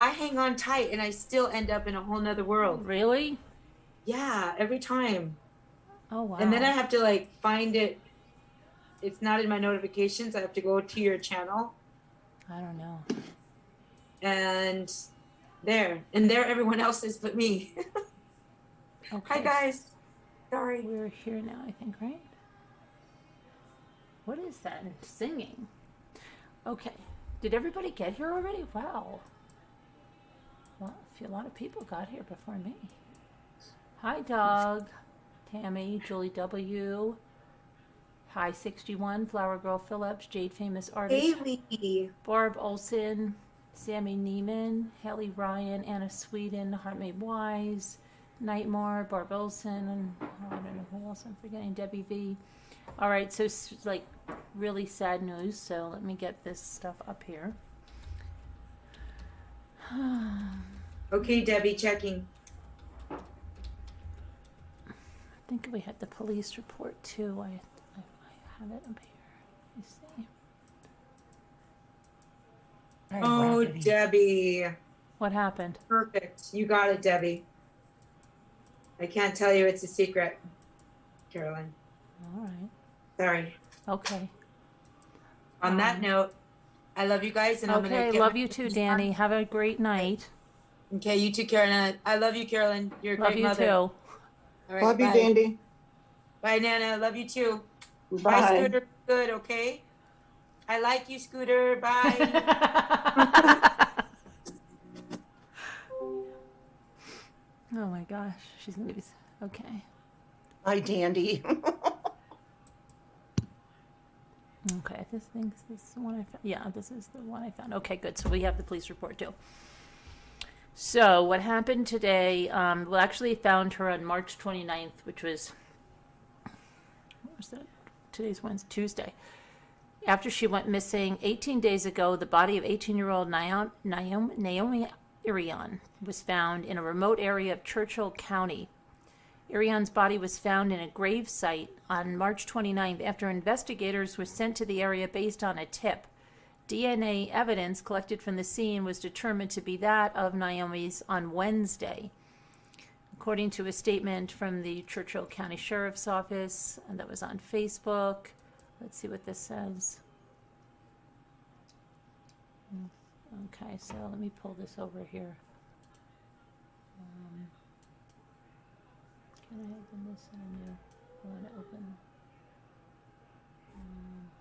I hang on tight and I still end up in a whole nother world. Really? Yeah, every time. Oh, And then I wow. have to like find it. It's not in my notifications. I have to go to your channel I don't know. and there everyone else is but me. Hi Okay, guys. Sorry. we're here now, I think, right? What is that singing? Okay. Did everybody get here already? Wow. Well, a lot of people got here before me. Hi, Doug, Tammy, Julie W. Hi, 61, Flower Girl Phillips, Jade Famous Artist, Haley. Barb Olson, Sammy Neiman, Haley Ryan, Anna Sweden, Heartmade Wise, Nightmare, Barb Olson, and I don't know who else I'm forgetting, Debbie V. All right, so like really sad news. So let me get this stuff up here. Okay, Debbie, checking. I think we had the police report too. I have it up here. Let me see. Oh, Debbie. What happened? Perfect. You got it, Debbie. I can't tell you, it's a secret, Carolyn. All right. Sorry. Okay. On that note, I love you guys, and I'm gonna Okay, get love my you too, cookies Danny. on. Have a great night. Okay, you too, Carolyn. I love you, Carolyn. You're a Love great you mother. too. All right, Love you, bye. Dandy. Bye, Nana. Love you too. Bye, Bye. Scooter. Good, okay? I like you, Scooter. Bye. Oh my gosh, she's gonna be okay. Bye, Dandy. Okay, this is the one I found. Yeah, this is the one I found. Okay, good. So we have the police report too. So what happened today? We actually found her on March 29th, which was what was that? Today's Wednesday, Tuesday. After she went missing 18 days ago, the body of 18-year-old Naomi Irion was found in a remote area of Churchill County. Irion's body was found in a grave site on March 29th after investigators were sent to the area based on a tip. DNA evidence collected from the scene was determined to be that of Naomi's on Wednesday. According to a statement from the Churchill County Sheriff's Office, and that was on Facebook. Let's see what this says. Okay, so let me pull this over here. Can I open this in a new? I want to open.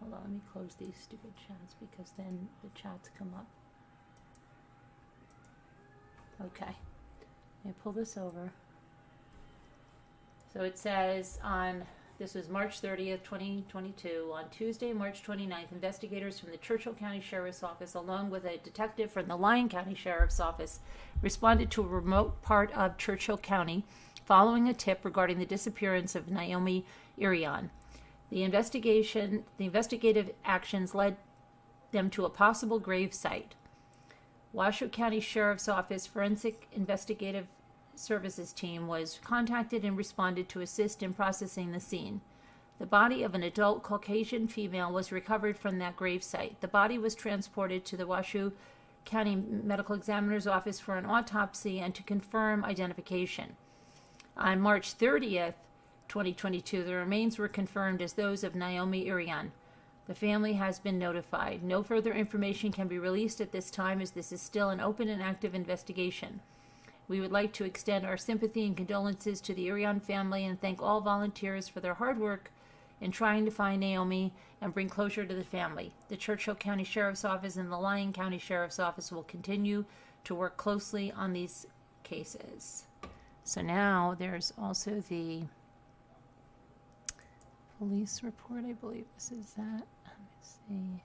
Hold on, let me close these stupid chats because then the chats come up. Okay, let me pull this over. So it says this was March 30th, 2022. On Tuesday, March 29th, investigators from the Churchill County Sheriff's Office, along with a detective from the Lyon County Sheriff's Office, responded to a remote part of Churchill County following a tip regarding the disappearance of Naomi Irion. The investigative actions led them to a possible grave site. Washoe County Sheriff's Office Forensic Investigative Services team was contacted and responded to assist in processing the scene. The body of an adult Caucasian female was recovered from that grave site. The body was transported to the Washoe County Medical Examiner's Office for an autopsy and to confirm identification. On March 30th, 2022, the remains were confirmed as those of Naomi Irion. The family has been notified. No further information can be released at this time as this is still an open and active investigation. We would like to extend our sympathy and condolences to the Irion family and thank all volunteers for their hard work in trying to find Naomi and bring closure to the family. The Churchill County Sheriff's Office and the Lyon County Sheriff's Office will continue to work closely on these cases. So now there's also the police report. I believe this is that. Let me see.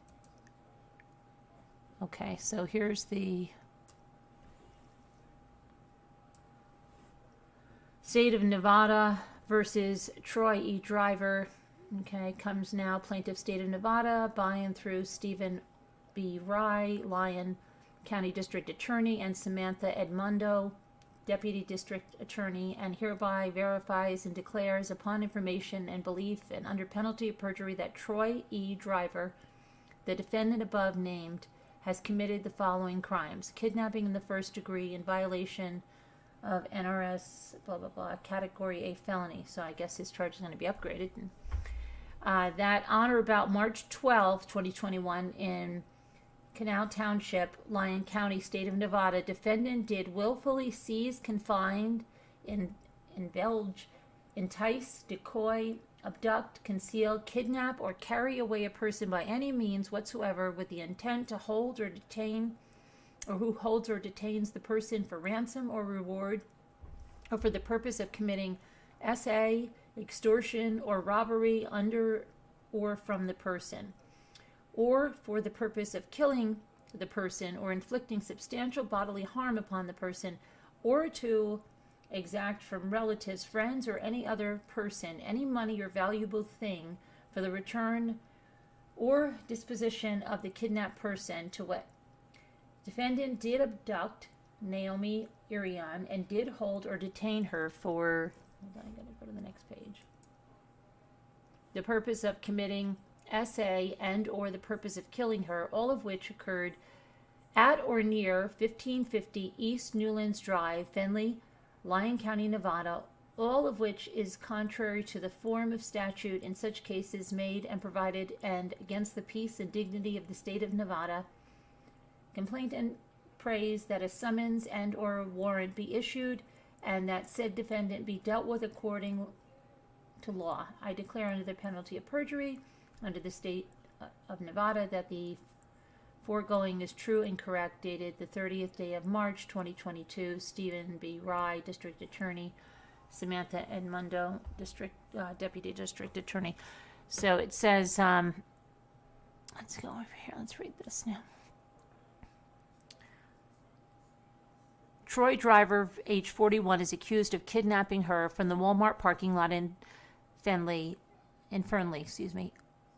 Okay, so here's the State of Nevada versus Troy E. Driver. Okay, comes now. Plaintiff State of Nevada, by and through Stephen B. Rye, Lyon County District Attorney, and Samantha Edmundo, Deputy District Attorney, and hereby verifies and declares upon information and belief and under penalty of perjury that Troy E. Driver, the defendant above named, has committed the following crimes: kidnapping in the first degree in violation of NRS blah blah blah category A felony. So I guess his charge is going to be upgraded. That on or about March 12, 2021, in Canal Township, Lyon County, State of Nevada, defendant did willfully seize, confine, indulge, entice, decoy, abduct, conceal, kidnap, or carry away a person by any means whatsoever with the intent to hold or detain, or who holds or detains the person for ransom or reward, or for the purpose of committing SA, extortion, or robbery under or from the person, or for the purpose of killing the person or inflicting substantial bodily harm upon the person, or to exact from relatives, friends, or any other person any money or valuable thing for the return or disposition of the kidnapped person, to wit. Defendant did abduct Naomi Irion and did hold or detain her for, hold on, I gotta go to the next page, the purpose of committing SA and or the purpose of killing her, all of which occurred at or near 1550 East Newlands Drive, Findlay, Lyon County, Nevada, all of which is contrary to the form of statute in such cases made and provided and against the peace and dignity of the state of Nevada. Complaint and prays that a summons and or a warrant be issued and that said defendant be dealt with according to law. I declare under the penalty of perjury under the state of Nevada that the foregoing is true and correct, dated the 30th day of March 2022. Stephen B. Rye, District Attorney. Samantha Edmundo, Deputy District Attorney. So it says, let's go over here. Let's read this now. Troy Driver, age 41, is accused of kidnapping her from the Walmart parking lot in Fernley,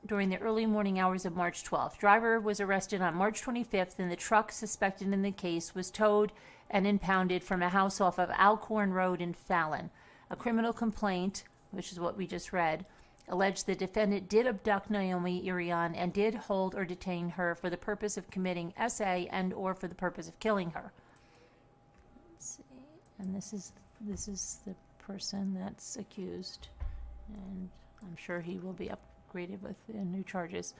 during the early morning hours of March 12th. Driver was arrested on March 25th, and the truck suspected in the case was towed and impounded from a house off of Alcorn Road in Fallon. A criminal complaint, which is what we just read, alleged the defendant did abduct Naomi Irion and did hold or detain her for the purpose of committing SA and or for the purpose of killing her. Let's see. And this is the person that's accused, and I'm sure he will be upgraded with new charges.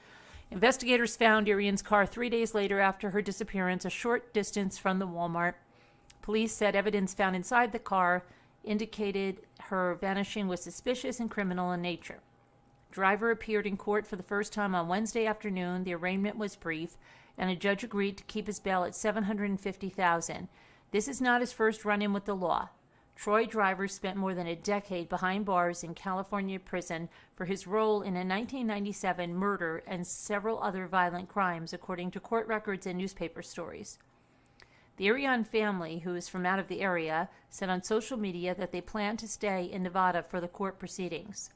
Investigators found Irion's car 3 days later after her disappearance, a short distance from the Walmart. Police said evidence found inside the car indicated her vanishing was suspicious and criminal in nature. Driver appeared in court for the first time on Wednesday afternoon. The arraignment was brief, and a judge agreed to keep his bail at $750,000. This is not his first run-in with the law. Troy Driver spent more than a decade behind bars in California prison for his role in a 1997 murder and several other violent crimes, according to court records and newspaper stories. The Irion family, who is from out of the area, said on social media that they plan to stay in Nevada for the court proceedings.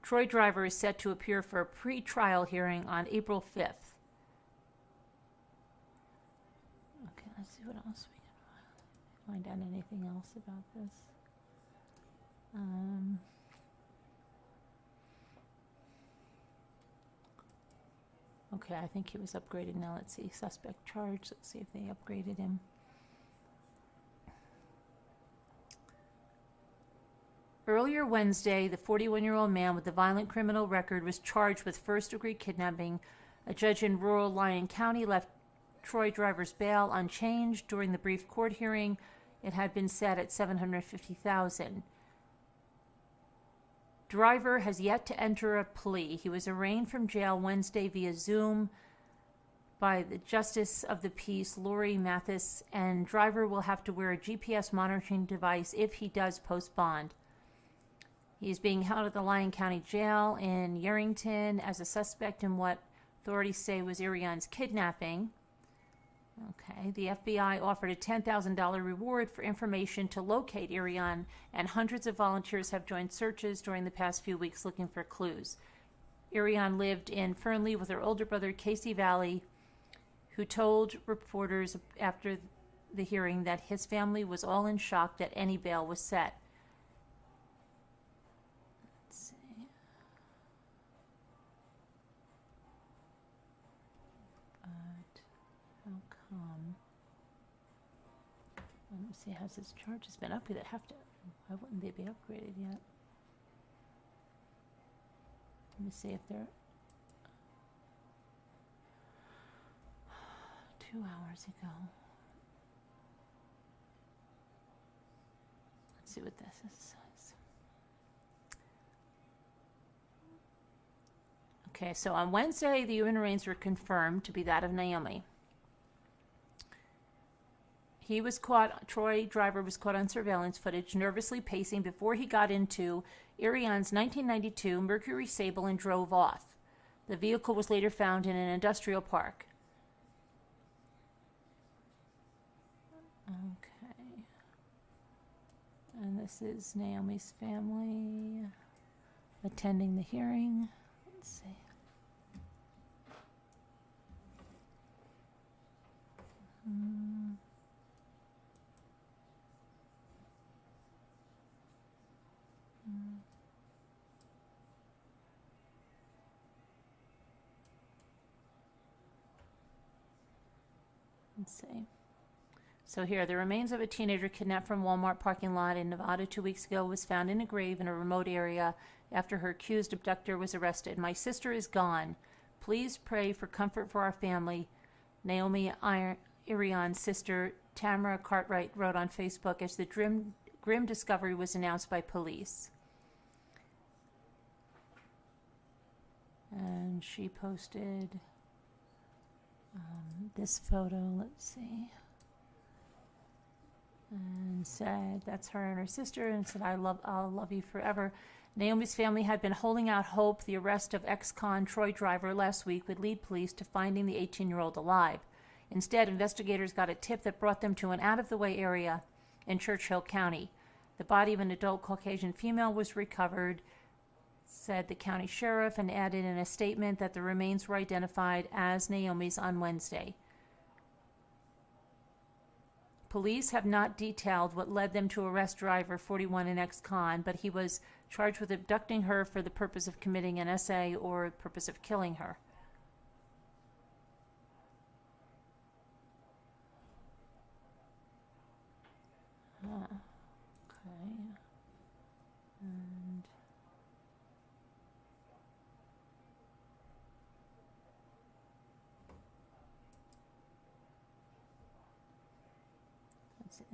Troy Driver is set to appear for a pre-trial hearing on April 5th. Okay, let's see what else we can find out anything else about this. Okay, I think he was upgraded. Now let's see. Suspect charge. Let's see if they upgraded him. Earlier Wednesday, the 41-year-old man with the violent criminal record was charged with first-degree kidnapping. A judge in rural Lyon County left Troy Driver's bail unchanged during the brief court hearing. It had been set at $750,000. Driver has yet to enter a plea. He was arraigned from jail Wednesday via Zoom by the Justice of the Peace, Lori Mathis, and Driver will have to wear a GPS monitoring device if he does post bond. He is being held at the Lyon County Jail in Yerington as a suspect in what authorities say was Irion's kidnapping. Okay, the FBI offered a $10,000 reward for information to locate Irion, and hundreds of volunteers have joined searches during the past few weeks looking for clues. Irion lived in Fernley with her older brother, Casey Valley, who told reporters after the hearing that his family was all in shock that any bail was set. Let's see. Let's see, has his charges been up? They have to. Why wouldn't they be upgraded yet? Let me see if they're 2 hours ago. Let's see what this is. Okay, so on Wednesday, the human remains were confirmed to be that of Naomi. He was caught, Troy driver was caught on surveillance footage, nervously pacing before he got into Irion's 1992 Mercury Sable and drove off. The vehicle was later found in an industrial park. Okay. And this is Naomi's family attending the hearing. Let's see. Let's see. So here, the remains of a teenager kidnapped from Walmart parking lot in Nevada 2 weeks ago was found in a grave in a remote area after her accused abductor was arrested. My sister is gone. Please pray for comfort for our family. Naomi Irion's sister, Tamara Cartwright, wrote on Facebook as the grim discovery was announced by police. And she posted this photo, let's see, and said that's her and her sister, and said I'll love you forever. Naomi's family had been holding out hope the arrest of ex-con Troy driver last week would lead police to finding the 18-year-old alive. Instead, investigators got a tip that brought them to an out-of-the-way area in Churchill County. The body of an adult Caucasian female was recovered, said the county sheriff, and added in a statement that the remains were identified as Naomi's on Wednesday. Police have not detailed what led them to arrest driver 41 and ex-con, but he was charged with abducting her for the purpose of committing an SA or the purpose of killing her. Okay. And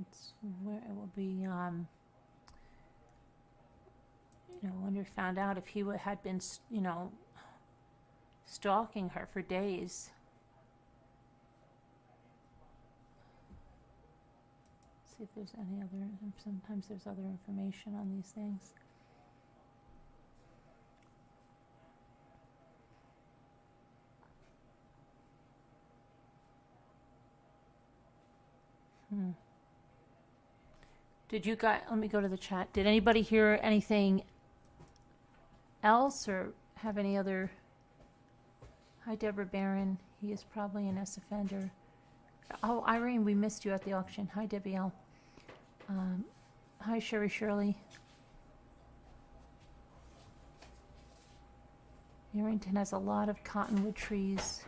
it's where it will be, when you found out if he had been, stalking her for days. See if there's any other, sometimes there's other information on these things. Did you guys, let me go to the chat. Did anybody hear anything else or have any other? Hi, Deborah Barron. He is probably an S-offender. Oh, Irene, we missed you at the auction. Hi, Debbie L. Hi, Sherry Shirley. Arrington has a lot of cottonwood trees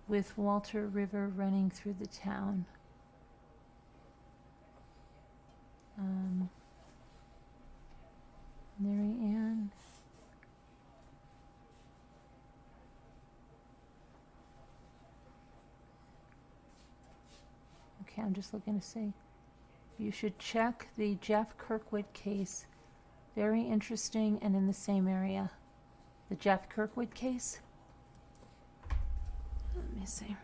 with Walter River running through the town. Mary Ann. Okay, I'm just looking to see. You should check the Jeff Kirkwood case. Very interesting and in the same area. The Jeff Kirkwood case. Let me see.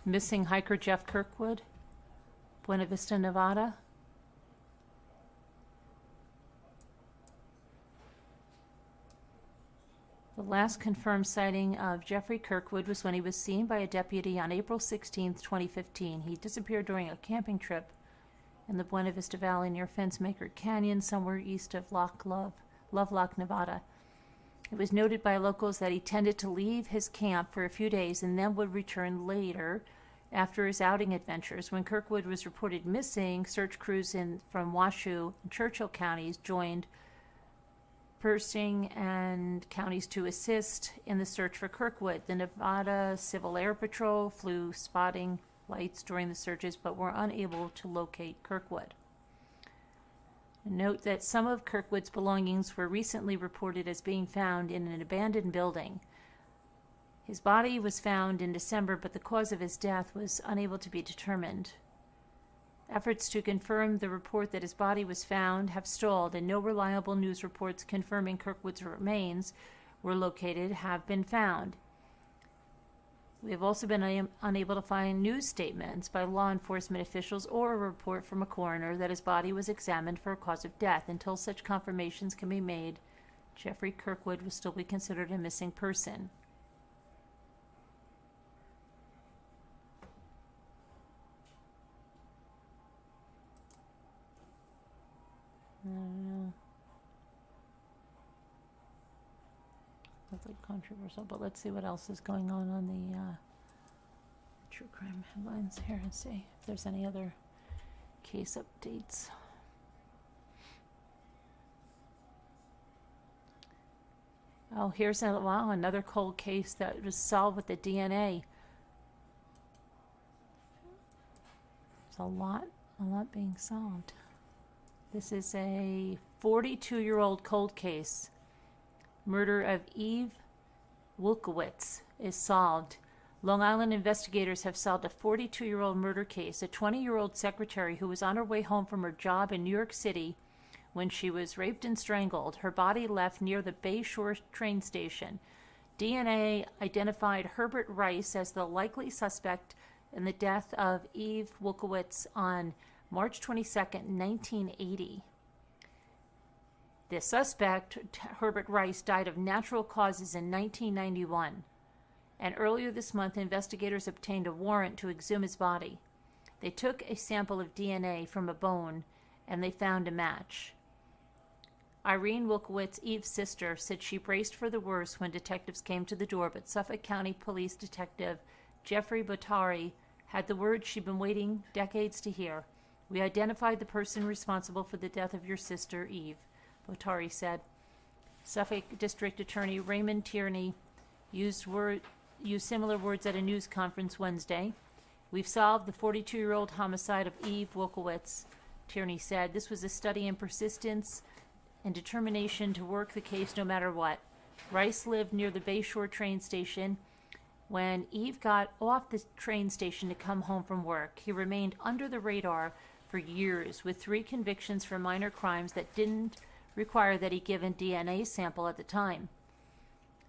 Missing hiker Jeff Kirkwood, Buena Vista, Nevada. The last confirmed sighting of Jeffrey Kirkwood was when he was seen by a deputy on April 16, 2015. He disappeared during a camping trip in the Buena Vista Valley near Fence-Maker Canyon, somewhere east of Lovelock, Nevada. It was noted by locals that he tended to leave his camp for a few days and then would return later after his outing adventures. When Kirkwood was reported missing, search crews from Washoe and Churchill counties joined dispersing and counties to assist in the search for Kirkwood. The Nevada Civil Air Patrol flew spotting lights during the searches but were unable to locate Kirkwood. Note that some of Kirkwood's belongings were recently reported as being found in an abandoned building. His body was found in December, but the cause of his death was unable to be determined. Efforts to confirm the report that his body was found have stalled, and no reliable news reports confirming Kirkwood's remains were located have been found. We have also been unable to find news statements by law enforcement officials or a report from a coroner that his body was examined for a cause of death. Until such confirmations can be made, Jeffrey Kirkwood will still be considered a missing person. I don't know. That's like controversial, but let's see what else is going on the true crime headlines here and see if there's any other case updates. Oh, here's another cold case that was solved with the DNA. There's a lot being solved. This is a 42-year-old cold case. Murder of Eve Wilkowitz is solved. Long Island investigators have solved a 42-year-old murder case. A 20-year-old secretary who was on her way home from her job in New York City when she was raped and strangled. Her body left near the Bay Shore train station. DNA identified Herbert Rice as the likely suspect in the death of Eve Wilkowitz on March 22nd, 1980. The suspect, Herbert Rice, died of natural causes in 1991. And earlier this month, investigators obtained a warrant to exhume his body. They took a sample of DNA from a bone, and they found a match. Irene Wilkowitz, Eve's sister, said she braced for the worst when detectives came to the door, but Suffolk County Police Detective Jeffrey Botari had the words she'd been waiting decades to hear. "We identified the person responsible for the death of your sister, Eve," Botari said. Suffolk District Attorney Raymond Tierney used similar words at a news conference Wednesday. "We've solved the 42-year-old homicide of Eve Wilkowitz," Tierney said. "This was a study in persistence and determination to work the case no matter what." Rice lived near the Bayshore train station when Eve got off the train station to come home from work. He remained under the radar for years, with 3 convictions for minor crimes that didn't require that he give a DNA sample at the time.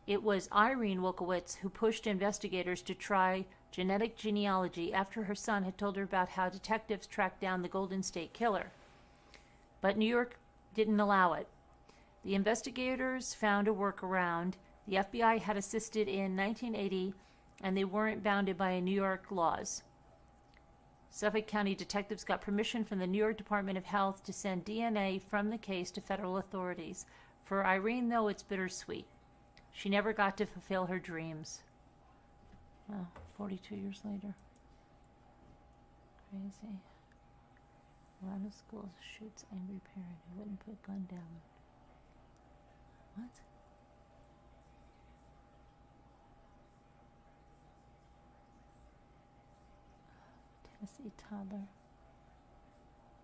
It was Irene Wilkowitz who pushed investigators to try genetic genealogy after her son had told her about how detectives tracked down the Golden State Killer. But New York didn't allow it. The investigators found a workaround. The FBI had assisted in 1980, and they weren't bounded by New York laws. Suffolk County detectives got permission from the New York Department of Health to send DNA from the case to federal authorities. For Irene, though, it's bittersweet. She never got to fulfill her dreams. Oh, 42 years later. Crazy. A lot of schools shoots angry parent who wouldn't put gun down. What? Tennessee toddler.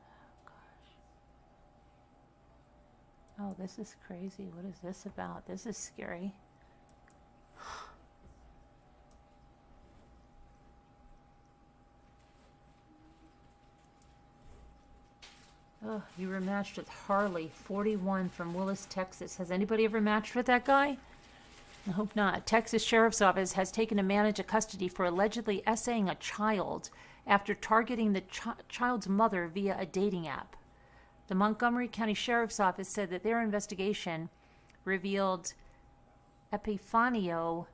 Oh, gosh. Oh, this is crazy. What is this about? This is scary. Oh, you were matched with Harley, 41, from Willis, Texas. Has anybody ever matched with that guy? I hope not. Texas Sheriff's Office has taken a man into custody for allegedly essaying a child after targeting the child's mother via a dating app. The Montgomery County Sheriff's Office said that their investigation revealed Epifanio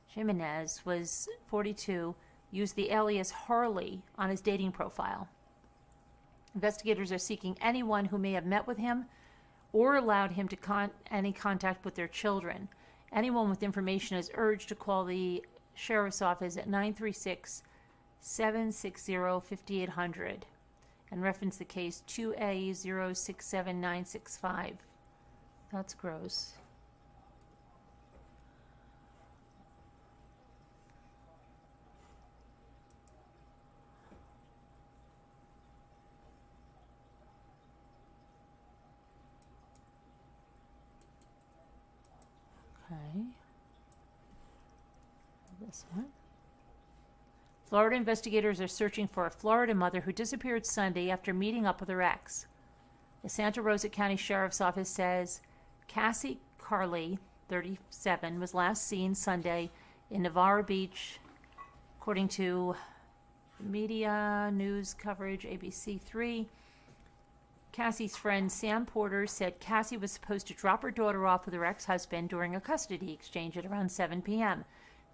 Jimenez, was 42, used the alias Harley on his dating profile. Investigators are seeking anyone who may have met with him or allowed him to any contact with their children. Anyone with information is urged to call the Sheriff's Office at 936-760-5800. and reference the case 2A067965. That's gross. Okay. This one. Florida investigators are searching for a Florida mother who disappeared Sunday after meeting up with her ex. The Santa Rosa County Sheriff's Office says Cassie Carly, 37, was last seen Sunday in Navarro Beach, according to media news coverage ABC3. Cassie's friend Sam Porter said Cassie was supposed to drop her daughter off with her ex-husband during a custody exchange at around 7 p.m.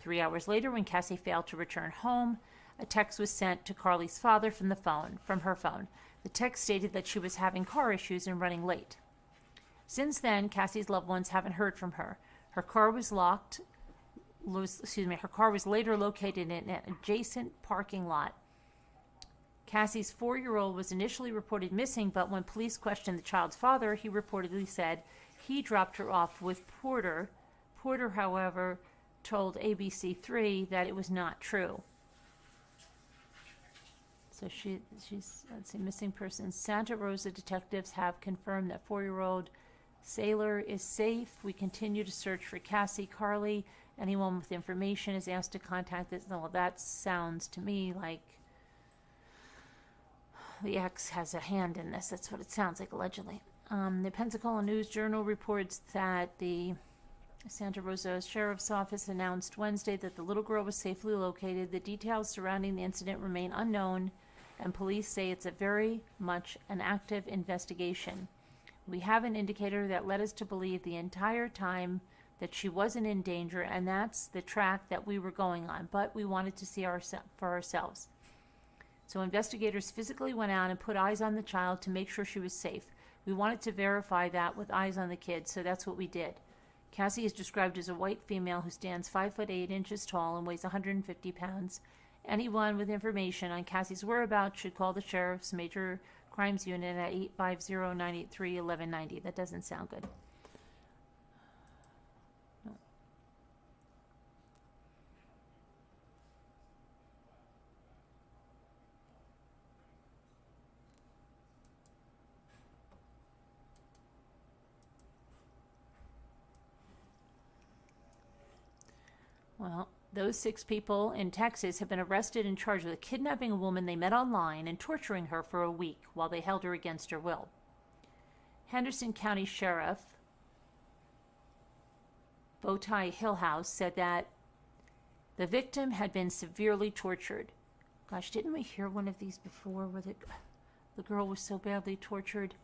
3 hours later, when Cassie failed to return home, a text was sent to Carly's father from her phone. The text stated that she was having car issues and running late. Since then, Cassie's loved ones haven't heard from her. Her car was later located in an adjacent parking lot. Cassie's 4-year-old was initially reported missing, but when police questioned the child's father, he reportedly said he dropped her off with Porter. Porter, however, told ABC3 that it was not true. So she's, let's see, missing person. Santa Rosa detectives have confirmed that 4-year-old Sailor is safe. We continue to search for Cassie Carly. Anyone with information is asked to contact this. Well, that sounds to me like the ex has a hand in this. That's what it sounds like, allegedly. The Pensacola News-Journal reports that the Santa Rosa Sheriff's Office announced Wednesday that the little girl was safely located. The details surrounding the incident remain unknown, and police say it's a very much an active investigation. We have an indicator that led us to believe the entire time that she wasn't in danger, and that's the track that we were going on, but we wanted to see for ourselves. So investigators physically went out and put eyes on the child to make sure she was safe. We wanted to verify that with eyes on the kid, so that's what we did. Cassie is described as a white female who stands 5 foot 8 inches tall and weighs 150 pounds. Anyone with information on Cassie's whereabouts should call the Sheriff's Major Crimes Unit at 850-983-1190. That doesn't sound good. No. Well, those 6 people in Texas have been arrested and charged with kidnapping a woman they met online and torturing her for a week while they held her against her will. Henderson County Sheriff Bowtie Hillhouse said that the victim had been severely tortured. Gosh, didn't we hear one of these before where the girl was so badly tortured?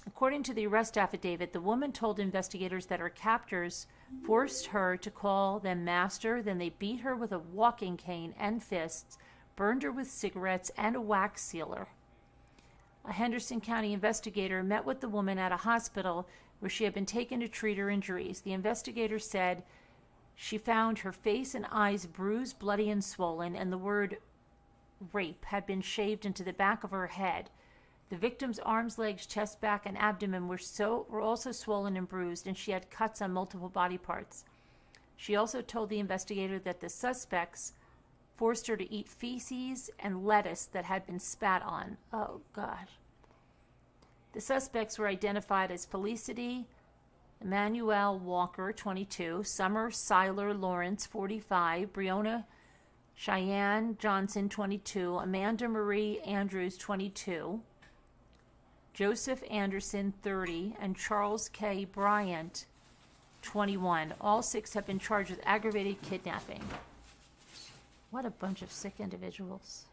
According to the arrest affidavit, the woman told investigators that her captors forced her to call them master, then they beat her with a walking cane and fists, burned her with cigarettes and a wax sealer. A Henderson County investigator met with the woman at a hospital where she had been taken to treat her injuries. The investigator said she found her face and eyes bruised, bloody, and swollen, and the word rape had been shaved into the back of her head. The victim's arms, legs, chest, back, and abdomen were also swollen and bruised, and she had cuts on multiple body parts. She also told the investigator that the suspects forced her to eat feces and lettuce that had been spat on. Oh, God. The suspects were identified as Felicity Emmanuel Walker, 22, Summer Seiler Lawrence, 45, Breonna Cheyenne Johnson, 22, Amanda Marie Andrews, 22, Joseph Anderson, 30, and Charles K. Bryant, 21. All 6 have been charged with aggravated kidnapping. What a bunch of sick individuals.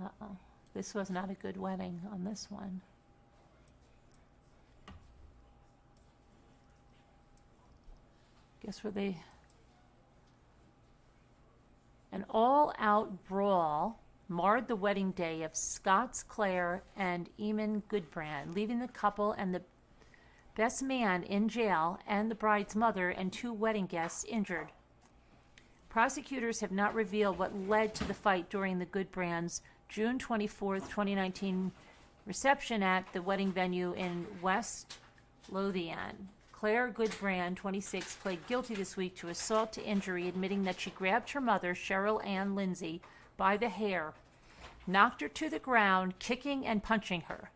Uh-oh. This was not a good wedding on this one. Guess where they... An all-out brawl marred the wedding day of Scott's Claire and Eamon Goodbrand, leaving the couple and the best man in jail, and the bride's mother and 2 wedding guests injured. Prosecutors have not revealed what led to the fight during the Goodbrand's June 24, 2019 reception at the wedding venue in West Lothian. Claire Goodbrand, 26, pled guilty this week to assault to injury, admitting that she grabbed her mother, Cheryl Ann Lindsay, by the hair, knocked her to the ground, kicking and punching her.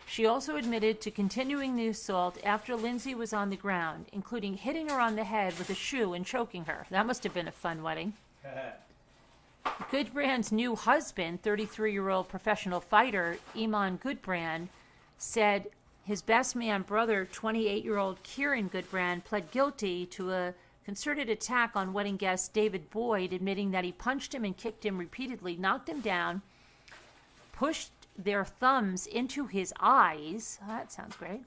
She also admitted to continuing the assault after Lindsay was on the ground, including hitting her on the head with a shoe and choking her. That must have been a fun wedding. Goodbrand's new husband, 33-year-old professional fighter Eamon Goodbrand, said his best man brother, 28-year-old Kieran Goodbrand, pled guilty to a concerted attack on wedding guest David Boyd, admitting that he punched him and kicked him repeatedly, knocked him down, pushed their thumbs into his eyes, that sounds great,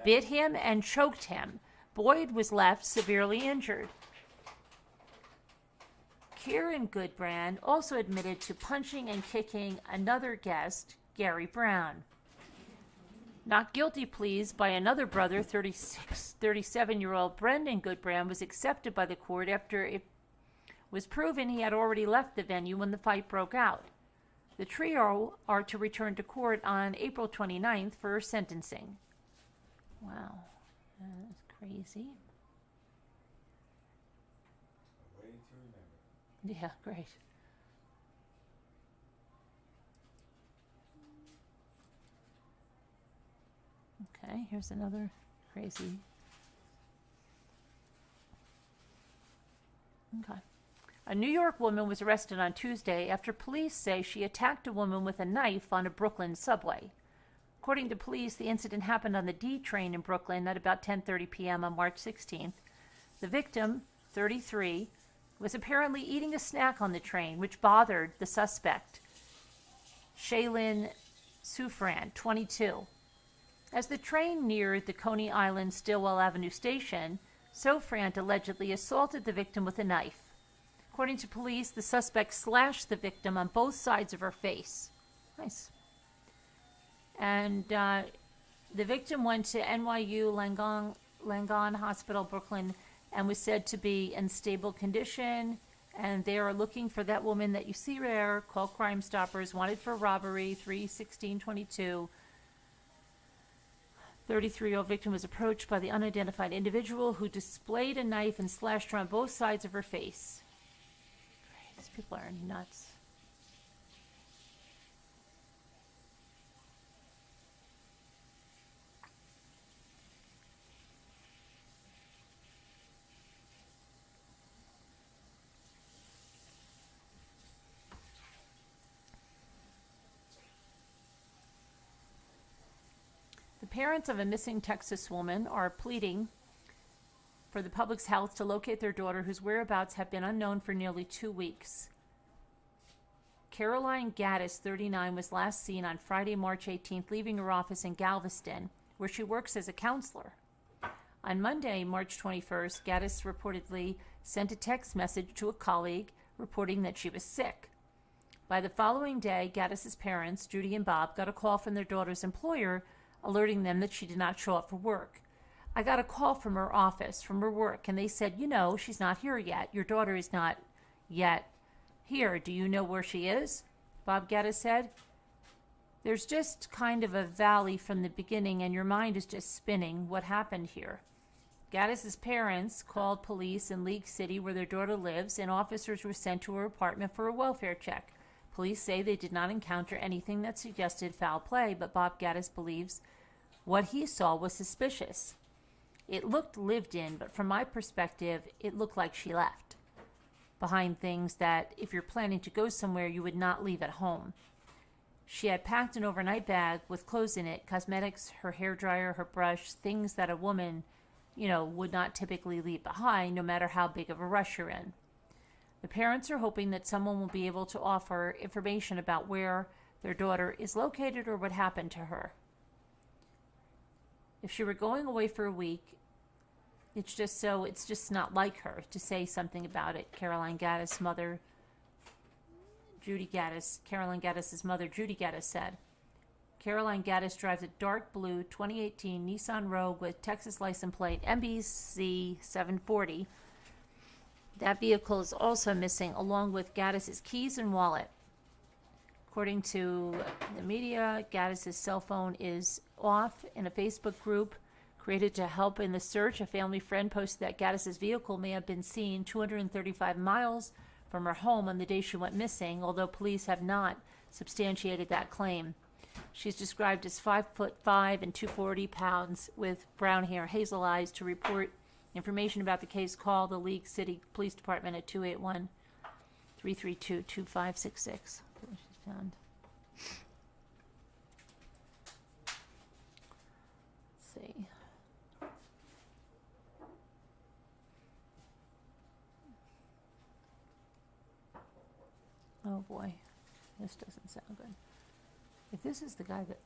bit him and choked him. Boyd was left severely injured. Kieran Goodbrand also admitted to punching and kicking another guest, Gary Brown. Not guilty pleas by another brother, 37-year-old Brendan Goodbrand, was accepted by the court after it was proven he had already left the venue when the fight broke out. The trio are to return to court on April 29th for sentencing. Wow, that's crazy. A way to remember. Yeah, great. Okay, here's another crazy. Okay. A New York woman was arrested on Tuesday after police say she attacked a woman with a knife on a Brooklyn subway. According to police, the incident happened on the D train in Brooklyn at about 10:30 p.m. on March 16th. The victim, 33, was apparently eating a snack on the train, which bothered the suspect, Shaylin Sufran, 22. As the train neared the Coney Island Stillwell Avenue station, Sofrant allegedly assaulted the victim with a knife. According to police, the suspect slashed the victim on both sides of her face. Nice. And the victim went to NYU Langone Hospital, Brooklyn, and was said to be in stable condition. And they are looking for that woman that you see there. Call Crime Stoppers, wanted for robbery, 3/16/22. 33-year-old victim was approached by the unidentified individual who displayed a knife and slashed her on both sides of her face. These people are nuts. The parents of a missing Texas woman are pleading for the public's health to locate their daughter, whose whereabouts have been unknown for nearly 2 weeks. Caroline Gaddis, 39, was last seen on Friday, March 18th, leaving her office in Galveston, where she works as a counselor. On Monday, March 21st, Gaddis reportedly sent a text message to a colleague reporting that she was sick. By the following day, Gaddis's parents, Judy and Bob, got a call from their daughter's employer alerting them that she did not show up for work. I got a call from her office, from her work, and they said, she's not here yet. Your daughter is not yet here. Do you know where she is? Bob Gaddis said. There's just kind of a valley from the beginning, and your mind is just spinning. What happened here? Gaddis's parents called police in League City, where their daughter lives, and officers were sent to her apartment for a welfare check. Police say they did not encounter anything that suggested foul play, but Bob Gaddis believes what he saw was suspicious. It looked lived in, but from my perspective, it looked like she left behind things that, if you're planning to go somewhere, you would not leave at home. She had packed an overnight bag with clothes in it, cosmetics, her hairdryer, her brush, things that a woman, would not typically leave behind, no matter how big of a rush you're in. The parents are hoping that someone will be able to offer information about where their daughter is located or what happened to her. If she were going away for a week, it's just not like her to say something about it. Caroline Gaddis' mother, Judy Gaddis said. Caroline Gaddis drives a dark blue 2018 Nissan Rogue with Texas license plate MBC 740. That vehicle is also missing, along with Gaddis's keys and wallet. According to the media, Gaddis's cell phone is off in a Facebook group created to help in the search. A family friend posted that Gaddis's vehicle may have been seen 235 miles from her home on the day she went missing, although police have not substantiated that claim. She's described as 5'5" and 240 pounds with brown hair, hazel eyes. To report information about the case, call the League City Police Department at 281-332-2566. She's found. Let's see. Oh boy, this doesn't sound good. If this is the guy that...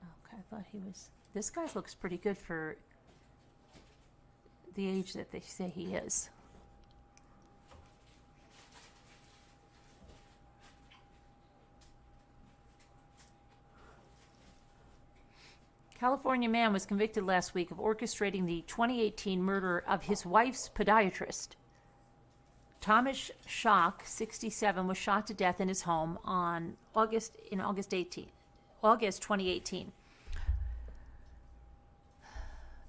Okay, I thought he was... This guy looks pretty good for the age that they say he is. California man was convicted last week of orchestrating the 2018 murder of his wife's podiatrist. Thomas Schock, 67, was shot to death in his home on August 2018.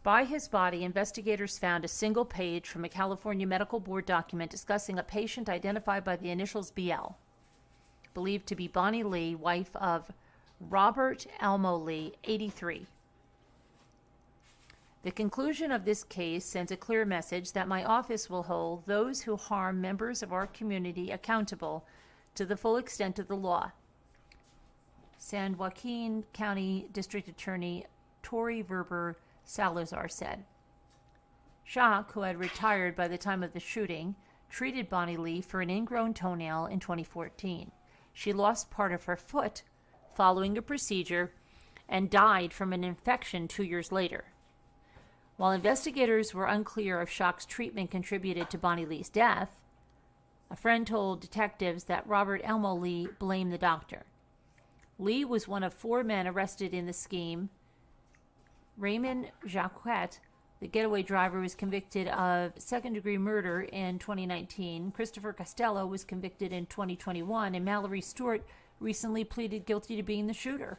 By his body, investigators found a single page from a California Medical Board document discussing a patient identified by the initials BL, believed to be Bonnie Lee, wife of Robert Elmo Lee, 83. The conclusion of this case sends a clear message that my office will hold those who harm members of our community accountable to the full extent of the law. San Joaquin County District Attorney Tori Verber Salazar said. Schock, who had retired by the time of the shooting, treated Bonnie Lee for an ingrown toenail in 2014. She lost part of her foot following a procedure and died from an infection 2 years later. While investigators were unclear if Schock's treatment contributed to Bonnie Lee's death, a friend told detectives that Robert Elmo Lee blamed the doctor. Lee was one of 4 men arrested in the scheme. Raymond Jacquet, the getaway driver, was convicted of second-degree murder in 2019. Christopher Costello was convicted in 2021, and Mallory Stewart recently pleaded guilty to being the shooter.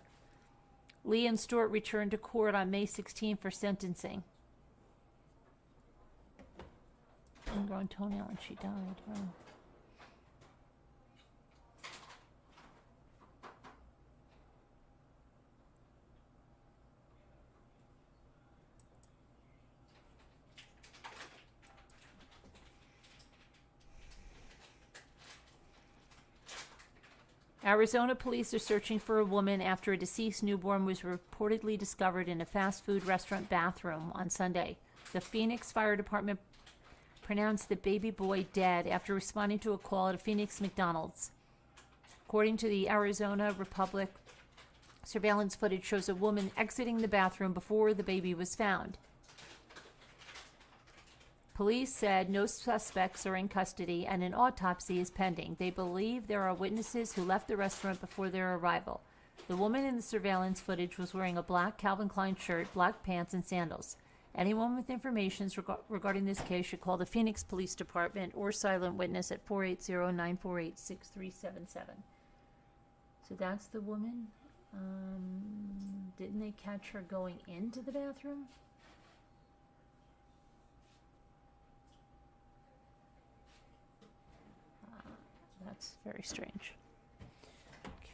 Lee and Stewart returned to court on May 16 for sentencing. Ingrown toenail, and she died. Oh. Arizona police are searching for a woman after a deceased newborn was reportedly discovered in a fast food restaurant bathroom on Sunday. The Phoenix Fire Department pronounced the baby boy dead after responding to a call at a Phoenix McDonald's. According to the Arizona Republic, surveillance footage shows a woman exiting the bathroom before the baby was found. Police said no suspects are in custody and an autopsy is pending. They believe there are witnesses who left the restaurant before their arrival. The woman in the surveillance footage was wearing a black Calvin Klein shirt, black pants, and sandals. Anyone with information regarding this case should call the Phoenix Police Department or Silent Witness at 480-948-6377. So that's the woman. Didn't they catch her going into the bathroom? That's very strange. Okay.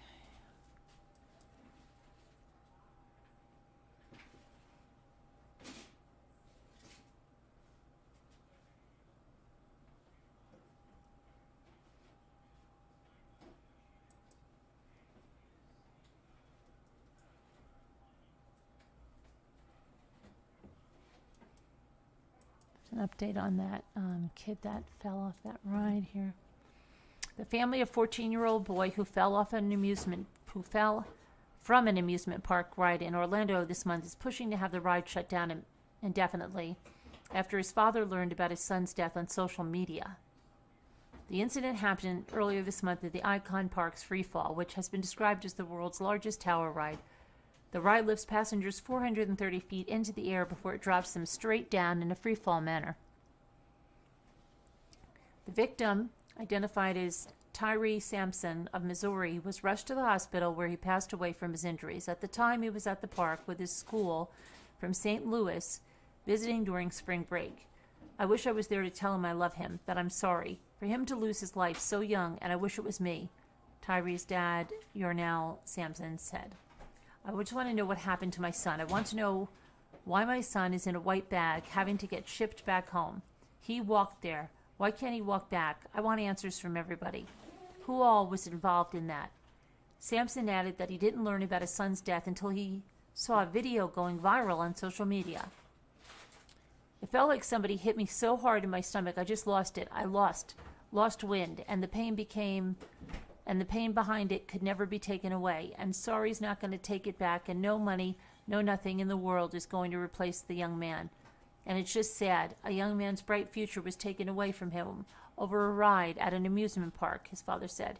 An update on that kid that fell off that ride here. The family of 14-year-old boy who fell from an amusement park ride in Orlando this month is pushing to have the ride shut down indefinitely after his father learned about his son's death on social media. The incident happened earlier this month at the Icon Park's Freefall, which has been described as the world's largest tower ride. The ride lifts passengers 430 feet into the air before it drops them straight down in a freefall manner. The victim, identified as Tyree Sampson of Missouri, was rushed to the hospital where he passed away from his injuries. At the time, he was at the park with his school from St. Louis, visiting during spring break. I wish I was there to tell him I love him, that I'm sorry. For him to lose his life so young, and I wish it was me, Tyree's dad, Yarnell Sampson, said. I just want to know what happened to my son. I want to know why my son is in a white bag having to get shipped back home. He walked there. Why can't he walk back? I want answers from everybody. Who all was involved in that? Sampson added that he didn't learn about his son's death until he saw a video going viral on social media. It felt like somebody hit me so hard in my stomach, I just lost it. I lost wind, and the pain behind it could never be taken away. And sorry's not going to take it back, and no money, no nothing in the world is going to replace the young man. And it's just sad. A young man's bright future was taken away from him over a ride at an amusement park, his father said.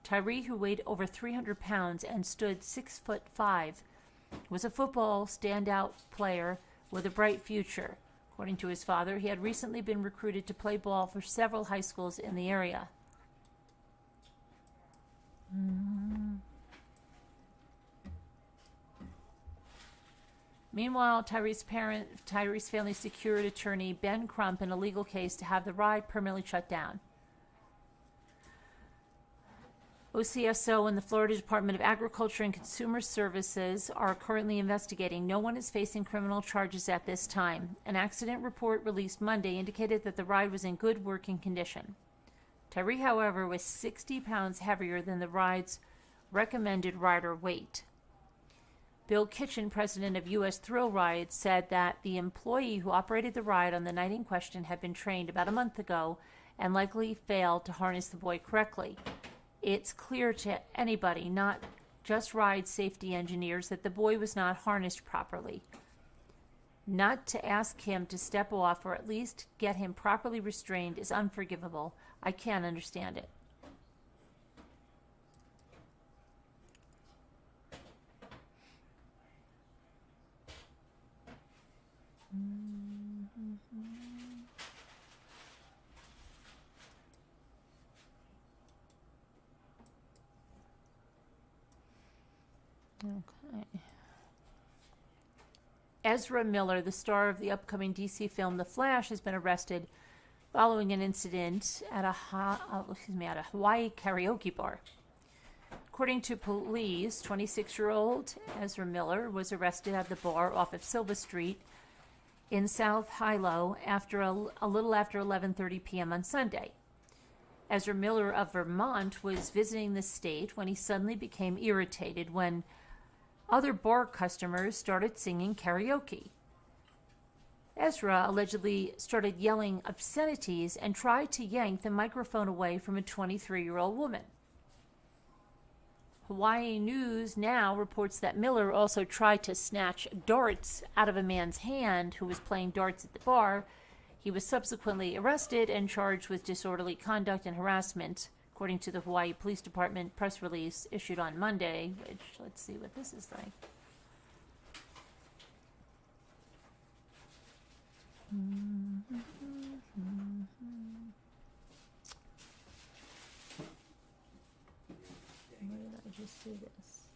Tyree, who weighed over 300 pounds and stood 6'5", was a football standout player with a bright future. According to his father, he had recently been recruited to play ball for several high schools in the area. Meanwhile, Tyree's family secured attorney Ben Crump in a legal case to have the ride permanently shut down. OCSO and the Florida Department of Agriculture and Consumer Services are currently investigating. No one is facing criminal charges at this time. An accident report released Monday indicated that the ride was in good working condition. Tyree, however, was 60 pounds heavier than the ride's recommended rider weight. Bill Kitchen, president of U.S. Thrill Rides, said that the employee who operated the ride on the night in question had been trained about a month ago and likely failed to harness the boy correctly. It's clear to anybody, not just ride safety engineers, that the boy was not harnessed properly. Not to ask him to step off or at least get him properly restrained is unforgivable. I can't understand it. Okay. Ezra Miller, the star of the upcoming DC film The Flash, has been arrested following an incident at a Hawaii karaoke bar. According to police, 26-year-old Ezra Miller was arrested at the bar off of Silva Street in South Hilo after a little after 11:30 p.m. on Sunday. Ezra Miller of Vermont was visiting the state when he suddenly became irritated when other bar customers started singing karaoke. Ezra allegedly started yelling obscenities and tried to yank the microphone away from a 23-year-old woman. Hawaii News Now reports that Miller also tried to snatch darts out of a man's hand who was playing darts at the bar. He was subsequently arrested and charged with disorderly conduct and harassment, according to the Hawaii Police Department press release issued on Monday, which, let's see what this is like. Where did I just do this?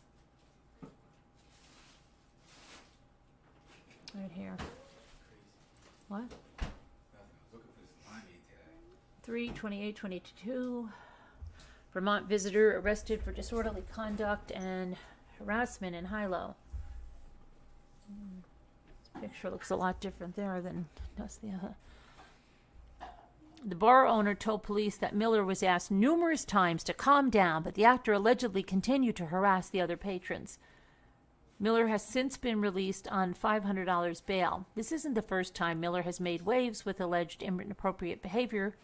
Right here. What? Looking for this 3/28/22. Vermont visitor arrested for disorderly conduct and harassment in Hilo. This picture looks a lot different there than does the other. The bar owner told police that Miller was asked numerous times to calm down, but the actor allegedly continued to harass the other patrons. Miller has since been released on $500 bail. This isn't the first time Miller has made waves with alleged inappropriate behavior.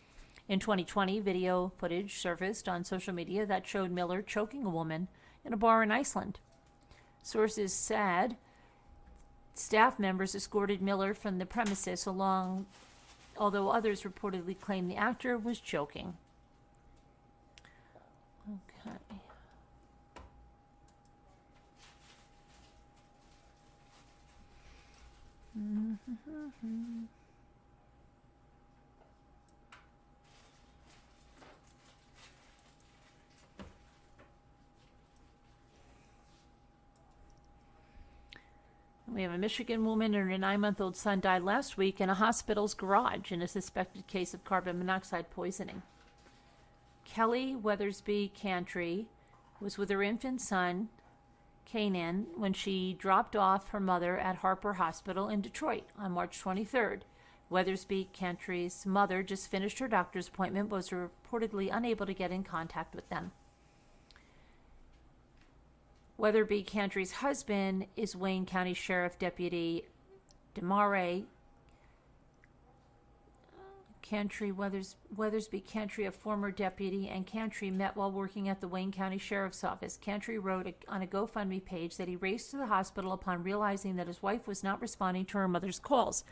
In 2020, video footage surfaced on social media that showed Miller choking a woman in a bar in Iceland. Sources said staff members escorted Miller from the premises although others reportedly claimed the actor was joking. Okay. We have a Michigan woman and her 9-month-old son died last week in a hospital's garage in a suspected case of carbon monoxide poisoning. Kelly Weathersby Cantry was with her infant son, Kanan, when she dropped off her mother at Harper Hospital in Detroit on March 23rd. Weathersby Cantry's mother just finished her doctor's appointment but was reportedly unable to get in contact with them. Weatherby Cantry's husband is Wayne County Sheriff Deputy Demare Cantry. Weathersby Cantry, a former deputy, and Cantry met while working at the Wayne County Sheriff's Office. Cantry wrote on a GoFundMe page that he raced to the hospital upon realizing that his wife was not responding to her mother's calls.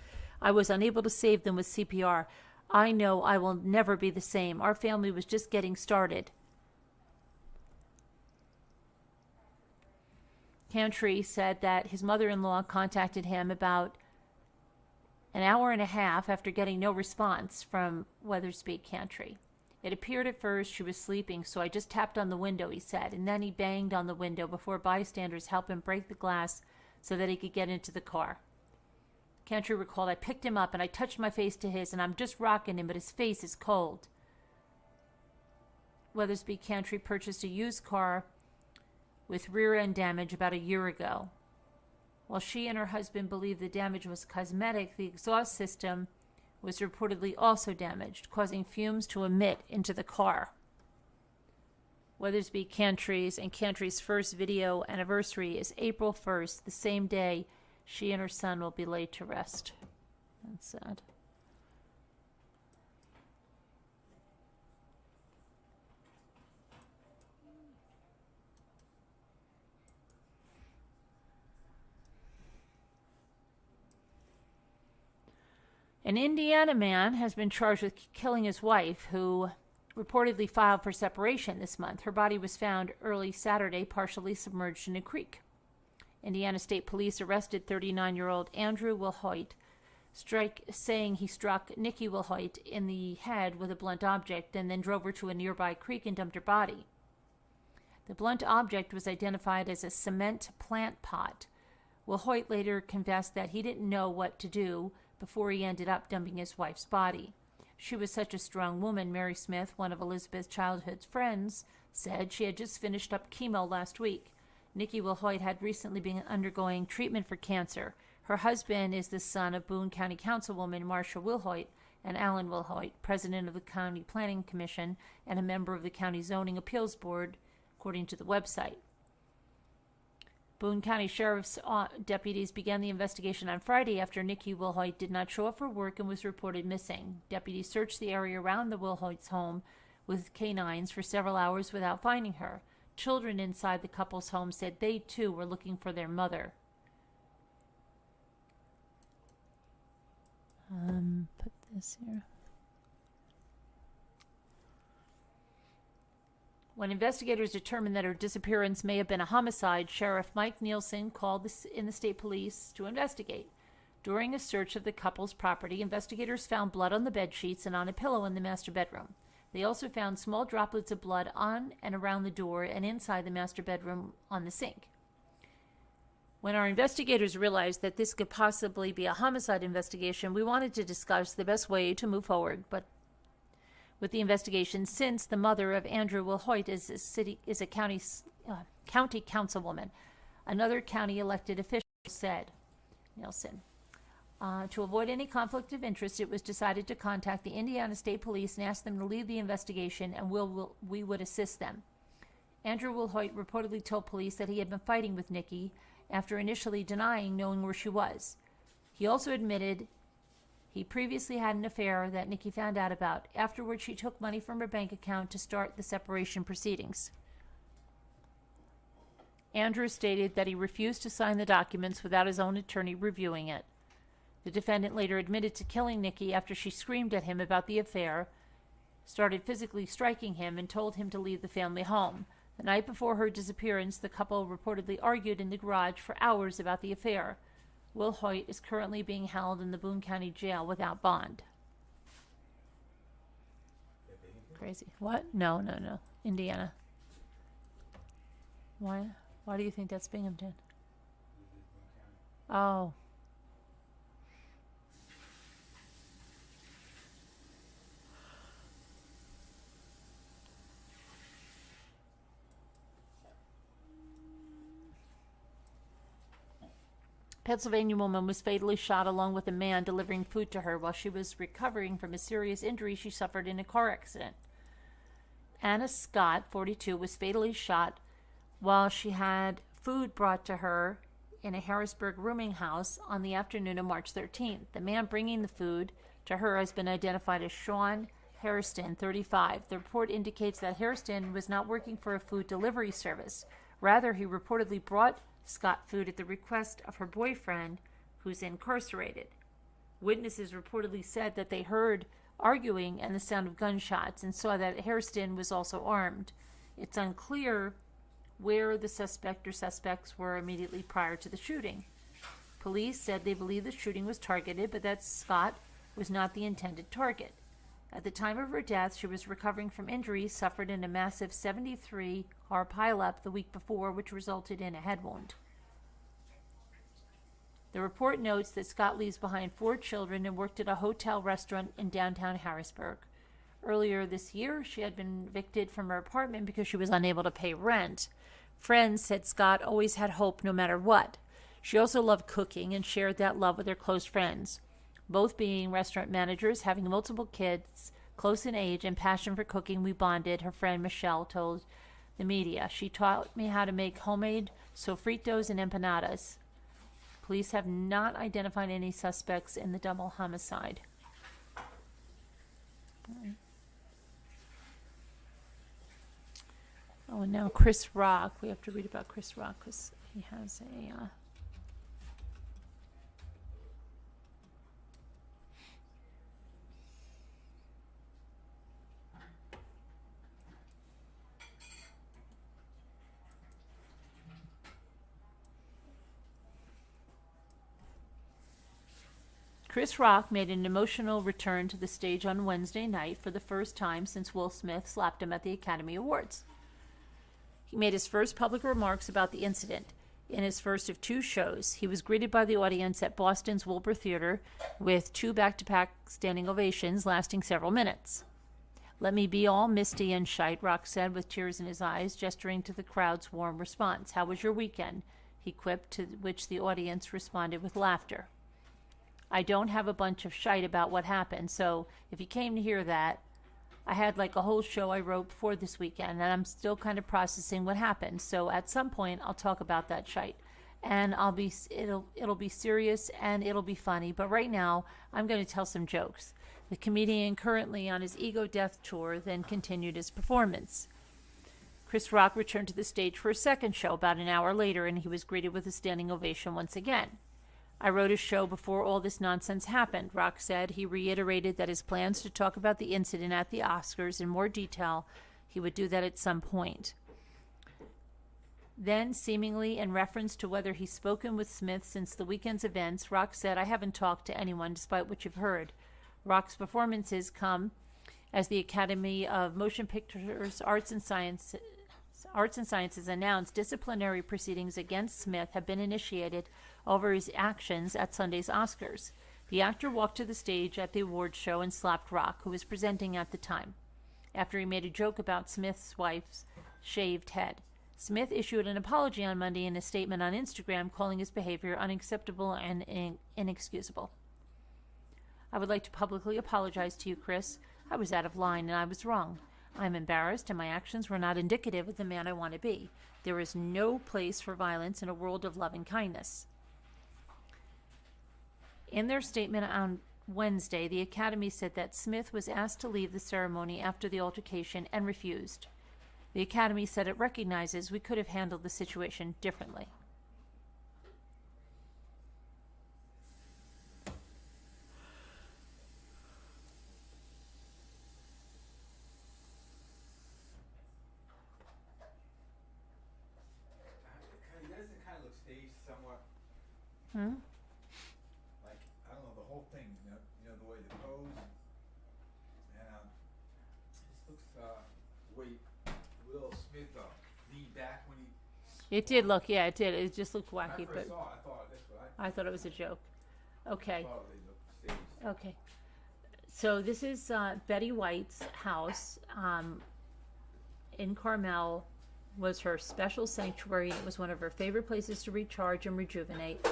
I was unable to save them with CPR. I know I will never be the same. Our family was just getting started. Cantry said that his mother-in-law contacted him about an hour and a half after getting no response from Weathersby Cantry. It appeared at first she was sleeping, so I just tapped on the window, he said, and then he banged on the window before bystanders helped him break the glass so that he could get into the car. Cantry recalled, I picked him up and I touched my face to his, and I'm just rocking him, but his face is cold. Weathersby Cantry purchased a used car with rear end damage about a year ago. While she and her husband believed the damage was cosmetic, the exhaust system was reportedly also damaged, causing fumes to emit into the car. Weathersby Cantry's first video anniversary is April 1st, the same day she and her son will be laid to rest. That's sad. An Indiana man has been charged with killing his wife, who reportedly filed for separation this month. Her body was found early Saturday, partially submerged in a creek. Indiana State Police arrested 39-year-old Andrew Wilhoite, saying he struck Nikki Wilhoite in the head with a blunt object and then drove her to a nearby creek and dumped her body. The blunt object was identified as a cement plant pot. Wilhoite later confessed that he didn't know what to do before he ended up dumping his wife's body. She was such a strong woman, Mary Smith, one of Elizabeth's childhood friends, said. She had just finished up chemo last week. Nikki Wilhoite had recently been undergoing treatment for cancer. Her husband is the son of Boone County Councilwoman Marcia Wilhoite and Alan Wilhoite, president of the County Planning Commission and a member of the County Zoning Appeals Board, according to the website. Boone County Sheriff's deputies began the investigation on Friday after Nikki Wilhoite did not show up for work and was reported missing. Deputies searched the area around the Wilhoite's home with canines for several hours without finding her. Children inside the couple's home said they too were looking for their mother. Put this here. When investigators determined that her disappearance may have been a homicide, Sheriff Mike Nielsen called in the state police to investigate. During a search of the couple's property, investigators found blood on the bedsheets and on a pillow in the master bedroom. They also found small droplets of blood on and around the door and inside the master bedroom on the sink. When our investigators realized that this could possibly be a homicide investigation, we wanted to discuss the best way to move forward, but with the investigation, since the mother of Andrew Wilhoite is a county councilwoman. Another county elected official said, Nielsen. To avoid any conflict of interest, it was decided to contact the Indiana State Police and ask them to lead the investigation, and we would assist them. Andrew Wilhoite reportedly told police that he had been fighting with Nikki after initially denying knowing where she was. He also admitted he previously had an affair that Nikki found out about. Afterwards, she took money from her bank account to start the separation proceedings. Andrew stated that he refused to sign the documents without his own attorney reviewing it. The defendant later admitted to killing Nikki after she screamed at him about the affair. started physically striking him and told him to leave the family home. The night before her disappearance, the couple reportedly argued in the garage for hours about the affair. Wilhoite is currently being held in the Boone County Jail without bond. Crazy. What? No. Indiana. Why? Why do you think that's Binghamton? Oh. Pennsylvania woman was fatally shot along with a man delivering food to her while she was recovering from a serious injury she suffered in a car accident. Anna Scott, 42, was fatally shot while she had food brought to her in a Harrisburg rooming house on the afternoon of March 13th. The man bringing the food to her has been identified as Sean Hairston, 35. The report indicates that Hairston was not working for a food delivery service. Rather, he reportedly brought Scott food at the request of her boyfriend, who's incarcerated. Witnesses reportedly said that they heard arguing and the sound of gunshots and saw that Hairston was also armed. It's unclear where the suspect or suspects were immediately prior to the shooting. Police said they believe the shooting was targeted, but that Scott was not the intended target. At the time of her death, she was recovering from injuries suffered in a massive 73-car pileup the week before, which resulted in a head wound. The report notes that Scott leaves behind 4 children and worked at a hotel restaurant in downtown Harrisburg. Earlier this year, she had been evicted from her apartment because she was unable to pay rent. Friends said Scott always had hope no matter what. She also loved cooking and shared that love with her close friends. Both being restaurant managers, having multiple kids, close in age, and passion for cooking, we bonded, her friend Michelle told the media. She taught me how to make homemade sofritos and empanadas. Police have not identified any suspects in the double homicide. Oh, and now Chris Rock. We have to read about Chris Rock because he has a... Chris Rock made an emotional return to the stage on Wednesday night for the first time since Will Smith slapped him at the Academy Awards. He made his first public remarks about the incident. In his first of 2 shows, he was greeted by the audience at Boston's Wilbur Theater with 2 back-to-back standing ovations lasting several minutes. "Let me be all misty and shite," Rock said with tears in his eyes, gesturing to the crowd's warm response. "How was your weekend?" he quipped, to which the audience responded with laughter. "I don't have a bunch of shite about what happened, so if you came to hear that, I had like a whole show I wrote before this weekend, and I'm still kind of processing what happened. So at some point, I'll talk about that shite, and it'll be serious and it'll be funny. But right now, I'm going to tell some jokes." The comedian, currently on his Ego Death tour, then continued his performance. Chris Rock returned to the stage for a second show about an hour later, and he was greeted with a standing ovation once again. "I wrote a show before all this nonsense happened," Rock said. He reiterated that his plans to talk about the incident at the Oscars in more detail, he would do that at some point. Then, seemingly in reference to whether he's spoken with Smith since the weekend's events, Rock said, "I haven't talked to anyone despite what you've heard." Rock's performances come as the Academy of Motion Pictures Arts and Sciences announced disciplinary proceedings against Smith have been initiated over his actions at Sunday's Oscars. The actor walked to the stage at the awards show and slapped Rock, who was presenting at the time, after he made a joke about Smith's wife's shaved head. Smith issued an apology on Monday in a statement on Instagram, calling his behavior unacceptable and inexcusable. "I would like to publicly apologize to you, Chris. I was out of line and I was wrong. I'm embarrassed and my actions were not indicative of the man I want to be. There is no place for violence in a world of love and kindness." In their statement on Wednesday, the Academy said that Smith was asked to leave the ceremony after the altercation and refused. The Academy said it recognizes we could have handled the situation differently. somewhat Hmm? like, I don't know, the whole thing, you know the way the pose, and this looks the way Will Smith leaned back when he. It did look, yeah, it did. It just looked When I wacky, first but saw it, I thought that's what I I thought it was a joke. Okay. thought they looked staged. Okay. So this is Betty White's house in Carmel. Was her special sanctuary. It was one of her favorite places to recharge and rejuvenate.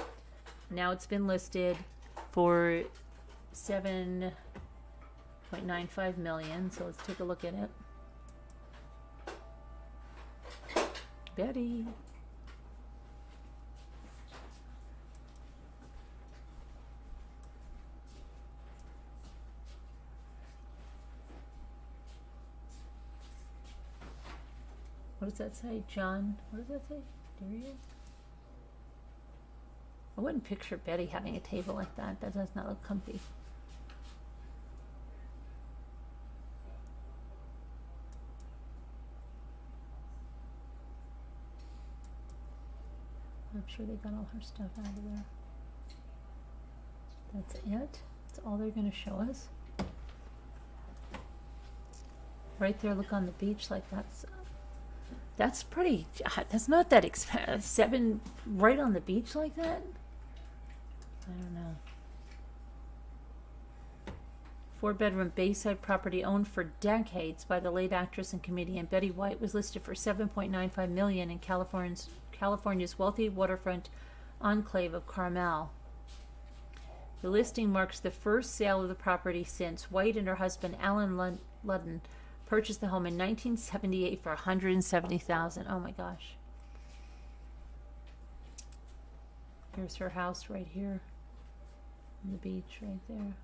Now it's been listed for $7.95 million. So let's take a look at it. Betty. What does that say? John, what does that say? Durian? I wouldn't picture Betty having a table like that. That does not look comfy. I'm sure they got all her stuff out of there. That's it. That's all they're going to show us. Right there, look on the beach like that's pretty, that's not that expensive. 7 right on the beach like that? I don't know. 4-bedroom Bayside property owned for decades by the late actress and comedian Betty White was listed for $7.95 million in California's wealthy waterfront enclave of Carmel. The listing marks the first sale of the property since White and her husband Alan Ludden purchased the home in 1978 for $170,000. Oh my gosh. Here's her house right here on the beach right there.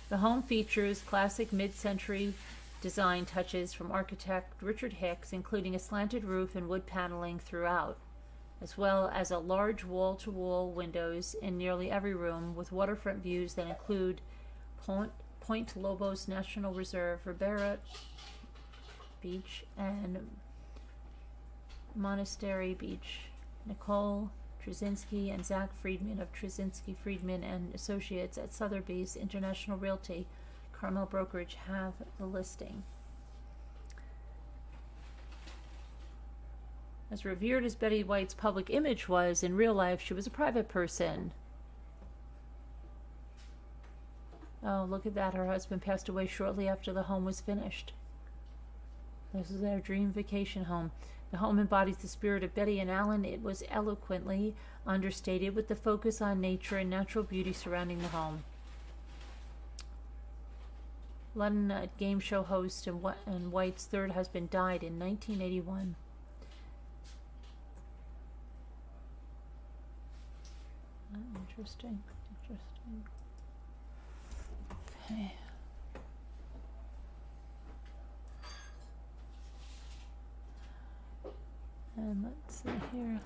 The home features classic mid-century design touches from architect Richard Hicks, including a slanted roof and wood paneling throughout, as well as a large wall-to-wall windows in nearly every room with waterfront views that include Point Lobos National Reserve, Ribera Beach, and Monastery Beach. Nicole Trzynski and Zach Friedman of Trzynski, Friedman and Associates at Sotheby's International Realty, Carmel Brokerage, have the listing. As revered as Betty White's public image was, in real life she was a private person. Oh, look at that. Her husband passed away shortly after the home was finished. This is their dream vacation home. The home embodies the spirit of Betty and Alan. It was eloquently understated with the focus on nature and natural beauty surrounding the home. Ludden, a game show host and White's third husband, died in 1981. Interesting. Okay. And let's see here.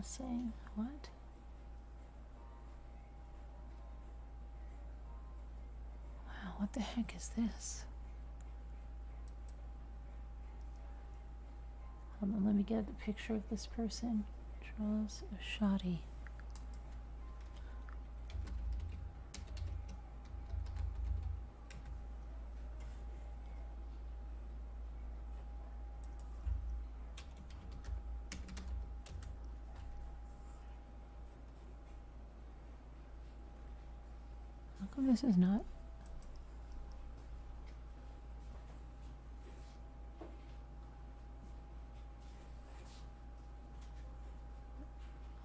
Saying what? Wow, what the heck is this? Hold on, let me get the picture of this person. Charles Shoddy. How come this is not?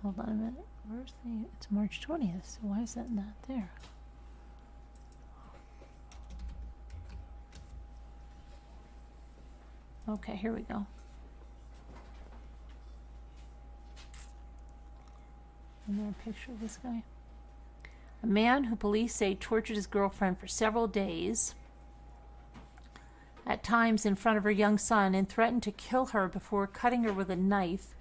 Hold on a minute. Where's the? It's March 20th, so why is that not there? Okay, here we go. Is there a picture of this guy? A man who police say tortured his girlfriend for several days, at times in front of her young son, and threatened to kill her before cutting her with a knife,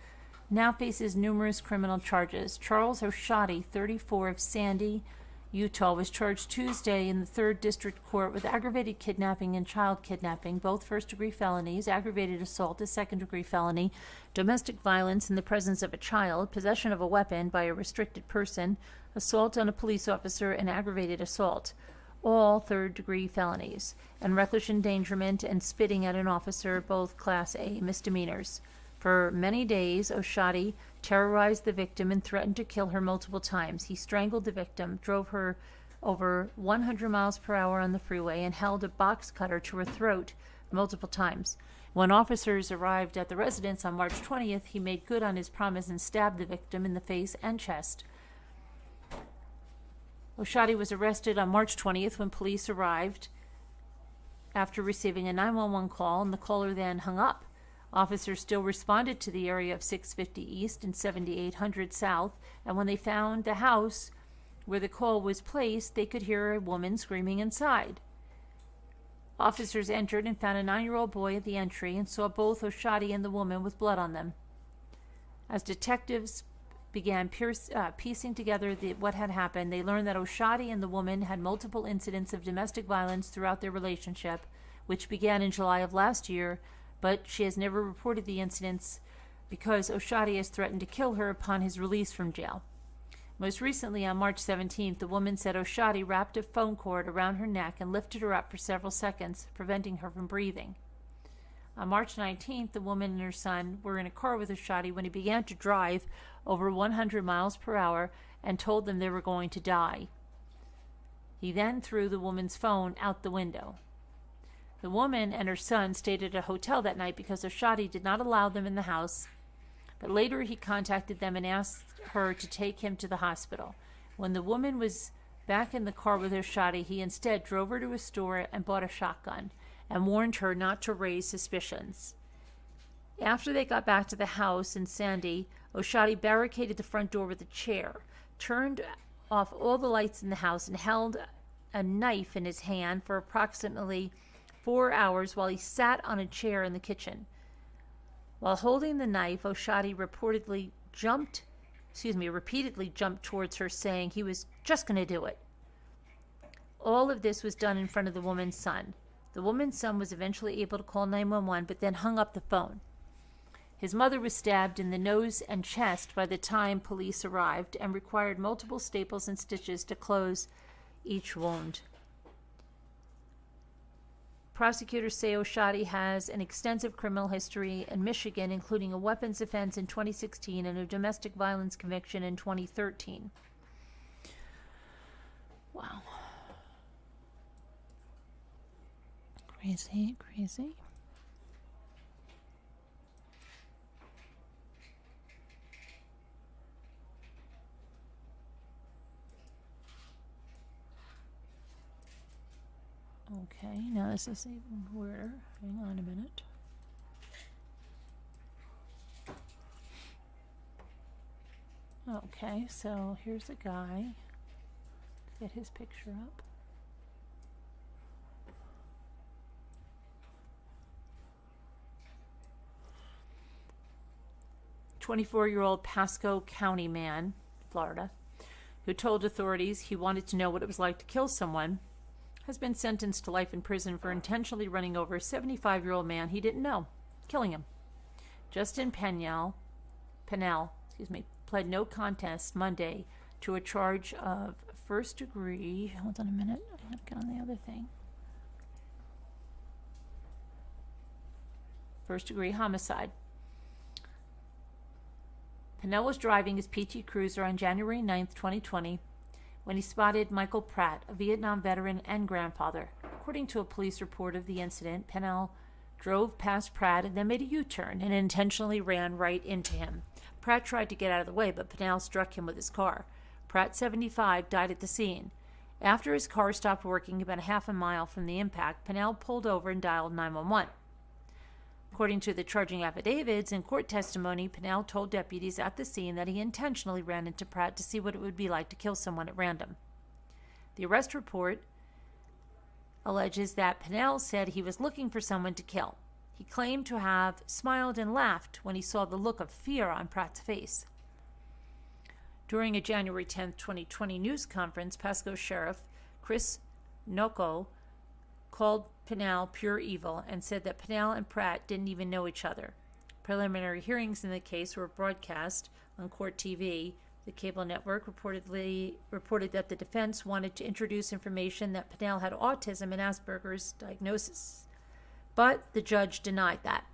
now faces numerous criminal charges. Charles O'Shoddy, 34, of Sandy, Utah, was charged Tuesday in the 3rd District Court with aggravated kidnapping and child kidnapping, both first-degree felonies, aggravated assault, a second-degree felony, domestic violence in the presence of a child, possession of a weapon by a restricted person, assault on a police officer, and aggravated assault, all third-degree felonies, and reckless endangerment and spitting at an officer, both Class A misdemeanors. For many days, O'Shoddy terrorized the victim and threatened to kill her multiple times. He strangled the victim, drove her over 100 miles per hour on the freeway, and held a box cutter to her throat multiple times. When officers arrived at the residence on March 20th, he made good on his promise and stabbed the victim in the face and chest. O'Shoddy was arrested on March 20th when police arrived after receiving a 911 call, and the caller then hung up. Officers still responded to the area of 650 East and 7800 South, and when they found the house where the call was placed, they could hear a woman screaming inside. Officers entered and found a 9-year-old boy at the entry and saw both O'Shoddy and the woman with blood on them. As detectives began piecing together what had happened, they learned that O'Shoddy and the woman had multiple incidents of domestic violence throughout their relationship, which began in July of last year, but she has never reported the incidents because O'Shoddy has threatened to kill her upon his release from jail. Most recently, on March 17th, the woman said O'Shoddy wrapped a phone cord around her neck and lifted her up for several seconds, preventing her from breathing. On March 19th, the woman and her son were in a car with O'Shoddy when he began to drive over 100 miles per hour and told them they were going to die. He then threw the woman's phone out the window. The woman and her son stayed at a hotel that night because O'Shoddy did not allow them in the house, but later he contacted them and asked her to take him to the hospital. When the woman was back in the car with O'Shoddy, he instead drove her to a store and bought a shotgun and warned her not to raise suspicions. After they got back to the house in Sandy, O'Shoddy barricaded the front door with a chair, turned off all the lights in the house, and held a knife in his hand for approximately 4 hours while he sat on a chair in the kitchen. While holding the knife, O'Shoddy repeatedly jumped towards her, saying he was just going to do it. All of this was done in front of the woman's son. The woman's son was eventually able to call 911, but then hung up the phone. His mother was stabbed in the nose and chest by the time police arrived and required multiple staples and stitches to close each wound. Prosecutors say O'Shoddy has an extensive criminal history in Michigan, including a weapons offense in 2016 and a domestic violence conviction in 2013. Wow. Crazy, crazy. Okay, now this is even weirder. Hang on a minute. Okay, so here's a guy. Let's get his picture up. "24-year-old Pasco County man, Florida, who told authorities he wanted to know what it was like to kill someone, has been sentenced to life in prison for intentionally running over a 75-year-old man he didn't know, killing him. Justin Pennell, pled no contest Monday to a charge of first degree. Hold on a minute. I have to get on the other thing. First degree homicide. Pennell was driving his PT Cruiser on January 9th, 2020, when he spotted Michael Pratt, a Vietnam veteran and grandfather. According to a police report of the incident, Pennell drove past Pratt and then made a U-turn and intentionally ran right into him. Pratt tried to get out of the way, but Pennell struck him with his car. Pratt, 75, died at the scene. After his car stopped working about a half a mile from the impact, Pennell pulled over and dialed 911. According to the charging affidavits and court testimony, Pennell told deputies at the scene that he intentionally ran into Pratt to see what it would be like to kill someone at random. The arrest report alleges that Pennell said he was looking for someone to kill. He claimed to have smiled and laughed when he saw the look of fear on Pratt's face. During a January 10, 2020 news conference, Pasco Sheriff Chris Nocco called Pennell pure evil and said that Pennell and Pratt didn't even know each other. Preliminary hearings in the case were broadcast on Court TV. The cable network reported that the defense wanted to introduce information that Pennell had autism and Asperger's diagnosis, but the judge denied that.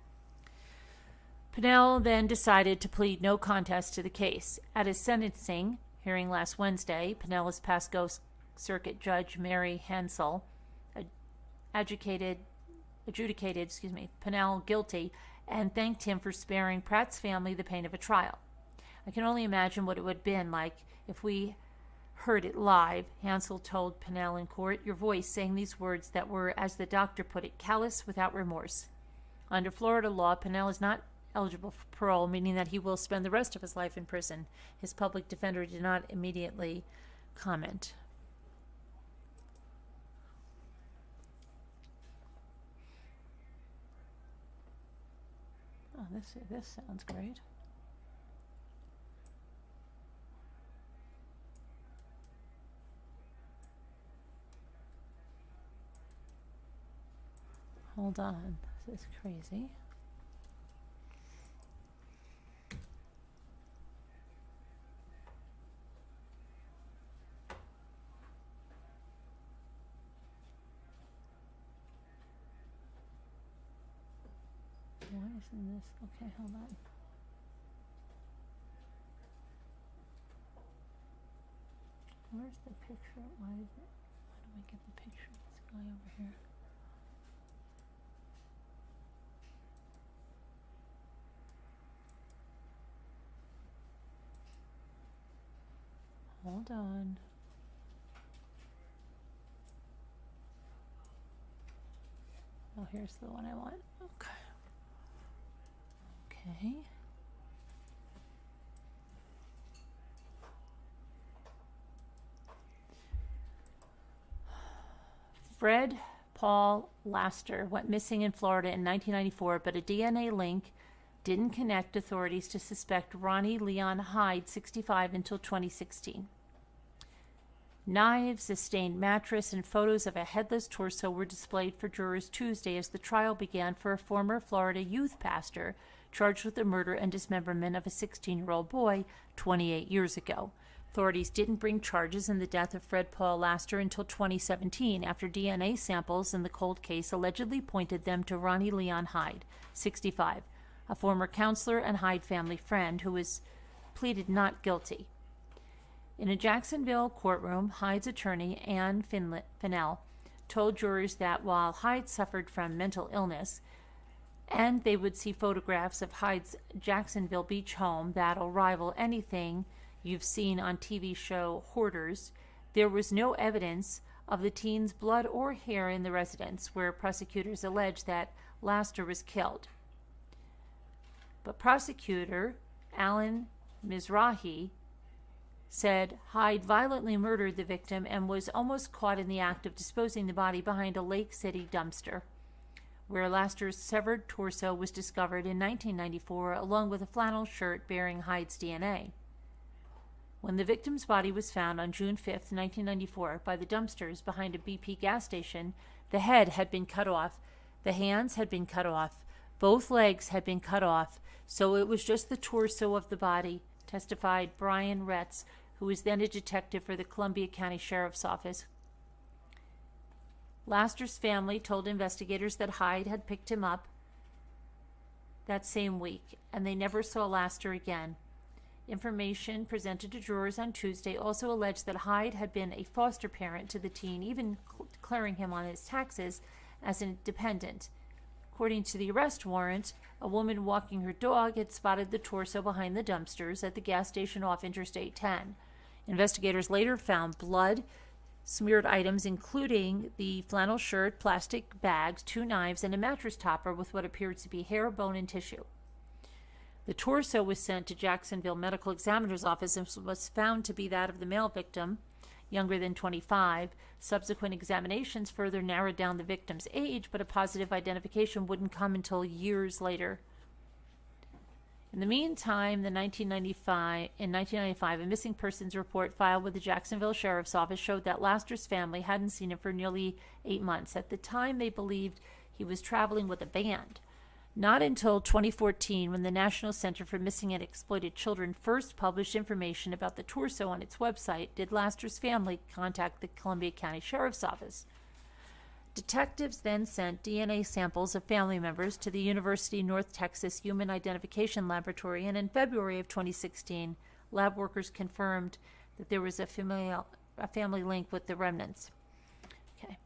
Pennell then decided to plead no contest to the case. At his sentencing hearing last Wednesday, Pinellas Pasco Circuit Judge Mary Hansel adjudicated Pennell guilty and thanked him for sparing Pratt's family the pain of a trial. I can only imagine what it would have been like if we heard it live, Hansel told Pennell in court. Your voice saying these words that were, as the doctor put it, callous without remorse. Under Florida law, Pennell is not eligible for parole, meaning that he will spend the rest of his life in prison. His public defender did not immediately comment. Oh, this sounds great. Hold on, this is crazy. Why isn't this? Okay, hold on. Where's the picture? Why do I get the picture of this guy over here? Hold on. Oh, here's the one I want. Okay. Okay. Fred Paul Laster went missing in Florida in 1994, but a DNA link didn't connect authorities to suspect Ronnie Leon Hyde, 65, until 2016. Knives, a stained mattress, and photos of a headless torso were displayed for jurors Tuesday as the trial began for a former Florida youth pastor charged with the murder and dismemberment of a 16-year-old boy 28 years ago. Authorities didn't bring charges in the death of Fred Paul Laster until 2017, after DNA samples in the cold case allegedly pointed them to Ronnie Leon Hyde, 65, a former counselor and Hyde family friend who was pleaded not guilty. In a Jacksonville courtroom, Hyde's attorney, Ann Pennell, told jurors that while Hyde suffered from mental illness, and they would see photographs of Hyde's Jacksonville Beach home that'll rival anything you've seen on TV show Hoarders, there was no evidence of the teen's blood or hair in the residence, where prosecutors alleged that Laster was killed. But prosecutor Alan Mizrahi said Hyde violently murdered the victim and was almost caught in the act of disposing the body behind a Lake City dumpster, where Laster's severed torso was discovered in 1994, along with a flannel shirt bearing Hyde's DNA. When the victim's body was found on June 5, 1994, by the dumpsters behind a BP gas station, the head had been cut off, the hands had been cut off, both legs had been cut off, so it was just the torso of the body, testified Brian Retz, who was then a detective for the Columbia County Sheriff's Office. Laster's family told investigators that Hyde had picked him up that same week, and they never saw Laster again. Information presented to jurors on Tuesday also alleged that Hyde had been a foster parent to the teen, even declaring him on his taxes as a dependent. According to the arrest warrant, a woman walking her dog had spotted the torso behind the dumpsters at the gas station off Interstate 10. Investigators later found blood, smeared items including the flannel shirt, plastic bags, 2 knives, and a mattress topper with what appeared to be hair, bone, and tissue. The torso was sent to Jacksonville Medical Examiner's Office and was found to be that of the male victim, younger than 25. Subsequent examinations further narrowed down the victim's age, but a positive identification wouldn't come until years later. In the meantime, in 1995, a missing persons report filed with the Jacksonville Sheriff's Office showed that Laster's family hadn't seen him for nearly 8 months. At the time, they believed he was traveling with a band. Not until 2014, when the National Center for Missing and Exploited Children first published information about the torso on its website, did Laster's family contact the Columbia County Sheriff's Office. Detectives then sent DNA samples of family members to the University North Texas Human Identification Laboratory, and in February of 2016, lab workers confirmed that there was a family link with the remnants. Okay.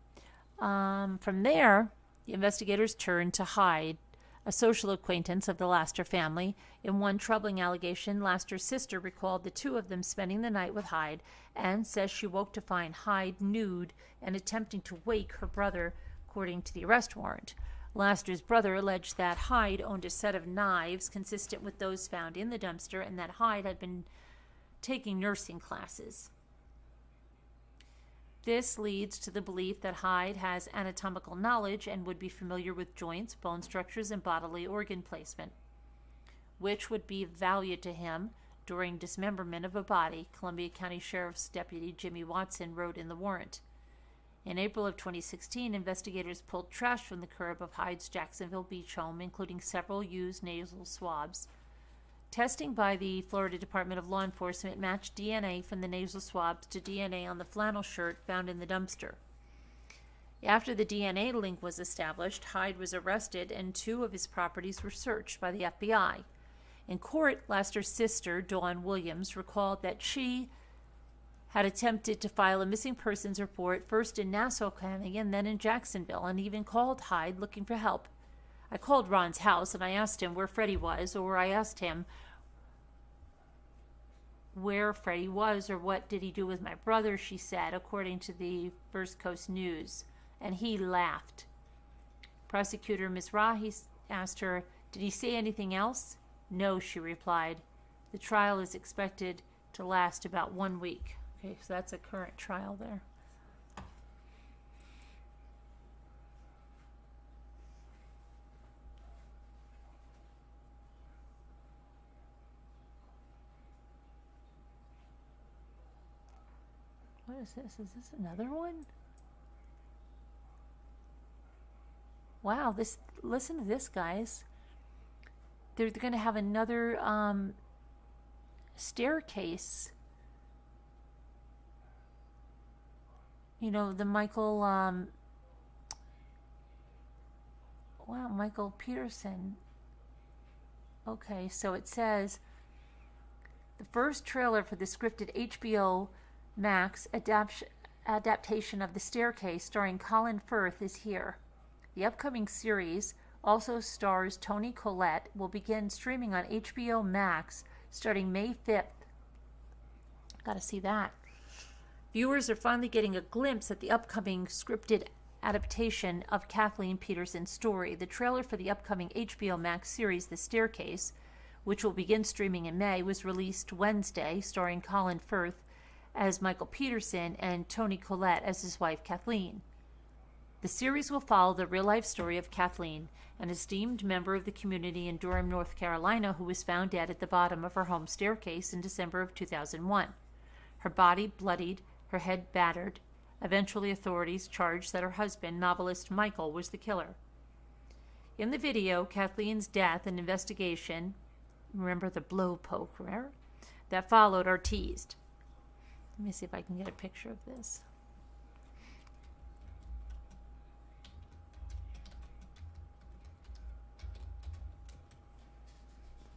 From there, the investigators turned to Hyde, a social acquaintance of the Laster family. In one troubling allegation, Laster's sister recalled the two of them spending the night with Hyde and says she woke to find Hyde nude and attempting to wake her brother, according to the arrest warrant. Laster's brother alleged that Hyde owned a set of knives consistent with those found in the dumpster and that Hyde had been taking nursing classes. This leads to the belief that Hyde has anatomical knowledge and would be familiar with joints, bone structures, and bodily organ placement, which would be of value to him during dismemberment of a body, Columbia County Sheriff's Deputy Jimmy Watson wrote in the warrant. In April of 2016, investigators pulled trash from the curb of Hyde's Jacksonville Beach home, including several used nasal swabs. Testing by the Florida Department of Law Enforcement matched DNA from the nasal swabs to DNA on the flannel shirt found in the dumpster. After the DNA link was established, Hyde was arrested and 2 of his properties were searched by the FBI. In court, Laster's sister, Dawn Williams, recalled that she had attempted to file a missing persons report first in Nassau County and then in Jacksonville, and even called Hyde looking for help. I called Ron's house and I asked him where Freddie was, or I asked him where Freddie was or what did he do with my brother, she said, according to the First Coast News, and he laughed. Prosecutor Ms. Rahi asked her, "Did he say anything else?" "No," she replied. The trial is expected to last about 1 week. Okay, so that's a current trial there. What is this? Is this another one? Wow, listen to this, guys. They're going to have another staircase. You know, the Michael Michael Peterson. Okay, so it says the first trailer for the scripted HBO Max adaptation of The Staircase starring Colin Firth is here. The upcoming series also stars Toni Collette, will begin streaming on HBO Max starting May 5th. Gotta see that. Viewers are finally getting a glimpse at the upcoming scripted adaptation of Kathleen Peterson's story. The trailer for the upcoming HBO Max series The Staircase, which will begin streaming in May, was released Wednesday, starring Colin Firth as Michael Peterson and Toni Collette as his wife Kathleen. The series will follow the real-life story of Kathleen, an esteemed member of the community in Durham, North Carolina, who was found dead at the bottom of her home staircase in December of 2001. Her body bloodied, her head battered. Eventually, authorities charged that her husband, novelist Michael, was the killer. In the video, Kathleen's death and investigation, remember the blow poke, remember? That followed are teased. Let me see if I can get a picture of this.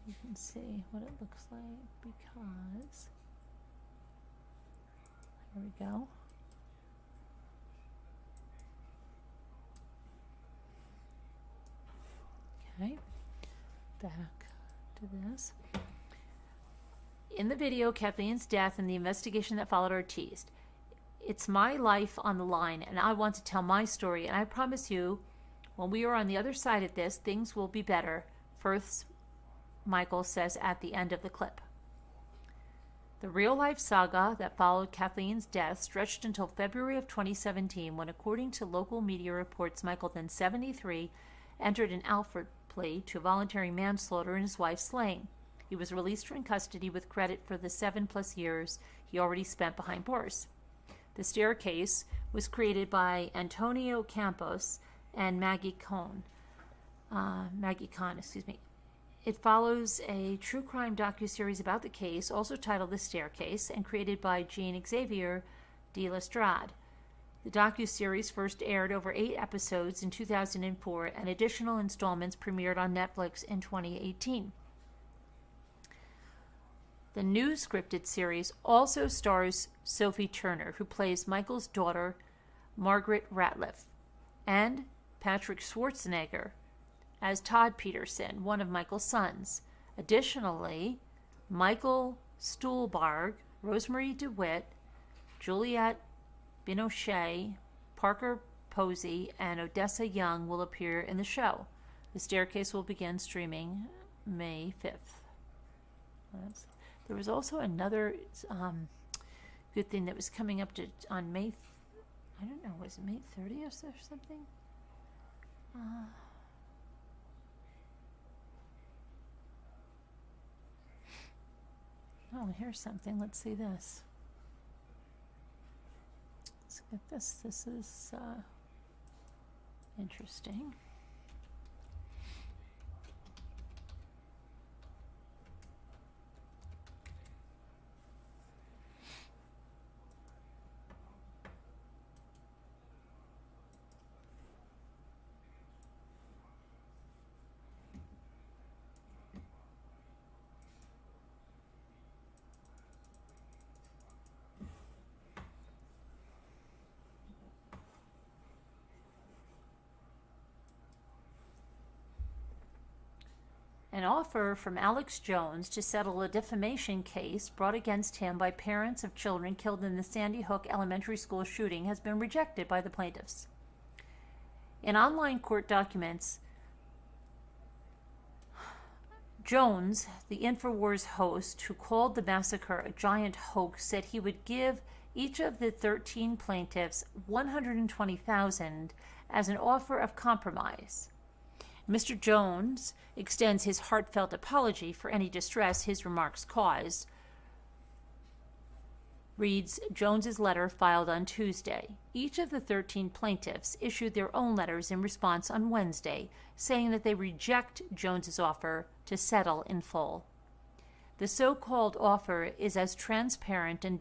You can see what it looks like because, here we go. Okay, back to this. In the video, Kathleen's death and the investigation that followed are teased. It's my life on the line, and I want to tell my story, and I promise you, when we are on the other side of this, things will be better, Firth's Michael says at the end of the clip. The real-life saga that followed Kathleen's death stretched until February of 2017 when, according to local media reports, Michael, then 73, entered an Alford plea to voluntary manslaughter in his wife's slaying. He was released from custody with credit for the 7+ years he already spent behind bars. The staircase was created by Antonio Campos and Maggie Kahn. It follows a true crime docuseries about the case, also titled The Staircase, and created by Jean-Xavier de Lestrade. The docuseries first aired over 8 episodes in 2004, and additional installments premiered on Netflix in 2018. The new scripted series also stars Sophie Turner, who plays Michael's daughter, Margaret Ratliff, and Patrick Schwarzenegger as Todd Peterson, one of Michael's sons. Additionally, Michael Stuhlbarg, Rosemary DeWitt, Juliette Binoche, Parker Posey, and Odessa Young will appear in the show. The Staircase will begin streaming May 5th. There was also another good thing that was coming up on May, I don't know, was it May 30th or something? Oh, here's something. Let's see this. Let's get this. This is interesting. An offer from Alex Jones to settle a defamation case brought against him by parents of children killed in the Sandy Hook Elementary School shooting has been rejected by the plaintiffs. In online court documents, Jones, the InfoWars host who called the massacre a giant hoax, said he would give each of the 13 plaintiffs $120,000 as an offer of compromise. Mr. Jones extends his heartfelt apology for any distress his remarks caused, reads Jones's letter filed on Tuesday. Each of the 13 plaintiffs issued their own letters in response on Wednesday, saying that they reject Jones's offer to settle in full. The so-called offer is a transparent and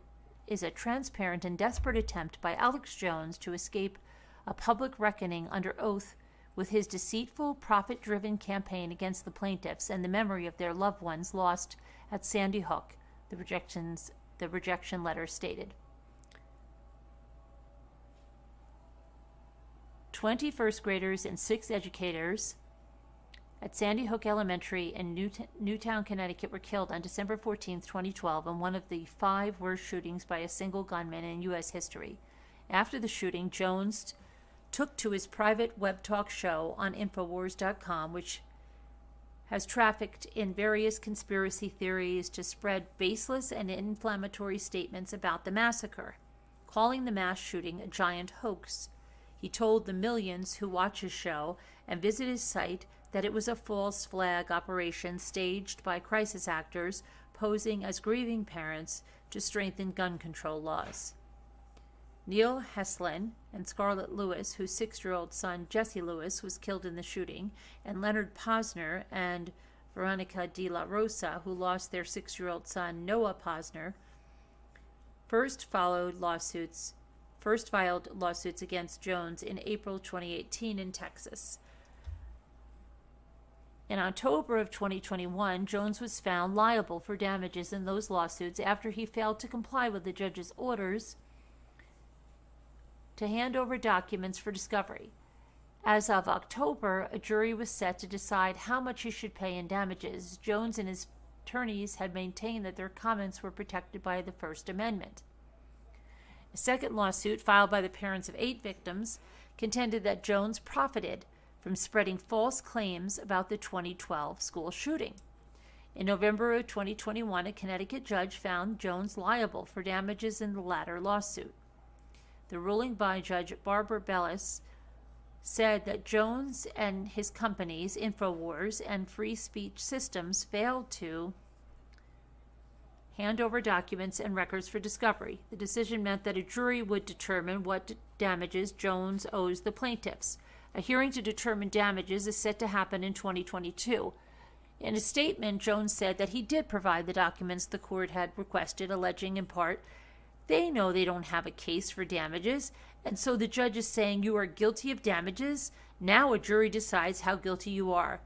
desperate attempt by Alex Jones to escape a public reckoning under oath with his deceitful, profit-driven campaign against the plaintiffs and the memory of their loved ones lost at Sandy Hook, the rejection letter stated. 20 first graders and 6 educators at Sandy Hook Elementary in Newtown, Connecticut were killed on December 14, 2012, in one of the 5 worst shootings by a single gunman in U.S. history. After the shooting, Jones took to his private web talk show on Infowars.com, which has trafficked in various conspiracy theories to spread baseless and inflammatory statements about the massacre, calling the mass shooting a giant hoax. He told the millions who watch his show and visit his site that it was a false flag operation staged by crisis actors posing as grieving parents to strengthen gun control laws. Neil Heslin and Scarlett Lewis, whose 6-year-old son Jesse Lewis was killed in the shooting, and Leonard Posner and Veronica de la Rosa, who lost their 6-year-old son Noah Posner, first filed lawsuits against Jones in April 2018 in Texas. In October of 2021, Jones was found liable for damages in those lawsuits after he failed to comply with the judge's orders to hand over documents for discovery. As of October, a jury was set to decide how much he should pay in damages. Jones and his attorneys had maintained that their comments were protected by the First Amendment. A second lawsuit filed by the parents of 8 victims contended that Jones profited from spreading false claims about the 2012 school shooting. In November of 2021, a Connecticut judge found Jones liable for damages in the latter lawsuit. The ruling by Judge Barbara Bellis said that Jones and his companies, InfoWars and Free Speech Systems, failed to hand over documents and records for discovery. The decision meant that a jury would determine what damages Jones owes the plaintiffs. A hearing to determine damages is set to happen in 2022. In a statement, Jones said that he did provide the documents the court had requested, alleging in part, they know they don't have a case for damages, and so the judge is saying you are guilty of damages. Now a jury decides how guilty you are.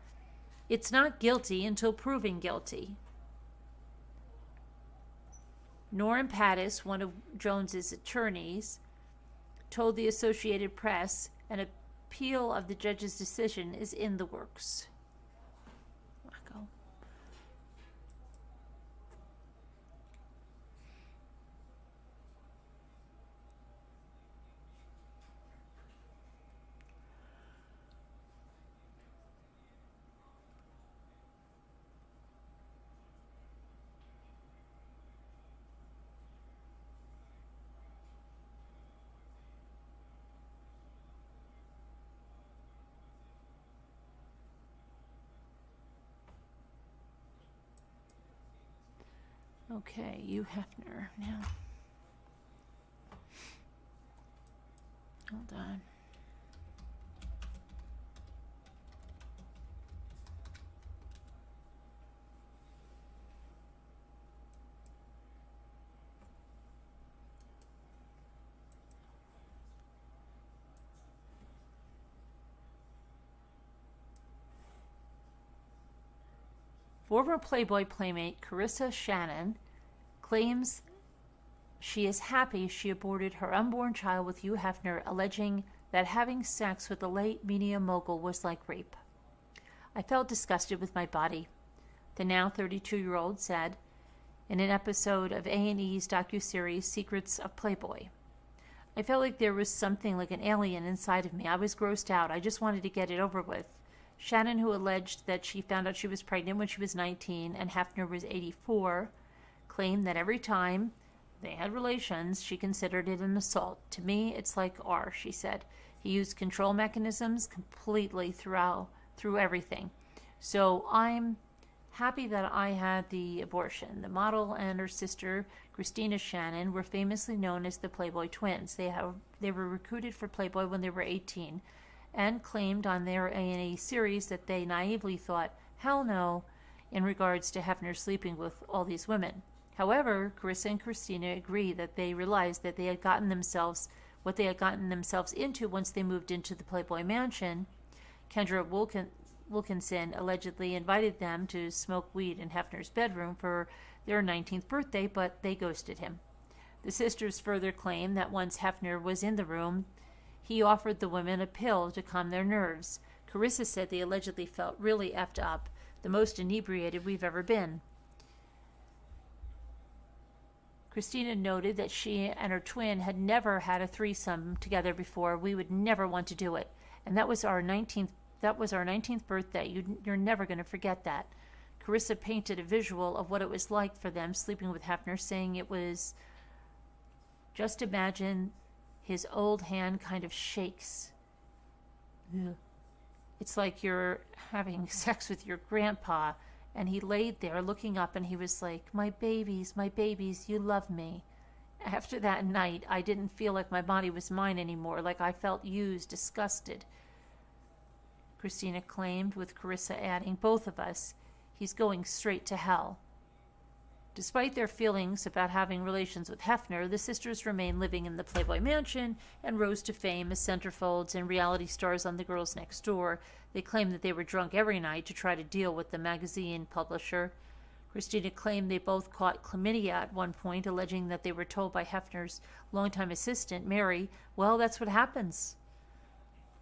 It's not guilty until proven guilty. Norm Pattis, one of Jones's attorneys, told the Associated Press an appeal of the judge's decision is in the works. Okay, you Hefner now. Hold on. Former Playboy playmate Karissa Shannon claims she is happy she aborted her unborn child with Hugh Hefner, alleging that having sex with the late media mogul was like rape. I felt disgusted with my body, the now 32-year-old said in an episode of A&E's docuseries Secrets of Playboy. I felt like there was something like an alien inside of me. I was grossed out. I just wanted to get it over with. Shannon, who alleged that she found out she was pregnant when she was 19 and Hefner was 84, claimed that every time they had relations, she considered it an assault. To me, it's like R, she said. He used control mechanisms completely through everything. So I'm happy that I had the abortion. The model and her sister, Christina Shannon, were famously known as the Playboy twins. They were recruited for Playboy when they were 18 and claimed on their A&E series that they naively thought, hell no, in regards to Hefner sleeping with all these women. However, Karissa and Christina agree that they realized that they had gotten themselves into once they moved into the Playboy mansion. Kendra Wilkinson allegedly invited them to smoke weed in Hefner's bedroom for their 19th birthday, but they ghosted him. The sisters further claim that once Hefner was in the room, he offered the women a pill to calm their nerves. Karissa said they allegedly felt really effed up, the most inebriated we've ever been. Christina noted that she and her twin had never had a threesome together before. We would never want to do it. And that was our 19th birthday. You're never going to forget that. Karissa painted a visual of what it was like for them sleeping with Hefner, saying it was, just imagine his old hand kind of shakes. Ugh. It's like you're having sex with your grandpa. And he laid there looking up and he was like, my babies, you love me. After that night, I didn't feel like my body was mine anymore, like I felt used, disgusted. Christina claimed, with Karissa adding, both of us, he's going straight to hell. Despite their feelings about having relations with Hefner, the sisters remain living in the Playboy mansion and rose to fame as centerfolds and reality stars on The Girls Next Door. They claim that they were drunk every night to try to deal with the magazine publisher. Christina claimed they both caught chlamydia at one point, alleging that they were told by Hefner's longtime assistant, Mary, well, that's what happens.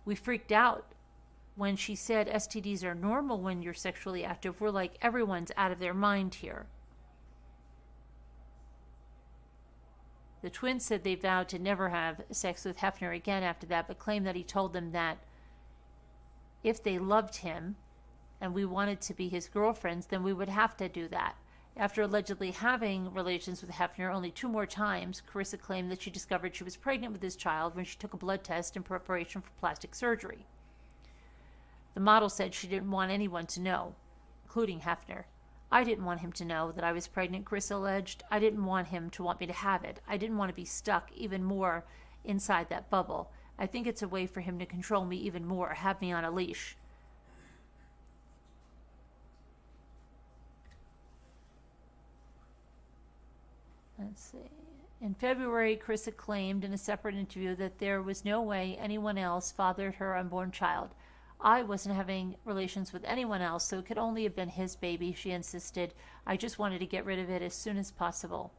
We freaked out when she said STDs are normal when you're sexually active. We're like, everyone's out of their mind here. The twins said they vowed to never have sex with Hefner again after that, but claimed that he told them that if they loved him and we wanted to be his girlfriends, then we would have to do that. After allegedly having relations with Hefner only 2 more times, Karissa claimed that she discovered she was pregnant with his child when she took a blood test in preparation for plastic surgery. The model said she didn't want anyone to know, including Hefner. I didn't want him to know that I was pregnant, Karissa alleged. I didn't want him to want me to have it. I didn't want to be stuck even more inside that bubble. I think it's a way for him to control me even more, have me on a leash. Let's see. In February, Karissa claimed in a separate interview that there was no way anyone else fathered her unborn child. I wasn't having relations with anyone else, so it could only have been his baby, she insisted. I just wanted to get rid of it as soon as possible.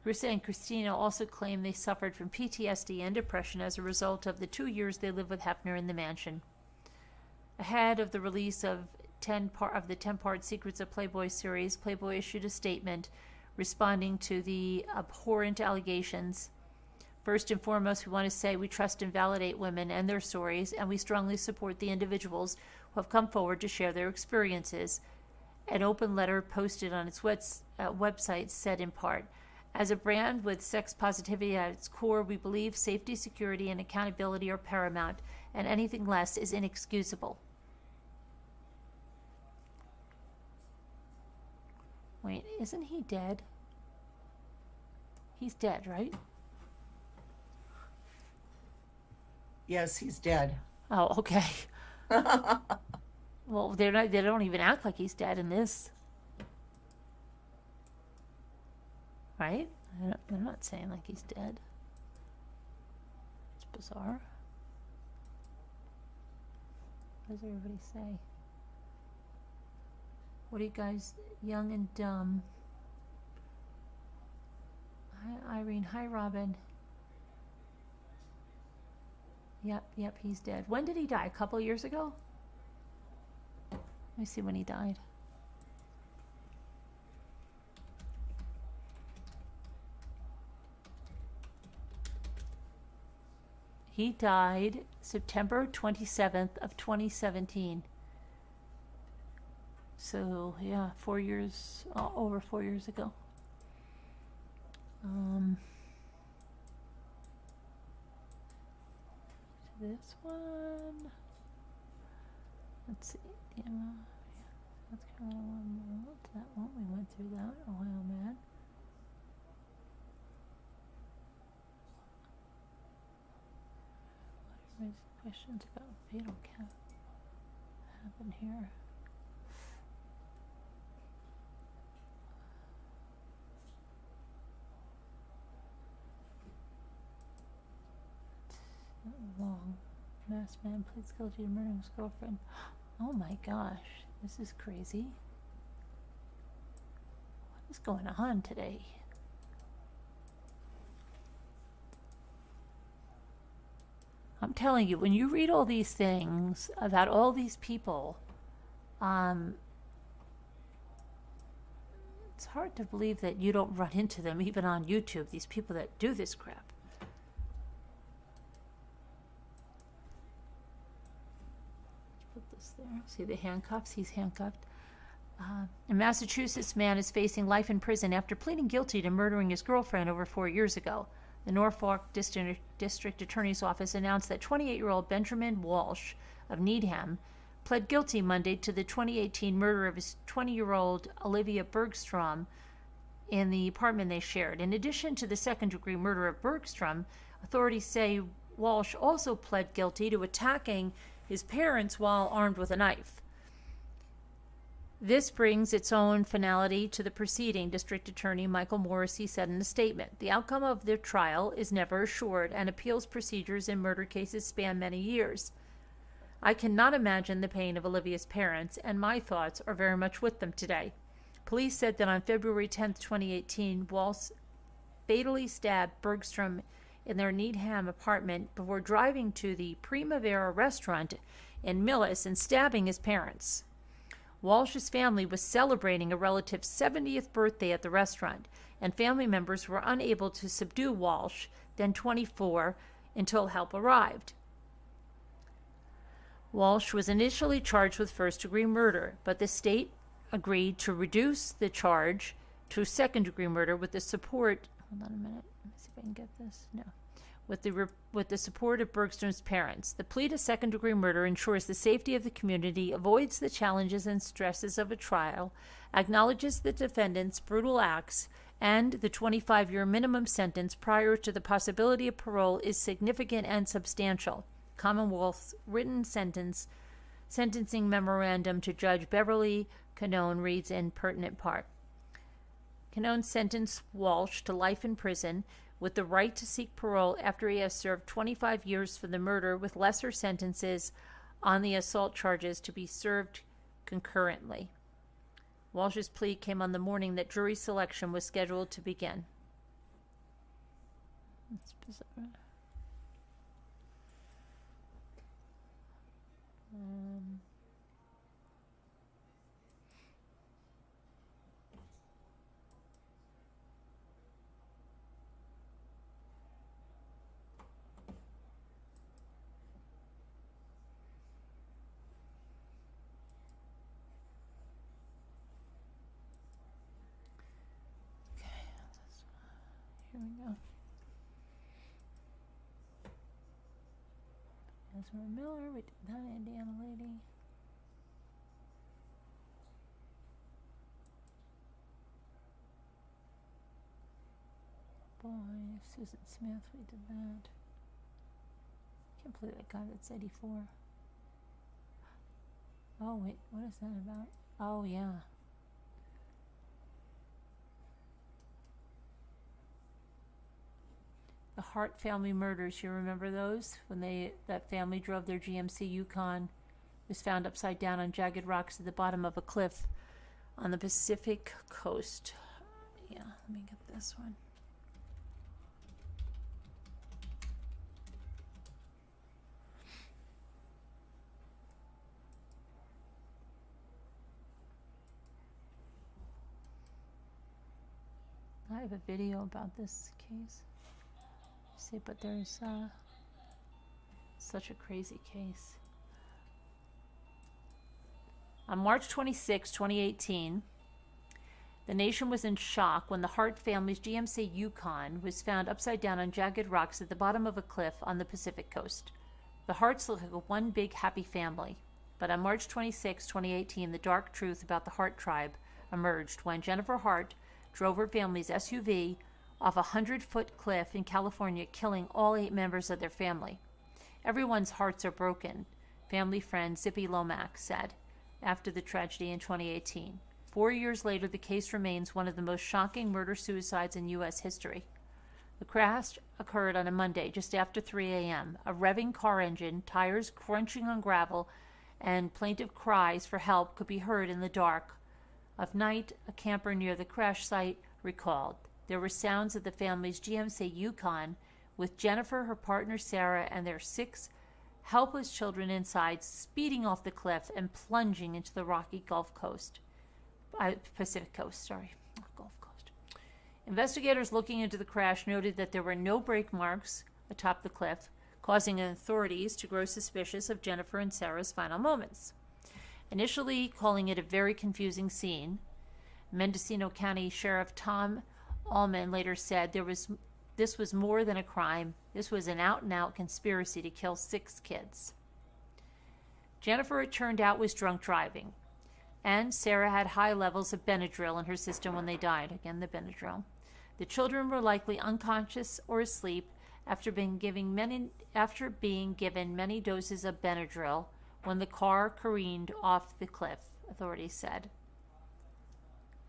Karissa and Christina also claimed they suffered from PTSD and depression as a result of the 2 years they lived with Hefner in the mansion. Ahead of the release of the 10-part Secrets of Playboy series, Playboy issued a statement responding to the abhorrent allegations. First and foremost, we want to say we trust and validate women and their stories, and we strongly support the individuals who have come forward to share their experiences. An open letter posted on its website said in part, as a brand with sex positivity at its core, we believe safety, security, and accountability are paramount, and anything less is inexcusable. Wait, isn't he dead? He's dead, right? Yes, he's dead. Oh, okay. Well, they don't even act like he's dead in this. Right? They're not saying like he's dead. It's bizarre. What does everybody say? What are you guys, young and dumb? Hi, Irene. Hi, Robin. Yep, he's dead. When did he die? A couple years ago? Let me see when he died. He died September 27th of 2017. So, yeah, 4 years, over 4 years ago. This one. Let's see. Yeah, that's kind of one. That one we went through that. Ohio man. What are questions about fatal cap happen here? Long. Masked man pleads guilty to murdering his girlfriend. Oh my gosh, this is crazy. What is going on today? I'm telling you, when you read all these things about all these people, it's hard to believe that you don't run into them even on YouTube, these people that do this crap. There. See the handcuffs? He's handcuffed. A Massachusetts man is facing life in prison after pleading guilty to murdering his girlfriend over 4 years ago. The Norfolk District Attorney's Office announced that 28-year-old Benjamin Walsh of Needham pled guilty Monday to the 2018 murder of his 20-year-old Olivia Bergstrom in the apartment they shared. In addition to the second-degree murder of Bergstrom, authorities say Walsh also pled guilty to attacking his parents while armed with a knife. This brings its own finality to the proceeding, District Attorney Michael Morrissey said in a statement. The outcome of the trial is never assured, and appeals procedures in murder cases span many years. I cannot imagine the pain of Olivia's parents, and my thoughts are very much with them today. Police said that on February 10, 2018, Walsh fatally stabbed Bergstrom in their Needham apartment before driving to the Primavera restaurant in Millis and stabbing his parents. Walsh's family was celebrating a relative's 70th birthday at the restaurant, and family members were unable to subdue Walsh, then 24, until help arrived. Walsh was initially charged with first-degree murder, but the state agreed to reduce the charge to second-degree murder with the support. Hold on a minute. Let me see if I can get this. No. With the support of Bergstrom's parents. The plea to second-degree murder ensures the safety of the community, avoids the challenges and stresses of a trial, acknowledges the defendant's brutal acts, and the 25-year minimum sentence prior to the possibility of parole is significant and substantial. Commonwealth's written sentencing memorandum to Judge Beverly Canone reads in pertinent part. Canone sentenced Walsh to life in prison with the right to seek parole after he has served 25 years for the murder, with lesser sentences on the assault charges to be served concurrently. Walsh's plea came on the morning that jury selection was scheduled to begin. That's bizarre. Here we go. Ezra Miller, we did that, Indiana lady. Boy, Susan Smith, we did that. Can't believe that guy that's 84. Oh, wait, what is that about? Oh, yeah. The Hart family murders, you remember those? When that family drove their GMC Yukon, was found upside down on jagged rocks at the bottom of a cliff on the Pacific coast. Yeah, let me get this one. I have a video about this case. See, but there's such a crazy case. On March 26, 2018, the nation was in shock when the Hart family's GMC Yukon was found upside down on jagged rocks at the bottom of a cliff on the Pacific coast. The Harts look like one big happy family, but on March 26, 2018, the dark truth about the Hart tribe emerged when Jennifer Hart drove her family's SUV off a 100-foot cliff in California, killing all 8 members of their family. Everyone's hearts are broken, family friend Zippy Lomax said after the tragedy in 2018. 4 years later, the case remains one of the most shocking murder-suicides in U.S. history. The crash occurred on a Monday just after 3 a.m. A revving car engine, tires crunching on gravel, and plaintive cries for help could be heard in the dark of night. A camper near the crash site recalled. There were sounds of the family's GMC Yukon with Jennifer, her partner Sarah, and their 6 helpless children inside, speeding off the cliff and plunging into the rocky Pacific coast. Gulf Coast. Investigators looking into the crash noted that there were no brake marks atop the cliff, causing authorities to grow suspicious of Jennifer and Sarah's final moments. Initially calling it a very confusing scene, Mendocino County Sheriff Tom Allman later said this was more than a crime. This was an out-and-out conspiracy to kill 6 kids. Jennifer, it turned out, was drunk driving, and Sarah had high levels of Benadryl in her system when they died. Again, the Benadryl. The children were likely unconscious or asleep after being given many doses of Benadryl when the car careened off the cliff, authorities said.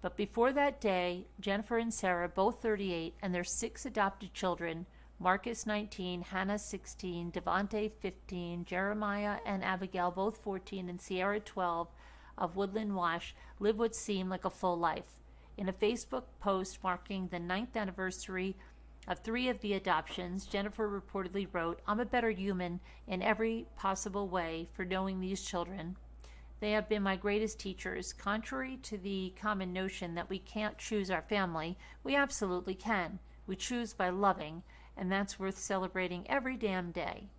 But before that day, Jennifer and Sarah, both 38, and their 6 adopted children, Marcus 19, Hannah 16, Devontae 15, Jeremiah and Abigail both 14, and Sierra 12 of Woodland Wash, lived what seemed like a full life. In a Facebook post marking the 9th anniversary of 3 of the adoptions, Jennifer reportedly wrote, "I'm a better human in every possible way for knowing these children. They have been my greatest teachers. Contrary to the common notion that we can't choose our family, we absolutely can. We choose by loving, and that's worth celebrating every damn day."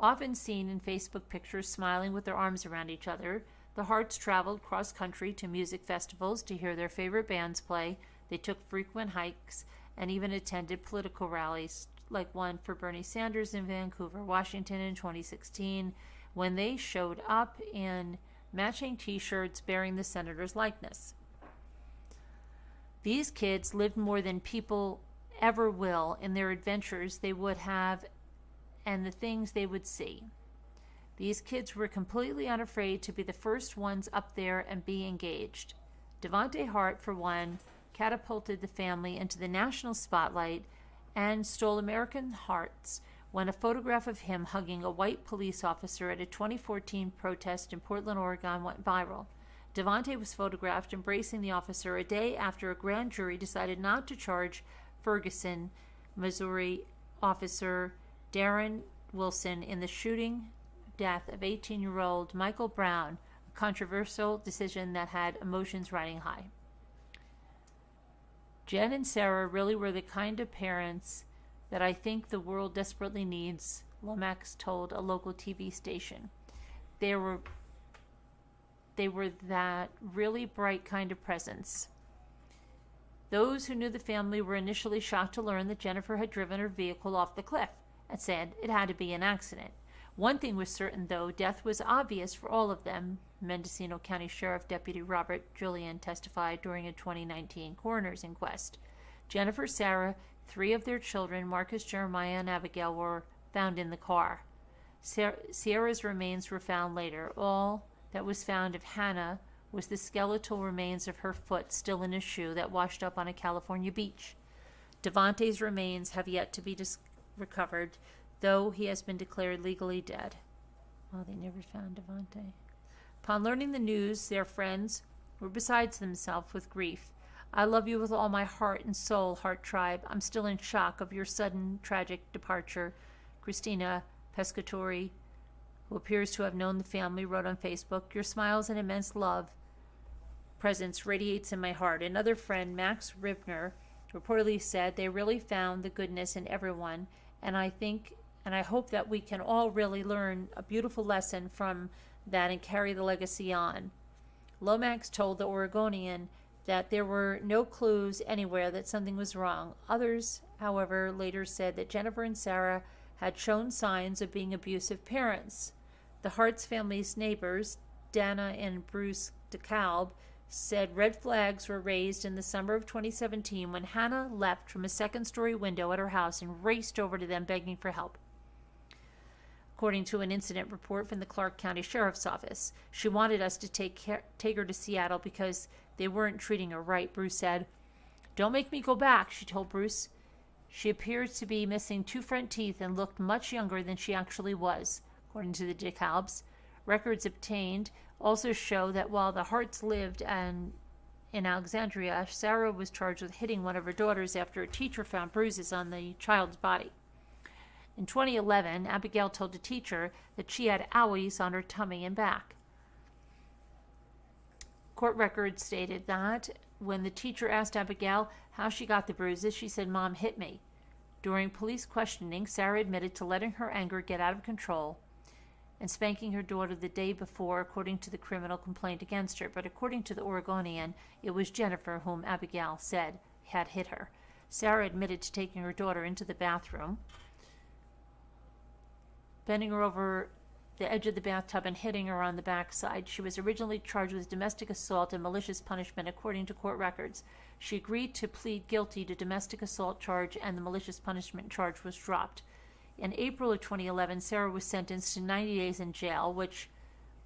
Often seen in Facebook pictures smiling with their arms around each other, the Harts traveled cross-country to music festivals to hear their favorite bands play. They took frequent hikes and even attended political rallies, like one for Bernie Sanders in Vancouver, Washington in 2016, when they showed up in matching t-shirts bearing the senator's likeness. These kids lived more than people ever will in their adventures they would have and the things they would see. These kids were completely unafraid to be the first ones up there and be engaged. Devonte Hart, for one, catapulted the family into the national spotlight and stole American hearts when a photograph of him hugging a white police officer at a 2014 protest in Portland, Oregon went viral. Devonte was photographed embracing the officer a day after a grand jury decided not to charge Ferguson, Missouri officer Darren Wilson in the shooting death of 18-year-old Michael Brown, a controversial decision that had emotions riding high. Jen and Sarah really were the kind of parents that I think the world desperately needs, Lomax told a local TV station. They were that really bright kind of presence. Those who knew the family were initially shocked to learn that Jennifer had driven her vehicle off the cliff and said it had to be an accident. One thing was certain, though, death was obvious for all of them, Mendocino County Sheriff Deputy Robert Julian testified during a 2019 coroner's inquest. Jennifer, Sarah, 3 of their children, Marcus, Jeremiah, and Abigail, were found in the car. Sierra's remains were found later. All that was found of Hannah was the skeletal remains of her foot still in a shoe that washed up on a California beach. Devonte's remains have yet to be recovered, though he has been declared legally dead. Well, they never found Devonte. Upon learning the news, their friends were beside themselves with grief. I love you with all my heart and soul, Hart Tribe. I'm still in shock of your sudden, tragic departure. Christina Pescatori, who appears to have known the family, wrote on Facebook, your smiles and immense love presence radiates in my heart. Another friend, Max Ribner, reportedly said they really found the goodness in everyone, and I hope that we can all really learn a beautiful lesson from that and carry the legacy on. Lomax told the Oregonian that there were no clues anywhere that something was wrong. Others, however, later said that Jennifer and Sarah had shown signs of being abusive parents. The Harts family's neighbors, Dana and Bruce DeKalb, said red flags were raised in the summer of 2017 when Hannah leapt from a second-story window at her house and raced over to them begging for help. According to an incident report from the Clark County Sheriff's Office, she wanted us to take her to Seattle because they weren't treating her right, Bruce said. Don't make me go back, she told Bruce. She appears to be missing 2 front teeth and looked much younger than she actually was, according to the DeKalbs. Records obtained also show that while the Harts lived in Alexandria, Sarah was charged with hitting one of her daughters after a teacher found bruises on the child's body. In 2011, Abigail told a teacher that she had owies on her tummy and back. Court records stated that when the teacher asked Abigail how she got the bruises, she said, Mom hit me. During police questioning, Sarah admitted to letting her anger get out of control and spanking her daughter the day before, according to the criminal complaint against her. But according to the Oregonian, it was Jennifer whom Abigail said had hit her. Sarah admitted to taking her daughter into the bathroom, bending her over the edge of the bathtub and hitting her on the backside. She was originally charged with domestic assault and malicious punishment, according to court records. She agreed to plead guilty to domestic assault charge, and the malicious punishment charge was dropped. In April of 2011, Sarah was sentenced to 90 days in jail, which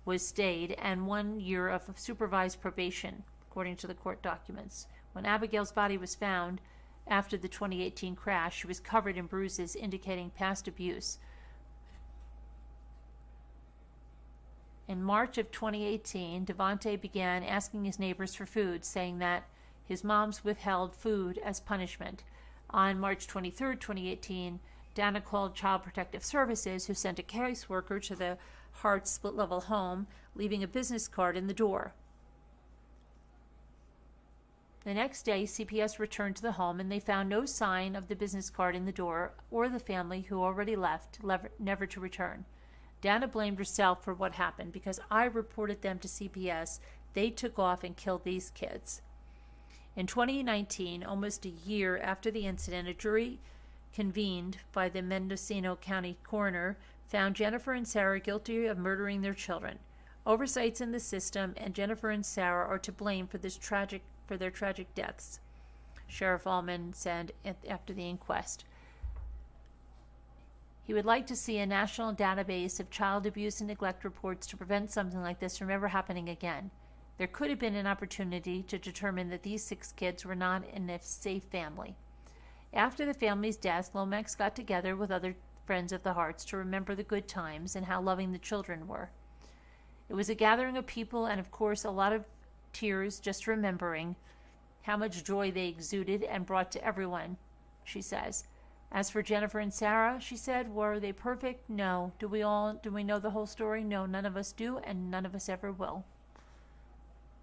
was stayed, and 1 year of supervised probation, according to the court documents. When Abigail's body was found after the 2018 crash, she was covered in bruises indicating past abuse. In March of 2018, Devonte began asking his neighbors for food, saying that his moms withheld food as punishment. On March 23, 2018, Dana called Child Protective Services, who sent a caseworker to the Hart split-level home, leaving a business card in the door. The next day, CPS returned to the home, and they found no sign of the business card in the door or the family, who already left, never to return. Dana blamed herself for what happened because I reported them to CPS. They took off and killed these kids. In 2019, almost a year after the incident, a jury convened by the Mendocino County coroner found Jennifer and Sarah guilty of murdering their children. Oversights in the system, and Jennifer and Sarah are to blame for their tragic deaths, Sheriff Allman said after the inquest. He would like to see a national database of child abuse and neglect reports to prevent something like this from ever happening again. There could have been an opportunity to determine that these 6 kids were not in a safe family. After the family's death, Lomax got together with other friends of the Harts to remember the good times and how loving the children were. It was a gathering of people and, of course, a lot of tears just remembering how much joy they exuded and brought to everyone, she says. As for Jennifer and Sarah, she said, were they perfect? No. Do we know the whole story? No, none of us do, and none of us ever will.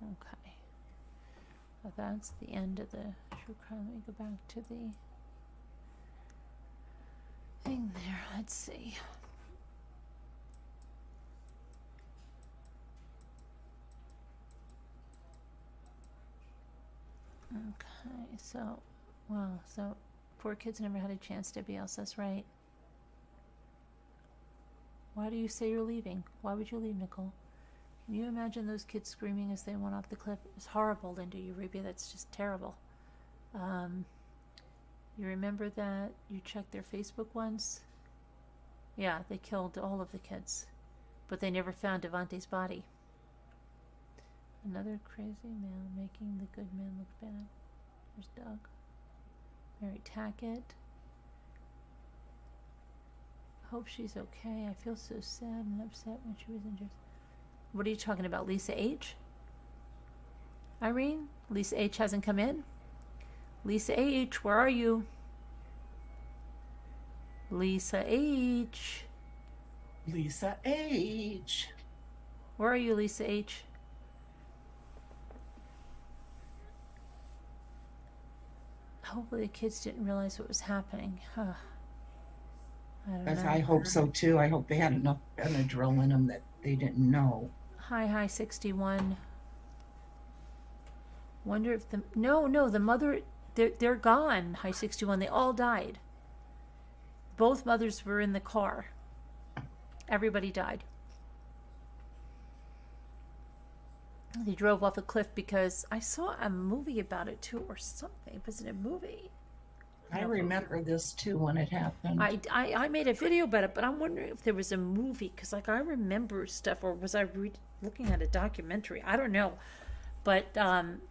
Okay. Well, that's the end of the true crime. Let me go back to the thing there. Let's see. Okay, so, wow, so poor kids never had a chance to be else. That's right. Why do you say you're leaving? Why would you leave, Nicole? Can you imagine those kids screaming as they went off the cliff? It's horrible, Linda Eurabia. That's just terrible. You remember that you checked their Facebook once? Yeah, they killed all of the kids, but they never found Devante's body. Another crazy man making the good man look bad. There's Doug. Mary Tackett. Hope she's okay. I feel so sad and upset when she was injured. What are you talking about, Lisa H? Irene? Lisa H hasn't come in? Lisa H, where are you? Lisa H. Lisa H. Where are you, Lisa H? Hopefully the kids didn't realize what was happening. Huh. I don't know. I hope so too. I hope they had enough Benadryl in them that they didn't know. Hi 61. Wonder if the the mother, they're gone. Hi 61. They all died. Both mothers were in the car. Everybody died. They drove off a cliff because I saw a movie about it too, or something. Was it a movie? I remember this too when it happened. I made a video about it, but I'm wondering if there was a movie, because like I remember stuff, or was I looking at a documentary? I don't know. But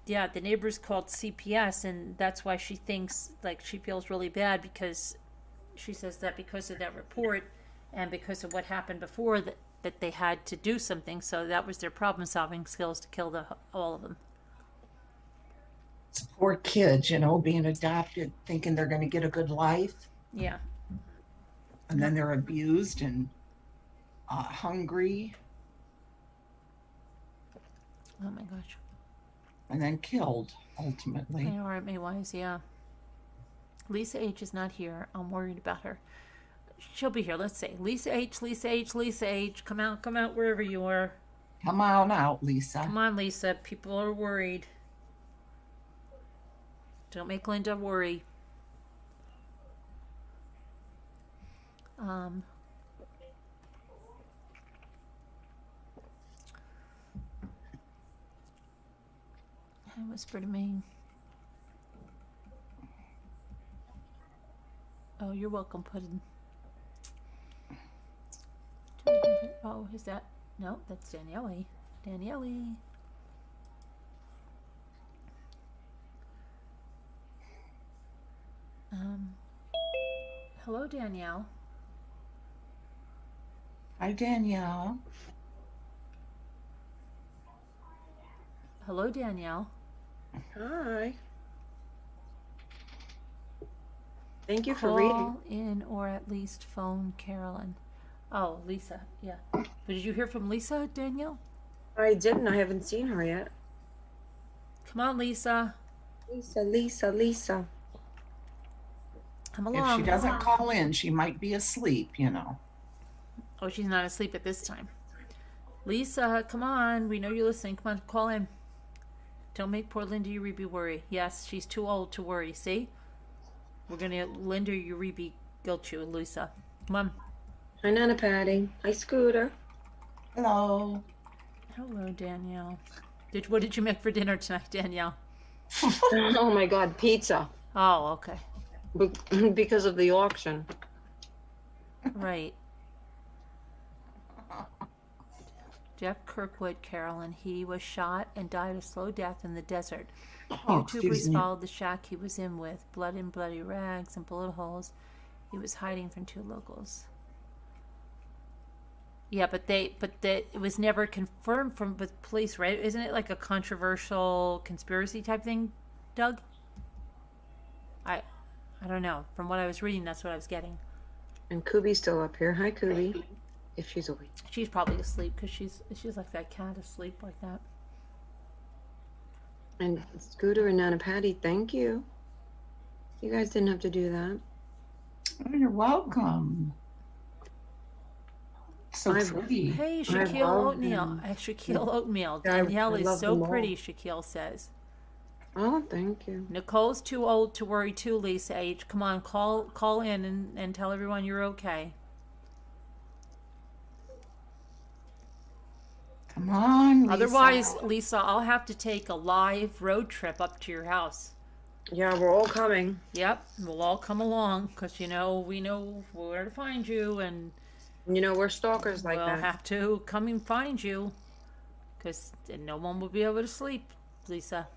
yeah, the neighbors called CPS, and that's why she thinks, like, she feels really bad, because she says that because of that report and because of what happened before, that they had to do something. So that was their problem solving skills, to kill all of them. It's poor kids, being adopted, thinking they're going to get a good life. Yeah. And then they're abused and hungry. Oh my gosh. And then killed, ultimately. RMA wise, yeah. Lisa H is not here. I'm worried about her. She'll be here. Let's see. Lisa H, Lisa H, Lisa H. Come out wherever you are. Come on out, Lisa. Come on, Lisa. People are worried. Don't make Linda worry. Whisper to me. Oh, you're welcome, Puddin'. Oh, is that? No, that's Danielle. Danielle. Hello, Danielle. Hi, Danielle. Hello, Danielle. Hi. Thank you for Call reading. in, or at least phone Carolyn. Oh, Lisa. Yeah. But did you hear from Lisa, Danielle? I didn't. I haven't seen her yet. Come on, Lisa. Lisa. Come If along. she doesn't call in, she might be asleep, Oh, she's not asleep at this time. Lisa, come on. We know you're listening. Come on, call in. Don't make poor Linda Uribe worry. Yes, she's too old to worry. See? We're going to Linda Uribe guilt you, Lisa. Come on. Hi, Nana Patty. Hi, Scooter. Hello. Hello, Danielle. What did you make for dinner tonight, Danielle? Oh my God, pizza. Oh, okay. Because of the auction. Right. Jeff Kirkwood, Carolyn, he was shot and died a slow death in the desert. Oh, excuse YouTubers me. followed the shack he was in with blood and bloody rags and bullet holes. He was hiding from 2 locals. Yeah, but it was never confirmed with police, right? Isn't it like a controversial conspiracy type thing, Doug? I don't know. From what I was reading, that's what I was getting. And Kubi's still up here. Hi, Kubi. If she's awake. She's probably asleep because she's like that cat asleep like that. And Scooter and Nana Patty, thank you. You guys didn't have to do that. Oh, you're welcome. So I've- pretty. Hey, I Shaquille love Oatmeal. them. Shaquille Oatmeal. Yeah, I Danielle is love so them all. pretty, Shaquille says. Oh, thank you. Nicole's too old to worry too, Lisa H. Come on, call in and tell everyone you're okay. Come on, Lisa. Otherwise, Lisa, I'll have to take a live road trip up to your house. Yeah, we're all coming. Yep, we'll all come along because, we know where to find you, and You know, we're stalkers like we'll that. have to come and find you because no one will be able to sleep, Lisa.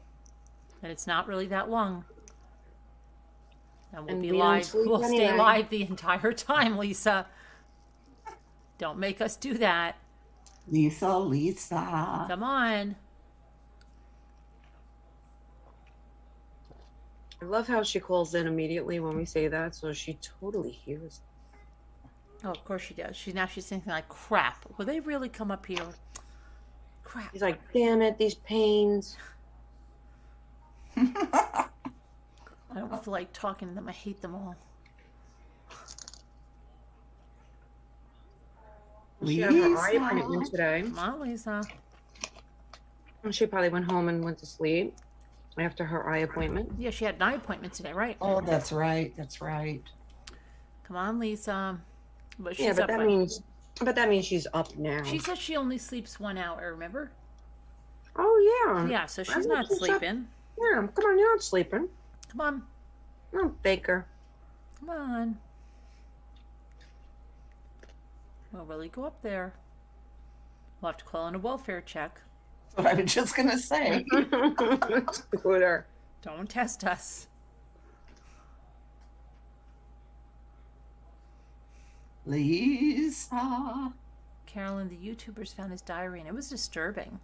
And it's not really that long. And we'll And be we don't live. sleep We'll stay anyway. live the entire time, Lisa. Don't make us do that. Lisa. Come on. I love how she calls in immediately when we say that, so she totally hears. Oh, of course she does. She's thinking like, crap. Will they really come up here? Crap. She's like, damn it, these pains. I don't feel like talking to them. I hate them all. She had her eye Lisa. appointment today. Come on, Lisa. She probably went home and went to sleep after her eye appointment. Yeah, she had an eye appointment today, right? Oh, that's right. That's right. Come on, Lisa. But she's Yeah, but up. that means she's up now. She says she only sleeps 1 hour, remember? Oh yeah. Yeah, so I she's think not she's up. sleeping. Yeah, come on, you're not sleeping. Come on. Oh, Baker. Come on. We'll really go up there. We'll have to call in a welfare check. That's what I was just going to say. Scooter. Don't test us. Lisa. Carolyn, the YouTubers found his diary and it was disturbing.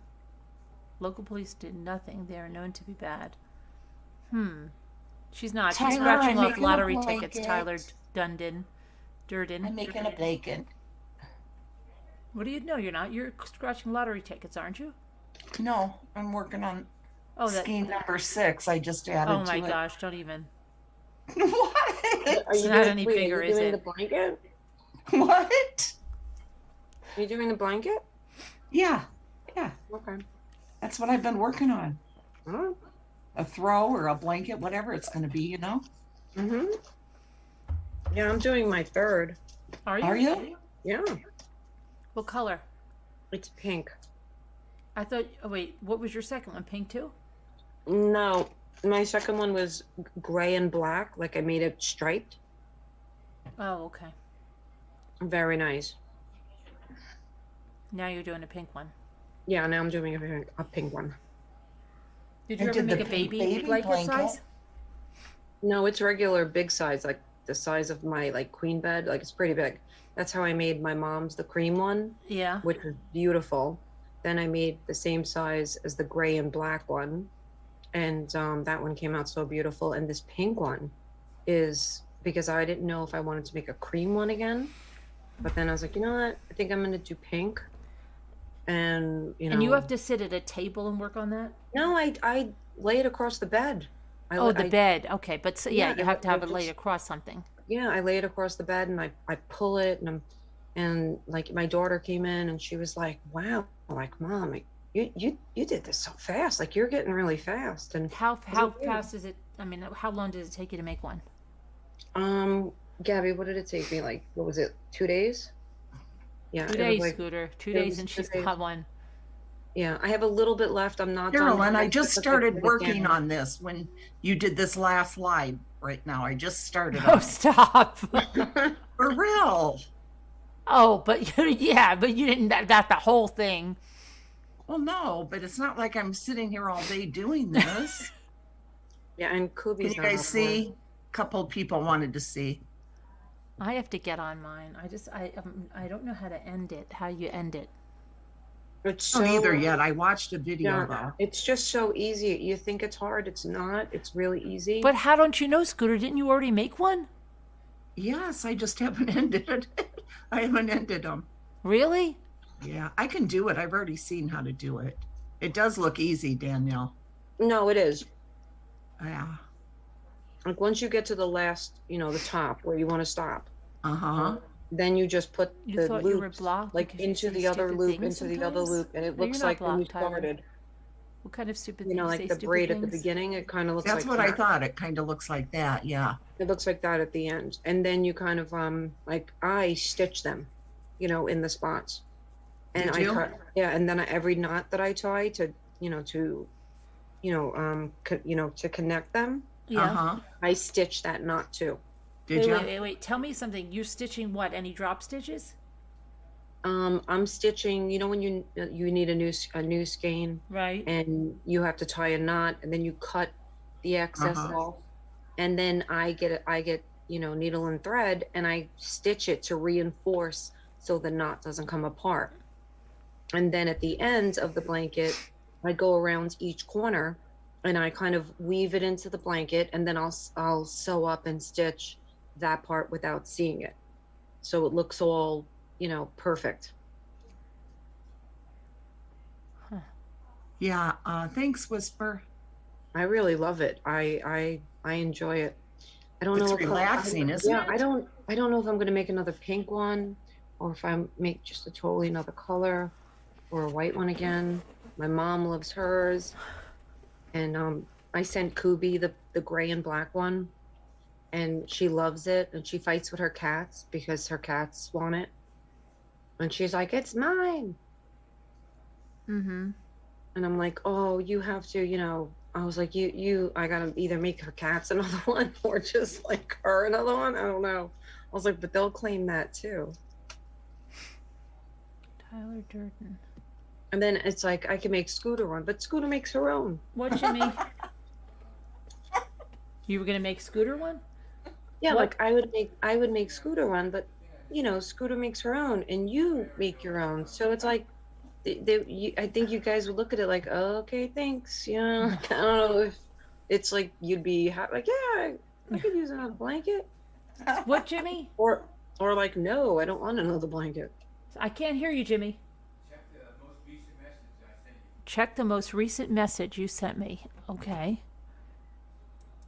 Local police did nothing. They are known to be bad. She's not. She's Tyler, scratching I'm off making a lottery tickets, blanket. Tyler Durden. I'm making a bacon. What do you know? You're not. You're scratching lottery tickets, aren't you? No, I'm working on Oh, that. scheme number 6. I just added Oh to my it. gosh! Don't even. What? Are It's you not doing, any wait, bigger, are you is doing it? the blanket? What? Are you doing the blanket? Yeah, Okay. that's what I've been working on. Oh. A throw or a blanket, whatever it's going to be, Mm-hmm. Yeah, I'm doing my third. Are you? Are you? Yeah, What color? it's pink. I thought. Oh wait, what was your second one? Pink too? No, my second one was gray and black, like I made it striped. Oh, okay. Very nice. Now you're doing a pink one. Yeah, now I'm doing a pink one. Did I you ever did the make a pink baby blanket size? No, it's regular big size, like the size of my queen bed. Like it's pretty big. That's how I made my mom's, the cream one, Yeah. which was beautiful. Then I made the same size as the gray and black one, and that one came out so beautiful. And this pink one is because I didn't know if I wanted to make a cream one again, but then I was like, you know what? I think I'm gonna do pink. And And you have to sit at a table and work on that? No, I lay it across the bed. Oh, the bed. Okay, but so, yeah, Yeah, you have to have I it laid just- across something. Yeah, I lay it across the bed and I pull it and And like my daughter came in and she was like, wow, like, Mom, like, you did this so fast. Like, you're getting really fast. And How like, "Yeah." fast is it? I mean, how long does it take you to make one? Gabby, what did it take me? Like, what was it? 2 days? Yeah. 2 it was days, like, Scooter. 2 it days, was and 2 she's days. got one. Yeah. I have a little bit left. I'm not done. Carolyn, I yet just because I started put it working down. on this when you did this last live right now. I just started Oh, on it. stop. For real. Oh, but yeah, but you didn't. That the whole thing. Well, no, but it's not like I'm sitting here all day doing this. Yeah. And Can Kubi's you not guys up see? A couple of people wanted to see. I have to get on mine. I don't know how to end it. How you end it? It's I don't so, either yet. I watched a video yeah, though. it's just so easy. You think it's hard. It's not. It's really easy. But how don't you know, Scooter? Didn't you already make one? Yes, I just haven't ended it. I haven't ended them. Really? Yeah, I can do it. I've already seen how to do it. It does look easy, Danielle. No, it is. Yeah. Like once you get to the last, the top where you want to stop, Uh-huh. then you just put You the thought you were loops blocked like because you into say the other stupid loop, things into the other sometimes? loop, and it No, looks you're not like when you blocked, Tyler. started, What kind of stupid things? like say the stupid braid at the things? beginning, it kind of looks That's like what I that. thought. It kind of looks like that. Yeah. It looks like that at the end, and then you kind of like I stitch them, in the spots, and Did I you? cut, yeah, and then every knot that I tie to, to connect them, Yeah. Uh-huh. I stitch that knot too. Did you? Wait. Tell me something. You're stitching what? Any drop stitches? I'm stitching. When you need a new skein, Right. and you have to tie a knot, and then you cut the excess Uh-huh. off, and then I get needle and thread, and I stitch it to reinforce so the knot doesn't come apart. And then at the end of the blanket, I go around each corner, and I kind of weave it into the blanket, and then I'll sew up and stitch that part without seeing it, so it looks all perfect. Yeah. Thanks, Whisper. I really love it. I enjoy it. I don't It's know. What relaxing, color, isn't yeah, it? I don't know if I'm gonna make another pink one, or if I make just a totally another color, or a white one again. My mom loves hers, and I sent Kubi the gray and black one, and she loves it, and she fights with her cats because her cats want it, and she's like, "It's mine," Mm-hmm. and I'm like, "Oh, you have to, I was like, I gotta either make her cats another one or just like her another one. I don't know. I was like, but they'll claim that too. Tyler Durden. And then it's like, I can make Scooter one, but Scooter makes her own. What, Jimmy? You were gonna make Scooter one? Yeah, What? like I would make Scooter one, but Scooter makes her own, and you make your own. So it's like, I think you guys would look at it like, oh, okay, thanks. I don't know if it's like you'd be like, yeah, I could use another blanket, What, Jimmy? or like, no, I don't want another blanket. I can't hear you, Jimmy. Check the most recent message I sent you. Check the most recent message you sent me. Okay.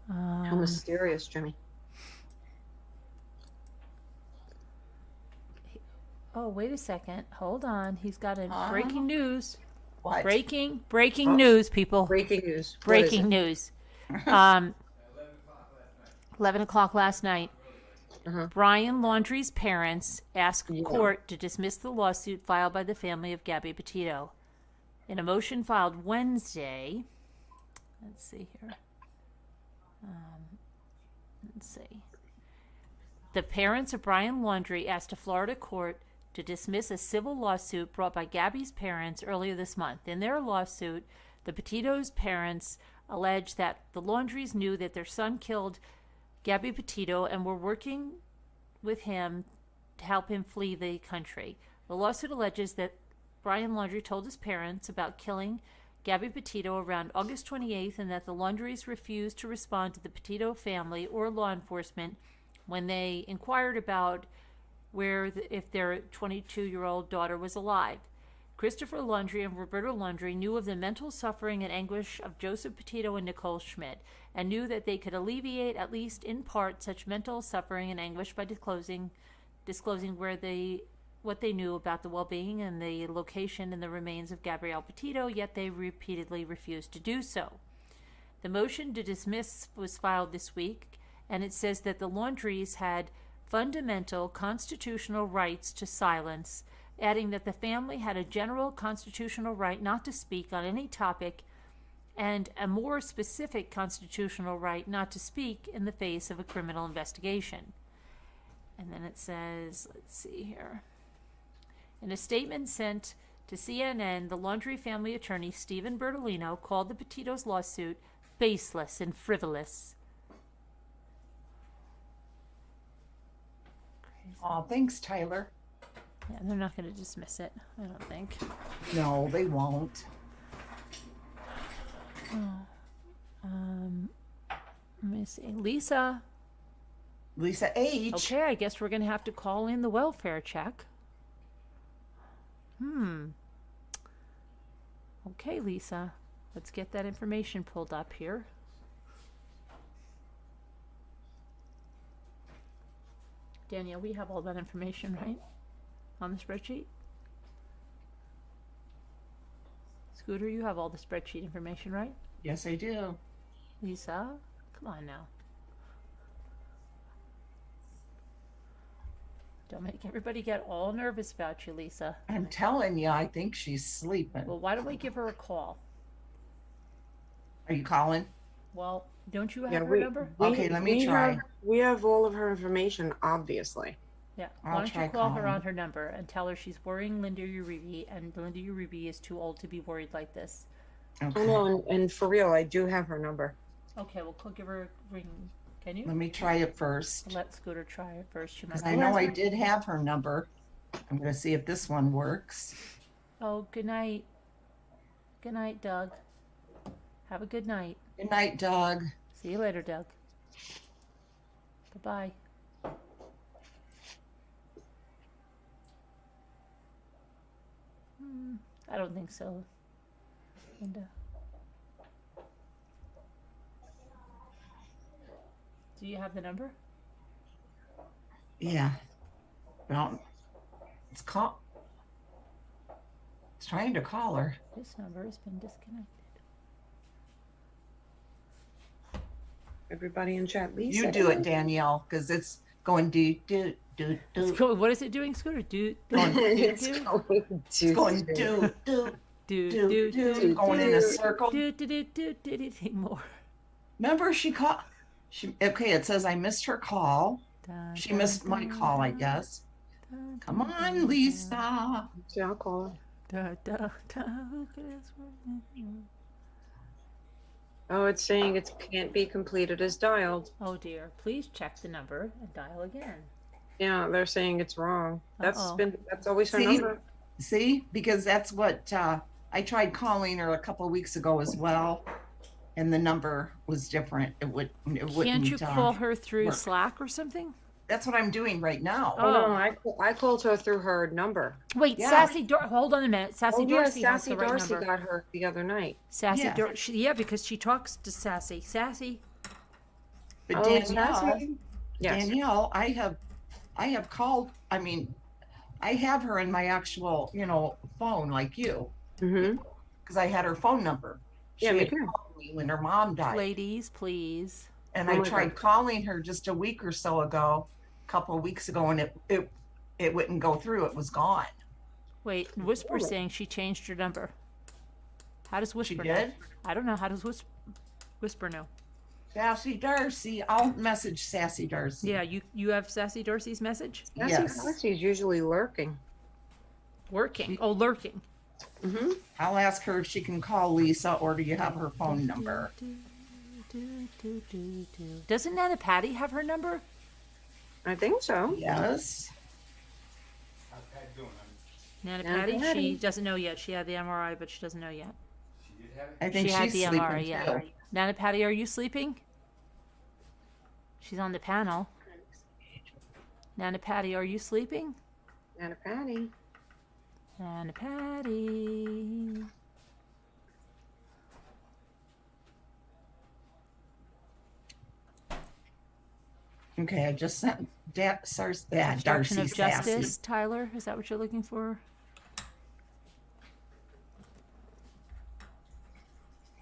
How mysterious, Jimmy. Oh, wait a second. Hold on. He's got a Huh? breaking news. What? Breaking news, people. Breaking news. What is Breaking it? news. 11 o'clock last night. Uh-huh. Brian Laundrie's parents asked Yeah. court to dismiss the lawsuit filed by the family of Gabby Petito. In a motion filed Wednesday, let's see here. Let's see. The parents of Brian Laundrie asked a Florida court to dismiss a civil lawsuit brought by Gabby's parents earlier this month. In their lawsuit, the Petito's parents alleged that the Laundries knew that their son killed Gabby Petito and were working with him to help him flee the country. The lawsuit alleges that Brian Laundrie told his parents about killing Gabby Petito around August 28th and that the Laundries refused to respond to the Petito family or law enforcement when they inquired about if their 22-year-old daughter was alive. Christopher Laundrie and Roberta Laundrie knew of the mental suffering and anguish of Joseph Petito and Nicole Schmidt and knew that they could alleviate, at least in part, such mental suffering and anguish by disclosing where the what they knew about the well-being and the location and the remains of Gabrielle Petito, yet they repeatedly refused to do so. The motion to dismiss was filed this week, and it says that the Laundries had fundamental constitutional rights to silence, adding that the family had a general constitutional right not to speak on any topic and a more specific constitutional right not to speak in the face of a criminal investigation. And then it says, let's see here. In a statement sent to CNN, the Laundrie family attorney, Stephen Bertolino, called the Petitos' lawsuit baseless and frivolous. Oh, thanks, Tyler. Yeah, they're not going to dismiss it, I don't think. No, they won't. Let me see. Lisa. Lisa H. Okay, I guess we're going to have to call in the welfare check. Okay, Lisa. Let's get that information pulled up here. Danielle, we have all that information, right? On the spreadsheet? Scooter, you have all the spreadsheet information, right? Yes, I do. Lisa, come on now. Don't make everybody get all nervous about you, Lisa. I'm telling you, I think she's sleeping. Well, why don't we give her a call? Are you calling? Well, don't you have Yeah, her we- number? Okay, let me try. We have all of her information, obviously. Yeah. I'll Why don't try you call her calling. on her number and tell her she's worrying Linda Uribe, and Linda Uribe is too old to be worried like this. Okay. Oh no, and for real, I do have her number. Okay, well, give her a ring. Can you? Let me try it first. Let Scooter try it first. She might. Because I know I did have her number. I'm going to see if this one works. Oh, good night. Good night, Doug. Have a good night. Good night, Doug. See you later, Doug. Bye-bye. I don't think so, Linda. Do you have the number? Yeah. Well, it's trying to call her. This number has been disconnected. Everybody in chat, Lisa. You do it, Danielle, because it's going do. It's going, what is it doing, Scooter? Do, It's do, going It's going do. Going in a circle. do anything more. Remember, she called. Okay, it says I missed her call. She missed my call, I guess. Come on, Lisa. Yeah, I'll call her. Oh, it's saying it can't be completed as dialed. Oh dear. Please check the number and dial again. Yeah, they're saying it's wrong. That's Uh-oh. that's always her See? number. See, because that's what I tried calling her a couple of weeks ago as well, and the number was different. It wouldn't. Can't you call her through work. Slack or something? That's what I'm doing right now. Oh no, I called her through her number. Wait, Yeah. hold on a minute. Sassy Oh yeah, Dorsey has Sassy the right Darcy number. got her the other night. Sassy Yeah. Dorsey, yeah, because she talks to Sassy. Sassy. But Oh, Danielle, Sassy? Yes. Danielle, I have called. I mean, I have her in my actual, phone like you, Mm-hmm. because I had her phone number. She Yeah, me had too. called me when her mom died, Ladies, please. and Oh I my tried God. calling her just a week or so ago, a couple of weeks ago, and it wouldn't go through. It was gone. Wait, Whisper's Really? saying she changed her number. How does She Whisper know? did. I don't know. How does Whisper know? Sassy Darcy. I'll message Sassy Darcy. Yeah, you have Sassy Dorsey's message? Sassy Yes. Darcy's usually lurking. Working. Oh, lurking. Mm-hmm. I'll ask her if she can call Lisa, or do you have her phone number? Doesn't Nana Patty have her number? I think so. Yes. How's Pat doing? Nana Nana Patty? She Patty. doesn't know yet. She had the MRI, but she doesn't know yet. She did have it? I think She had she's the sleeping MRI, too. yeah. Nana Patty, are you sleeping? She's on the panel. Nana Patty, are you sleeping? Nana Patty. Nana Patty. Okay, I just sent Obstruction Darcy of Sassy. justice, Tyler. Is that what you're looking for?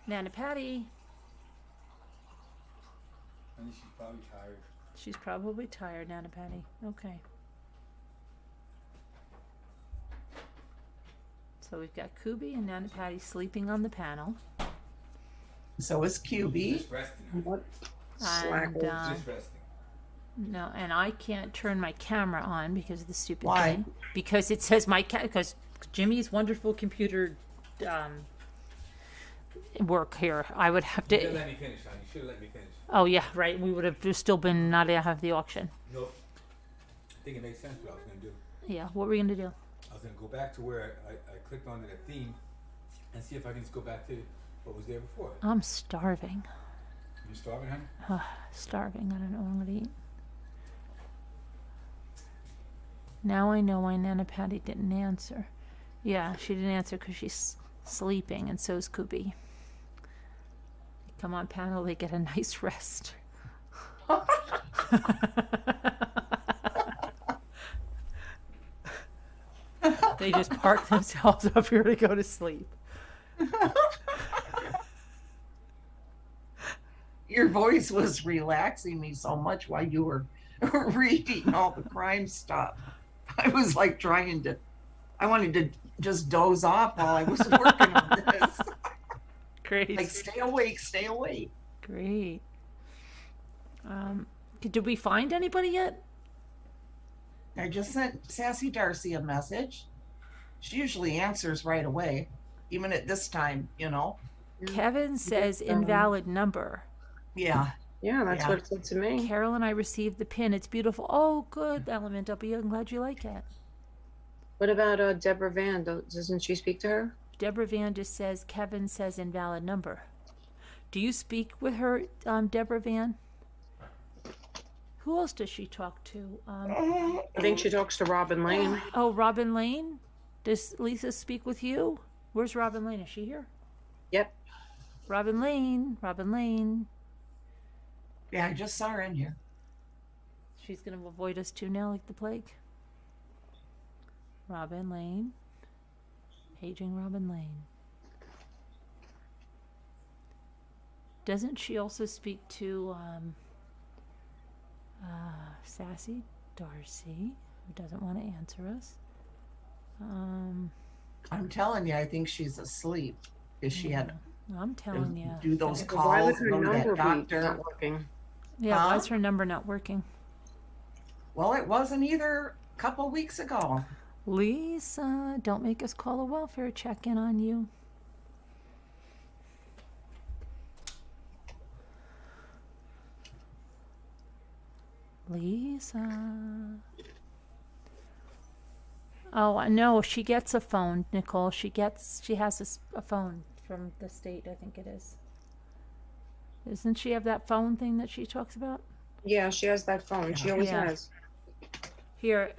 Nana Patty. I think she's probably tired. She's probably tired, Nana Patty. Okay. So we've got Kubi and Nana Patty sleeping on the panel. So is QB. Just resting. What? And, Slacker. Just resting. no, and I can't turn my camera on because of the stupid Why? thing. Because it says because Jimmy's wonderful computer work here. I would have You should to. let me finish, hon. You should let me finish. Oh yeah, right. We would have still been not to have the auction. No, I think it makes sense what I was going to do. Yeah. What were we gonna do? I was going to go back to where I clicked on the theme and see if I can just go back to what was there before. I'm starving. You starving, honey? Starving. I don't know what I'm gonna eat. Now I know why Nana Patty didn't answer. Yeah, she didn't answer because she's sleeping, and so's Kubi. Come on, panel, they get a nice rest. They just park themselves up here to go to sleep. Your voice was relaxing me so much while you were reading all the crime stuff. I was like I wanted to just doze off while I was working on this. Great. Like, stay awake, stay awake. Great. Did we find anybody yet? I just sent Sassy Darcy a message. She usually answers right away, even at this time, you know. Kevin says invalid number. Yeah. Yeah, that's Yeah. what it said to me. Carol and I received the pin. It's beautiful. Oh, good, Element. I'm glad you like it. What about Deborah Van? Doesn't she speak to her? Deborah Van just says Kevin says invalid number. Do you speak with her, Deborah Van? Who else does she talk to? I think she talks to Robin Lane. Oh, Robin Lane. Does Lisa speak with you? Where's Robin Lane? Is she here? Yep. Robin Lane. Robin Lane. Yeah, I just saw her in here. She's gonna avoid us too now, like the plague. Robin Lane. Paging Robin Lane. Doesn't she also speak to Sassy Darcy, who doesn't want to answer us? I'm telling you, I think she's asleep. Because she had I'm to telling you. do those But why would calls, her go to that number be doctor. not working? Yeah, Huh? why is her number not working? Well, it wasn't either a couple weeks ago. Lisa, don't make us call a welfare check-in on you. Lisa. Oh, no, she gets a phone, Nicole. She has a phone from the state, I think it is. Doesn't she have that phone thing that she talks about? Yeah, she has that phone. She always Yeah. has. Here,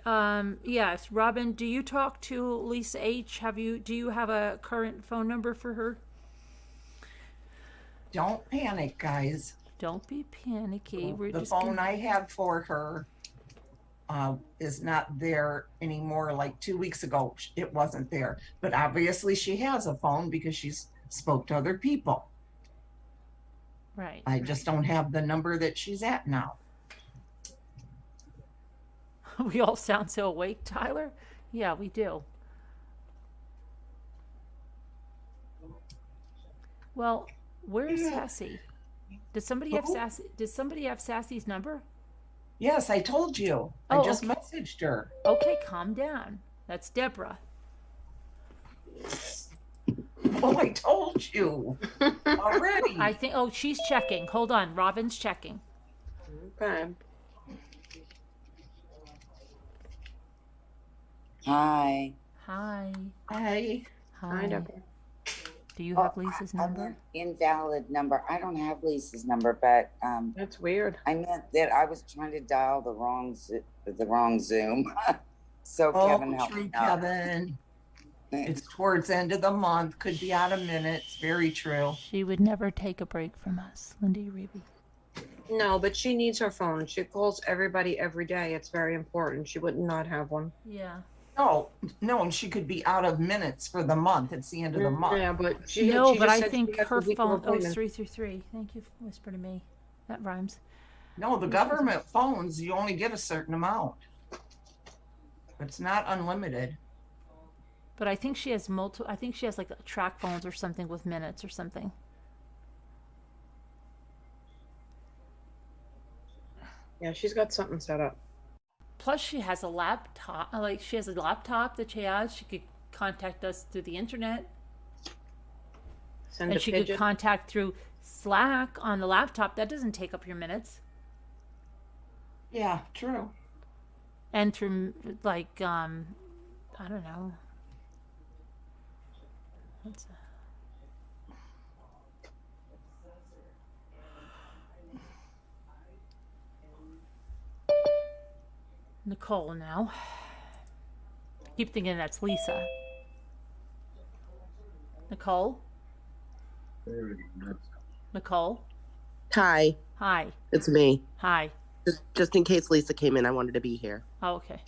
yes, Robin, do you talk to Lisa H? Do you have a current phone number for her? Don't panic, guys. Don't be panicky. We're The just phone I had for her is not there anymore. Like 2 weeks ago, it wasn't there. But obviously she has a phone because she's spoke to other people. right. I just don't have the number that she's at now. We all sound so awake, Tyler. Yeah, we do. Well, where's Sassy? Does somebody have Who? Sassy? Does somebody have Sassy's number? Yes, I told you. Oh, I just okay. messaged her. Okay, calm down. That's Deborah. Well, I told you already. I think. Oh, she's checking. Hold on. Robin's checking. Okay. Hi. Hi. Hi. Hi, Deborah. Do you have Lisa's number? Invalid number. I don't have Lisa's number, but That's weird. I meant that I was trying to dial the wrong Zoom. So Oh, Kevin helped true, me out. Kevin. It's towards the end of the month. Could be out of minutes. Very true. She would never take a break from us, Lindy Reeby. No, but she needs her phone. She calls everybody every day. It's very important. She would not have one. Yeah. No, and she could be out of minutes for the month. It's the end of the month. Yeah, but she No, she but just I said she think has her a weekly phone. Oh, appointment. it's 333. Thank you, whisper to me. That rhymes. No, the government phones, you only get a certain amount. It's not unlimited. But I think she has multiple. I think she has like track phones or something with minutes or something. Yeah, she's got something set up. Plus, she has a laptop. Like she has a laptop that she has. She could contact us through the internet, Send and a she pigeon. could contact through Slack on the laptop. That doesn't take up your minutes. Yeah, true. And through like I don't know. What's that? Nicole now. Keep thinking that's Lisa. Nicole? Nicole? Hi, Hi. it's me. Hi. Just in case Lisa came in, I wanted to be here. Oh, okay.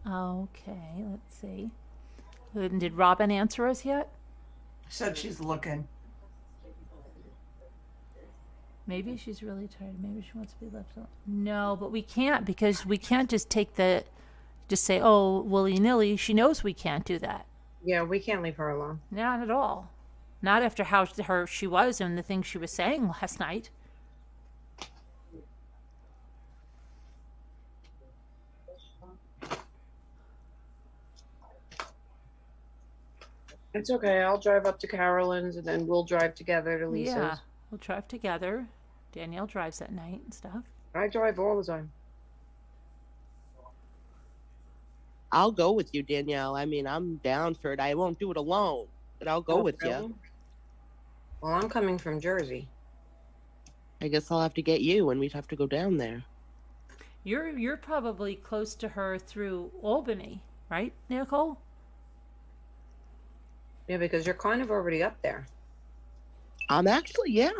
Okay, let's see. Did Robin answer us yet? Said she's looking. Maybe she's really tired. Maybe she wants to be left alone. No, but we can't because we can't just just say, oh, willy-nilly. She knows we can't do that. Yeah, we can't leave her alone. Not at all. Not after how she was and the things she was saying last night. It's okay. I'll drive up to Carolyn's and then we'll drive together to Lisa's. Yeah, we'll drive together. Danielle drives at night and stuff. I drive all the time. I'll go with you, Danielle. I mean, I'm down for it. I won't do it alone, but I'll go with really? you. Well, I'm coming from Jersey. I guess I'll have to get you, and we'd have to go down there. You're probably close to her through Albany, right, Nicole? Yeah, because you're kind of already up there. I'm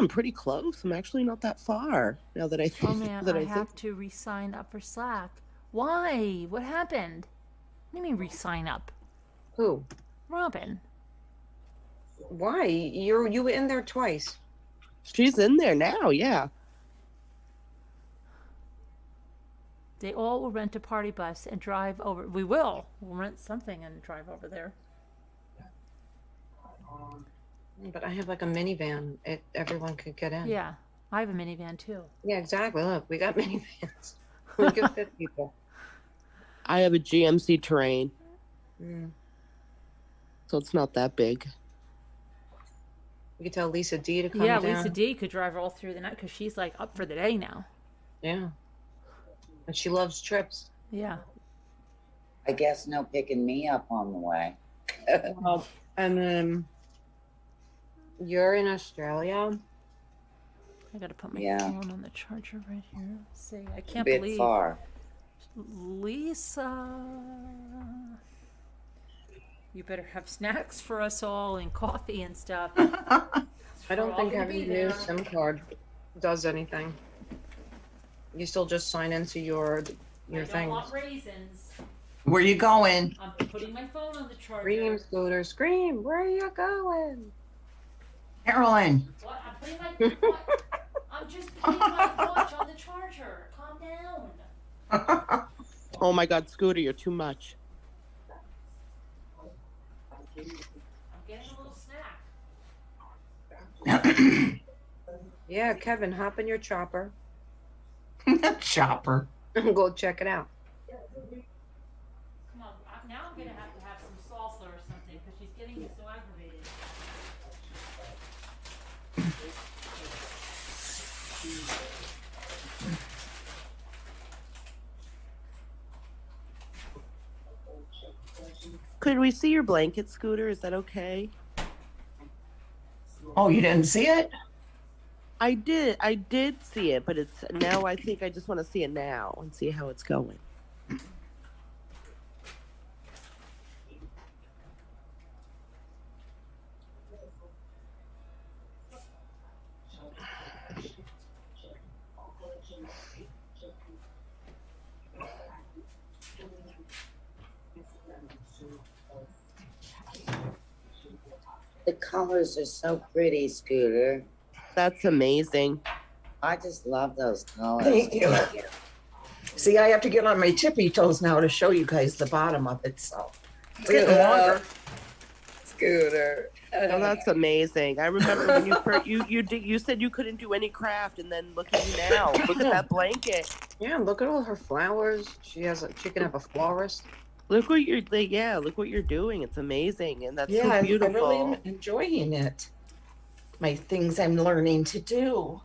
pretty close. I'm actually not that far. Now that I think. Oh man, I have to re-sign up for Slack. Why? What happened? What do you mean re-sign up? Who? Robin. Why? You were in there twice. She's in there now. Yeah. They all will rent a party bus and drive over. We'll rent something and drive over there. But I have like a minivan. Everyone could get in. Yeah, I have a minivan too. Yeah, exactly. Look, we got minivans. We can fit people. I have a GMC Terrain, Mm. so it's not that big. We could tell Lisa D to come Yeah, down. Lisa D could drive all through the night because she's like up for the day now. Yeah. And she loves trips. Yeah. I guess no picking me up on the way. Well, and then you're in Australia. I gotta put my Yeah. phone on the charger right here. Let's see, I A can't bit believe far. Lisa. You better have snacks for us all and coffee and stuff. I don't We're all think gonna having be a new there. SIM card does anything. You still just sign into your I don't things. want raisins. Where you going? I'm putting my phone on the charger. Scream, Scooter, scream! Where are you going? Carolyn. What? I'm putting my. What? I'm just putting my watch on the charger. Calm down. Oh my God, Scooter, you're too much. I'm getting a little snack. Yeah, Kevin, hop in your chopper Chopper. and go check it out. Come on. Now I'm gonna have to have some salsa or something because she's getting me so aggravated. Could we see your blanket, Scooter? Is that okay? Oh, you didn't see it? I did see it, but it's now. I think I just want to see it now and see how it's going. The colors are so pretty, Scooter. That's amazing. I just love those colors. Thank you. See, I have to get on my tippy toes now to show you guys the bottom of it, so it's getting longer. Scooter. Oh, that's amazing. I remember when you first, you said you couldn't do any craft, and then look at you now. Look at that blanket. Yeah, look at all her flowers. She can have a florist. Look what you're look what you're doing. It's amazing, and that's Yeah, so I beautiful. really am enjoying it. My things I'm learning to do.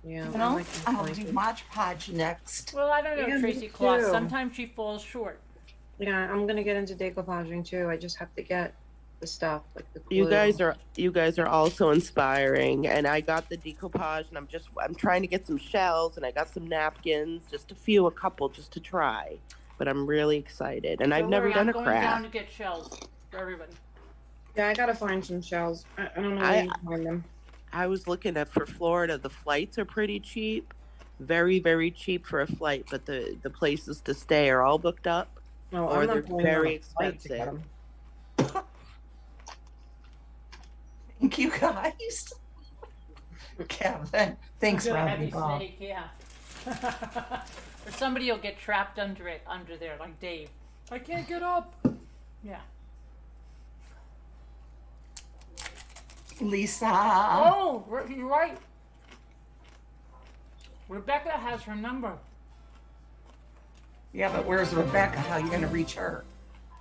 Yeah, You I know, like these I'll do blankets. Mod Podge next. Well, I don't know, Yeah, me Tracy Claus. too. Sometimes she falls short. Yeah, I'm gonna get into decoupaging too. I just have to get the stuff like the glue. You guys are also inspiring, and I got the decoupage, and I'm trying to get some shells, and I got some napkins, just a couple just to try. But I'm really excited, and I've Don't never worry, done I'm a going down craft. to get shells for everybody. Yeah, I gotta find some shells. I don't know where you can find them. I was looking at for Florida, the flights are pretty cheap, very very cheap for a flight, but the places to stay are all booked up. No, Or I'm they're not going very on a flight to get expensive. 'em. Thank you guys. Kevin. Thanks, Do a Robbie heavy Bob. snake, yeah. Or somebody will get trapped under there, like Dave. I can't get up. Yeah. Lisa. Oh, you're right. Rebecca has her number. Yeah, but where's Rebecca? How are you going to reach her?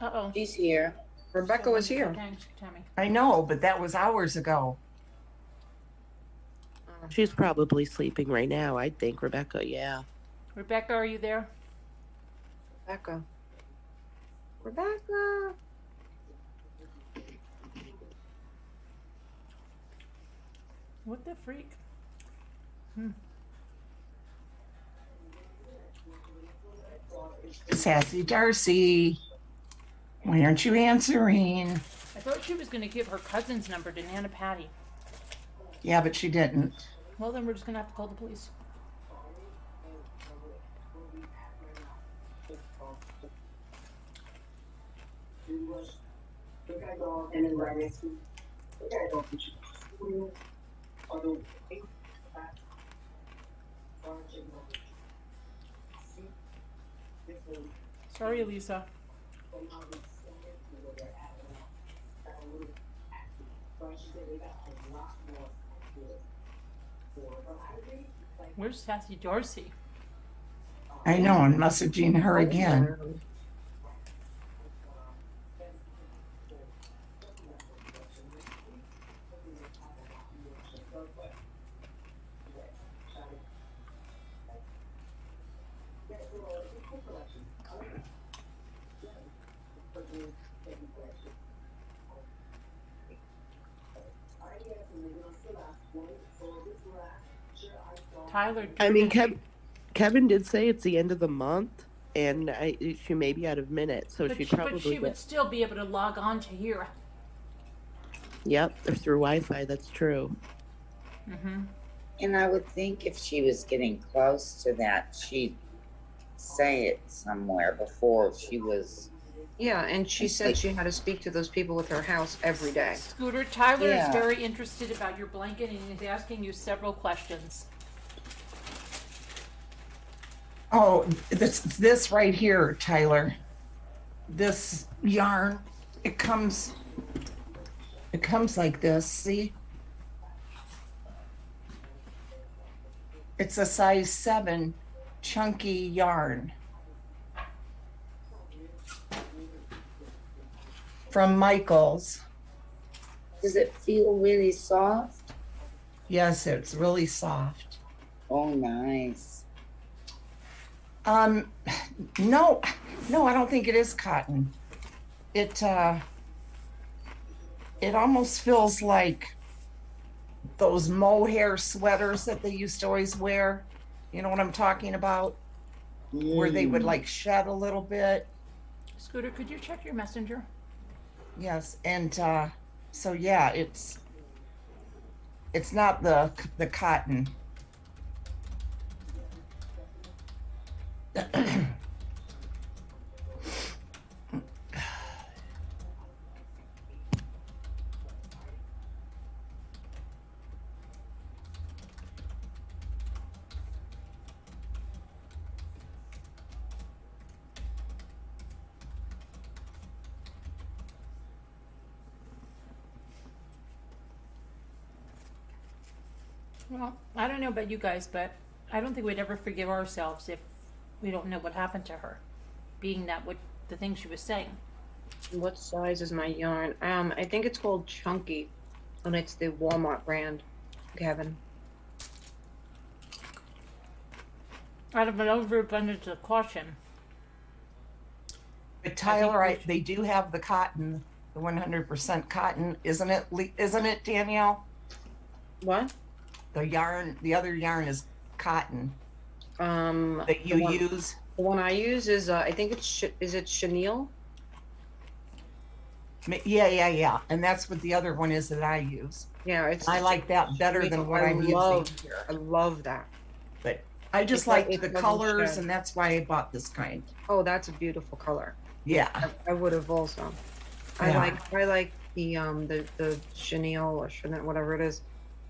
Uh-oh. She's here. Rebecca was here. Thanks, Tammy. I know, but that was hours ago. She's probably sleeping right now, I think, Rebecca. Yeah. Rebecca, are you there? Rebecca. Rebecca. What the freak? Sassy Darcy. Why aren't you answering? I thought she was going to give her cousin's number to Nana Patty. Yeah, but she didn't. Well, then we're just going to have to call the police. Sorry, Elisa. Where's Sassy Darcy? I know, I'm messaging her again. Tyler. I mean, Durden. Kevin did say it's the end of the month, and she may be out of minutes, so But she'd she, probably but she would still be able to log on to here. Yep, or through Wi-Fi. That's true. Mm-hmm. And I would think if she was getting close to that, she'd say it somewhere before she was. Yeah, and she said she had to speak to those people with her house every day. Scooter, Tyler Yeah. is very interested about your blanket and he's asking you several questions. Oh, this right here, Tyler. This yarn, it comes like this, see? It's a size 7 chunky yarn. From Michael's. Does it feel really soft? Yes, it's really soft. Oh, nice. No, I don't think it is cotton. It almost feels like those mohair sweaters that they used to always wear. You know what I'm talking about? Where they would like shed a little bit. Scooter, could you check your messenger? Yes, and so yeah, it's not the cotton. Well, I don't know about you guys, but I don't think we'd ever forgive ourselves if we don't know what happened to her, being that what the thing she was saying. What size is my yarn? I think it's called Chunky, and it's the Walmart brand, Kevin. Out of an overabundance of caution. But Tyler, they do have the cotton, the 100% cotton, isn't it? Isn't it, Danielle? What? The yarn, the other yarn is cotton that you use. The one I use is I think it's is it chenille? Yeah. And that's what the other one is that I use. Yeah, I like that better than what I'm using here. I love that. But I just It's like like- the it doesn't colors, shed. and that's why I bought this kind. Oh, that's a beautiful color. Yeah. I would have also. I Yeah. like the chenille or Chanel, whatever it is.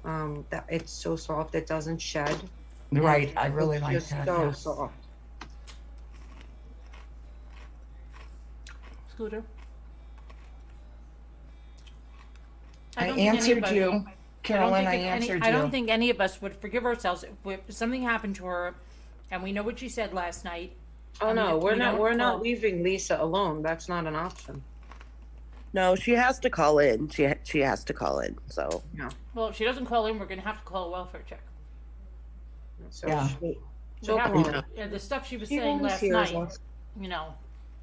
That it's so soft, it doesn't shed. Right. I really It's like just that. so yes. soft. Scooter? I don't think answered anybody- you, Carolyn. I answered I you. don't think any of us would forgive ourselves if something happened to her, and we know what she said last night. Oh I mean, no, if we're we not. don't We're not call- leaving Lisa alone. That's not an option. No, she has to call in. She has to call in. So Well, if she doesn't call in, we're going to have to call a welfare check. So Yeah. We she'll have call to. in. Yeah, the stuff she was She saying always last hears night, us. you know.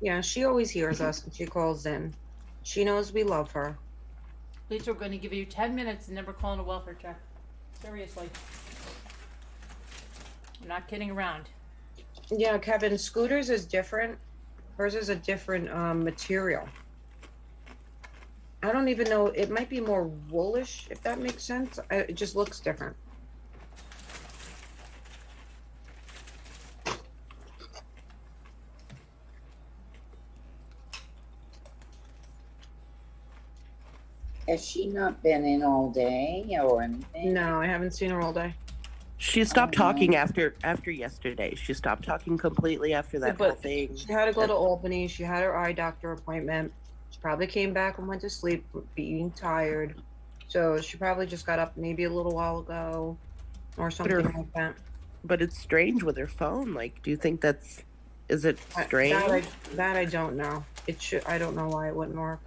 Yeah, she always hears us and she calls in. She knows we love her. Lisa, we're going to give you 10 minutes and then we're calling a welfare check. Seriously. I'm not kidding around. Yeah, Kevin, Scooters is different. Hers is a different material. I don't even know. It might be more woolish, if that makes sense. It just looks different. Has she not been in all day or anything? No, I haven't seen her all day. she stopped Oh, no. talking after yesterday. She stopped talking completely after that But whole thing. She had to go to Albany. She had her eye doctor appointment. She probably came back and went to sleep, being tired. So she probably just got up maybe a little while ago or something like that. But it's strange with her phone. Like, do you think is it strange? That I don't know. It should. I don't know why it wouldn't work.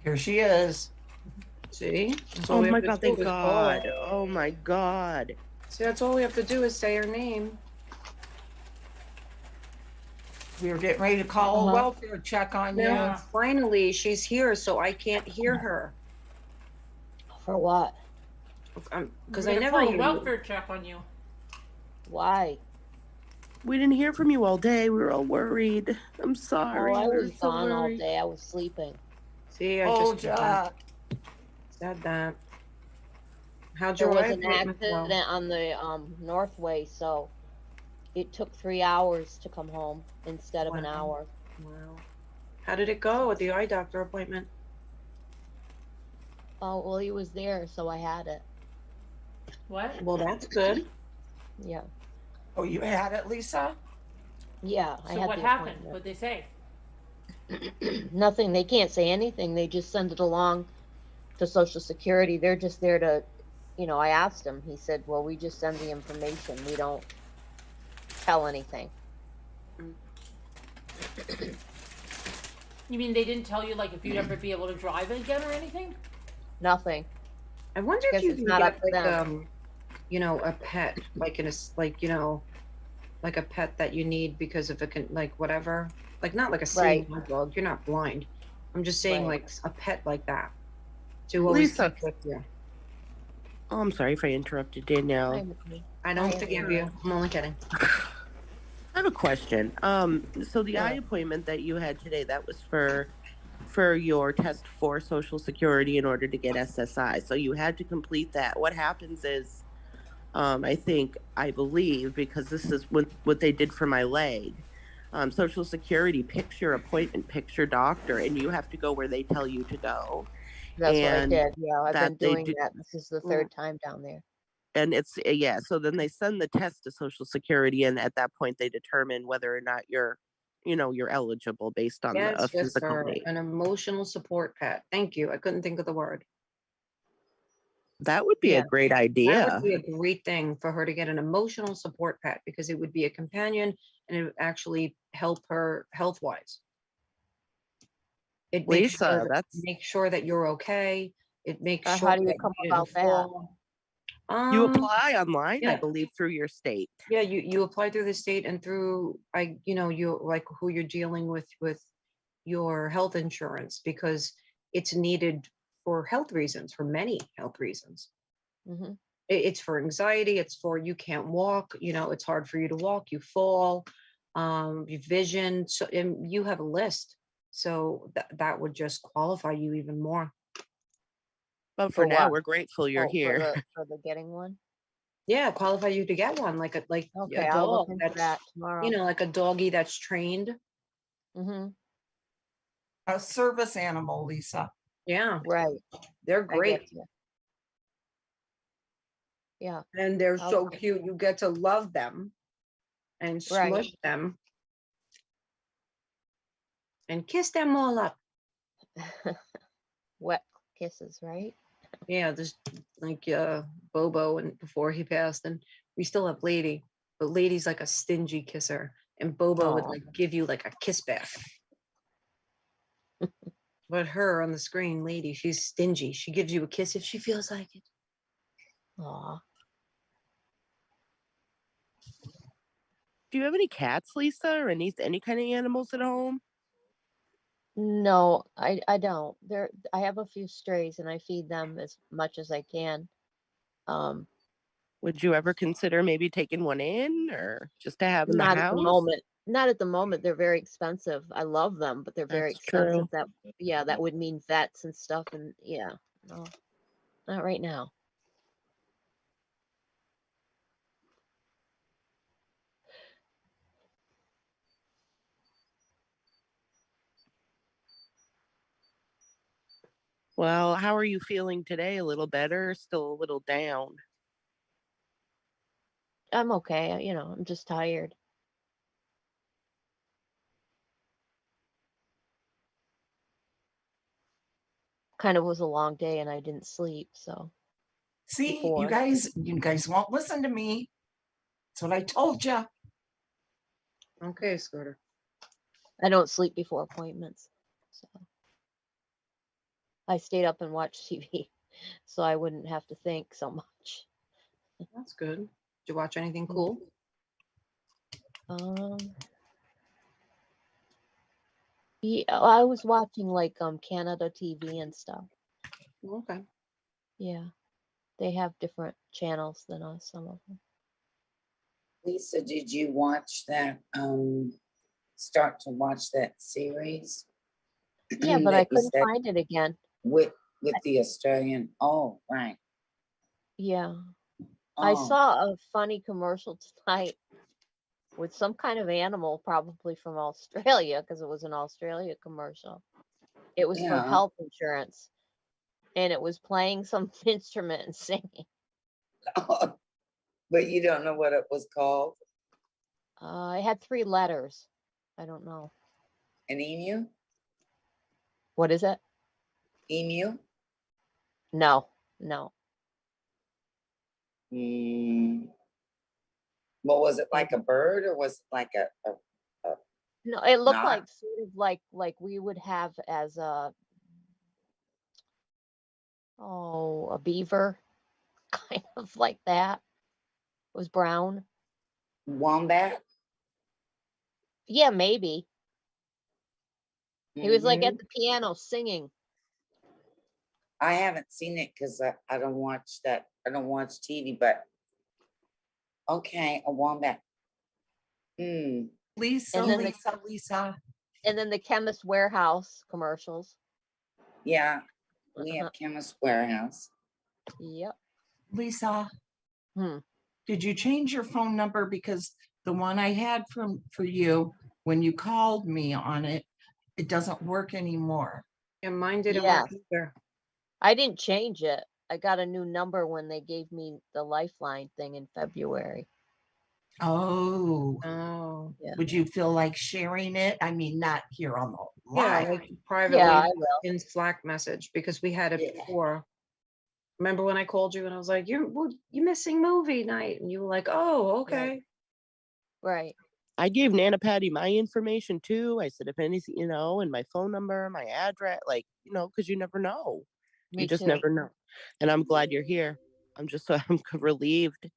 Here she is. See? That's all Oh we my have to god! do Thank is God! call. Oh my God! See, that's all we have to do is say her name. We were getting ready to call a Uh-huh. welfare check on you. Now, finally, she's here, so I can't hear her. For what? Because We're I gonna never call a hear you. welfare check on you. Why? We didn't hear from you all day. We were all worried. I'm sorry. Oh, I We were was so gone all worried. day. I was sleeping. See, I Oh, just Jack. said that. How'd There your was wife an make me feel? accident on the Northway, so it took 3 hours to come home instead of an Wow. hour. Wow. How did it go at the eye doctor appointment? Oh, well, he was there, so I had it. What? Well, that's good. Yeah. Oh, you had it, Lisa? Yeah, I So had what the happened? appointment. What'd they say? Nothing. They can't say anything. They just send it along to Social Security. They're just there to, I asked him. He said, well, we just send the information. We don't tell anything. You mean they didn't tell you, like, if you'd ever be able to drive again or anything? Nothing. I wonder Guess if you it's can not get up to them. a pet, like like a pet that you need because of whatever, like not like a Right. seeing dog. You're not blind. I'm just saying, Right. like a pet like that to always Lisa. keep with you. Oh, I'm sorry if I interrupted Danielle. I don't I forgive am. you. I'm only kidding. I have a question. So the eye appointment that you had today, that was for your test for Social Security in order to get SSI. So you had to complete that. What happens is, I believe, because this is what they did for my leg. Social Security picks your appointment, picks your doctor, and you have to go where they tell you to go. That's what I And did. Yeah, I've that been they doing do- that. This is the third time down there. And it's so then they send the test to Social Security, and at that point they determine whether or not you're you're eligible based on Yes, the yes, physical sir. need. An emotional support pet. Thank you. I couldn't think of the word. That would be Yeah. a great That idea. would be a great thing for her to get an emotional support pet because it would be a companion and it would actually help her health wise. It makes Lisa, sure, that's make sure that you're okay. It makes How sure do you that come you didn't about that? fall. you apply online, I yeah. believe, through your state. Yeah, you apply through the state and through you like who you're dealing with your health insurance because it's needed for health reasons, for many health reasons. Hmm. It's for anxiety, it's for you can't walk, it's hard for you to walk, you fall, your vision, so and you have a list. So that would just qualify you even more. But For for now, what? we're grateful you're here. For the getting one. Yeah, qualify you to get one like Okay, a I'll dog look into that's that tomorrow. like a doggy that's trained. Mm-hmm. A service animal, Lisa. Yeah, Right. they're I great. get you. Yeah. And they're I'll so look. cute. You get to love them and Right. smush them and kiss them all up. Wet kisses, right? Yeah, there's like Bobo and before he passed, and we still have Lady, but Lady's like a stingy kisser, and Bobo would Oh. like give you like a kiss back. But her on the screen, Lady, she's stingy. She gives you a kiss if she feels like it. Aw. Do you have any cats, Lisa, or any kind of animals at home? No, I don't. I have a few strays and I feed them as much as I can. Would you ever consider maybe taking one in or just to have in the Not at the house? moment. Not at the moment. They're very expensive. I love them, but they're very That's true. expensive. That would mean vets and stuff. And yeah, no, not right now. Well, how are you feeling today? A little better? Still a little down? I'm okay. I'm just tired. Kind of was a long day and I didn't sleep. So See, before. you guys won't listen to me. That's what I told you. Okay, Scooter. I don't sleep before appointments. So I stayed up and watched TV so I wouldn't have to think so much. That's good. Did you watch anything cool? Yeah, I was watching like Canada TV and stuff. Okay. Yeah. They have different channels than us, some of them. Lisa, did you watch that, start to watch that series? Yeah, but that I you couldn't said find it again. with the Australian. Oh, right. Yeah. I Oh, saw a funny commercial tonight with some kind of animal, probably from Australia, because it was an Australia commercial. It was for yeah. health insurance, and it was playing some instrument and singing. But you don't know what it was called? It had 3 letters. I don't know. An emu? What is it? Emu? No. Well, was it like a bird or was it like a No, it looked not? like sort of like we would have as a beaver, kind of like that. It was brown. Wombat? Yeah, maybe. He was like at Mhm. the piano singing. I haven't seen it because I don't watch that. I don't watch TV, but okay, a wombat. Lisa, And then Lisa. And then the Chemist Warehouse commercials. Yeah, we have Chemist Warehouse. Yep. Lisa, Hmm. did you change your phone number? Because the one I had for you, when you called me on it, it doesn't work anymore. And mine didn't Yeah. work either. I didn't change it. I got a new number when they gave me the Lifeline thing in February. Oh, Oh. Yeah. would you feel like sharing it? I mean, not here on the Yeah, live. like privately Yeah, I will. in Slack message, because we had it Yeah. before. Remember when I called you and I was like, you're missing movie night, and you were like, oh, okay. Right. I gave Nana Patty my information too. I said, if anything, and my phone number, my address, because you never know. Me You just too. never know. And I'm glad you're here. I'm relieved.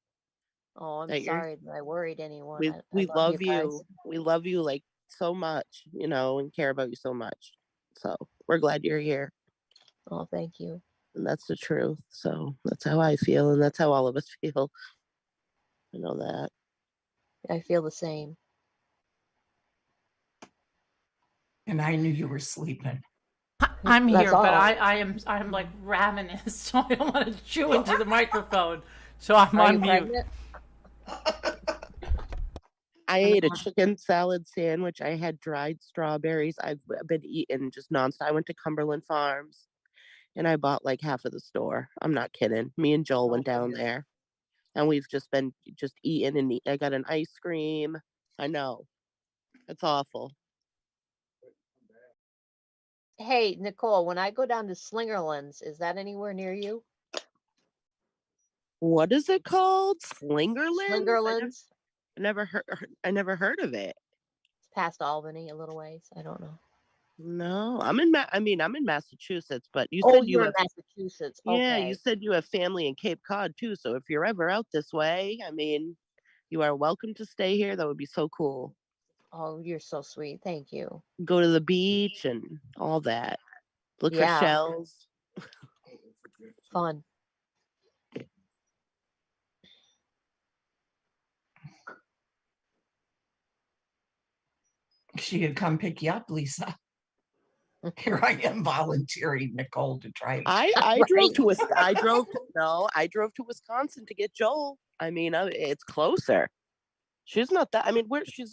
Oh, I'm that you're- sorry that I worried anyone. We I we love guys. you. We love you like so much, and care about you so much. So we're glad you're here. Oh, thank you. And that's the truth. So that's how I feel, and that's how all of us feel. I know that. I feel the same. And I knew you were sleeping. I'm That's here, but all. I'm like ravenous, so I don't want to chew into the microphone. So I'm Are on you mute. pregnant? I ate a chicken salad sandwich. I had dried strawberries. I've been eating just nonstop. I went to Cumberland Farms and I bought like half of the store. I'm not kidding. Me and Joel went down there and we've just been eating and I got an ice cream. I know. It's awful. Hey, Nicole, when I go down to Slingerlands, is that anywhere near you? What is it called? Slingerland? Slingerlands? I never heard of it. It's past Albany a little ways. I don't know. No, I'm in Massachusetts, but you Oh, said you you're in have Massachusetts. Yeah, Okay. you said you have family in Cape Cod too. So if you're ever out this way, you are welcome to stay here. That would be so cool. Oh, you're so sweet. Thank you. Go to the beach and all that. Look for Yeah. shells. Fun. She could come pick you up, Lisa. Here I am volunteering Nicole to drive. I drove to I drove to Wisconsin to get Joel. It's closer. She's not that.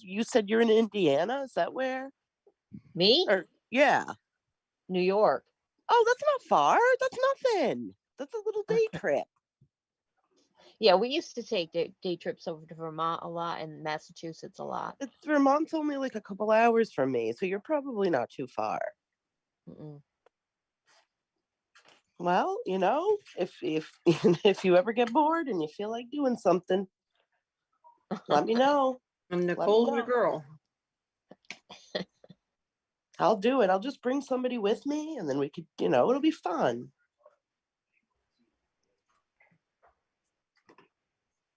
You said you're in Indiana. Is that where? Me? Yeah. New York. Oh, that's not far. That's nothing. That's a little day trip. Yeah, we used to take day trips over to Vermont a lot and Massachusetts a lot. Vermont's only like a couple hours from me, so you're probably not too far. Mm-mm. Well, if if you ever get bored and you feel like doing something, let me know. And Nicole's your know. girl. I'll do it. I'll just bring somebody with me, and then we could, it'll be fun.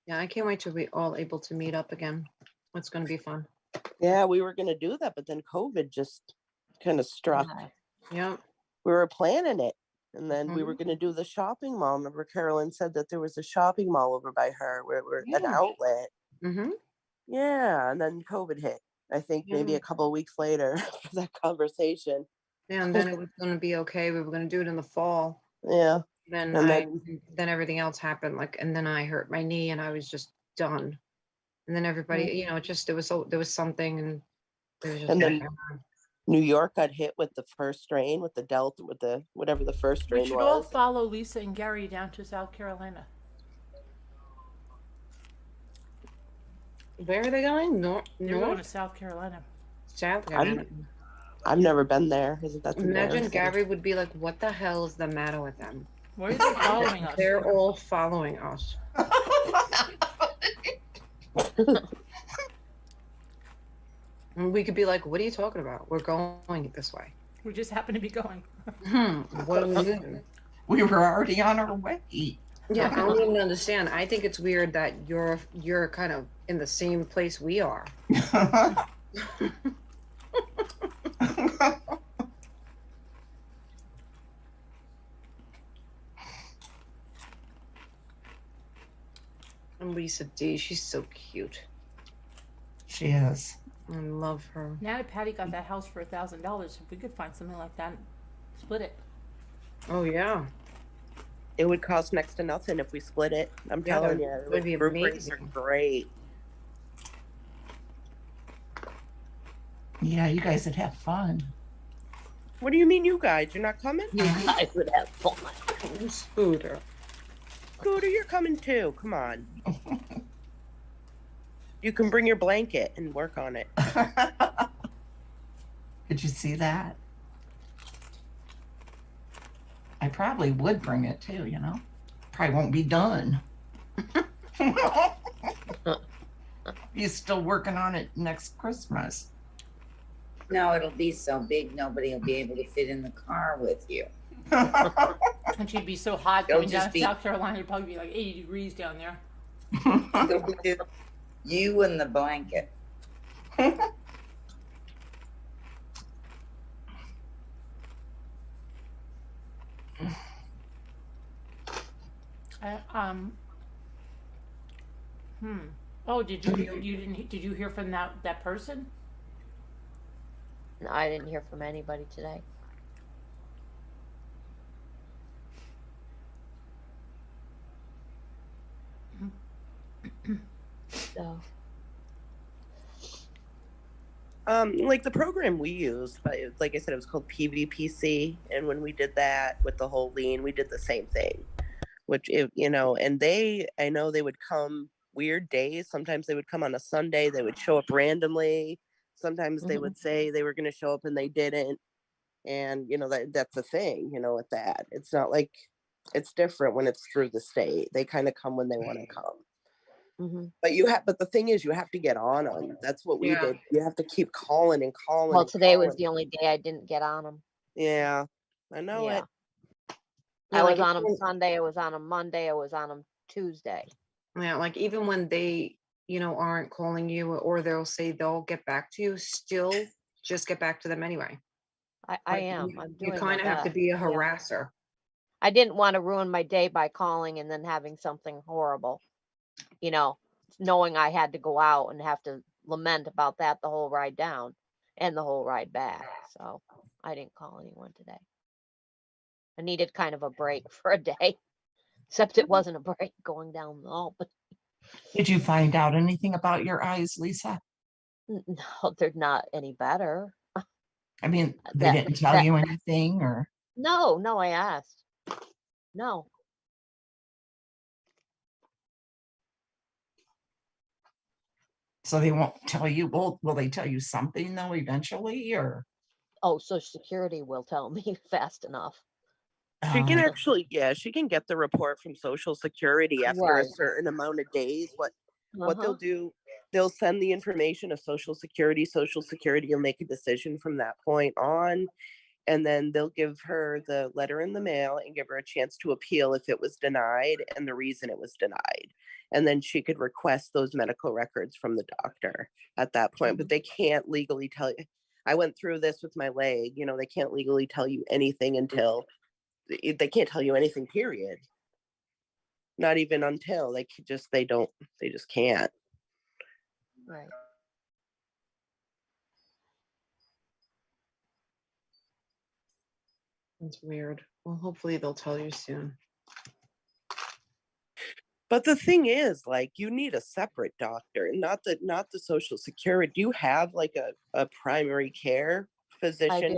Yeah, I can't wait till we all able to meet up again. It's going to be fun. Yeah, we were gonna do that, but then COVID just kind of struck. Yeah. We were planning it, and then we were gonna do the shopping mall. Remember, Carolyn said that there was a shopping mall over by her where an Yeah. outlet. Mm-hmm. Yeah, and then COVID hit. I think maybe a couple of weeks later after that conversation. Yeah, and then it was going to be okay. We were going to do it in the fall. Yeah. Then And everything else happened. And then I hurt my knee and I was just done. And then everybody, there was something, and it was just. And then New York got hit with the first strain, with the Delta, with the whatever the first strain We should all was. follow Lisa and Gary down to South Carolina. Where are they going? They're going to North? South Carolina. South Carolina. I've never been there. That's Imagine embarrassing. Gary would be like, what the hell is the matter with them? Where are they following us? They're all following us. And we could be like, what are you talking about? We're going this way. We just happen to be going. What are we doing? We were already on our way. Yeah, I don't even understand. I think it's weird that you're kind of in the same place we are. And Lisa D, she's so cute. She is. I love her. Now that Patty got that house for $1,000, if we could find something like that, split it. Oh yeah. It would cost next to nothing if we split it. I'm Yeah, telling that you, would be group rates are amazing. great. Yeah, you guys would have fun. What do you mean, you guys? You're not coming? I would have fun. Scooter. Scooter, you're coming too. Come on. You can bring your blanket and work on it. Did you see that? I probably would bring it too, you know? Probably won't be done. You're still working on it next Christmas. No, it'll be so big, nobody will be able to fit in the car with you. And she'd be so hot It'll going down just be- South Carolina. It'd probably be like 80 degrees down there. It'll be you and the blanket. Oh, did you hear from that person? No, I didn't hear from anybody today. So, Like the program we used, but like I said, it was called PVPC, and when we did that with the whole lean, we did the same thing. Which, and I know they would come weird days. Sometimes they would come on a Sunday. They would show up randomly. Sometimes they would say they were going to show up and they didn't. And that's the thing. With that, it's not like it's different when it's through the state. They kind of come when they want to come. But the thing is, you have to get on them. That's what we did. You have to keep calling and calling. well, and today was calling. the only day I didn't get on them. Yeah, I know Yeah. it. I was on them Sunday. I was on them Monday. I was on them Tuesday. Yeah, like even when they, aren't calling you or they'll say they'll get back to you, still just get back to them anyway. I Like, am. You, I'm doing you kind of have to be a harasser. I didn't want to ruin my day by calling and then having something horrible, knowing I had to go out and have to lament about that the whole ride down and the whole ride back. So I didn't call anyone today. I needed kind of a break for a day, except it wasn't a break going down the hall. But Did you find out anything about your eyes, Lisa? no, they're not any better. I mean, they didn't tell you anything, or? No, I asked. No. So they won't tell you. Will they tell you something though eventually, or? Oh, Social Security will tell me fast enough. She can actually, she can get the report from Social Security after a certain amount of days. What they'll do, they'll send the information to Social Security. Social Security will make a decision from that point on, and then they'll give her the letter in the mail and give her a chance to appeal if it was denied and the reason it was denied. And then she could request those medical records from the doctor at that point, but they can't legally tell you. I went through this with my leg, they can't legally tell you anything until they can't tell you anything, period. Not even until they just can't. Right. It's weird. Well, hopefully they'll tell you soon. But the thing is, like, you need a separate doctor, not the Social Security. Do you have like a primary care physician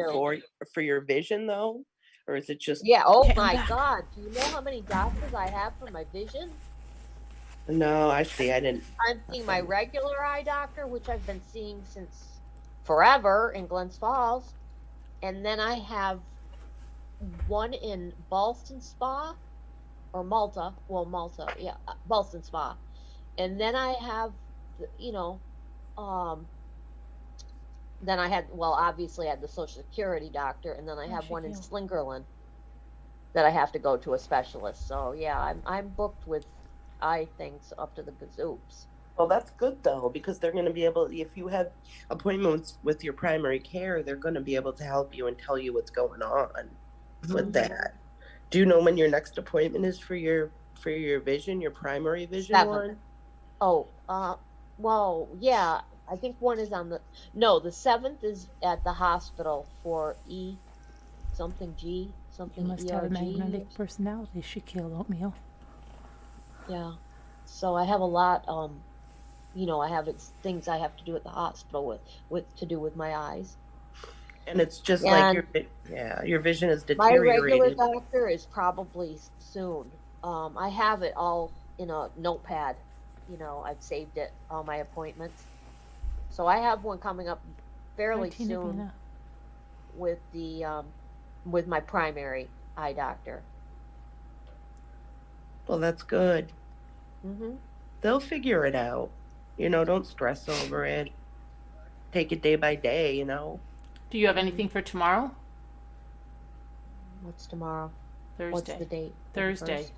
for your vision though? Or is it just? Yeah. Oh my God. Do you know how many doctors I have for my vision? No, I see. I didn't. I'm seeing my regular eye doctor, which I've been seeing since forever in Glens Falls. And then I have one in Ballston Spa or Malta. Well, Malta. Yeah. Ballston Spa. And then I have, then I had, obviously I had the Social Security doctor, and then I have one in Slingerland that I have to go to a specialist. So yeah, I'm booked with eye things up to the gazoops. Well, that's good though, because they're going to be able, if you have appointments with your primary care, they're going to be able to help you and tell you what's going on with that. Do you know when your next appointment is for your vision, your primary vision 7th. one? Oh, well, yeah. I think one is the 7th is at the hospital for something G, something You must have a ERG. magnetic personality, Shaquille O'Neal. Yeah. So I have a lot, I have things I have to do at the hospital to do with my eyes. And it's just like your vision is deteriorating. My regular doctor is probably soon. I have it all in a notepad you know, I've saved it, all my appointments. So I have one coming up fairly Hi, Tina soon Bina. with my primary eye doctor. Well, that's good. Mm-hmm. They'll figure it out. You know, don't stress over it. Take it day by day, you know. Do you have anything for tomorrow? What's tomorrow? Thursday. What's the date? Thursday. 31st?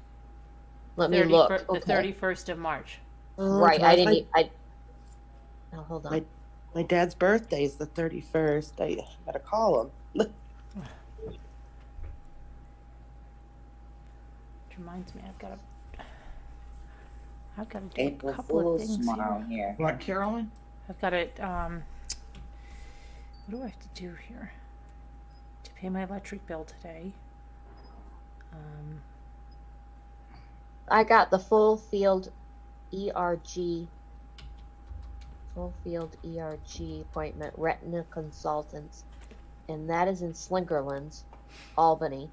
Let me look. The Okay. 31st of March. Right, I didn't. No, hold on. My dad's birthday is the 31st. I gotta call him. Which reminds me, I've got to do April a couple of Fool's things tomorrow here. here. What, Carolyn? I've got it. What do I have to do here? To pay my electric bill today. I got the full field ERG appointment, retina consultants, and that is in Slingerlands, Albany.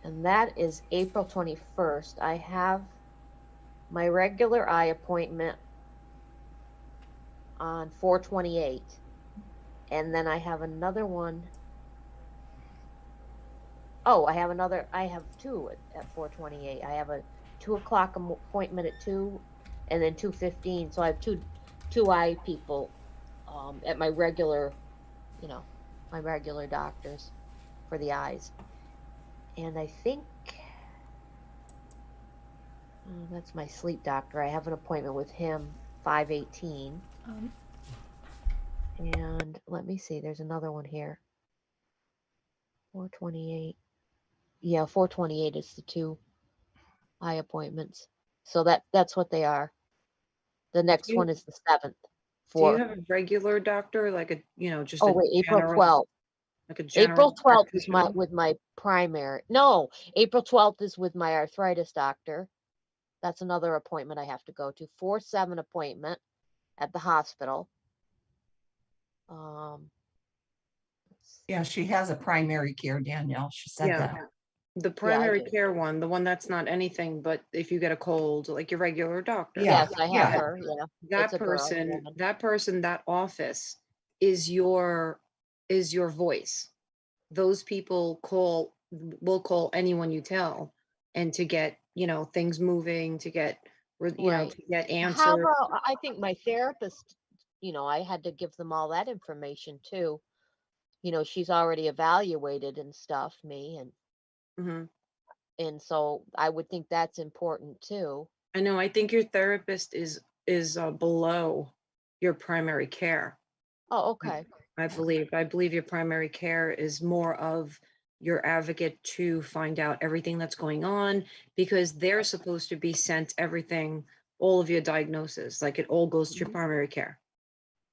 And that is April 21st. I have my regular eye appointment on 4/28, and then I have another one. Oh, I have two at 4/28. I have a 2 o'clock appointment at 2, and then 2:15. So I have two eye people at my regular, my regular doctors for the eyes. And I think that's my sleep doctor. I have an appointment with him 5/18. And let me see. There's another one here. 4/28. Yeah, 4/28 is the 2 eye appointments. So that's what they are. The next one is the 7th. Do you have a regular doctor, like a, just Oh a wait, April general, 12th. like a general April 12th is practitioner? with my primary. No, April 12th is with my arthritis doctor. That's another appointment I have to go to. 4/7 appointment at the hospital. Yeah, she has a primary care, Danielle. She said Yeah. that. The primary do. care one, the one that's not anything, but if you get a cold, like your regular doctor. Yeah, Yes, I have yeah. her. Yeah. That It's a girl, person, that office is your voice. Those people will call anyone you tell, and to get, things moving, to get, Right. to get How answered. about, I think my therapist, I had to give them all that information too. She's already evaluated and stuff, me, Mhm. and so I would think that's important too. I know. I think your therapist is below your primary care. Oh, okay. I believe your primary care is more of your advocate to find out everything that's going on, because they're supposed to be sent everything, all of your diagnosis, like it all goes to your primary care.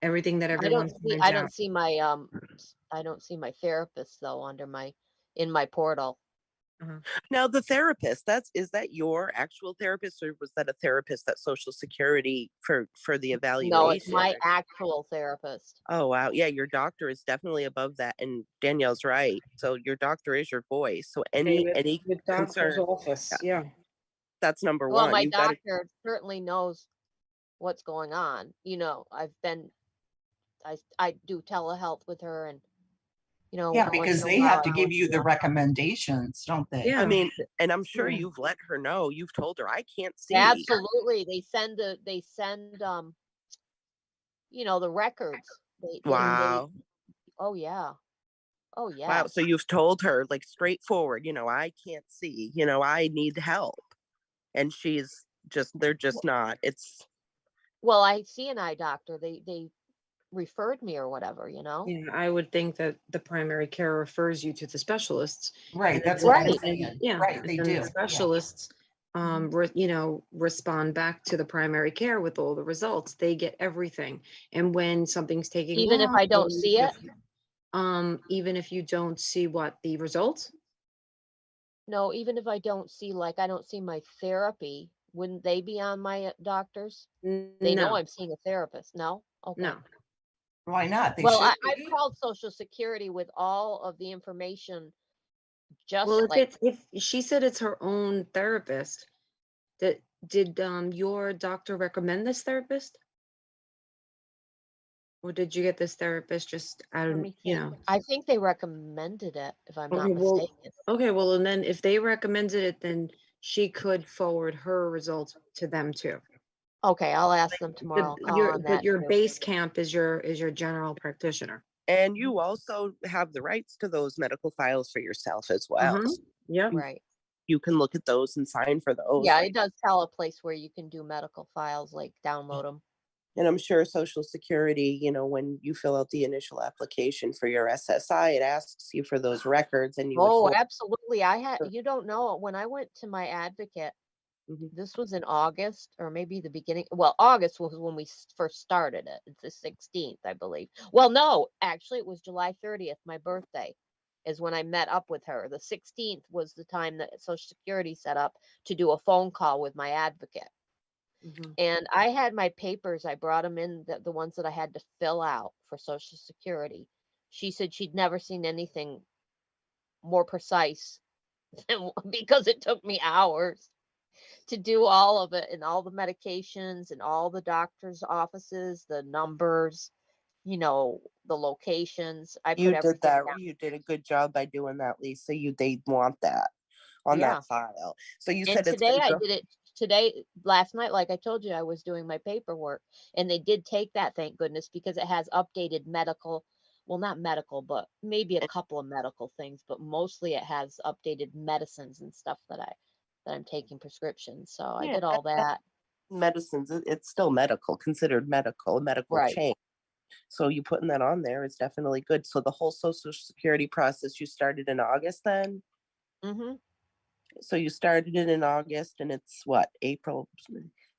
Everything that everyone finds I out. don't see my therapist though in my portal. Now, the therapist, is that your actual therapist, or was that a therapist at Social Security for the evaluation? No, it's my actual therapist. Oh, wow. Yeah, your doctor is definitely above that. And Danielle's right. So your doctor is your voice. So any With doctor's concern, office, yeah. that's number Well, one. my You've got to, doctor certainly knows what's going on. I do telehealth with her, and Yeah, because they have to give you the recommendations, don't they? Yeah. I mean, and I'm sure Yeah. you've let her know. You've told her, I can't see. Absolutely. They send the records. Wow. Oh yeah. Oh yeah. Wow. So you've told her, like, straightforward, I can't see, I need help. And they're just not. Well, I see an eye doctor. They referred me or whatever, Yeah, I would think that the primary care refers you to the specialists. Right, and that's then- what I'm Right. saying. Yeah, Right, and they then do. the specialists, respond back to the primary care with all the results. They get everything. And when something's taking Even if long, I don't see it? even if you don't see the results? No, even if I don't see I don't see my therapy, wouldn't they be on my doctors? They know No, I'm seeing a therapist. No? Okay. no. Why not? They Well, should I've be. called Social Security with all of the information, just Well, like, if she said it's her own therapist, that Did your doctor recommend this therapist? Or did you get this therapist just out Let of, me think. I think they recommended it, if I'm not Okay, well, mistaken. okay, well, and then if they recommended it, then she could forward her results to them too. Okay, I'll ask them tomorrow. I'll call on But that your too. base camp is your general practitioner. And you also have the rights to those medical files for yourself as well. Uh-huh. Yep. Right. You can look at those and sign for those. Yeah, it does tell a place where you can do medical files, like download them. And I'm sure Social Security, when you fill out the initial application for your SSI, it asks you for those records, and you would Oh, forward- absolutely. You don't know, when I went to my advocate, Mhm. this was in August or maybe the beginning. Well, August was when we first started it. It's the 16th, I believe. Well, no, actually it was July 30th, my birthday, is when I met up with her. The 16th was the time that Social Security set up to do a phone call with my advocate. Mhm. And I had my papers, I brought them in, the ones that I had to fill out for Social Security. She said she'd never seen anything more precise because it took me hours to do all of it, and all the medications and all the doctor's offices, the numbers, the locations. I You put did everything that. down. You did a good job by doing that, Lisa. They want that on Yeah. that file. So you And said it's today gonna I go. did it. Today, last night, like I told you, I was doing my paperwork, and they did take that, thank goodness, because it has updated medical, well, not medical, but maybe a couple of medical things, but mostly it has updated medicines and stuff that I'm taking prescriptions. So I Yeah, did all that. medicines. It's still considered a medical Right. chain. So you putting that on there is definitely good. So the whole Social Security process you started in August then? Mm-hmm. So you started it in August, and it's what, April?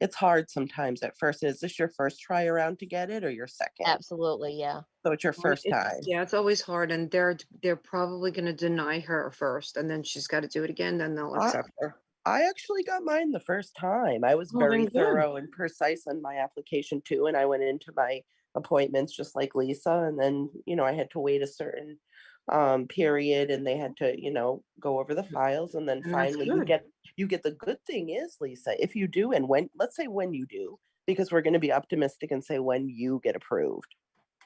It's hard sometimes at first. Is this your first try around to get it, or your second? Absolutely, yeah. So it's your first time. It's always hard, and they're probably going to deny her first, and then she's got to do it again. Then they'll accept her. I actually got mine the first time. I was Oh, very then good. thorough and precise on my application too, and I went into my appointments just like Lisa, and then I had to wait a certain period, and they had to go over the files, and then And that's finally good. you get the good thing is, Lisa, if you do, and let's say when you do, because we're going to be optimistic and say when you get approved.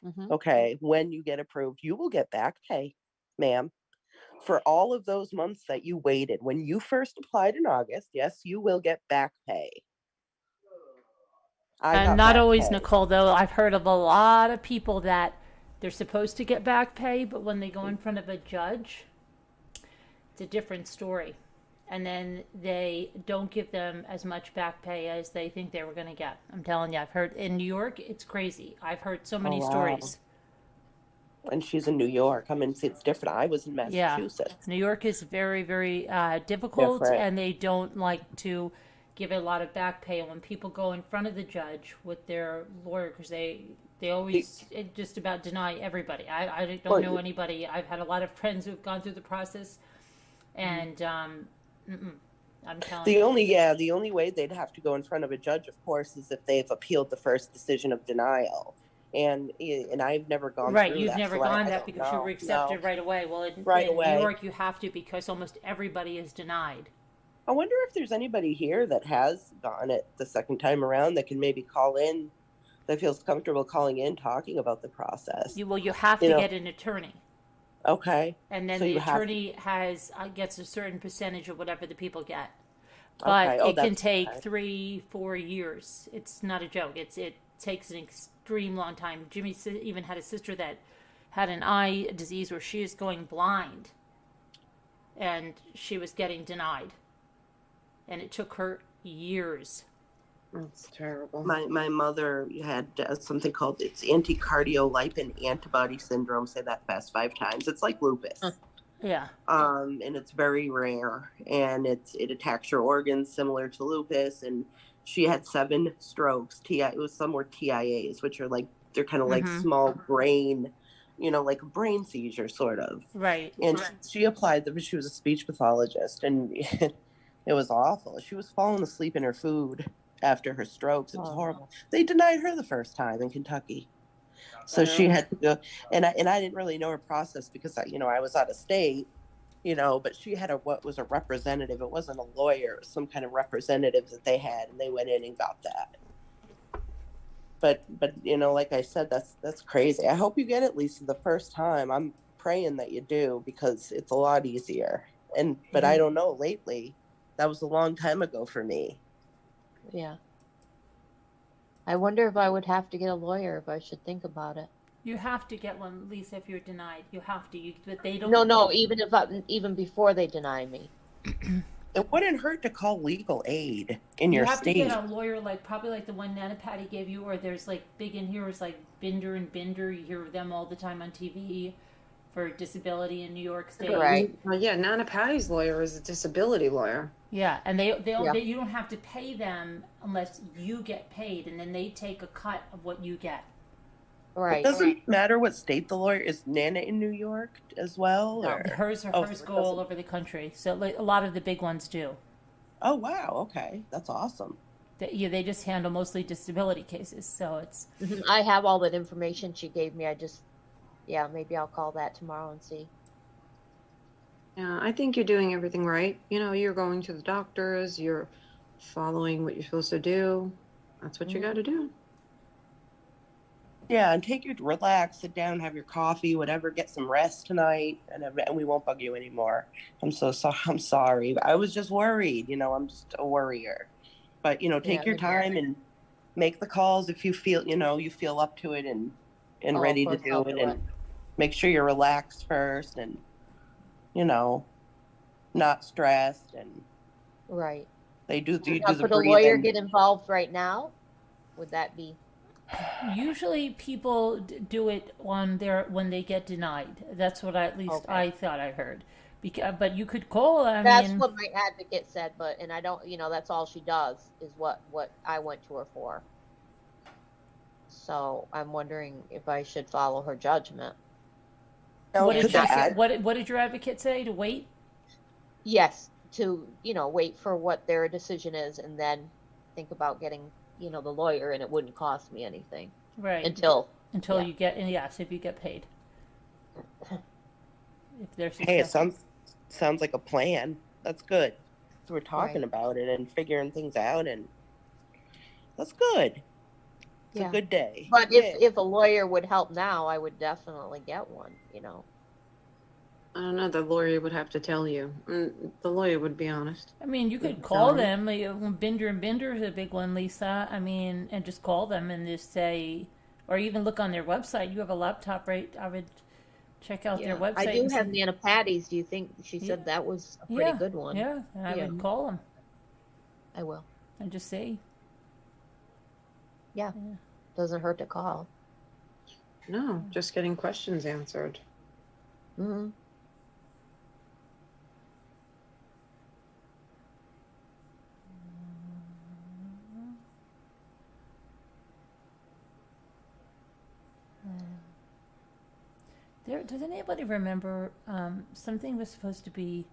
Mm-hmm. Okay, when you get approved, you will get back pay, ma'am, for all of those months that you waited. When you first applied in August, yes, you will get back pay. I got And not back always, pay. Nicole, though. I've heard of a lot of people that they're supposed to get back pay, but when they go in front of a judge, it's a different story. And then they don't give them as much back pay as they think they were going to get. I'm telling you, I've heard in New York, it's crazy. I've heard so many wow. stories. And she's in New York. I mean, it's different. I was in Massachusetts. New York is very, very difficult, Different. and they don't like to give a lot of back pay when people go in front of the judge with their lawyer, because they always just about deny everybody. I don't know anybody. I've had a lot of friends who've gone through the process, and I'm telling you. The only way they'd have to go in front of a judge, of course, is if they've appealed the first decision of denial. And I've never gone right, through you've that. never so gone I that don't because you know. were accepted No. right away. Well, in away. New York, you have to, because almost everybody is denied. I wonder if there's anybody here that has gotten it the second time around that can maybe call in, that feels comfortable calling in, talking about the process. You have to get an attorney. Okay. And then So the you have attorney gets a certain percentage of whatever the people get. But Okay. Oh, it can that's take okay. 3-4 years. It's not a joke. It takes an extreme long time. Jimmy even had a sister that had an eye disease where she is going blind, and she was getting denied, and it took her years. That's terrible. My mother had something called, it's anticardiolipin antibody syndrome. Say that fast 5 times. It's like lupus. Yeah. And it's very rare, and it attacks your organs similar to lupus. And she had 7 strokes. It was some were TIAs, which are like, they're kind of like small brain, like a brain seizure sort of. Right. And she applied she was a speech pathologist, and it was awful. She was falling asleep in her food after her strokes. It was horrible. They denied her the first time in Kentucky. So she had to go, and I didn't really know her process because I was out of state, but she had what was a representative. It wasn't a lawyer. It was some kind of representative that they had, and they went in and got that. But like I said, that's crazy. I hope you get at least the first time. I'm praying that you do, because it's a lot easier. But I don't know, lately, that was a long time ago for me. Yeah. I wonder if I would have to get a lawyer if I should think about it. You have to get one, Lisa, if you're denied. You have to. But they don't. No, even before they deny me. It wouldn't hurt to call legal aid in your state. You have to get a lawyer, probably like the one Nana Patty gave you, or there's big in here is Binder and Binder. You hear them all the time on TV for disability in New York State. Right. Yeah, Nana Patty's lawyer is a disability lawyer. Yeah, and they you don't have to pay them unless you get paid, and then they take a cut of what you get. Right. It doesn't matter what state the lawyer is. Nana in New York as well? No, Or? hers go all over the country. So a lot of the big ones do. Oh, wow. Okay. That's awesome. They just handle mostly disability cases. So it's. I have all that information she gave me. Maybe I'll call that tomorrow and see. Yeah, I think you're doing everything right. You're going to the doctors, you're following what you're supposed to do. That's what you got to do. Yeah, and relax, sit down, have your coffee, whatever, get some rest tonight, and we won't bug you anymore. I'm sorry. I was just worried, I'm just a worrier. But, take your time and make the calls if you feel, you feel up to it and ready to do it, and make sure you're relaxed first and, not stressed, and right. They do the Could a lawyer get involved right now? Would that be? Usually people do it when they get denied. That's what I thought I heard. But you could call. That's what my advocate said, and I don't. That's all she does is what I went to her for. So I'm wondering if I should follow her judgment. What did your advocate say? To wait? Yes, to wait for what their decision is, and then think about getting the lawyer, and it wouldn't cost me anything. Right. Until you get, if you get paid. If there's Hey, it sounds like a plan. That's good. So we're talking about it and figuring things out, and that's good. It's a good day. But if a lawyer would help now, I would definitely get one, I don't know. The lawyer would have to tell you. The lawyer would be honest. I mean, you could call them. Binder and Binder is a big one, Lisa. I mean, and just call them and just say, or even look on their website. You have a laptop, right? I would check out their website. I do have Nana Patty's. Do you think she said that was a pretty good one? Yeah, and I would call them. I will. And just say. Yeah. Doesn't hurt to call. No, just getting questions answered. Mm-hmm. Does anybody remember something was supposed to be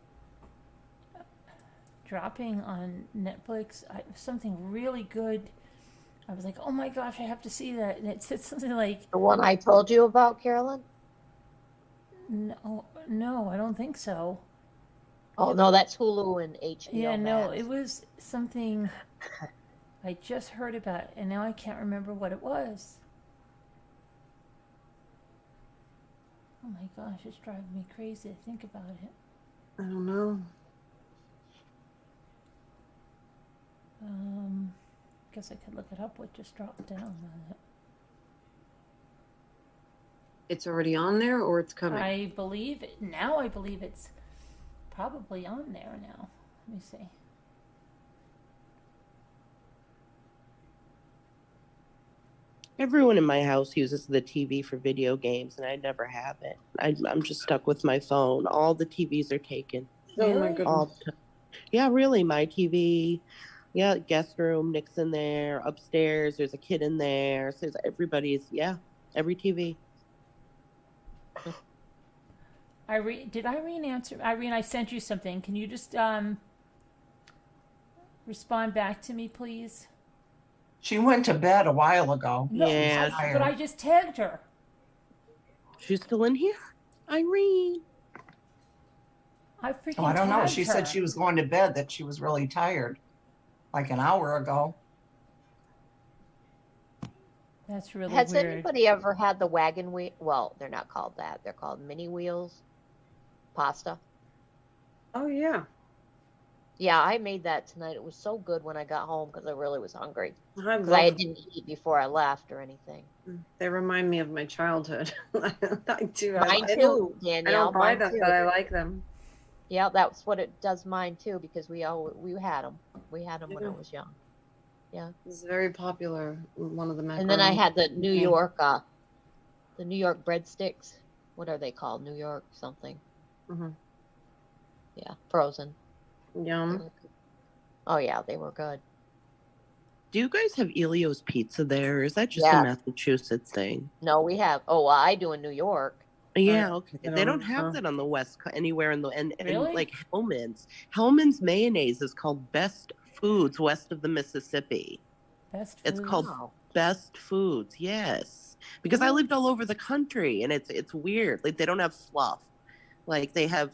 dropping on Netflix? Something really good. I was like, oh my gosh, I have to see that. And it said something like... The one I told you about, Carolyn? No, I don't think so. Oh, no, that's Hulu and HBO Yeah, Max. no, it was something I just heard about, and now I can't remember what it was. Oh my gosh, it's driving me crazy to think about it. I don't know. Guess I could look it up. What just dropped down on it? It's already on there, or it's coming? I believe it's probably on there now. Let me see. Everyone in my house uses the TV for video games, and I never have it. I'm just stuck with my phone. All the TVs are taken. Oh my goodness. Yeah, really, my TV. Yeah, guest room, Nick's in there. Upstairs, there's a kid in there. So everybody's, every TV. Did Irene answer? Irene, I sent you something. Can you just respond back to me, please? She went to bed a while ago. No, Yeah. but I just tagged her. She's still in here? Irene. I freaking Oh, I don't know. tagged She her. said she was going to bed, that she was really tired, like an hour ago. That's really Has weird. anybody ever had the wagon wheel? Well, they're not called that. They're called mini wheels. Pasta. Oh yeah. Yeah, I made that tonight. It was so good when I got home because I really was hungry. I Because I love didn't eat before I left or anything. They remind me of my childhood. I do. Mine I don't, too, I Danielle. don't buy Mine them, too. but I like them. Yeah, that's what it does mine too because we had them. We had them when I Yeah. was young. It's very popular. One of the macaroni. And then I had the New Yeah. York, breadsticks. What are they called? New York something. Mhm. Yeah, frozen. They Yum. were good. Oh yeah, they were good. Do you guys have Elio's Pizza there, or is that just Yeah. a Massachusetts thing? No, we have. Oh, well, I do in New York. Yeah, okay. I They don't don't have know. that on the West anywhere in the and Really? like Hellman's. Hellman's mayonnaise is called Best Foods west of the Mississippi. Best It's food. called Wow. Best Foods, yes. Because I lived all over the country, and it's weird. Like they don't have fluff, like they have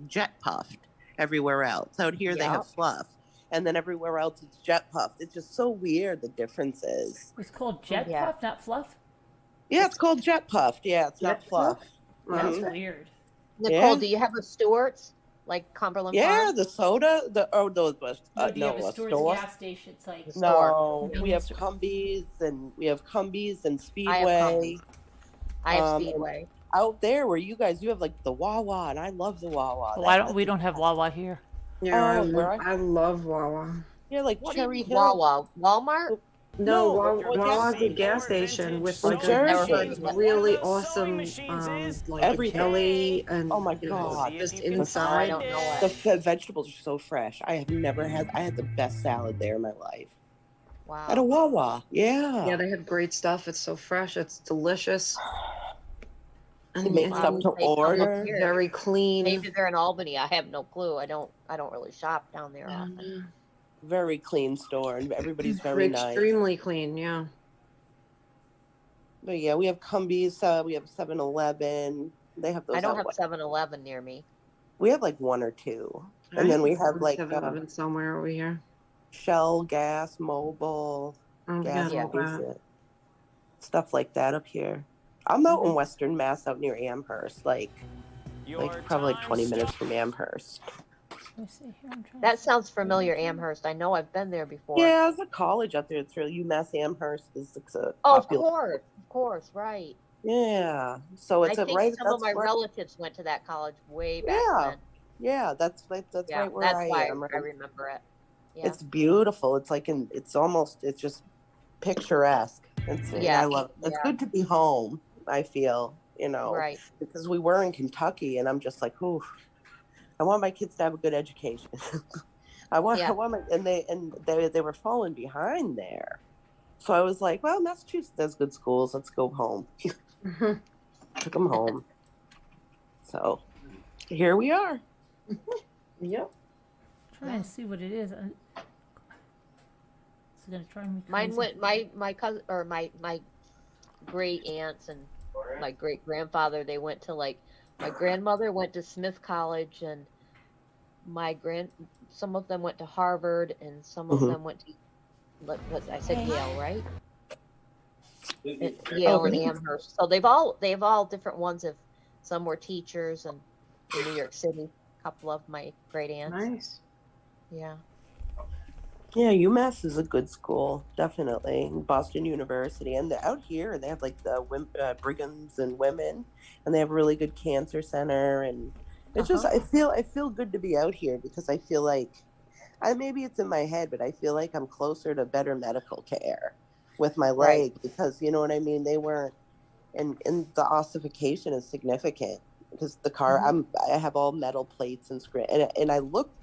jet puffed everywhere else. Out here they Yeah. have fluff, and then everywhere else it's jet puffed. It's just so weird the differences. It's called jet Yeah. puff, not fluff. Yeah, it's called jet puffed. Yeah, it's not Jet fluff. That's Mhm. weird. Nicole, Yeah. do you have a Stewart's like Cumberland Yeah, Farms? the soda. Those was No, do you no have a a Stewart's store. gas station? It's like The No, we have Convenience Cumbies and I have Speedway. I have and Speedway. out there where you guys, you have like the Wawa, and I love the Wawa. Why don't we don't have Wawa here? Yeah, Oh, where I love Wawa. Yeah, like What do you Cherry mean, Hill. Wawa? Walmart? No, No, Wawa's a Jersey. gas station with Oh, like Jersey. a really awesome like Everything. deli and Oh my you know, God. just Oh, I inside. don't know The it. vegetables are so fresh. I have never had. I had the best salad there in my life at a Wow. Wawa. Yeah. Yeah, they have great stuff. It's so fresh. It's delicious. They And make it's stuff to They come up order. here. very clean. Maybe they're in Albany. I have no clue. I don't really shop down there Yeah, often. Very clean store, and everybody's very nice. extremely clean. Yeah. But yeah, we have Cumbies. We have 7-Eleven. They have those. I don't out have west. 7-Eleven near me. We have like one or two, and then we have like 7-Eleven somewhere over here. Shell, Gas, Mobile, Oh, Gas yeah, all that. Station, stuff like that up here. I'm out in Western Mass, out near Amherst, like probably like 20 minutes from Amherst. Let me see here. I'm trying That to see. sounds familiar, Amherst. I know I've been there before. Yeah, there's a college out there. It's really UMass Amherst is it's a Oh, of popular. course, right. Yeah, so I it's a think right. some of That's my right. relatives went to that college way back Yeah, then. yeah, that's Yeah, right where that's I why am. I Right? remember it. Yeah. It's beautiful. It's like it's just picturesque. Yeah, I love. It's yeah. good to be home. I feel, Right. because we were in Kentucky, and I'm just like, ooh, I want my kids to have a good education. I want Yeah. my, and they were falling behind there. So I was like, well, Massachusetts has good schools. Let's go home. Took them home. So here we are. Yep. Trying to see what it is. It's gonna drive me Mine crazy. went my cousin or my great aunts and my great grandfather, they went to my grandmother went to Smith College and some of them went to Harvard and some of Mhm. them went to I said Yale, right? Yale Oh, and really? Amherst. So they've all different ones of some were teachers and in New York City, a couple of my great aunts. Nice. Yeah. Yeah, UMass is a good school, definitely. Boston University, and out here they have like the Brigham's and women, and they have a really good cancer center, and it's just I feel good to be out here because I feel like maybe it's in my head, but I feel like I'm closer to better medical care with my Right. leg because you know what I mean. They weren't, and the ossification is significant because the car I have all metal plates and screw, and I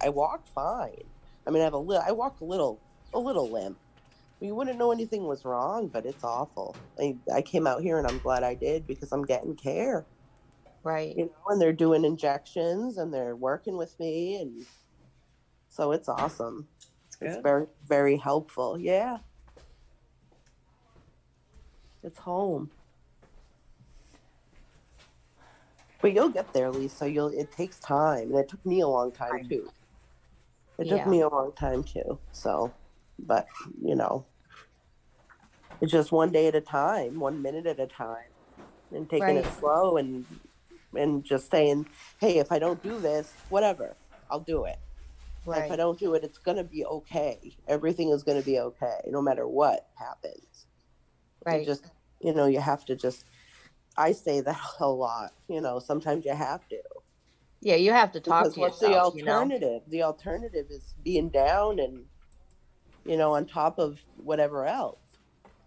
walk fine. I mean, I walk a little limp. You wouldn't know anything was wrong, but it's awful. I came out here and I'm glad I did because I'm getting care, Right. you know, and they're doing injections and they're working with me. And so it's awesome. It's good. very, very helpful. Yeah. It's home. But you'll get there, Lisa. It takes time, and it took me a long time Right. too. It took Yeah. me a long time too. So, but you know, it's just one day at a time, 1 minute at a time, and taking it Right. slow and just saying, hey, if I don't do this, whatever, I'll do it. If I Right. don't do it, it's gonna be okay. Everything is gonna be okay, no matter what happens. You Right. just, you have to just. I say that a lot. Sometimes you have to. Yeah, you have to talk Because to what's the yourself, you know? alternative? The alternative is being down and, on top of whatever else.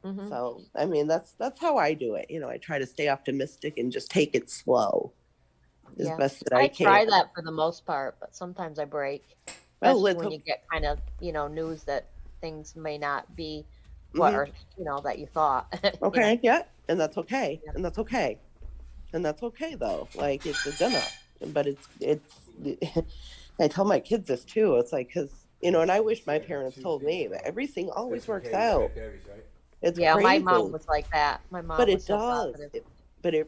Mhm. So, I mean, that's how I do it. I try to stay optimistic and just take it slow as Yeah. best that I I can. try that for the most part, but sometimes I break. Well, Especially let's when hope. you get kind of, news that things may not be what are, that you thought. Okay, yeah, and that's okay, Yeah. and that's okay, and that's okay though. Like it's enough, but it's. I tell my kids this too. It's like because and I wish my parents told me, but everything always works out. It's Yeah, my crazy. mom was like that. My mom But was it so does. positive. But it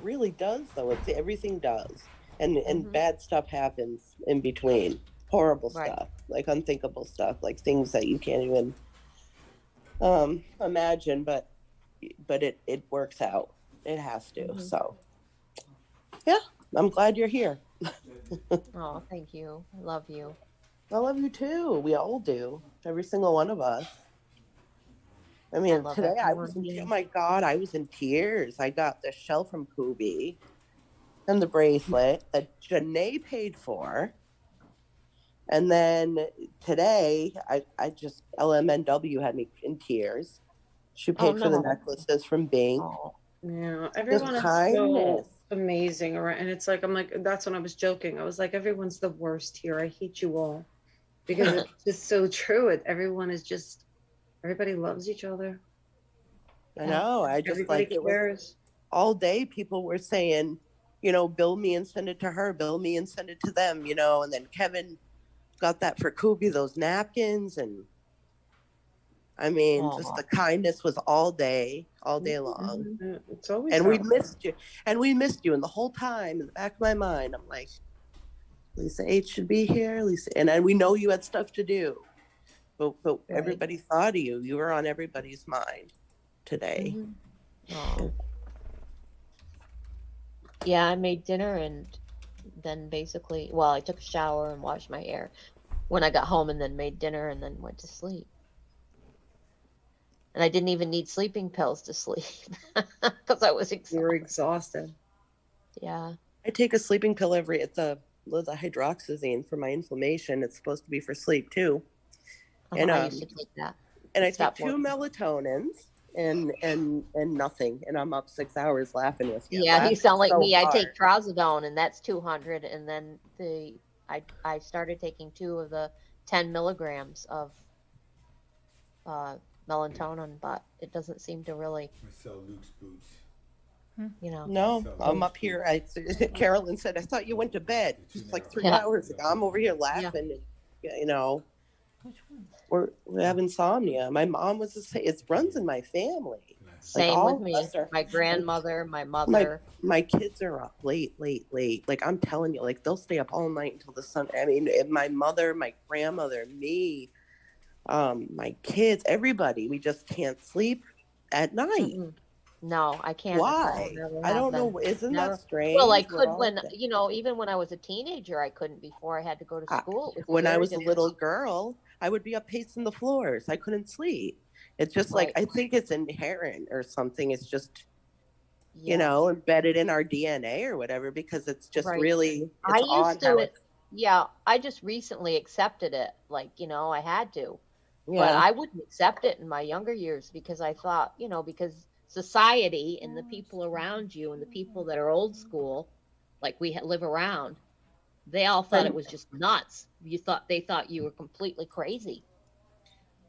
really does though. It's everything does, and Mhm. bad stuff happens in between. Horrible Right. stuff, like unthinkable stuff, like things that you can't even imagine. But it works out. It has to. Mhm. So yeah, I'm glad you're here. Oh, thank you. I love you. I love you too. We all do. Every single one of us. I mean, love today I everyone was in, here. oh my God, I was in tears. I got the shell from Kubi and the bracelet that Janae paid for. And then today, I just, LMNW had me in tears. She paid for the no. necklaces from Bing. Oh, Yeah, Just everyone is kindness. so amazing, right? And it's like I'm like that's when I was joking. I was like, everyone's the worst here. I hate you all, because it's just so true. Everyone is just everybody loves each other. I know. I just Everybody like it was cares. all day. People were saying, bill me and send it to her, bill me and send it to them, and then Kevin got that for Kubi, those napkins. And I mean, just the kindness was all day long. Yeah, it's always And we that way. missed you. And we missed you. And the whole time in the back of my mind, I'm like, Lisa H should be here. Lisa. And we know you had stuff to do. But Right. everybody thought of you. You were on everybody's mind today. Mhm. Oh. Yeah, I made dinner and then basically, well, I took a shower and washed my hair when I got home and then made dinner and then went to sleep. And I didn't even need sleeping pills to sleep because I was You're exhausted. exhausted. Yeah. I take a sleeping pill it's a hydroxyzine for my inflammation. It's supposed to be for sleep too. And I used to take that. and I take Stop 2 working. melatonins and nothing. And I'm up 6 hours laughing with you. Yeah, you Laughing sound like so me. I hard. take trazodone and that's 200. And then I started taking 2 of the 10 milligrams of melatonin, but it doesn't seem to really, I sell Luke's boots. No, So I'm those up here. Carolyn said, I thought you went to bed just like 3 hours ago. I'm over here laughing. And, Which one? we have insomnia. My mom was the same. It runs in my family. same all with of me. us are- My grandmother, my mother. My kids are up late. Like I'm telling you, like they'll stay up all night until the sun. I mean, my mother, my grandmother, me, my kids, everybody. We just can't sleep at night. Mm-mm. No, I can't. Why? Never I have don't been. know. Isn't Never. that strange? Well, I We're could all when, dead. even when I was a teenager, I couldn't before I had to go to school. It was When I very was a difficult. little girl, I would be up pacing the floors. I couldn't sleep. It's just like, Right. I think it's inherent or something. It's just, Yeah. embedded in our DNA or whatever, because it's just Right. really, it's I odd used how to, it's, yeah, I just recently accepted it. Like, I had to, but yeah. I wouldn't accept it in my younger years because I thought, because society and the people around you and the people that are old school, like we live around, they all thought it was just nuts. They thought you were completely crazy.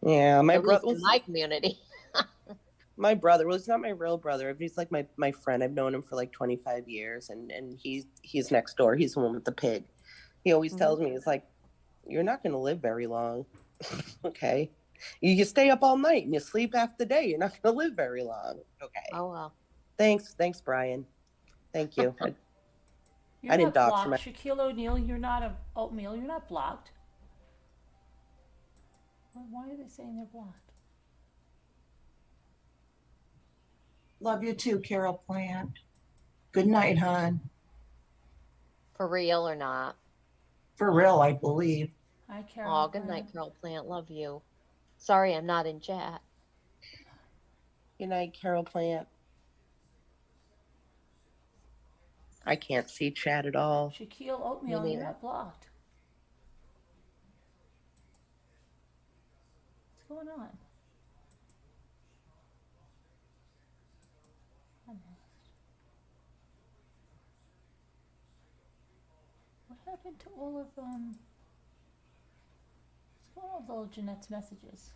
Yeah. My At least brother, in my community. well, he's not my real brother, but he's like my friend. I've known him for like 25 years and he's next door. He's the one with the pig. He always tells me, he's like, you're not going to live very long. Okay. You stay up all night and you sleep half the day. You're not going to live very long. Okay. Oh, well. Thanks, Brian. Thank you. You're I didn't not dox blocked. Shaquille O'Neal, you're not a oatmeal. You're not blocked. Why are they saying they're blocked? Love you too, Carol Plant. Good night, hon. For real or not? For real, I believe. Hi, Carol. Oh, good night, Carol Plant. Love you. Sorry, I'm not in chat. Good night, Carol Plant. I can't see chat at all. Shaquille Oatmeal, Me you're neither. not blocked. What's going on? What happened to all of what's going on with all of Jeanette's messages?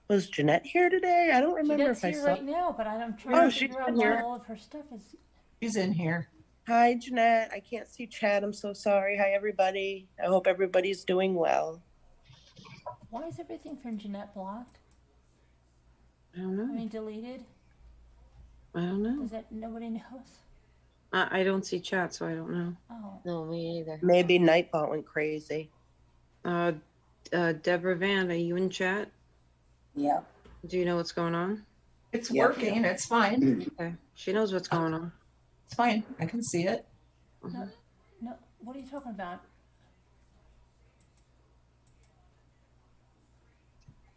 Was Jeanette here today? I don't remember Jeanette's if I here saw. right now, but I'm trying Oh, to she's figure out been why here. all of her stuff is. She's in here. Hi, Jeanette. I can't see chat. I'm so sorry. Hi, everybody. I hope everybody's doing well. Why is everything from Jeanette blocked? I don't I know. mean, deleted? I don't know. Is that nobody knows? I don't see chat, so I don't know. Oh, No, me either. Maybe Nightbot went crazy. Deborah Van, are you in chat? Yep. Do you know what's going on? It's Yep. working. It's fine. Okay. She knows what's going on. It's fine. I can see it. Mhm. no. What are you talking about?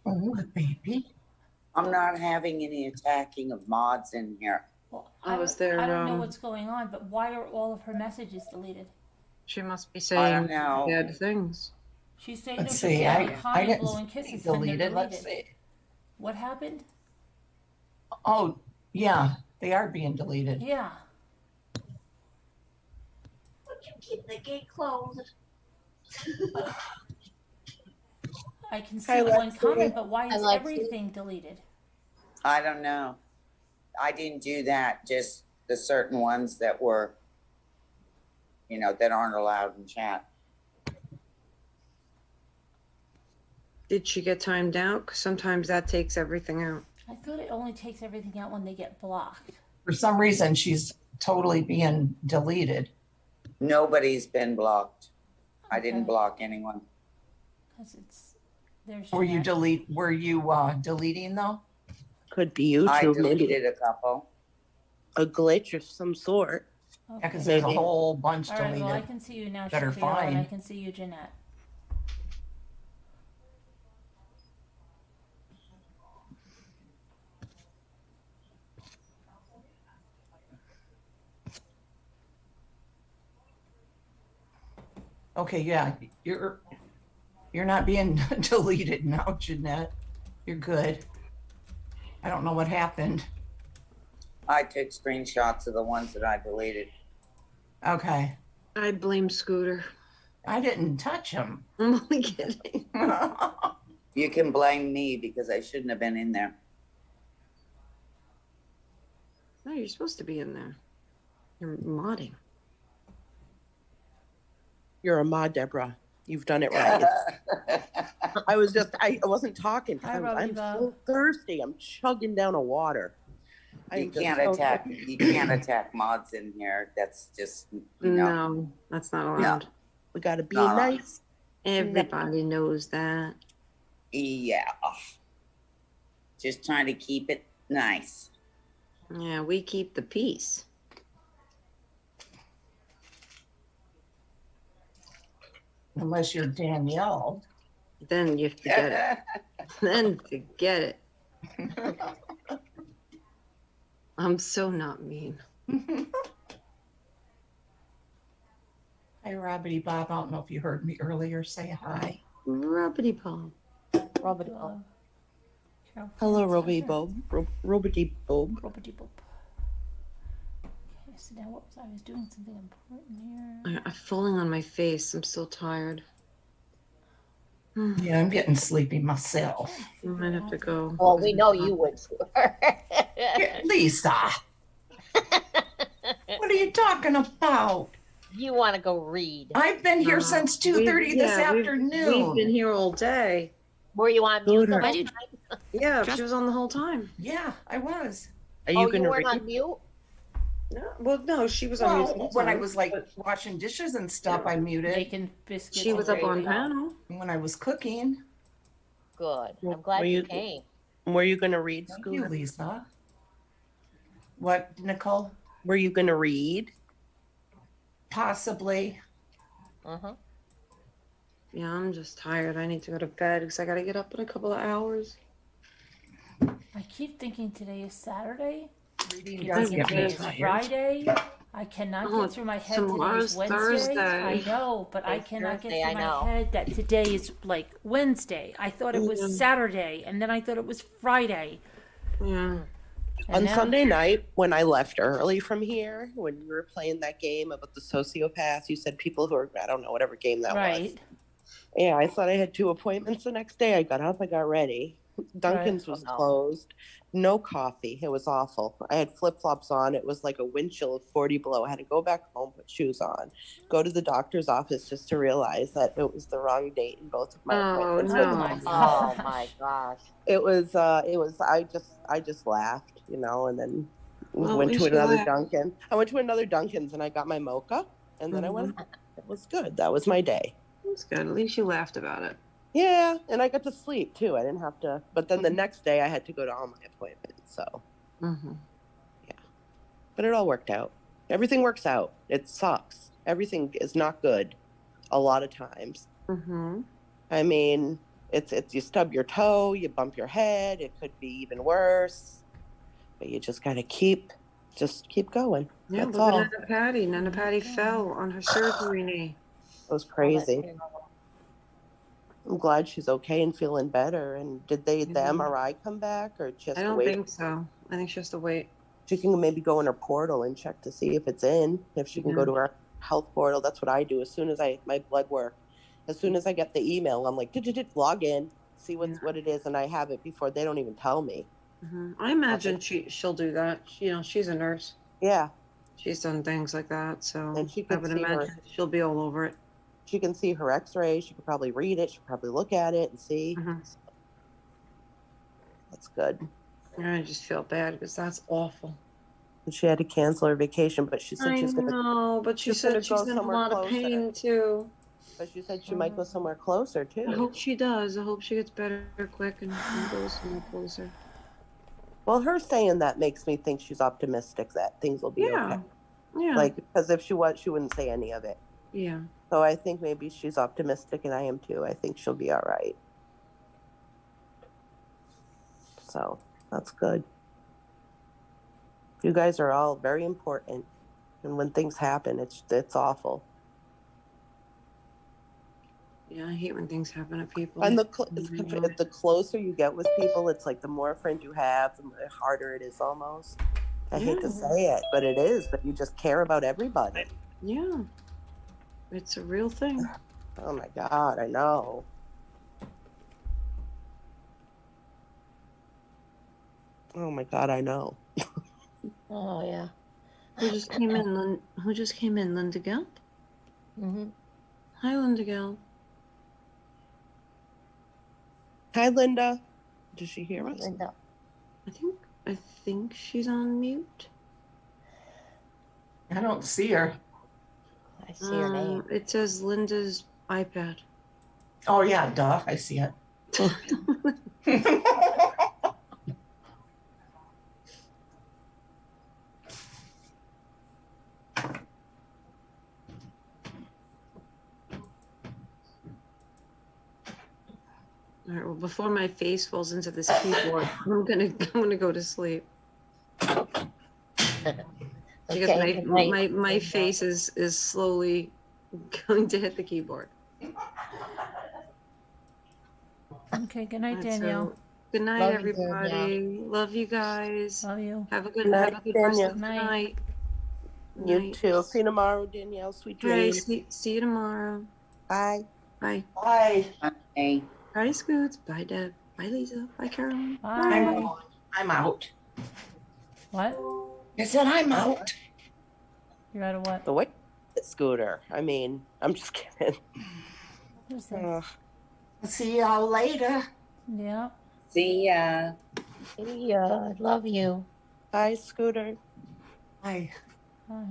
Oh, baby. I'm not having any attacking of mods in here. Well, I was there, I don't know um, what's going on, but why are all of her messages deleted? She must be I saying don't know. bad things. She's saying Let's no, she's see. saying I hi and didn't blowing see kisses, and they're deleted. Let's deleted. see. What happened? Oh, yeah. They are being deleted. Yeah. You keep the gate closed. I can see Hi, one Lexi. comment, but why Hi, is Lexi. everything deleted? I don't know. I didn't do that, just the certain ones that were, that aren't allowed in chat. Did she get timed out? 'Cause sometimes that takes everything out. I thought it only takes everything out when they get blocked. For some reason, she's totally being deleted. Nobody's been blocked. I didn't Okay. block anyone. Because there's Were you Jeanette. deleting though? Could be YouTube. I Maybe deleted a couple. a glitch of some sort. Yeah, Okay. because there's a Maybe. whole bunch All right, well, I deleted. can see you now, that are Shaquille, and I fine. can see you, Jeanette. Okay, yeah, you're not being deleted now, Jeanette. You're good. I don't know what happened. I took screenshots of the ones that I deleted. Okay. I blame Scooter. I didn't touch him. I'm only kidding. You can blame me because I shouldn't have been in there. No, you're supposed to be in there. You're modding. You're a mod, Deborah. You've done it right. I wasn't talking. Hi, I'm Robbie so Bob. thirsty. I'm chugging down a water. You can't attack mods in here. That's just, No, that's not allowed. We gotta be No. nice. Everybody knows that. Yeah. Just trying to keep it nice. Yeah, we keep the peace. Unless you're Danielle. Then you forget it. Then forget it. I'm so not mean. Hi, Robbie Bob. I don't know if you heard me earlier say hi. Rubbity Bob. Robert, Carol, Hello, it's Roby here. Bob. Robity Bob. Robbity-boop. Okay, so now what was I was doing something important here. I'm falling on my face. I'm still tired. Yeah, I'm getting sleepy myself. I might have to go. well, we know you would. Lisa, what are you talking about? You want to go read. I've been here since 2:30 this We've afternoon. been here all day. Were you on mute the Scooter. whole Why time? Yeah, she was on the whole time. Yeah, I was. Are Oh, you you gonna weren't read? on mute? No, well, no, she was on mute. the Well, whole when I time, was like but washing dishes and stuff, I muted. Making biscuits. she was and up on gravy. panel. When I was cooking. Good. Well, I'm glad were you you- came. Were you gonna read, Thank you, Scooter? Lisa. What, Nicole? Were you gonna read? Possibly. Uh-huh. Yeah, I'm just tired. I need to go to bed because I got to get up in a couple of hours. I keep thinking today is Saturday. Reading Keep does thinking get today me is tired. Friday. I cannot Oh, get through my head today tomorrow's is Wednesday. Thursday. I know, but I It's cannot Thursday, get I through my know. head that today is like Wednesday. I thought it was Mm. Saturday, and then I thought it was Friday. Yeah. And On now- Sunday night, when I left early from here, when we were playing that game about the sociopaths, you said people who are, I don't know, whatever game that was. Right. Yeah, I thought I had 2 appointments the next day. I got up, I got ready. Dunkin's was Oh, no. closed. No coffee. It was awful. I had flip-flops on. It was like a wind chill of 40 below. I had to go back home, put shoes on, go to the doctor's office just to realize that it was the wrong date in both of my Oh, appointments. Oh my no. God. Oh my gosh. I just laughed, you know, and then Well, went at to least you another laughed. Dunkin'. I went to another Dunkin's and I got my mocha, and then I went home. It was good. That was my day. That's good. At least you laughed about it. Yeah, and I got to sleep too. I didn't have to. But then the next day I had to go to all my appointments. So, Mm-hmm. but it all worked out. Everything works out. It sucks. Everything is not good a lot of times. Mm-hmm. I mean, it's you stub your toe, you bump your head. It could be even worse. But you just got to keep going. Yeah, That's look all. at Nana Patty. Nana Patty fell on her surgery knee. It was crazy. I'm glad she's okay and feeling better. And did the MRI come back or just I don't wait? think so. I think she has to wait. She can maybe go in her portal and check to see if it's in, if she can go Yeah. to her health portal. That's what I do. As soon as my blood work, as soon as I get the email, I'm like, log in, see what it is. And I have it before they don't even tell me. Mm-hmm. I imagine she'll do that. She's a nurse. Yeah. She's done things like that. So And she I can would see her- imagine she'll be all over it. She can see her x-ray. She can probably read it. She can probably look at it and see. Mhm. That's good. I just feel bad because that's awful. And she had to cancel her vacation, but she said I she's going to, know, but she she's said gonna she's go in a somewhere lot of closer. pain too. but she said she might go somewhere closer I too. hope she does. I hope she gets better quick and goes somewhere closer. Well, her saying that makes me think she's optimistic that things will be Yeah. okay. Yeah. Like, because if she was, she wouldn't say any of it. Yeah. So I think maybe she's optimistic, and I am too. I think she'll be all right. So that's good. You guys are all very important, and when things happen, it's awful. Yeah, I hate when things happen to people. And the Mhm. the closer you get with people, it's like the more friends you have, the harder it is almost. I hate to say it, but it is. But you just care about everybody. Yeah. It's a real thing. Oh my God, I know. Oh my God, I know. Oh, yeah. Who just came in? Who just came in? Linda Gelb? Mm-hmm. Hi, Linda Gelb. Hi, Linda. Does she hear us? Linda. I think she's on mute. I don't see her. I see her name. It says Linda's iPad. Oh yeah, duh, I see it. All right. Well, before my face falls into this keyboard, I'm gonna go to sleep because Okay, good night. my face is slowly going to hit the keyboard. Okay, good night, And Danielle. so, good night, Love you, everybody. Love you guys. Love you. Have a good Night, rest Danielle. of the Night. night. You Night. too. See you tomorrow, Danielle. Sweet All right. dreams. See you tomorrow. Bye. Bye. Bye. Hey. Bye, Scoots. Bye, Deb. Bye, Lisa. Bye, Caroline. Bye. I'm out. What? I said I'm out. You're out of what? The white scooter. I mean, I'm just kidding. Who's that? Ugh. See y'all later. Yeah. See ya. Yeah, love you. Bye, Scooter. Hi. Hi.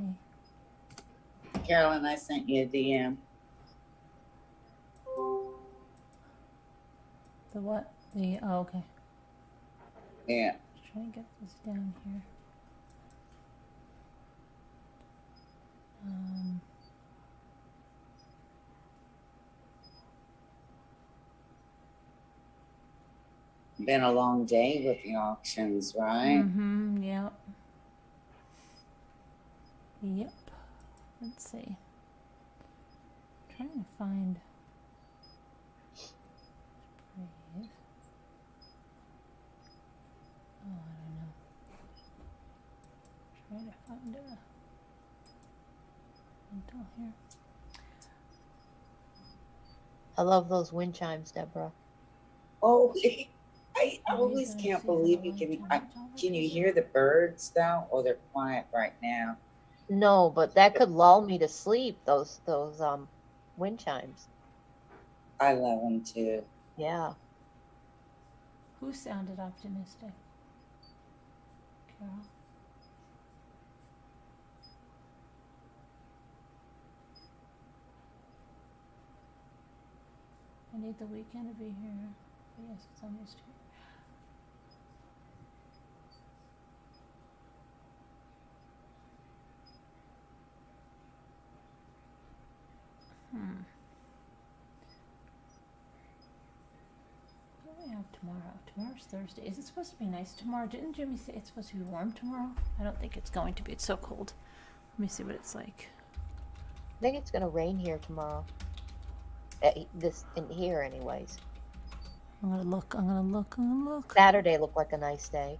Carolyn, I sent you a DM. The what? Oh, okay. Yeah. Just trying to get this down here. Been a long day with the auctions, right? Mm-hmm. Yep. Yep. Let's see. Trying to find. Breathe. Oh, I don't know. Trying to find a until here. I love those wind chimes, Deborah. Oh, I always can't believe you can you hear the birds though? Or they're quiet right now. No, but that could lull me to sleep. Those wind chimes. I love them too. Yeah. Who sounded optimistic? Carol. I need the weekend to be here. Yes, it's almost here. What do we have tomorrow? Tomorrow's Thursday. Is it supposed to be nice tomorrow? Didn't Jimmy say it's supposed to be warm tomorrow? I don't think it's going to be. It's so cold. Let me see what it's like. I think it's gonna rain here tomorrow. This in here, anyways. I'm gonna look. Saturday looked like a nice day.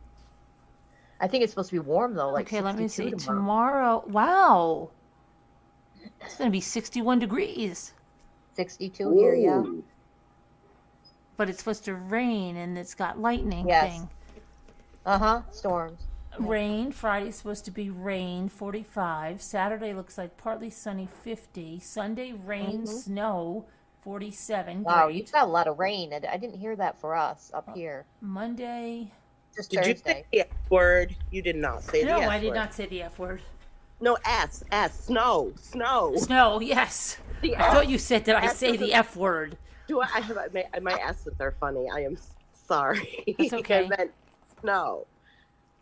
I think it's supposed to be warm though. Like Okay, let me see. 62 tomorrow. Tomorrow, wow. It's gonna be 61 degrees. 62 here, yeah. Ooh. But it's supposed to rain and it's got lightning Yes. thing. Storms. Rain. Friday's supposed to be rain, 45. Saturday looks like partly sunny, 50. Sunday, rain, snow, 47. Wow, Great. you've got a lot of rain. I didn't hear that for us up here. Monday. Just Did you Thursday. say the F word? You did not say the No, F I did word. not say the F word. No, S, snow. Snow, yes. The I F. thought you said that I F say the doesn't- F word. Do I have my S's are funny. I am sorry. That's okay. I meant snow.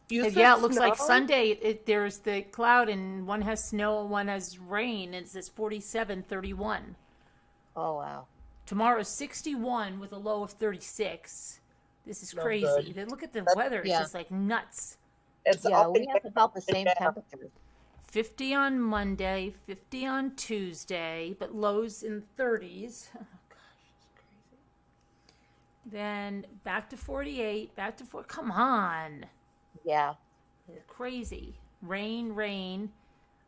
You said Yeah, it looks like snow? Sunday, there's the cloud and one has snow and one has rain, and it says 47, 31. Oh wow. Tomorrow's 61 with a low of 36. This is No crazy. good. Then look at the That's- weather. It's yeah. just like nuts. It's Yeah, up we and have about the same down. temperature. 50 on Monday, 50 on Tuesday, but lows in 30s. Oh, gosh, it's crazy. Then back to 48, back to 4. Come on. Yeah. It's crazy. Rain.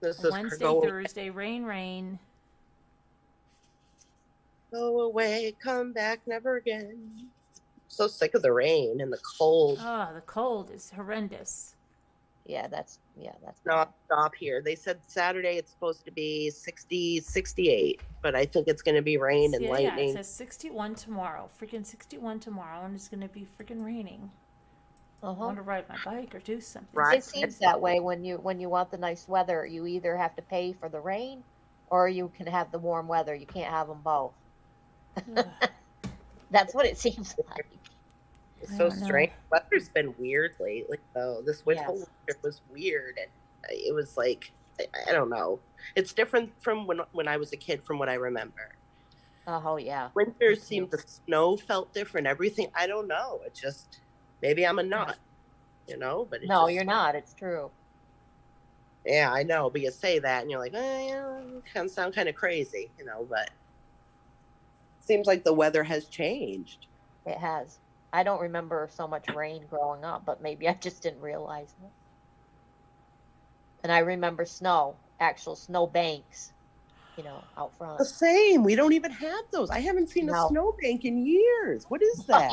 This is Wednesday, go, Thursday, rain. go away, come back, never again. So sick of the rain and the cold. Oh, the cold is horrendous. Yeah, that's Stop here. They said Saturday it's supposed to be 60, 68, but I think it's going to be rain and Yeah, lightning. it says 61 tomorrow. Freaking 61 tomorrow, and it's going to be freaking raining. I want to ride my bike or do something. Right. It seems that way when you want the nice weather. You either have to pay for the rain, or you can have the warm weather. You can't have them both. Ugh. That's what it seems like. It's I so don't know. strange. Weather's been weird lately, though. This winter Yes. was weird, and it was like I don't know. It's different from when I was a kid, from what I remember. Oh yeah. Winter seemed, the snow felt different. Everything, I don't know. It just, maybe I'm a nut, But it No, just, you're not. It's true. Yeah, I know. But you say that, and you're like, it can sound kind of crazy, But seems like the weather has changed. It has. I don't remember so much rain growing up, but maybe I just didn't realize it. And I remember snow, actual snow banks, out front. The same. We don't even have those. I haven't seen a No. snowbank in years. What is that?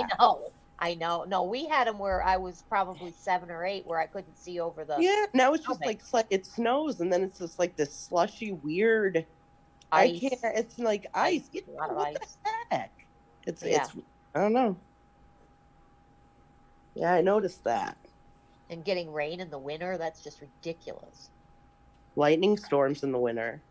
I know. No, we had them where I was probably 7 or 8, where I couldn't see over the Yeah, now it's just snowbank. like it snows, and then it's just like this slushy, weird. ice. I can't. It's like ice. A lot of What ice. the heck? It's. Yeah. I don't know. Yeah, I noticed that. And getting rain in the winter, that's just ridiculous. Lightning storms in the winter.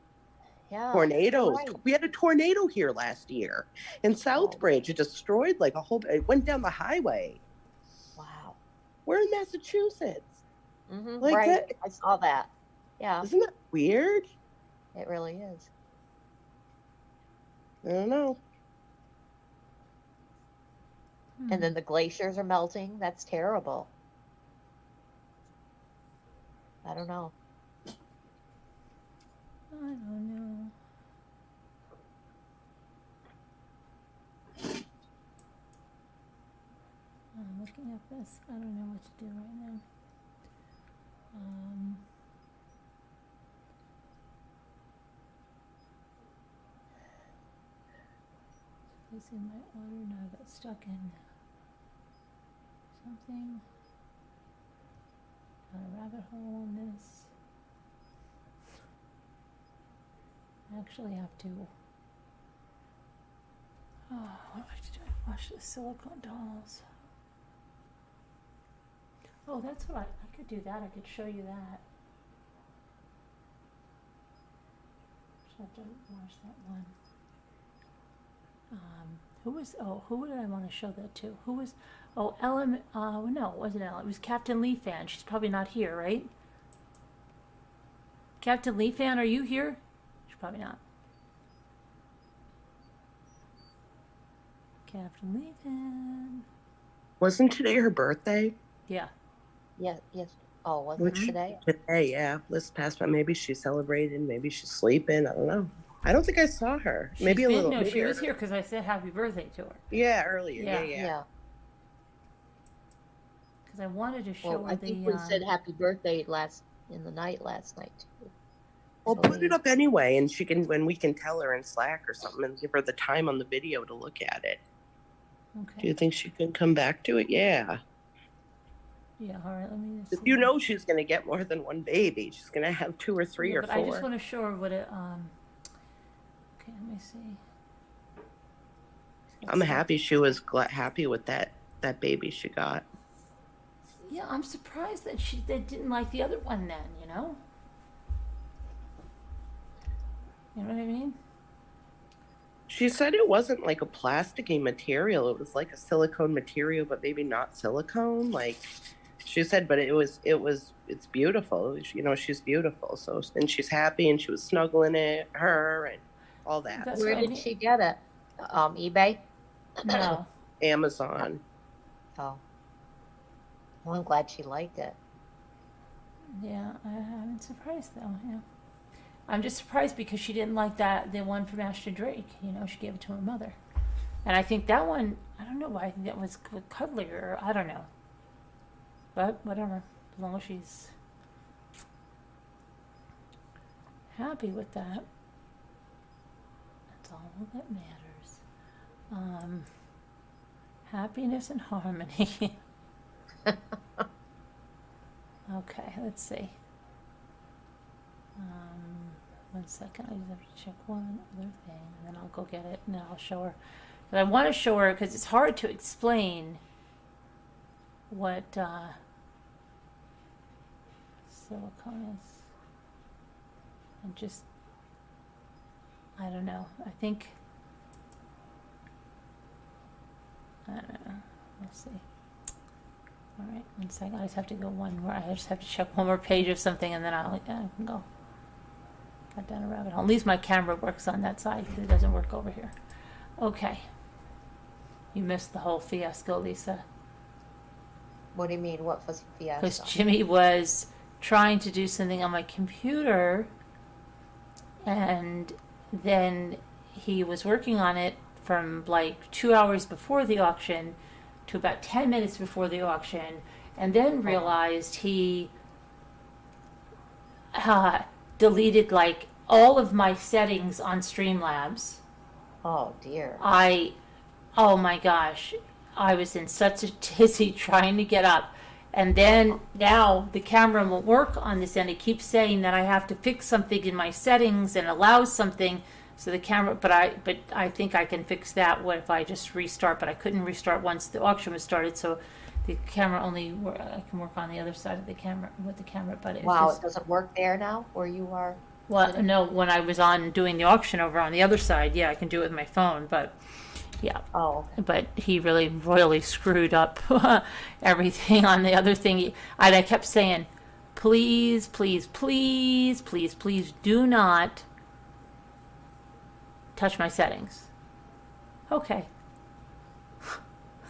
Yeah. Tornadoes. right. We had a tornado here last year in Southbridge. It destroyed like a whole. It went down the highway. Wow. We're in Massachusetts. Like right. that. I saw that. Yeah, Isn't that weird? it really is. I don't know. And then the glaciers are melting. That's terrible. I don't know. I don't know. I'm looking at this. I don't know what to do right now. This in my order now. I got stuck in something. Got a rabbit hole on this. I actually have to. Oh, what do I have to do? Wash the silicone dolls. Oh, that's what I could do that. I could show you that. Just have to wash that one. Who did I want to show that to? Who was, Ellen, no, it wasn't Ellen. It was Captain Lee fan. She's probably not here, right? Captain Lee fan, are you here? She's probably not. Captain Lee fan. Wasn't today her birthday? Yeah. Yes. Oh, was it today? Today, yeah. This past one, maybe she's celebrating, maybe she's sleeping. I don't know. I don't think I saw her. Maybe a little. No, maybe she was here because I said happy birthday to her. Yeah, earlier. Yeah. Yeah. Because I wanted to show Well, her I the. think we said happy birthday last night too. Well, put it up anyway, and she can, when we can tell her in Slack or something, and give her the time on the video to look at it. Okay. Do you think she can come back to it? Yeah. Yeah. All right. Let me just. If you know she's going to get more than one baby, she's going to have 2 or 3 or but 4. I just want to show her what it. Okay. Let me see. I'm happy she was happy with that baby she got. Yeah, I'm surprised that they didn't like the other one then, you know? You know what I mean? She said it wasn't like a plasticky material. It was like a silicone material, but maybe not silicone. Like she said, but it's beautiful. You know, she's beautiful. So, and she's happy, and she was snuggling her and all that. That's Where what I did she get it? eBay? No. Amazon. Oh. Well, I'm glad she liked it. Yeah, I'm surprised though, yeah. I'm just surprised because she didn't like the one from Ashton Drake. You know, she gave it to her mother. And I think that one, I don't know why, I think that was cuddlier, I don't know. But whatever, as long as she's happy with that, that's all that matters. Happiness and harmony. Okay, let's see. 1 second, I just have to check one other thing, and then I'll go get it, and then I'll show her. But I want to show her because it's hard to explain what silicone is. And just, I don't know. I think, I don't know. We'll see. All right, 1 second. I just have to go one more. I just have to check one more page of something, and then I can go. Got down a rabbit hole. At least my camera works on that side because it doesn't work over here. Okay. You missed the whole fiasco, Lisa. What do you mean? What was fiasco? Because Jimmy was trying to do something on my computer, and then he was working on it from like 2 hours before the auction to about 10 minutes before the auction, and then realized he deleted like all of my settings on Streamlabs. Oh dear. Oh my gosh, I was in such a tizzy trying to get up. And then now the camera won't work on this end. It keeps saying that I have to fix something in my settings and allow something. So the camera, but I think I can fix that if I just restart, but I couldn't restart once the auction was started. So The camera only I can work on the other side of the camera with the camera, but it's Wow, just, it doesn't work there now where you are. well, sitting? no, when I was on doing the auction over on the other side, yeah, I can do it with my phone, but yeah. Oh, okay. But he really royally screwed up everything on the other thing. I kept saying, please, please, please, please, please do not touch my settings. Okay.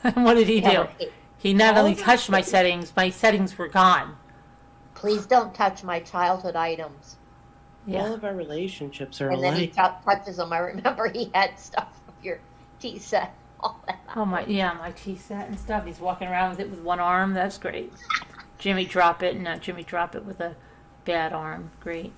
And what did he do? Yeah, but He not only Oh, touched my settings were gone. please don't touch my childhood items. All Yeah. of our relationships are And then he alike. touches them. I remember he had stuff of your tea set, all that. Oh my tea set and stuff. He's walking around with it with one arm. That's great. Jimmy drop it, not Jimmy drop it with a bad arm. Great.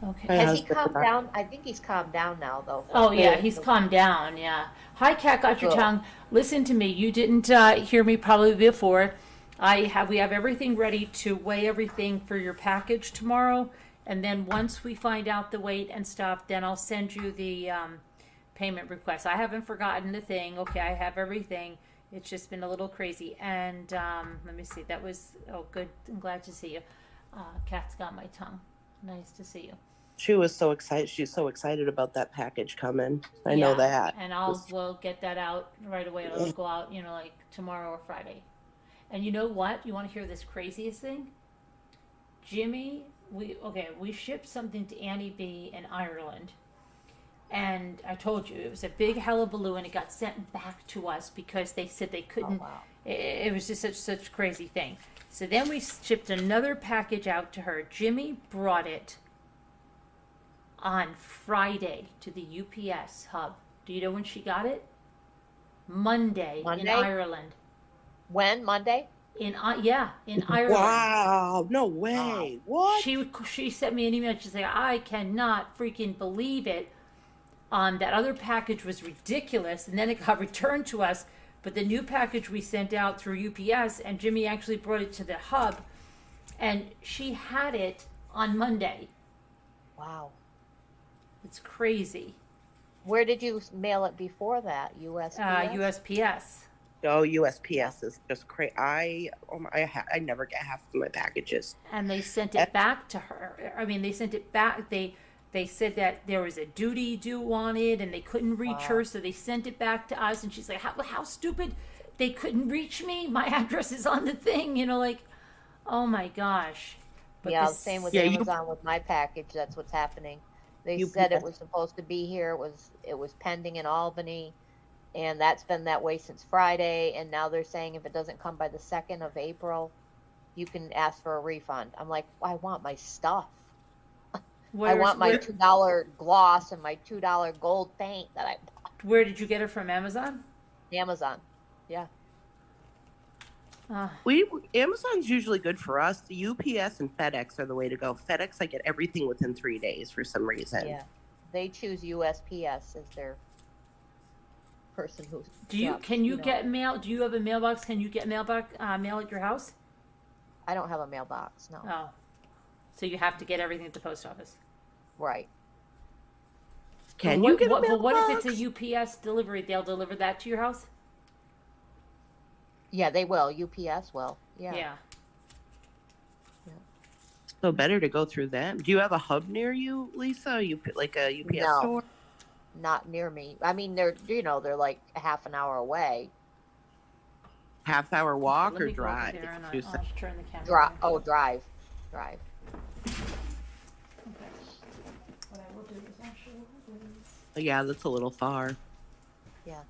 Okay. My Has he husband calmed and I- down? I think he's calmed down now, though. Oh yeah, he's calmed down. Yeah. Hi, Cat, got your Good. tongue. Listen to me. You didn't hear me probably before. We have everything ready to weigh everything for your package tomorrow, and then once we find out the weight and stuff, then I'll send you the payment request. I haven't forgotten a thing. Okay, I have everything. It's just been a little crazy. And let me see. That was good. I'm glad to see you. Cat's got my tongue. Nice to see you. She was so excited. She's so excited about that package coming. I know Yeah, that. and we'll get that out right away. It'll go out, like tomorrow or Friday. And you know what? You want to hear this craziest thing? Jimmy, we shipped something to Annie B in Ireland. And I told you, it was a big hullabaloo, and it got sent back to us because they said they couldn't. Oh, wow. It was just such a crazy thing. So then we shipped another package out to her. Jimmy brought it on Friday to the UPS hub. Do you know when she got it? Monday? In Monday? Ireland. When? Monday? In Ireland. Wow, no way. What? She sent me an email. She said, "I cannot freaking believe it. That other package was ridiculous, and then it got returned to us. But the new package we sent out through UPS, and Jimmy actually brought it to the hub, and she had it on Monday. Wow. It's crazy. Where did you mail it before that? USPS? USPS. Oh, USPS is just crazy. I never get half of my packages. And they sent it back to her. I mean, they sent it back. They said that there was a duty due on it, and they couldn't reach her, so they sent it back to us. And she's like, "How stupid! They couldn't reach me. My address is on the thing." Oh my gosh. But Yeah, same with Amazon with my package. That's what's happening. They said it was supposed to be here. It was pending in Albany, and that's been that way since Friday. And now they're saying if it doesn't come by the 2nd of April, you can ask for a refund. I'm like, I want my stuff. I want my $2 gloss and my $2 gold paint that I bought. Where did you get it from? Amazon? Amazon. Yeah. Amazon's usually good for us. The UPS and FedEx are the way to go. FedEx, I get everything within 3 days for some reason. Yeah. They choose USPS as their person who. Can you get mail? Do you have a mailbox? Can you get mail at your house? I don't have a mailbox. No. Oh, so you have to get everything at the post office. Right. Can you get a mailbox? But what if it's a UPS delivery? They'll deliver that to your house? Yeah, they will. UPS will. Yeah. Yeah. So better to go through them. Do you have a hub near you, Lisa? You put like a UPS No. store? Not near me. I mean, they're like a half an hour away. Half-hour walk Let or me go over drive? there and If you I'll say- turn the camera. Drive. on. Oh, drive. Okay. What I will do is actually. Yeah, that's a little far. Yeah.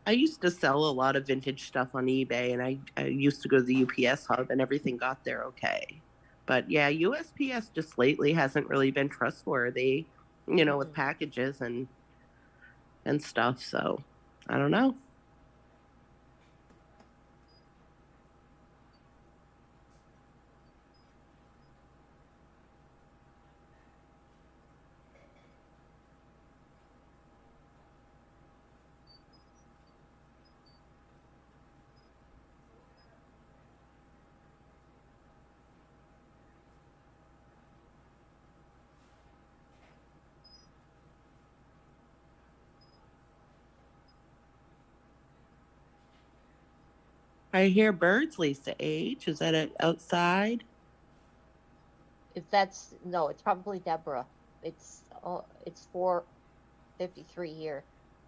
I used to sell a lot of vintage stuff on eBay, and I used to go to the UPS hub, and everything got there okay. But yeah, USPS just lately hasn't really been trustworthy, with packages and stuff. So I don't know. I hear birds, Lisa H. Is that outside? If that's, no, it's probably Deborah. It's 4:53 here.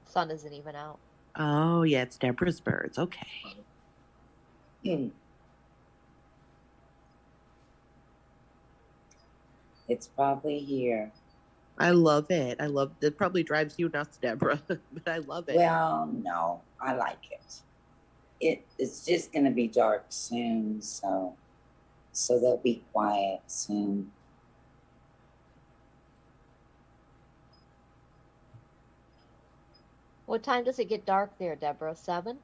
Sun isn't even out. Oh, yeah, it's Deborah's birds. Okay. It's probably here. I love it. It probably drives you nuts, Deborah, but I love it. Well, no, I like it. It's just gonna be dark soon, so they'll be quiet soon. What time does it get dark there, Deborah? 7?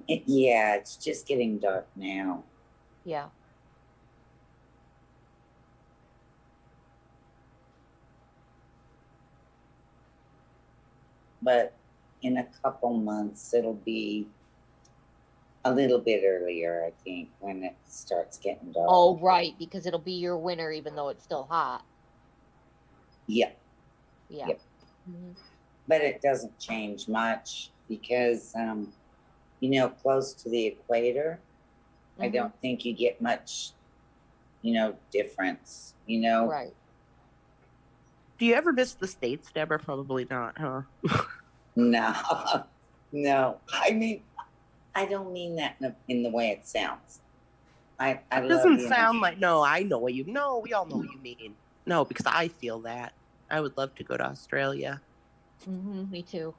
Yeah, it's just getting dark now. Yeah. But in a couple months, it'll be a little bit earlier, I think, when it starts getting dark. Oh, right, because it'll be your winter even though it's still hot. Yeah, Yeah. Yep. Mhm. but it doesn't change much because, close to the equator, I Mhm. don't think you get much, difference, Right. Do you ever miss the States, Deborah? Probably not, huh? No, no. I mean, I don't mean that in the way it sounds. I It love doesn't the sound like, no, I know what we all know what you mean. No, because I feel that. I would love to go to Australia. Me too.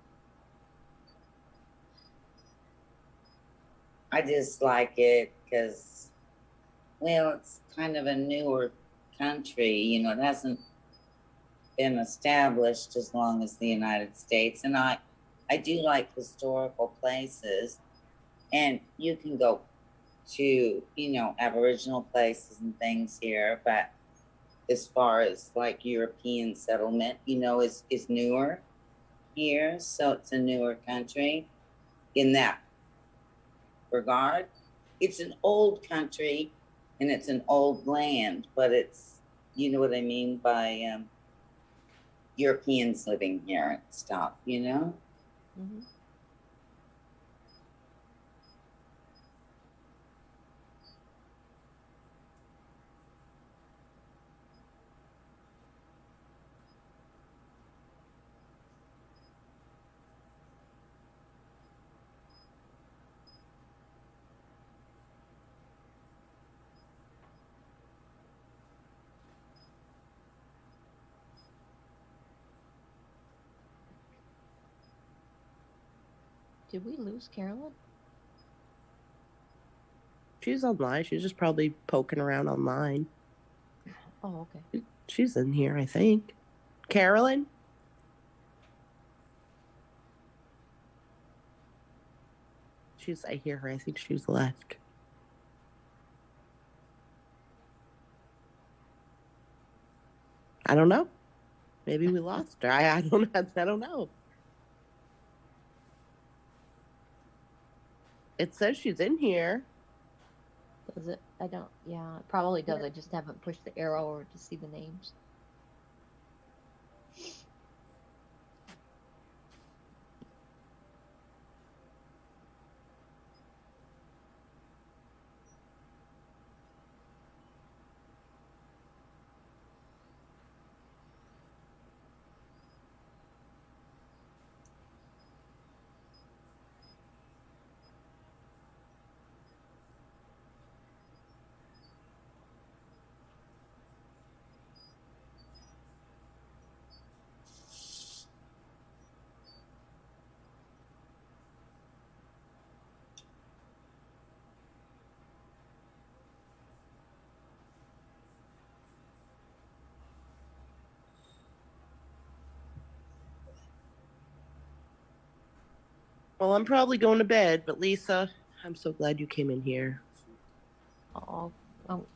I just like it because, well, it's kind of a newer country. It hasn't been established as long as the United States. And I do like historical places. And you can go to, Aboriginal places and things here. But as far as like European settlement, is newer here. So it's a newer country in that regard. It's an old country and it's an old land, but it's, you know what I mean by Europeans living here and stuff, Mhm. Did we lose Carolyn? She's online. She's just probably poking around online. Oh, okay. She's in here, I think. Carolyn? I hear her. I think she's left. I don't know. Maybe we lost her. I don't know. It says she's in here. Does it? I don't. Yeah, it probably does. I just haven't pushed the arrow over to see the names. Well, I'm probably going to bed, but Lisa, I'm so glad you came in here. Oh,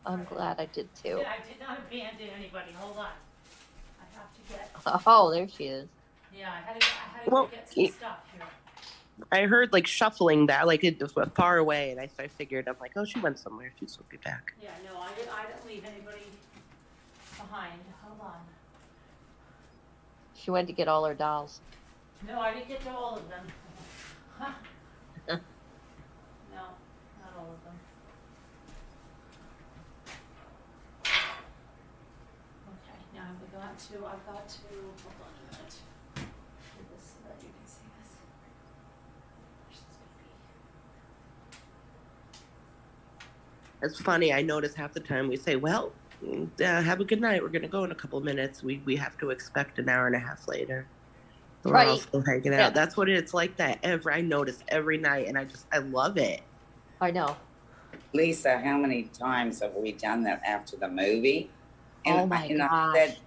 I'm glad I did too. Yeah, I did not abandon anybody. Hold on. I have to get. Oh, there she is. Yeah, I had to Well, go get some stuff here. I heard like shuffling that, like it was far away, and I figured, I'm like, oh, she went somewhere. She'll be back. Yeah, no, I didn't leave anybody behind. Hold on. She went to get all her dolls. No, I didn't get to all of them. Huh. No, I've got to, hold on a minute. Do this so that you can see this. Where's this baby? It's funny. I notice half the time we say, "Well, have a good night. We're gonna go in a couple of minutes." We have to expect an hour and a half later. We're all Right. still hanging out. Yeah. That's what it's like. That I notice every night, and I love it. I know. Lisa, how many times have we done that after the movie? Oh my I gosh. said,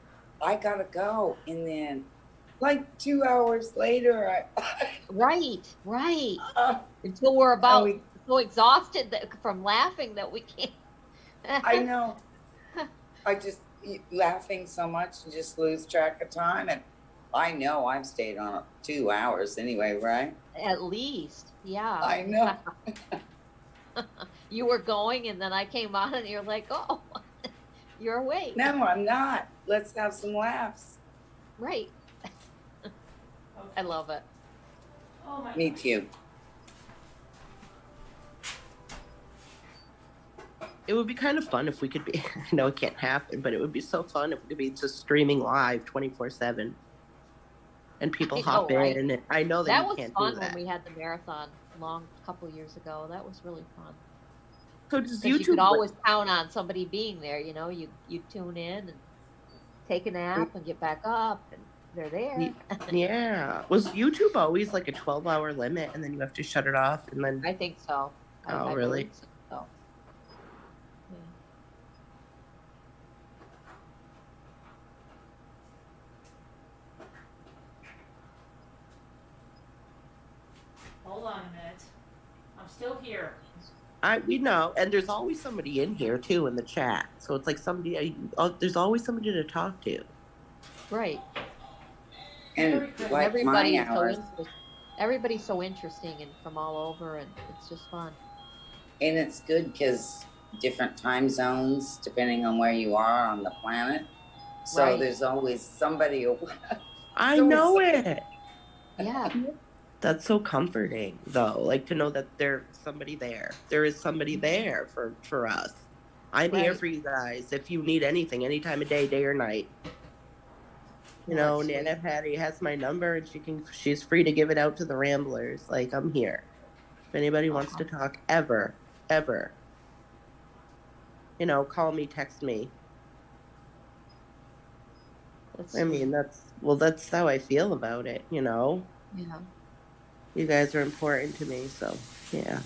I gotta go. And then like 2 hours later, Right. Until we're about we- so exhausted from laughing that we can't. I know. I just laughing so much and just lose track of time. And I know I've stayed on 2 hours anyway, right? At least, yeah. I know. You were going, and then I came on, and you're like, "Oh, you're awake." No, I'm not. Let's have some laughs. Right. I love it. Oh my Me gosh. too. It would be kind of fun if we could be. I know it can't happen, but it would be so fun if we could be just streaming live 24/7, and people I know, hop right? in. And I know that That you was can't fun do when that. we had the marathon couple years ago. That was really fun. So does 'Cause you YouTube? could always count on somebody being there. You know, you tune in and take a nap and get back up, and they're there. Yeah. Was YouTube always like a 12-hour limit, and then you have to shut it off, and then? I think so. Oh, I really? believe so. Yeah. Hold on a minute. I'm still here. We know, and there's always somebody in here too in the chat. So it's like somebody. There's always somebody to talk to. Right. And like Everybody's my hours. Everybody's so interesting and from all over, and it's just fun. And it's good because different time zones, depending on where you are on the planet. So Right. there's always somebody. I So know it's- it. Yeah. That's so comforting, though. Like to know that there's somebody there. There is somebody there for us. I'm here Right. for you guys. If you need anything, any time of day or night. You know, That's Nana sweet. Patty has my number, and she's free to give it out to the Ramblers. Like, I'm here. If anybody wants to talk, ever, you know, call me, text me. That's I mean, that's how I feel about it. You know, yeah. you guys are important to me, so yeah.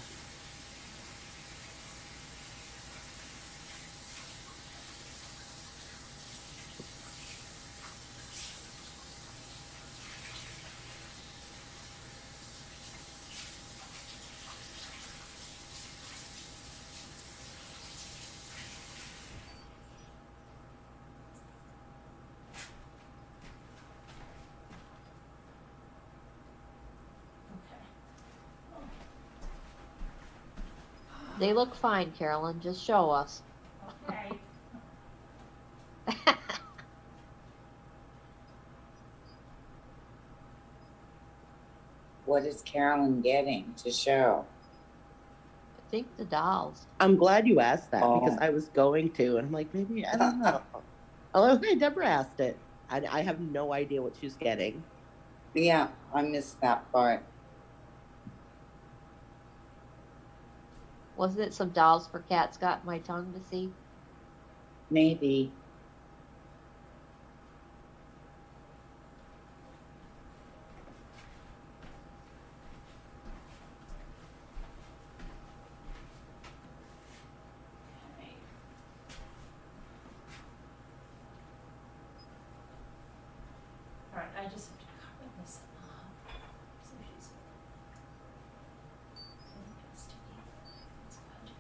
They look fine, Carolyn. Just show us. Okay. What is Carolyn getting to show? I think the dolls. I'm glad you asked that because Oh. I was going to, and I'm like, maybe I don't know. Oh, okay, Deborah asked it. I have no idea what she's getting. Yeah, I missed that part. Wasn't it some dolls for cats got my tongue to see? Maybe. Okay. All right, I just have to cover this up. So she's. It's sticky. It's good.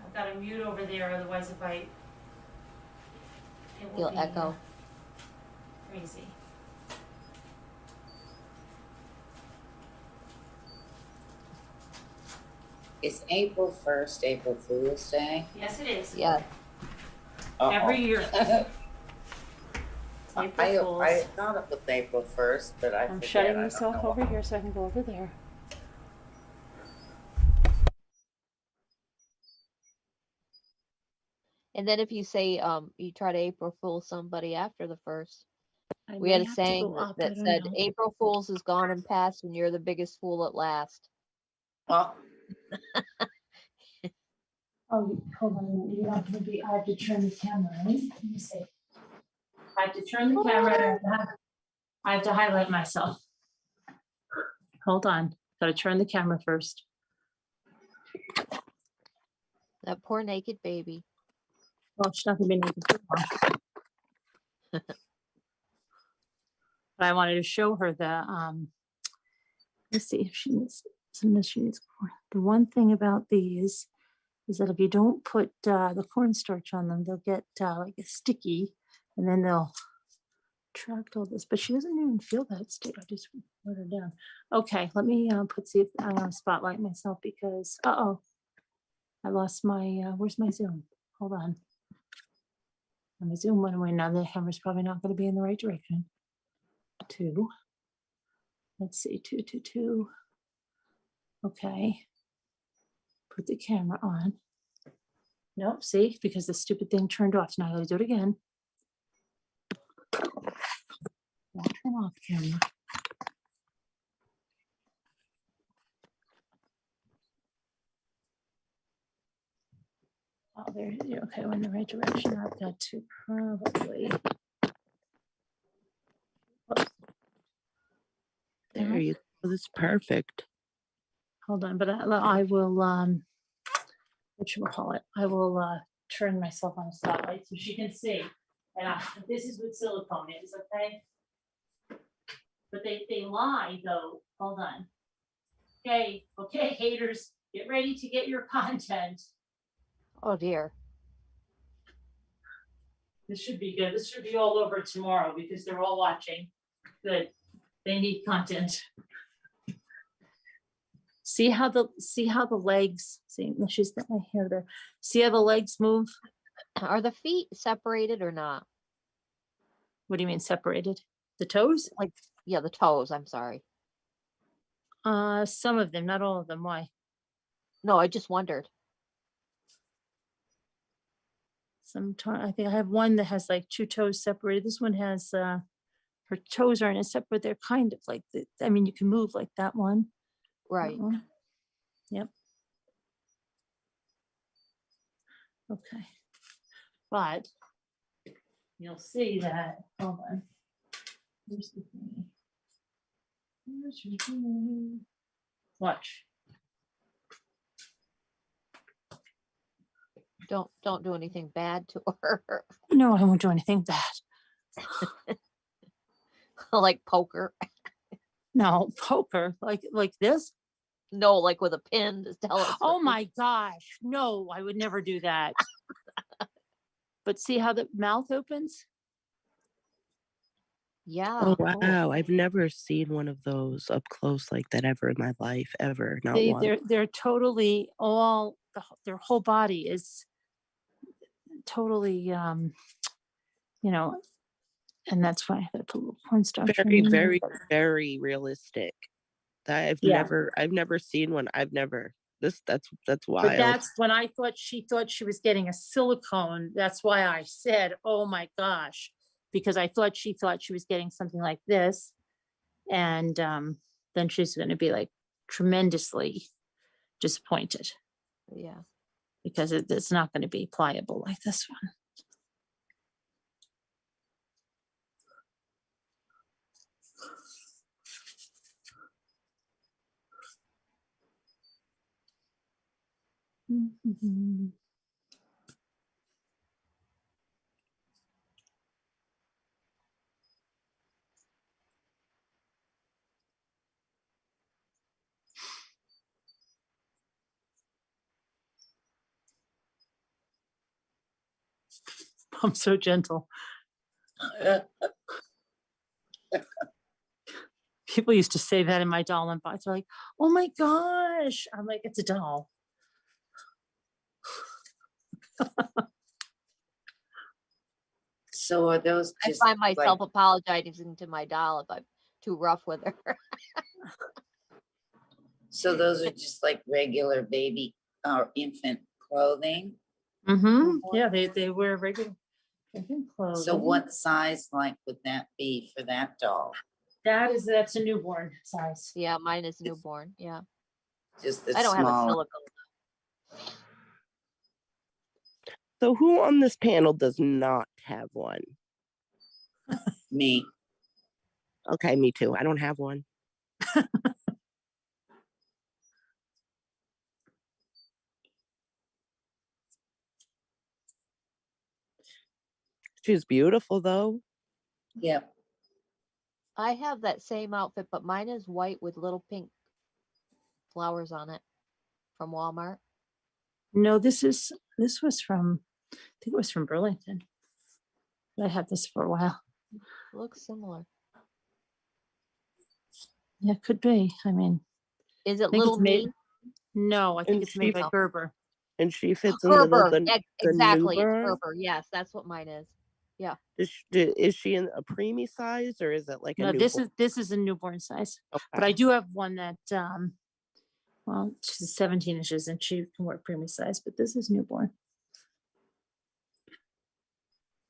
I've got to mute over there, otherwise if it will You'll be echo. crazy. Is April 1st April Fool's Day? Yes, it is. Yeah. Uh-oh. Every year. It's April Fools. I thought it was April 1st, but I I'm forget. shutting I don't myself know. over here so I can go over there. And then if you say, you try to April Fool somebody after the first, I we may had a have to saying go up, that I don't said, know. April Fool's is gone and past and you're the biggest fool at last. Well, Oh, hold on a minute. You have to be, I have to turn the camera, right? Let me see. I have to turn the camera. I have to highlight myself. Hold on. Gotta turn the camera first. That poor naked baby. Well, she's not gonna be naked too long. But I wanted to show her the, let's see if she needs, sometimes she needs corn. The one thing about these is that if you don't put the cornstarch on them, they'll get like a sticky, and then they'll tract all this. But she doesn't even feel that sticky. I just let her down. Okay, let me see if I want to spotlight myself because I lost my where's my Zoom? Hold on. My Zoom went away. Now the camera's probably not going to be in the right direction. 2. Let's see, 2, 2, 2. Okay. Put the camera on. Nope, see, because the stupid thing turned off. So now I gotta do it again. Now turn off camera. Oh, there, okay, we're in the right direction. I've got to probably. There you go. That's perfect. Hold on, but I will, what should we call it? I will turn myself on a spotlight so she can see. And this is what silicone is, okay? But they lie though. Hold on. Okay, haters, get ready to get your content. Oh dear. This should be good. This should be all over tomorrow because they're all watching. Good. They need content. See how the legs, see, she's got my hair there. See how the legs move? Are the feet separated or not? What do you mean separated? The toes? Like, yeah, the toes, I'm sorry. Some of them, not all of them. Why? No, I just wondered. Sometimes I think I have one that has like 2 toes separated. This one has her toes aren't as separate. They're kind of like I mean, you can move like that one. Right. Yep. Okay. But you'll see that. Hold on. Here's the thing. Here's your thing. Watch. Don't do anything bad to her. No, I won't do anything bad. Like poker. No, poker like this. No, like with a pin to tell us. Oh my gosh. No, I would never do that. But see how the mouth opens? Yeah. Oh, wow. I've never seen one of those up close like that ever in my life, ever. Not one. They're totally their whole body is totally, and that's why I had to put a little cornstarch. Very, very, very realistic. I've Yeah. never seen one. That's wild. But that's when I thought she was getting a silicone. That's why I said, oh my gosh, because I thought she was getting something like this. And then she's going to be like tremendously disappointed. Yeah. Because it's not going to be pliable like this one. Mm-hmm. I'm so gentle. People used to say that in my doll unbox. They're like, oh my gosh. I'm like, it's a doll. so are those I just find myself like, apologizing to my doll if I'm too rough with her. so those are just like regular baby or infant clothing? Mm-hmm. Yeah, they wear regular clothes. So what size like would that be for that doll? That's a newborn size. Yeah, mine is newborn. Yeah. Just the I don't have a small. silicone. So who on this panel does not have one? Me. Okay, me too. I don't have one. She's beautiful though. Yep. I have that same outfit, but mine is white with little pink flowers on it from Walmart. No, this was from, I think it was from Burlington. I had this for a while. Looks similar. Yeah, could be. I mean, Is it I think little it's made. me? No, I think And it's made by she- Gerber. And she fits in the Gerber. the Exactly. It's newborn? Gerber. Yes, that's what mine is. Is she in a preemie size or is it like a No, newborn? this is a newborn size. But Okay. I do have one that well, she's 17 inches and she can wear preemie size, but this is newborn.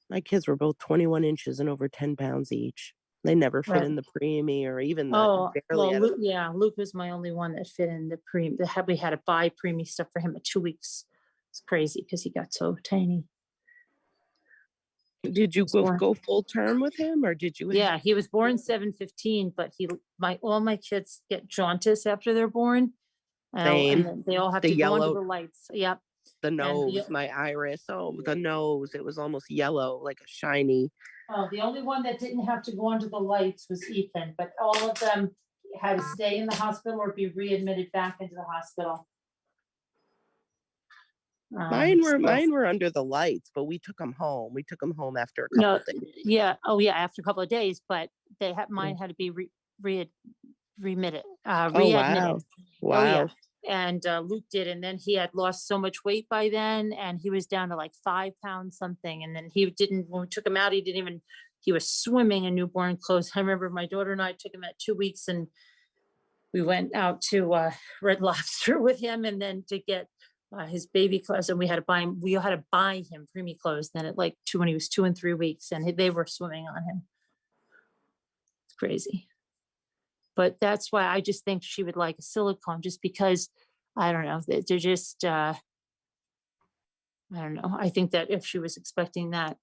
My kids were both 21 inches and over 10 pounds each. They never fit Right. in the preemie or even the Oh, barely well, out of Luke was my only one that fit in the preemie. We had to buy preemie stuff for him at 2 weeks. It's crazy because he got so tiny. Did you go full term with him or did you? Yeah, he was born 7/15, but all my kids get jaundice after they're born. Same. And then they all have The to go yellow- under the lights. Yep. The nose, my iris. Oh, the nose. It was almost yellow, like a shiny. Oh, the only one that didn't have to go under the lights was Ethan, but all of them had to stay in the hospital or be readmitted back into the hospital. Mine So- were under the lights, but we took them home. We took them home after a No, couple days. yeah, oh yeah, after a couple of days, but mine had to be readmitted. Oh, wow. Wow. Oh, yeah. And Luke did, and then he had lost so much weight by then, and he was down to like 5 pounds something. And then when we took him out, he was swimming in newborn clothes. I remember my daughter and I took him at 2 weeks, and we went out to Red Lobster with him, and then to get his baby clothes, and we had to buy him preemie clothes then at like when he was 2 and 3 weeks, and they were swimming on him. It's crazy. But that's why I just think she would like a silicone, just because I don't know, they're just I don't know. I think that if she was expecting that,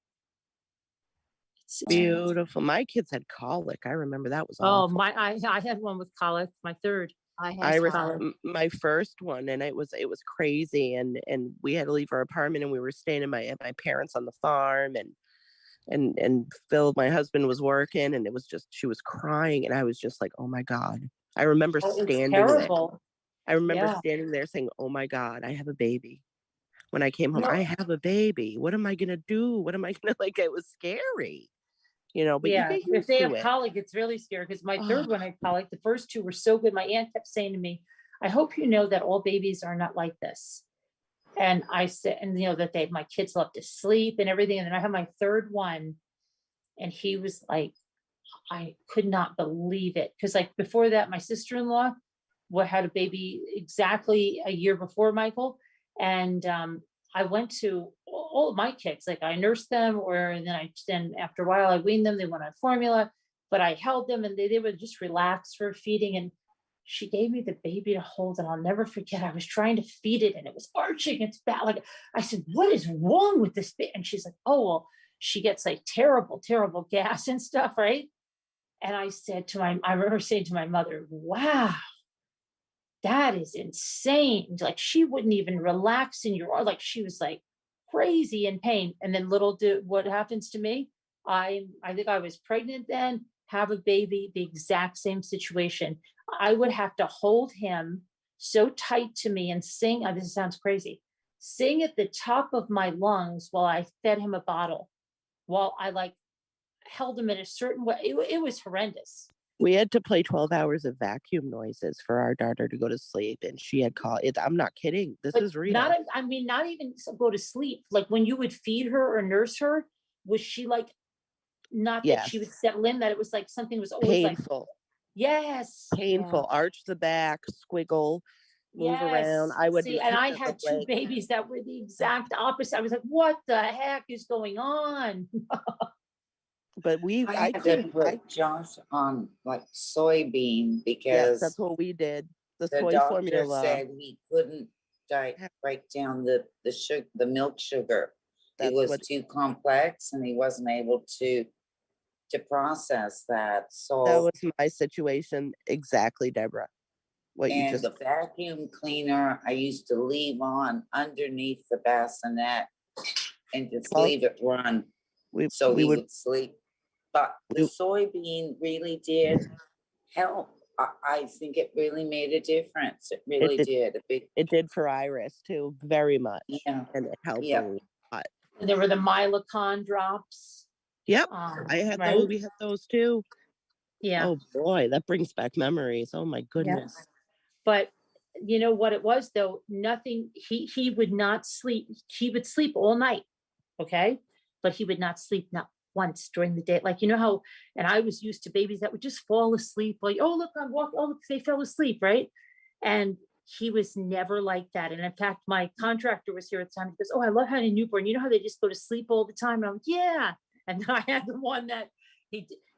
it's Beautiful. My kids had colic. I remember that was oh awful. I had one with colic, my third. I have Iris, colic. my first one, and it was crazy, and we had to leave our apartment, and we were staying at my parents on the farm, and Phil, my husband, was working, and it was just, she was crying, and I was just like, oh my God. I remember Oh, it's standing there. terrible. I remember Yeah. standing there saying, oh my God, I have a baby. When I came home, No. I have a baby. What am I gonna do? What am I gonna, like, it was scary, but Yeah, you get if used they to have it. colic, it's really scary because my third one had colic. The first two were so good. My aunt kept saying to me, I hope you know that all babies are not like this. And I said, and that my kids love to sleep and everything. And then I had my third one, and he was like, I could not believe it. Because like before that, my sister-in-law had a baby exactly a year before Michael. And I went to all of my kids, like I nursed them, and then after a while I weaned them, they went on formula, but I held them and they would just relax for feeding. And she gave me the baby to hold, and I'll never forget, I was trying to feed it and it was arching its back. Like I said, what is wrong with this baby? And she's like, oh, well, she gets like terrible gas and stuff, right? And I remember saying to my mother, wow, that is insane. Like she wouldn't even relax in your arm. Like she was like crazy in pain. And then what happens to me? I think I was pregnant then, have a baby, the exact same situation. I would have to hold him so tight to me and sing. This sounds crazy. Sing at the top of my lungs while I fed him a bottle, while I like held him in a certain way. It was horrendous. We had to play 12 hours of vacuum noises for our daughter to go to sleep, and she had colic. I'm not kidding. This is real. Not even go to sleep. Like when you would feed her or nurse her, was she like, not that she would settle in, that it was like something was always painful. like, yes. Painful. Yeah. Arch the back, squiggle. move around. Yes. I would See, be and I keeping had the two leg. babies that were the exact opposite. I was like, what the heck is going on? But I had to put Josh on like soybean yes, because that's what we did. The the soy doctor formula. said he couldn't break down the sugar, the milk sugar. It That's was what too complex, and he wasn't able to process that. that So, was my situation exactly, Deborah. What you and just the vacuum cleaner I used to leave on underneath the bassinet and just well, leave it run we so we he would would sleep. But the we, soybean really did help. I think it really made a difference. It it really did did. A big, it did for Iris too, very much. yeah, And it helped a yeah. lot. And there were the Milacon drops. Yep. I had Right? those, we had those too. Yeah. Oh boy, that brings back memories. Oh my goodness. But you know what it was though? Nothing, he would not sleep. He would sleep all night. Okay. But he would not sleep not once during the day. Like, you know how, and I was used to babies that would just fall asleep. Like, oh, look, I'm walking. Oh, look, they fell asleep. Right. And he was never like that. And in fact, my contractor was here at the time. He goes, oh, I love having a newborn. You know how they just go to sleep all the time? And I'm like, yeah. And then I had the one that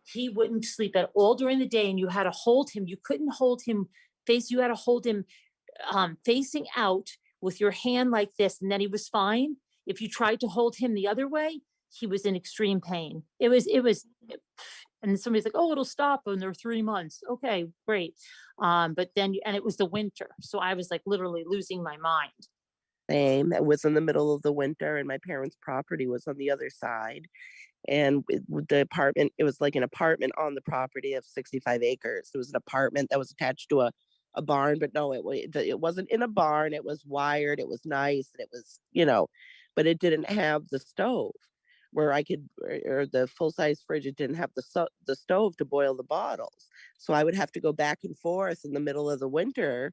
he wouldn't sleep at all during the day. And you had to hold him. You couldn't hold him face. You had to hold him facing out with your hand like this. And then he was fine. If you tried to hold him the other way, he was in extreme pain. It was, and somebody's like, oh, it'll stop when they're 3 months. Okay, great. But then, and it was the winter. So I was like literally losing my mind. Same. It was in the middle of the winter and my parents' property was on the other side. And the apartment, it was like an apartment on the property of 65 acres. It was an apartment that was attached to a barn, but no, it wasn't in a barn. It was wired. It was nice. And it was, but it didn't have the stove where I could, or the full-size fridge. It didn't have the stove to boil the bottles. So I would have to go back and forth in the middle of the winter,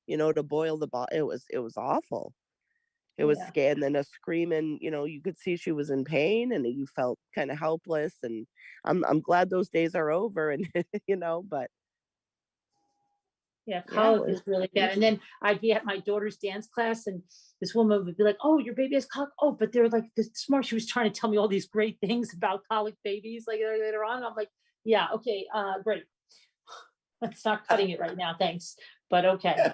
to boil the bottle. It was awful. It was scary. And then a screaming, you could see she was in pain and you felt kind of helpless. And I'm glad those days are over. And, but. Yeah, colic is really bad. And then I'd be at my daughter's dance class and this woman would be like, oh, your baby has colic. Oh, but they're like this smart. She was trying to tell me all these great things about colic babies like later on. I'm like, yeah, okay, great. Let's not cutting it right now. Thanks. But okay,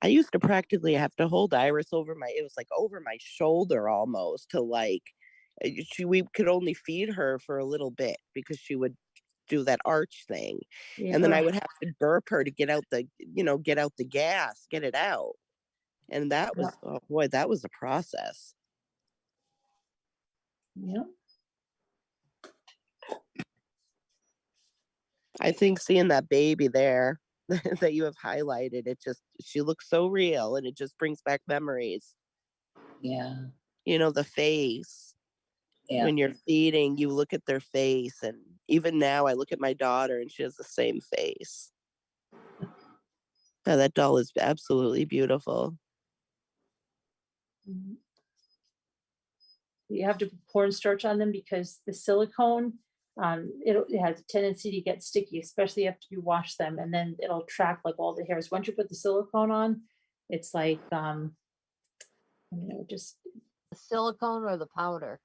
I used to practically have to hold Iris it was like over my shoulder almost to we could only feed her for a little bit because she would do that arch thing. yeah. And then I would have to burp her to get out the gas, get it out. And that was, oh boy, that was a process. Yeah. I think seeing that baby there that you have highlighted, she looks so real and it just brings back memories. Yeah. The face. Yeah. When you're feeding, you look at their face. And even now I look at my daughter and she has the same face. Yeah, that doll is absolutely beautiful. You have to put cornstarch on them because the silicone, it has a tendency to get sticky, especially after you wash them, and then it'll track like all the hairs. Once you put the silicone on, it's like, just The silicone or the powder?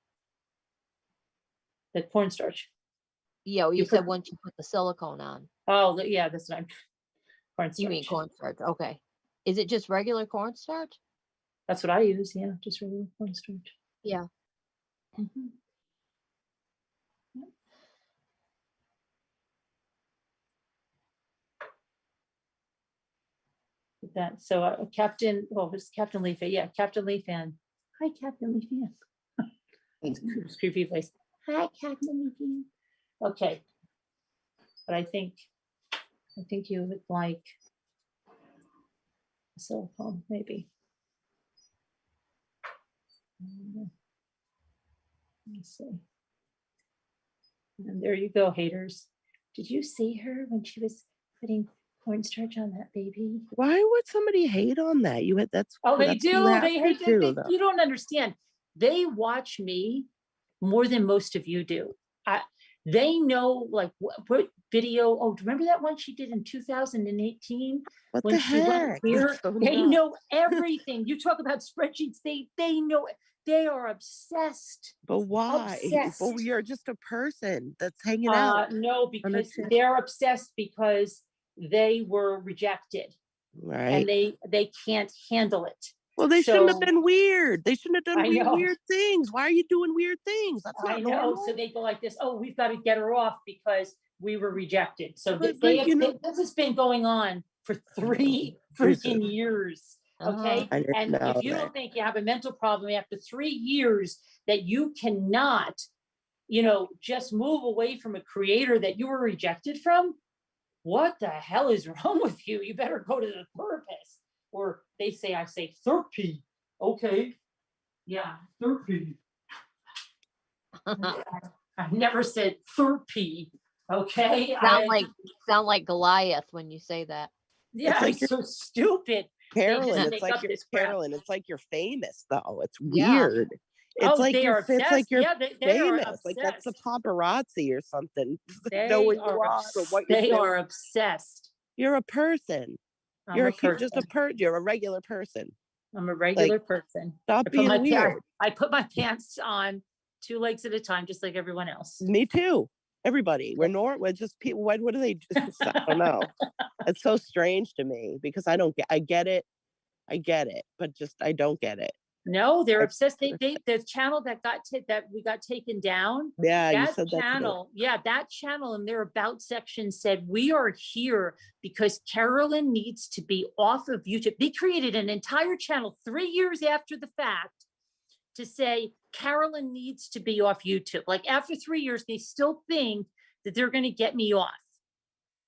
the cornstarch. Yeah, You you said put- once you put the silicone on. Oh, yeah, that's what I'm. Cornstarch. You mean cornstarch? Okay. Is it just regular cornstarch? That's what I use. Yeah, just regular cornstarch. Yeah. Mhm. That so Captain, well, it was Captain Lee Fan. Yeah, Captain Lee Fan. Hi, Captain Lee Fan. It's creepy voice. Hi, Captain Lee Fan. Okay, but I think you would like a silicone, maybe. Let me see. And there you go, haters. Did you see her when she was putting cornstarch on that baby? Why would somebody hate on that? Oh, they that's what do. you have They to hate do, it. though. You don't understand. They watch me more than most of you do. They know like what video. Oh, do you remember that one she did in 2018 What when the she went heck? here? That's so They nuts. know everything. You talk about spreadsheets. They know it. They are obsessed. But why? Obsessed. Well, you're just a person that's hanging out. No, on a because chair. they're obsessed because they were rejected Right. and they can't handle it. Well, they shouldn't have So- been weird. They shouldn't have done I know. weird things. Why are you doing weird things? That's I not know. normal. So they go like this. Oh, we've got to get her off because we were rejected. So But, this has been going on for 3 freaking years. Okay. I didn't And know if you that. don't think you have a mental problem after 3 years that you cannot, just move away from a creator that you were rejected from, what the hell is wrong with you? You better go to the therapist. Or I say therapy. Okay. Yeah, therapy. I never said therapy. Okay. Sound like Goliath when you say that. Yeah, like it's so stupid. Carolyn, just it's make like up you're this crap. Carolyn. It's like you're famous though. It's Yeah. weird. It's like they you're are it's like obsessed. you're Yeah, they are famous. Like that's the obsessed. paparazzi or something. They Know where you are are or what you're they doing. are obsessed. You're a person. I'm You're a person. just you're a regular person. I'm a regular person. Stop I put being my weird. I put my pants on 2 legs at a time, just like everyone else. Me too. Everybody. We're just people. What do they just? I don't know. It's so strange to me because I get it, but just I don't get it. No, they're obsessed. The channel that we got taken down. Yeah, you That said that. channel, that channel in their about section said, we are here because Carolyn needs to be off of YouTube. They created an entire channel 3 years after the fact to say Carolyn needs to be off YouTube. Like after 3 years, they still think that they're going to get me off.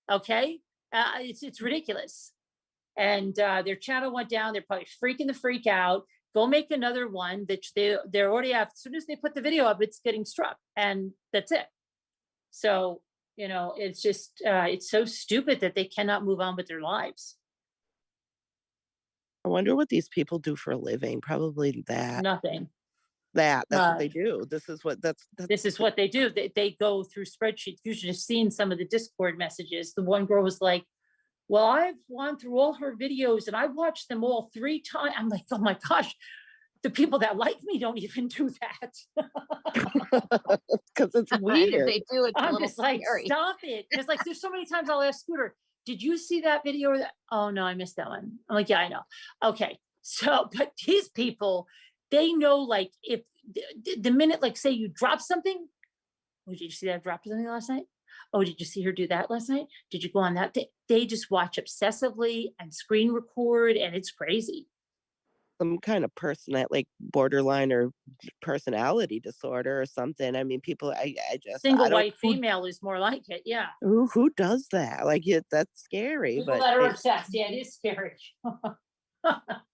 Okay. It's ridiculous. And their channel went down. They're probably freaking the freak out. Go make another one that they're already have. As soon as they put the video up, it's getting struck, and that's it. So it's just it's so stupid that they cannot move on with their lives. I wonder what these people do for a living. Probably that. Nothing. That's what they do. This is what This is what they do. They go through spreadsheets. You should have seen some of the Discord messages. The one girl was like, well, I've gone through all her videos and I watched them all 3 times. I'm like, oh my gosh, the people that like me don't even do that. Because it's And weird. if they do, it's a I'm little just like, scary. stop it. Because like, there's so many times I'll ask Scooter, did you see that video? Oh no, I missed that one. I'm like, yeah, I know. Okay. So, but these people, they know like if the minute, like say you drop something, oh, did you see that I dropped something last night? Oh, did you see her do that last night? Did you go on that? They just watch obsessively and screen record, and it's crazy. Some kind of person that like borderline or personality disorder or something. I mean, people. I just Single white female is more like it. Yeah. Who does that? Like that's scary. People But that are obsessed. Yeah, it is scary.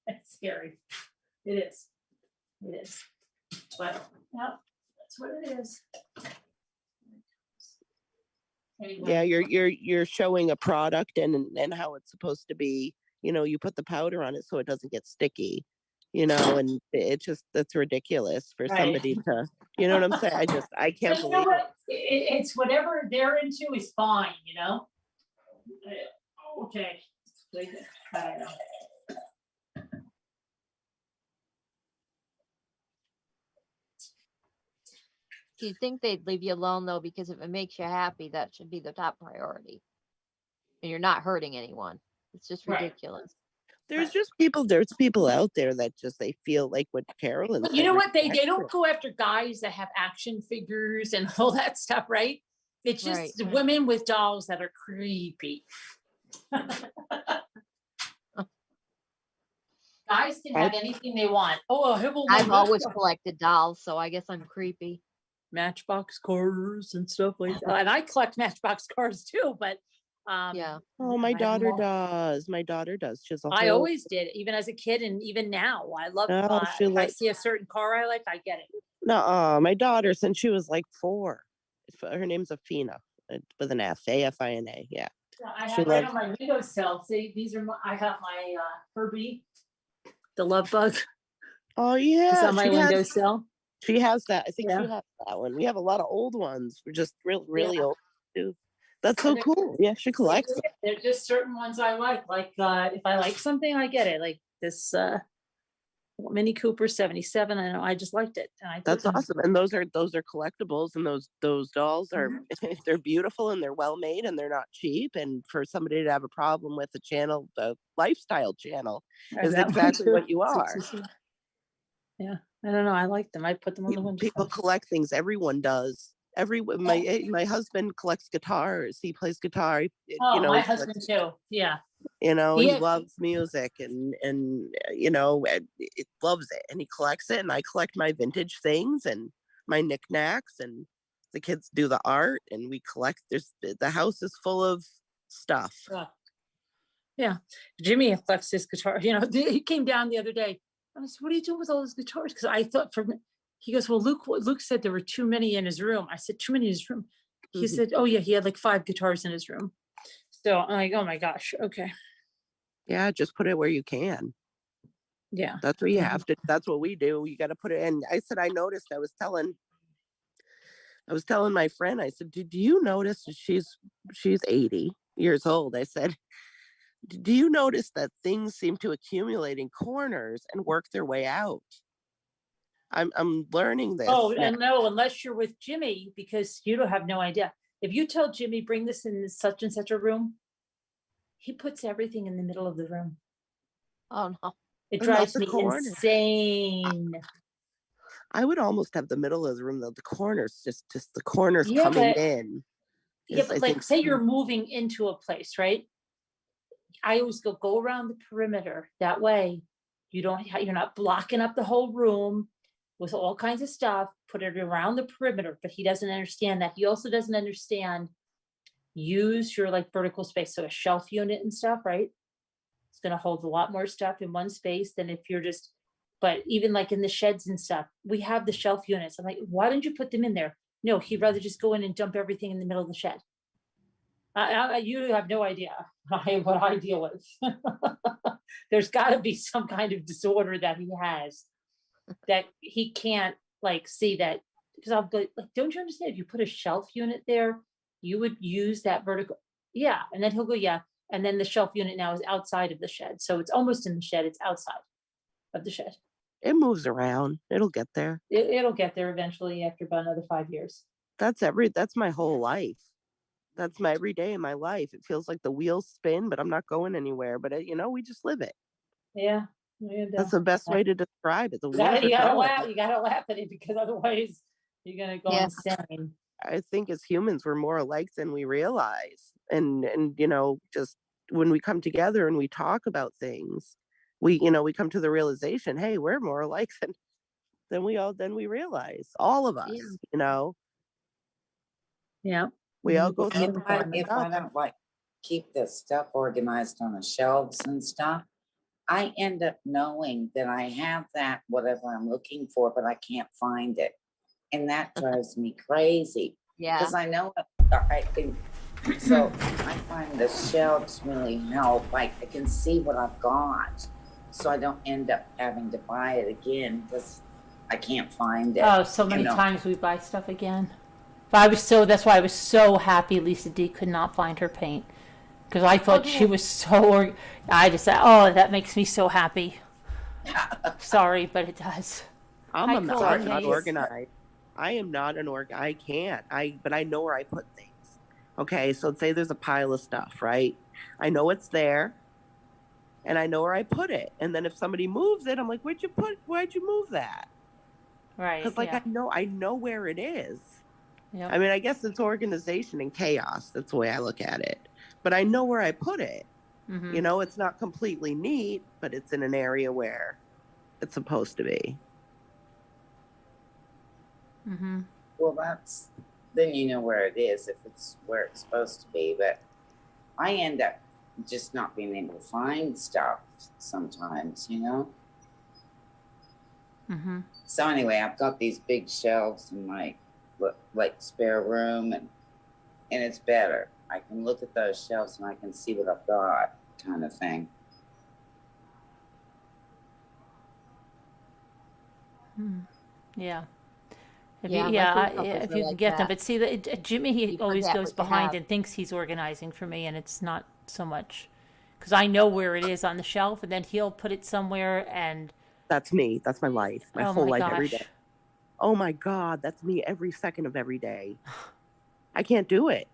It's scary. It is. It is. But yeah, that's what it is. Anyway. yeah, you're showing a product and how it's supposed to be. You put the powder on it so it doesn't get sticky. And that's ridiculous for Right. somebody to. You know what I'm saying? I can't But you know believe it. what? It's whatever they're into is fine. Okay. I don't know. You'd think they'd leave you alone though, because if it makes you happy, that should be the top priority. And you're not hurting anyone. It's just Right. ridiculous. There's people out there that just they feel like what Carolyn. But you know what? They don't go after guys that have action figures and all that stuff, right? It's just Right. women with dolls that are creepy. Guys can have anything they want. Oh, I've always collected dolls, so I guess I'm creepy. Matchbox cars and stuff like that. And I collect Matchbox cars too, but Yeah. Oh, my I have daughter them all. does. My daughter does. She's a I whole- always did, even as a kid and even now. I love Oh, she if I likes- see a certain car I like, I get it. No, my daughter since she was like 4. Her name's Afina with an F, Afina. Yeah. I She have right loves- on my windowsill. See, these are I have my Herbie, the love bug. Oh It's yeah. on my she has- windowsill. She has that. I think Yeah. she has that one. We have a lot of old ones. We're just really Yeah. old too. That's so cool. Yeah, she collects them. There's just certain ones I like. Like if I like something, I get it. Like this Mini Cooper 77. I know I just liked it. And I put That's them. awesome. And those are collectibles, and those dolls are Mm-hmm. they're beautiful and they're well made and they're not cheap. And for somebody to have a problem with the lifestyle channel I have is that one exactly too. what you are. 62. Yeah, I don't know. I like them. I put them on the window. People collect things. Everyone does. My husband collects guitars. He plays guitar. Oh, my he husband collects, too. Yeah. he Yeah. loves music and it loves it, and he collects it. And I collect my vintage things and my knickknacks, and the kids do the art, and we collect. The house is full of stuff. Yeah. Jimmy collects his guitar. He came down the other day. I said, "What are you doing with all those guitars?" Because I thought he goes, "Well, Luke said there were too many in his room." I said, "Too many in his room?" He said, "Oh yeah, he had like 5 guitars in his room." So I'm like, "Oh my gosh, okay." Yeah, just put it where you can. Yeah. That's what you have to. That's what we do. You got to put it in. I said, I noticed. I was telling my friend. I said, "Did you notice that she's 80 years old?" I said, "Do you notice that things seem to accumulate in corners and work their way out?" I'm learning this. Oh, now. and no, unless you're with Jimmy, because you don't have no idea. If you tell Jimmy, bring this in such and such a room, he puts everything in the middle of the room. Oh no. It But not drives the me corner. insane. I would almost have the middle of the room, though. The corners, just the corners Yeah, coming but- in. Yeah, is, but I like think, say you're moving into a place, right? I always go around the perimeter. That way you're not blocking up the whole room with all kinds of stuff. Put it around the perimeter, but he doesn't understand that. He also doesn't understand use your like vertical space. So a shelf unit and stuff, right? It's going to hold a lot more stuff in one space than if you're just, but even like in the sheds and stuff, we have the shelf units. I'm like, why didn't you put them in there? No, he'd rather just go in and dump everything in the middle of the shed. You have no idea what I deal with. There's got to be some kind of disorder that he has that he can't like see that, because I'll go like, don't you understand? If you put a shelf unit there, you would use that vertical. Yeah. And then he'll go, yeah. And then the shelf unit now is outside of the shed. So it's almost in the shed. It's outside of the shed. it moves around. It'll get there. It'll get there eventually after about another 5 years. That's my whole life. That's my every day in my life. It feels like the wheels spin, but I'm not going anywhere. But we just live it. Yeah. That's the best way to describe it. The You wheels are gotta going. laugh. You gotta laugh at it, because otherwise you're gonna go Yeah. insane. I think as humans, we're more alike than we realize. And just when we come together and we talk about things, we come to the realization, hey, we're more alike than we realize. All of us, Yeah. we all go If through. I don't like keep this stuff organized on the shelves and stuff, I end up knowing that I have that whatever I'm looking for, but I can't find it, and that drives me crazy. Yeah. Because I know I think so. I find the shelves really help. Like I can see what I've got, so I don't end up having to buy it again because I can't find it. Oh, so many times we buy stuff again. But that's why I was so happy Lisa D could not find her paint, because I thought she was so. I just said, "Oh, that makes me so happy." Sorry, but it does. I'm not Case. organized. I am not I can't. But I know where I put things. Okay, so let's say there's a pile of stuff, right? I know it's there, and I know where I put it. And then if somebody moves it, I'm like, why'd you move that? Right. Because I know where it is. Yep. I mean, I guess it's organization and chaos. That's the way I look at it. But I know where I put it. Mm-hmm. It's not completely neat, but it's in an area where it's supposed to be. Mm-hmm. Well, then you know where it is if it's where it's supposed to be. But I end up just not being able to find stuff sometimes, Mm-hmm. So anyway, I've got these big shelves in my like spare room, and it's better. I can look at those shelves and I can see what I've got, kind of thing. Yeah. If Yeah, you, my yeah, food puppers if are you can like get them. that. But see, Jimmy, he You always forget goes what you behind have. and thinks he's organizing for me, and it's not so much because I know where it is on the shelf, and then he'll put it somewhere, and That's me. That's my life. My oh whole my life every gosh, day. Oh my God, that's me every second of every day. I can't do it.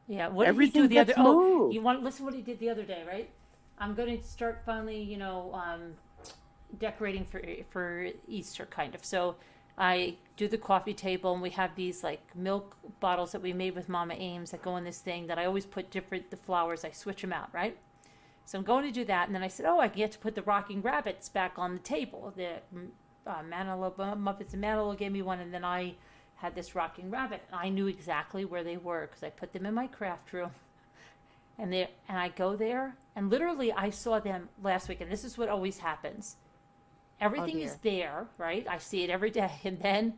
yeah. What did he Everything do the other? gets Oh, moved. you want to listen? What he did the other day, right? I'm going to start finally, decorating for Easter, kind of. So I do the coffee table, and we have these like milk bottles that we made with Mama Ames that go in this thing that I always put the flowers. I switch them out, right? So I'm going to do that, and then I said, oh, I get to put the rocking rabbits back on the table. The Muppets and Manilow gave me one, and then I had this rocking rabbit. I knew exactly where they were because I put them in my craft room. And I go there, and literally I saw them last week, and this is what always happens. Everything is there, right? I see it every day, and then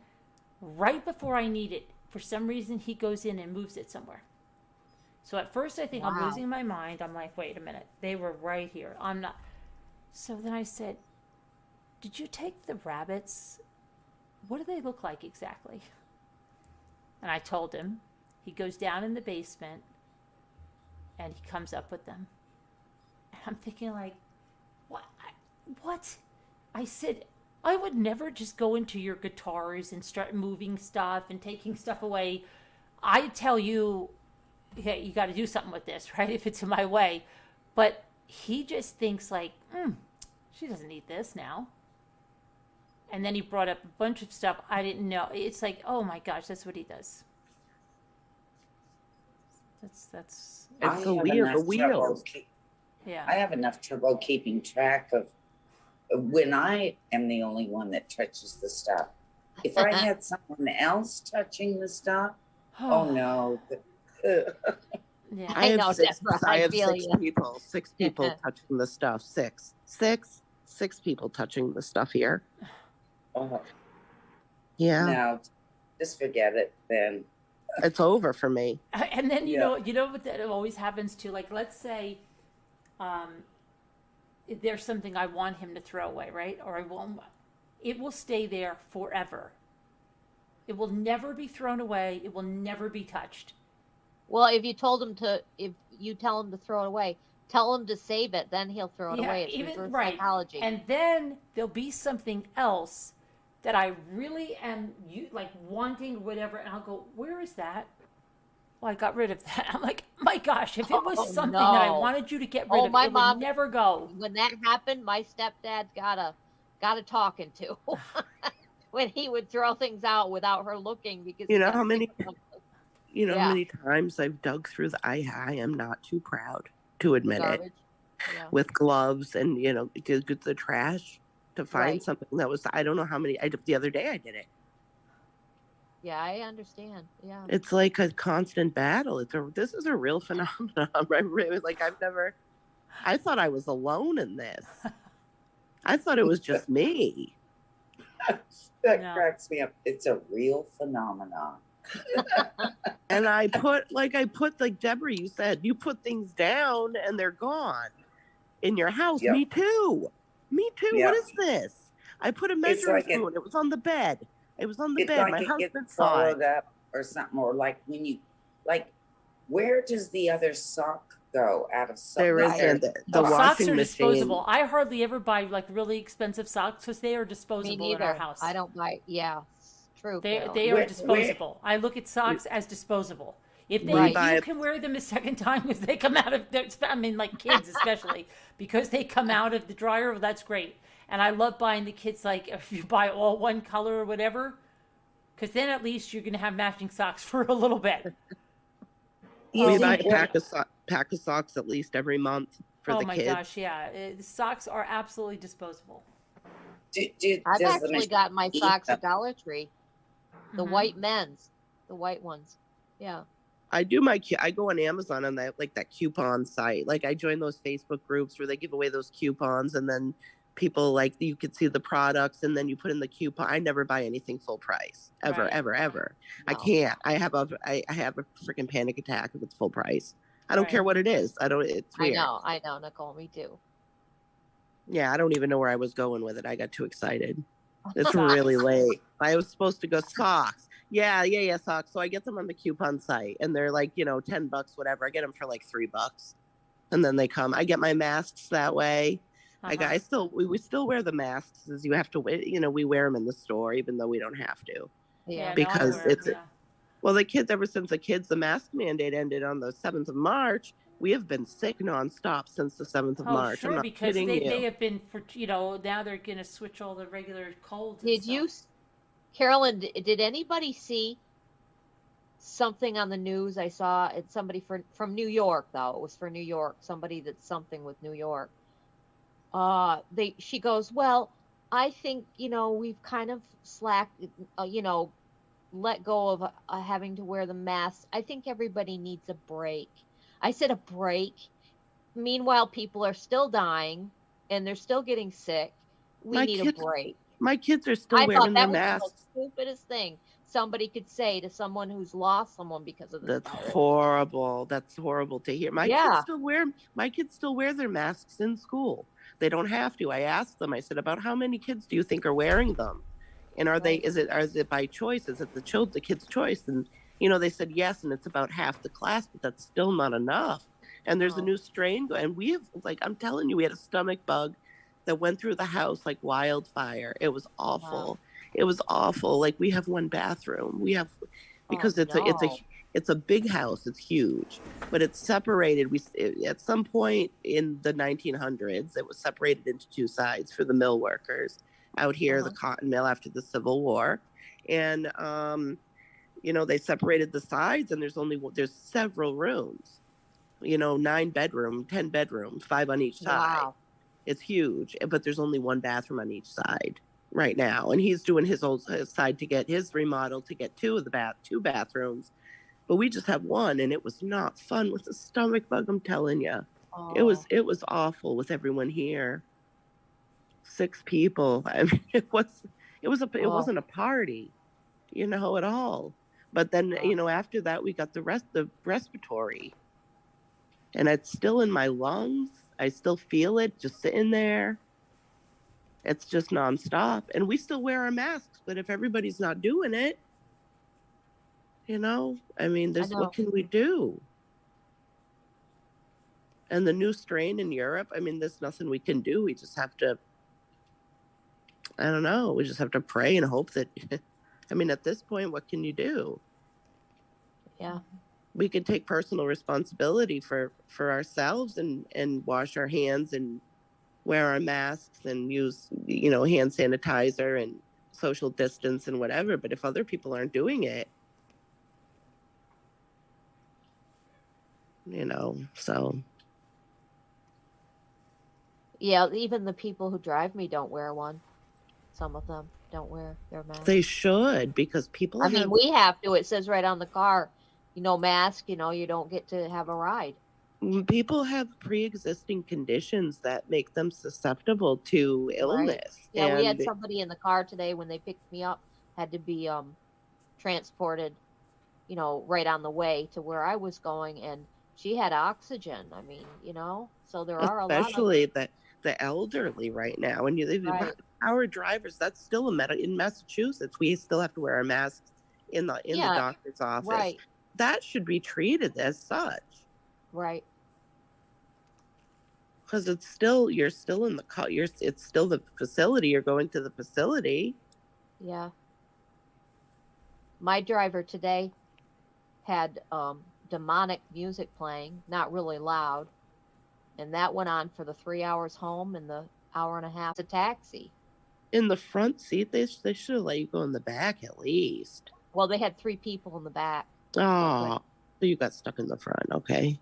right before I need it, for some reason he goes in and moves it somewhere. So at first I think I'm Wow. losing my mind. I'm like, wait a minute, they were right here. I'm not. So then I said, did you take the rabbits? What do they look like exactly? And I told him. He goes down in the basement, and he comes up with them. And I'm thinking like, what? What? I said, I would never just go into your guitars and start moving stuff and taking stuff away. I tell you, hey, you got to do something with this, right? If it's in my way. But he just thinks like, she doesn't need this now. And then he brought up a bunch of stuff I didn't know. It's like, oh my gosh, that's what he does. That's It's the have wheel. enough The wheels. yeah. I have enough trouble keeping track of when I am the only one that touches the stuff. If I had someone else touching the stuff, oh no. Yeah. I know, six, Deborah, I I have feel six ya. people. 6 people touching the stuff. Six people touching the stuff here. Oh, Yeah, no, just forget it then. it's over for me. And then you Yeah. know what that always happens too. Like let's say, there's something I want him to throw away, right? Or I won't. It will stay there forever. It will never be thrown away. It will never be touched. Well, if you tell him to throw it away, tell him to save it, then he'll throw it away. It's reverse psychology. And then there'll be something else that I really am like wanting, whatever, and I'll go, where is that? Well, I got rid of that. I'm like, my gosh, if it was something that I no. wanted you to get rid of, My it mom would never go. When that happened, my stepdad got a talking to when he would throw things out without her looking because You know how many how Yeah. many times I've dug through I am not too proud to admit it, garbage. Yeah. with gloves and to get the trash to find Right. something that was, I don't know how many. The other day I did it. Yeah, I understand. Yeah. It's like a constant battle. This is a real phenomenon. I really, I thought I was alone in this. I thought it was just me. That No. cracks me up. It's a real phenomenon. And I put like Deborah, you said, you put things down and they're gone in your house. Yep. Me too. Yep. What is this? I put a measuring like spoon. It was on the bed. It was on the It's bed. like My it husband gets saw swallowed it. up or something, or like when you where does the other sock go out of something? There is Right. the Socks washing are machine. disposable. I hardly ever buy like really expensive socks because they are Me disposable in our neither. house. I don't buy. Yeah, it's true. They Carol. are Where- disposable. I look at socks as disposable. If they, Right. you can wear them a second time if they come out of like kids especially because they come out of the dryer. Well, that's great. And I love buying the kids like if you buy all one color or whatever, because then at least you're gonna have matching socks for a little bit. We See, buy a what- pack of socks at least every month for Oh the my kids. gosh, yeah, the socks are absolutely disposable. I've I've actually got my socks at Dollar Tree. The Mhm. white men's, the white ones. Yeah. I go on Amazon on that coupon site. Like I join those Facebook groups where they give away those coupons, and then people you could see the products, and then you put in the coupon. I never buy anything full price ever, Right. ever. I No. can't. I have a freaking panic attack if it's full price. I don't care Right. what it is. It's weird. I know, Nicole. Me too. Yeah, I don't even know where I was going with it. I got too excited. It's really late. I was supposed to go socks. Yeah, socks. So I get them on the coupon site and they're like, $10, whatever. I get them for like $3. And then they come. I get my masks that way. We still wear the masks as you have to, we wear them in the store, even though we don't have to. Yeah, because no, I wear 'em, it's, well, the kids, ever since the mask mandate ended on the 7th of March, we have been sick nonstop since the 7th of Oh, March. I'm sure, not because kidding they you. have been for, now they're going to switch all the regular colds. and Did stuff. you, Carolyn, did anybody see something on the news? I saw it's somebody from New York, though. It was for New York, somebody that's something with New York. She goes, well, I think, we've kind of let go of having to wear the mask. I think everybody needs a break. I said, a break? Meanwhile, people are still dying and they're still getting sick. We need a break. My kids are still I wearing thought their that masks. was the stupidest thing somebody could say to someone who's lost someone because of this That's virus. horrible. That's horrible to hear. My kids still wear their masks in school. They don't have to. I asked them, I said, about how many kids do you think are wearing them? And is it by choice? Is it the kid's choice? And, they said yes, and it's about half the class, but that's still not enough. And there's a new strain, and we have, I'm telling you, we had a stomach bug that went through the house like wildfire. It was awful. Wow. It was awful. Like, we have one bathroom. We have, because it's a big house. It's huge, but it's separated. At some point in the 1900s, it was separated into two sides for the mill workers out here, the cotton mill after the Civil War. And, they separated the sides, and there's several rooms, 10 bedrooms, 5 on each side. Wow. It's huge, but there's only one bathroom on each side right now. And he's doing his side to get his remodel to get two bathrooms. But we just have one, and it was not fun with the stomach bug. I'm telling you, it was awful with everyone here. 6 people. I mean, it wasn't a party, at all. But then, after that, we got the respiratory, and it's still in my lungs. I still feel it just sitting there. It's just nonstop, and we still wear our masks. But if everybody's not doing it, what can we do? And the new strain in Europe, there's nothing we can do. We just have to, I don't know, we just have to pray and hope that, at this point, what can you do? Yeah. We can take personal responsibility for ourselves and wash our hands and wear our masks and use, hand sanitizer and social distance and whatever. But if other people aren't doing it, so. Yeah, even the people who drive me don't wear one. Some of them don't wear their mask. They should, because people we have to. It says right on the car, mask, you don't get to have a ride. People have pre-existing conditions that make them susceptible to illness. Right. Yeah, we had somebody in the car today when they picked me up, had to be transported, right on the way to where I was going, and she had oxygen. So there are especially the elderly right now, and our drivers. That's still in Massachusetts. We still have to wear our masks in the doctor's office. Right. That should be treated as such. Right. Because you're still in the car. It's still the facility. You're going to the facility. Yeah. My driver today had demonic music playing, not really loud, and that went on for the 3 hours home and the hour and a half to taxi. In the front seat, they should have let you go in the back at least. Well, they had 3 people in the back. Oh, so you got stuck in the front. Okay.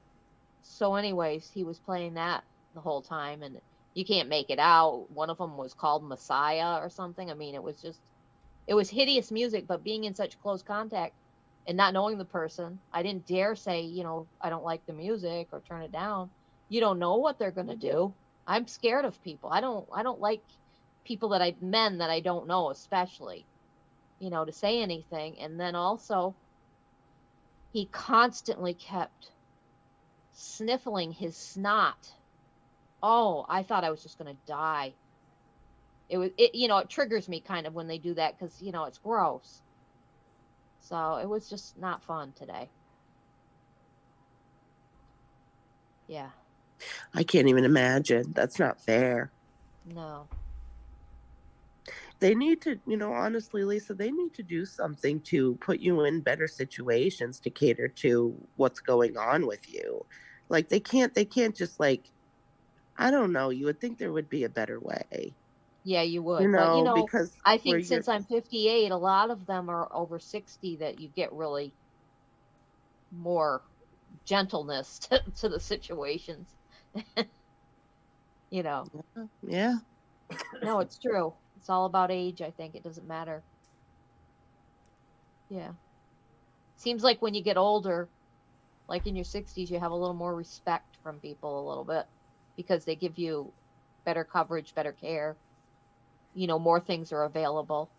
So anyways, he was playing that the whole time, and you can't make it out. One of them was called Messiah or something. It was hideous music, but being in such close contact and not knowing the person, I didn't dare say, I don't like the music or turn it down. You don't know what they're going to do. I'm scared of people. I don't like people men that I don't know, especially, to say anything. And then also, he constantly kept sniffling his snot. Oh, I thought I was just going to die. it triggers me kind of when they do that, because it's gross. So it was just not fun today. Yeah. I can't even imagine. That's not fair. No. They need to, honestly, Lisa, they need to do something to put you in better situations to cater to what's going on with you. Like they can't just like, I don't know. You would think there would be a better way. Yeah, you would. But because I think since I'm 58, a lot of them are over 60 that you get really more gentleness to the situations. Yeah. No, it's true. It's all about age, I think. It doesn't matter. Yeah. Seems like when you get older, like in your 60s, you have a little more respect from people a little bit, because they give you better coverage, better care. More things are available.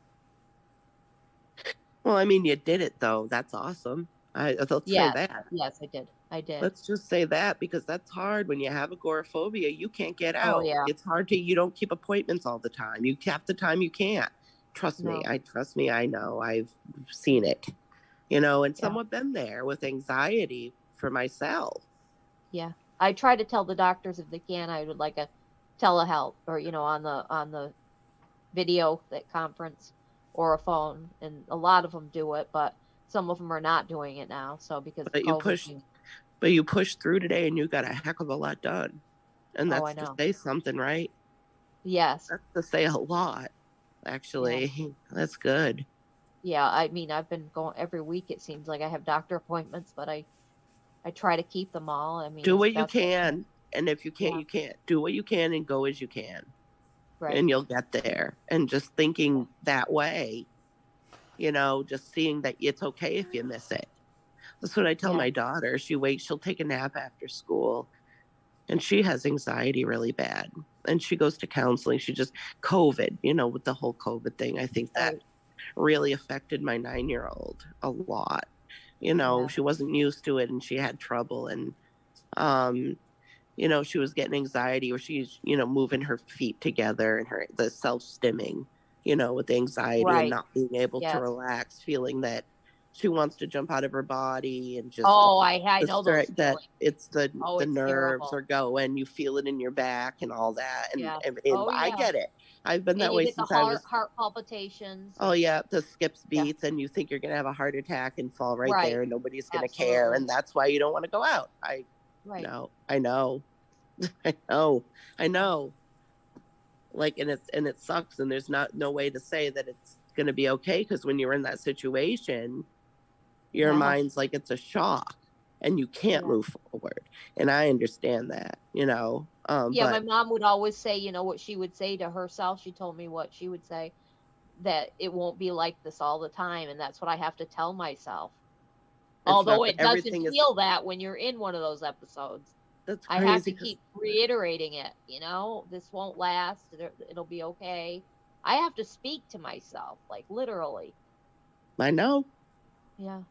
Well, I mean, you did it though. That's awesome. I'll say that. Yes, I did. Let's just say that, because that's hard when you have agoraphobia. You can't get out. Oh, yeah. It's hard you don't keep appointments all the time. Half the time you can't. Trust me. I know. I've seen it, and somewhat been there with anxiety for myself. Yeah. I try to tell the doctors if they can, I would like a telehealth, or, on the video, that conference, or a phone. And a lot of them do it, but some of them are not doing it now. So because you pushed through today, and you got a heck of a lot done. And that's to say something, right? Yes. That's to say a lot, actually. Yeah. That's good. Yeah, I mean, I've been going every week. It seems like I have doctor appointments, but I try to keep them all. I mean, do what you can. And if you can't, you can't. Do what you can and go as you can. Right. And you'll get there. And just thinking that way, just seeing that it's okay if you miss it. That's what I tell my daughter. She'll take a nap after school, and she has anxiety really bad. And she goes to counseling. She just, COVID, with the whole COVID thing, I think that really affected my 9-year-old a lot. She wasn't used to it, and she had trouble. And, she was getting anxiety, or she's, moving her feet together, and the self-stimming, with anxiety and not being able to relax, feeling that she wants to jump out of her body, and just I know those that it's the it's nerves terrible. are going, you feel it in your back and all that, and, and I get it. I've been that way since I was heart palpitations. Oh yeah, the skips beats, and you think you're gonna have a heart attack and fall right there, and nobody's gonna care, and that's why you don't want to go out. I know. I know. Like, and it sucks, and there's no way to say that it's gonna be okay, because when you're in that situation, your mind's like it's a shock, and you can't move forward. And I understand that, my mom would always say, what she would say to herself. She told me what she would say, that it won't be like this all the time. And that's what I have to tell myself. Although it doesn't feel that when you're in one of those episodes. That's crazy. I have to keep reiterating it, this won't last. It'll be okay. I have to speak to myself, like literally. I know. Yeah.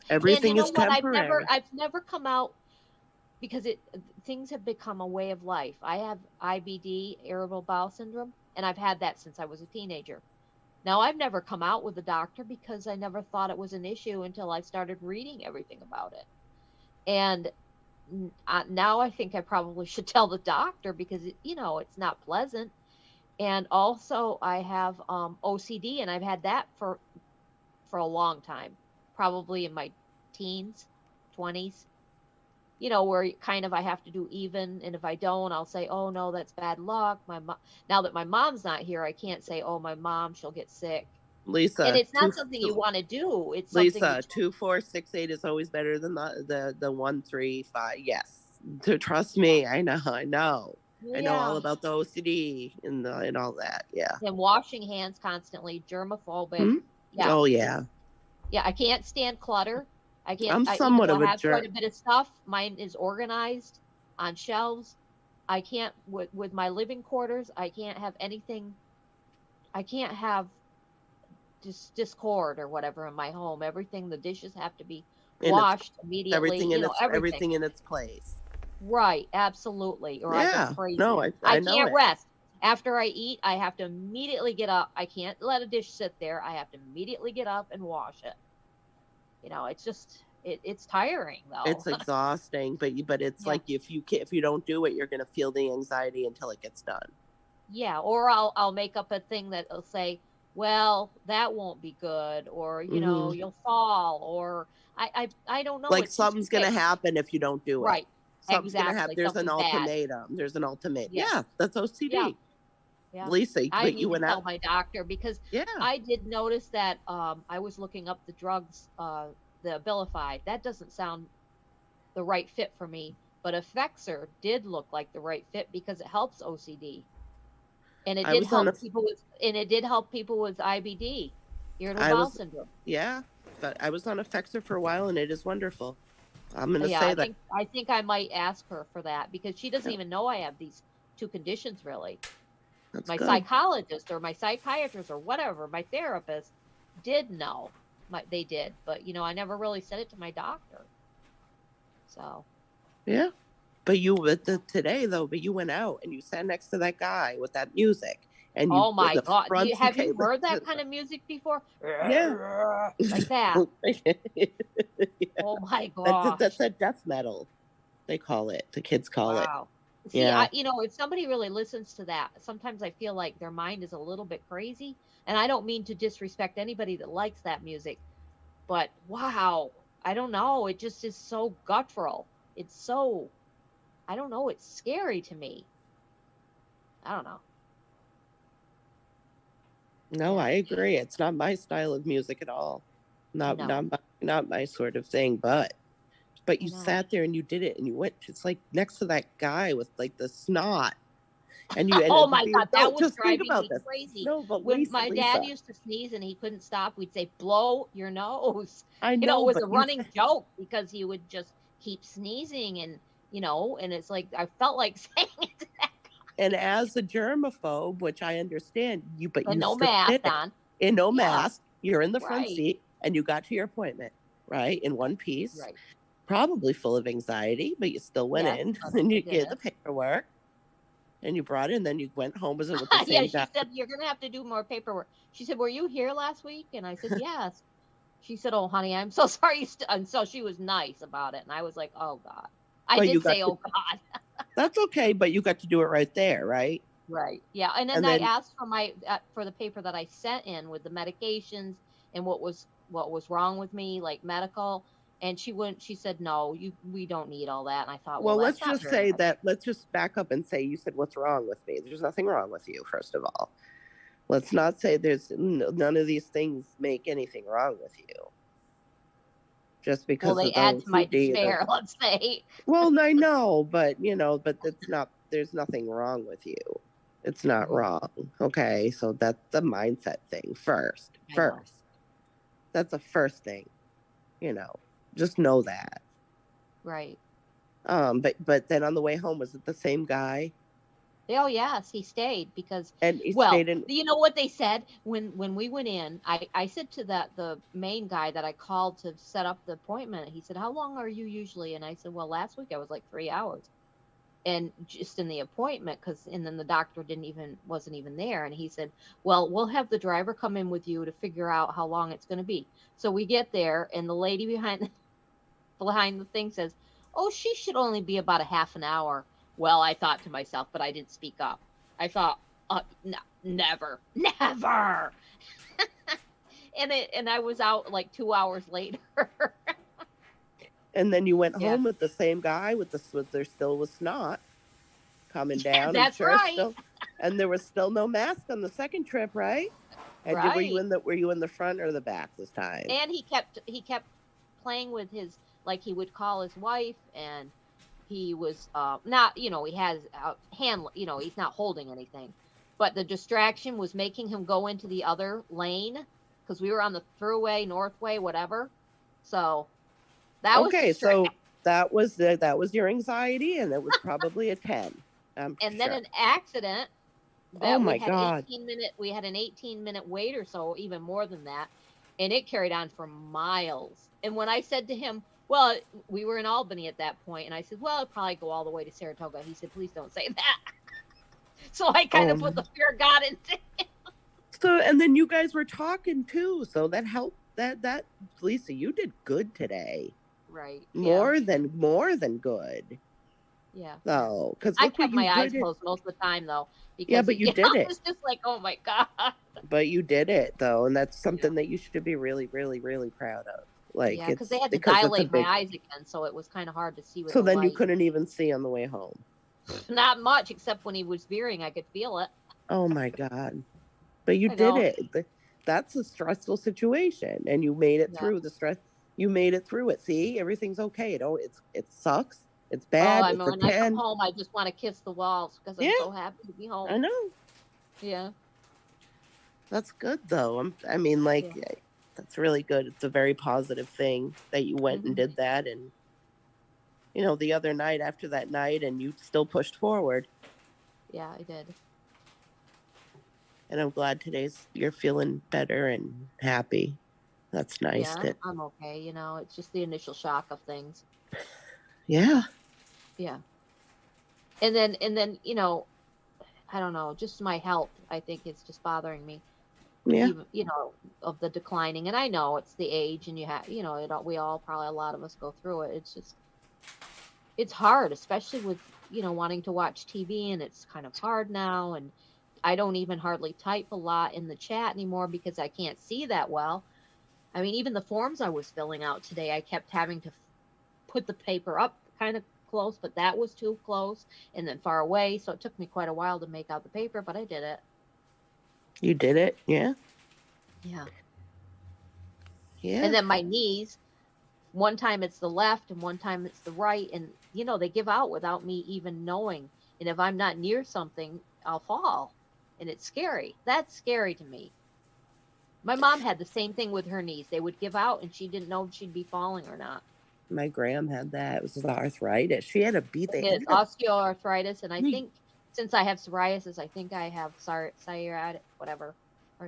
Everything is temporary. I've never come out, because things have become a way of life. I have IBD, irritable bowel syndrome, and I've had that since I was a teenager. Now, I've never come out with a doctor, because I never thought it was an issue until I started reading everything about it. And now I think I probably should tell the doctor, because it's not pleasant. And also I have OCD, and I've had that for a long time, probably in my teens, 20s, where kind of I have to do even. And if I don't, I'll say, oh no, that's bad luck. Now that my mom's not here, I can't say, oh, my mom, she'll get sick. Lisa, and it's not something you want to do. It's Lisa, 2468 is always better than the 135. Yes, trust me. I know. Yeah. I know all about the OCD and all that. Yeah. And washing hands constantly, germophobic. Hmm? Yeah. Oh yeah. Yeah, I can't stand clutter. I can't. I'm somewhat of a have quite a bit of stuff. Mine is organized on shelves. I can't with my living quarters. I can't have anything. I can't have discord or whatever in my home. Everything, the dishes have to be washed immediately. Everything in its place. Right, absolutely. Or I Yeah. go crazy. No, I know can't it. rest. After I eat, I have to immediately get up. I can't let a dish sit there. I have to immediately get up and wash it. You know, it's just it's tiring though. It's exhausting, but it's Yeah. like if you don't do it, you're gonna feel the anxiety until it gets done. Yeah, or I'll make up a thing that'll say, well, that won't be good, or you know, you'll fall, or I don't know. Like It's just something's gonna fixed. happen if you don't do it. Right. Something's gonna happen. Exactly. There's an Something bad. ultimatum. There's an ultimatum. Yeah. Yeah, that's OCD. Yeah. Yeah. Lisa, I but need you to went tell out. my doctor because Yeah. I did notice that I was looking up the drugs, the Abilify. That doesn't sound the right fit for me, but Effexor did look like the right fit because it helps OCD, and it I did was on help people with, IBD, irritable I bowel was- syndrome. Yeah, but I was on Effexor for a while, and it is wonderful. I'm gonna Yeah, say I that. think I might ask her for that because she doesn't even know I have these two conditions really. That's My good. psychologist or my psychiatrist or whatever, my therapist did know. They did, but you know, I never really said it to my doctor. So Yeah, but today though, but you went out and you sat next to that guy with that music, and you. oh my the God, front have you came- heard that kind of music before? Yeah. Like that. Oh my God. That's a death metal. They call it. The kids call it. Wow. See, Yeah. you know, if somebody really listens to that, sometimes I feel like their mind is a little bit crazy. And I don't mean to disrespect anybody that likes that music, but wow, I don't know. It just is so guttural. It's so, I don't know. It's scary to me. I don't know. No, I agree. It's not my style of music at all. Not No. not my sort of thing. But you know. sat there and you did it, and you went just like next to that guy with like the snot, and you. And Oh it- my you- God, no, that was just think driving about me this. crazy. No, but When Lisa, my dad Lisa, used to sneeze and he couldn't stop, we'd say, blow your nose. I You know, it was but a you running said- joke because he would just keep sneezing and, you know, and it's like, I felt like saying it to that guy. And as a germaphobe, which I understand, but But you no still mask did it. on. In no Yeah. mask, you're in the front Right. seat, and you got to your appointment, right? In one piece, Right. probably full of anxiety, but you still went Yes, in, that's and you what it did the is. paperwork, and you brought it, and then you went home. Was it with the Yeah, same she guy? said, you're going to have to do more paperwork. She said, were you here last week? And I said, yes. She said, oh, honey, I'm so sorry. And so she was nice about it. And I was like, oh, God. I Well, you did got say, to- oh, God. That's okay, but you got to do it right there, right? Right. Yeah. And then And I then- asked for for the paper that I sent in with the medications and what was wrong with me, like medical. And she said, no, we don't need all that. And I thought, Well, that's let's not just very say nice. that. Let's just back up and say you said, "What's wrong with me?" There's nothing wrong with you. First of all, let's not say there's none of these things make anything wrong with you. Just because Well, they of the add to my OCD, despair, let's say. Well, I know, but that's not. There's nothing wrong with you. It's not Mhm. wrong. Okay, so that's the mindset thing first. I know. First, that's the first thing. Just know that. Right. But then on the way home, was it the same guy? Oh, yes, he stayed because, And he well, stayed in. you know what they said when we went in? I said to the main guy that I called to set up the appointment. He said, "How long are you usually?" And I said, "Well, last week I was like 3 hours, and just in the appointment and then the doctor wasn't even there." And he said, "Well, we'll have the driver come in with you to figure out how long it's going to be." So we get there, and the lady behind the thing says, "Oh, she should only be about a half an hour." Well, I thought to myself, but I didn't speak up. I thought, no, never. and I was out like 2 hours later. And then you went Yeah. home with the same guy there still was snot coming down. That's right. And there was still no mask on the second trip, right? And were you in the front or the back this time? And he kept playing with his, like he would call his wife, and he was not, he has a hand, he's not holding anything, but the distraction was making him go into the other lane because we were on the thruway, Northway, whatever. So that was Okay, so distraction. that was your anxiety, and it was probably a 10. And then an accident. Oh my we had God. We had an 18-minute wait or so, even more than that, and it carried on for miles. And when I said to him, Well, we were in Albany at that point, and I said, well, I'll probably go all the way to Saratoga. He said, please don't say that. So I kind of put the fear of God into it. So, and then you guys were talking too, so that helped. That Lisa, you did good today. Right. More than good. Yeah. Oh, because I kept my eyes closed most of the time, though. Because but you did it. It's just like, oh my God. But you did it though, and that's something that you should be really, really, really proud of. Like, yeah, because they had to dilate my eyes again, so it was kind of hard to see. With so then you light. couldn't even see on the way home. Not much, except when he was veering, I could feel it. Oh my God! But you did it. That's a stressful situation, and you made it through the stress. You made it through it. See, everything's okay. It sucks. It's bad. Oh, I mean, when I come home, I just want to kiss the walls because I'm so happy to be home. I know. Yeah. That's good though. That's really good. It's a very positive thing that you went and did that, and the other night after that night, and you still pushed forward. Yeah, I did. And I'm glad you're feeling better and happy. That's nice. Yeah, I'm okay. It's just the initial shock of things. Yeah. Yeah. And then, I don't know, just my health, I think it's just bothering me. Yeah. Even, of the declining. And I know it's the age, and we all probably, a lot of us go through it. It's just, it's hard, especially with, wanting to watch TV, and it's kind of hard now. And I don't even hardly type a lot in the chat anymore because I can't see that well. I mean, even the forms I was filling out today, I kept having to put the paper up kind of close, but that was too close and then far away. So it took me quite a while to make out the paper, but I did it. You did it? Yeah. Yeah. Yeah. And then my knees, one time it's the left and one time it's the right. And, they give out without me even knowing. And if I'm not near something, I'll fall. And it's scary. That's scary to me. My mom had the same thing with her knees. They would give out and she didn't know if she'd be falling or not. My gram had that. It was the arthritis. She had a beat. It's osteoarthritis. And I think since I have psoriasis, I think I have psoriatic, whatever.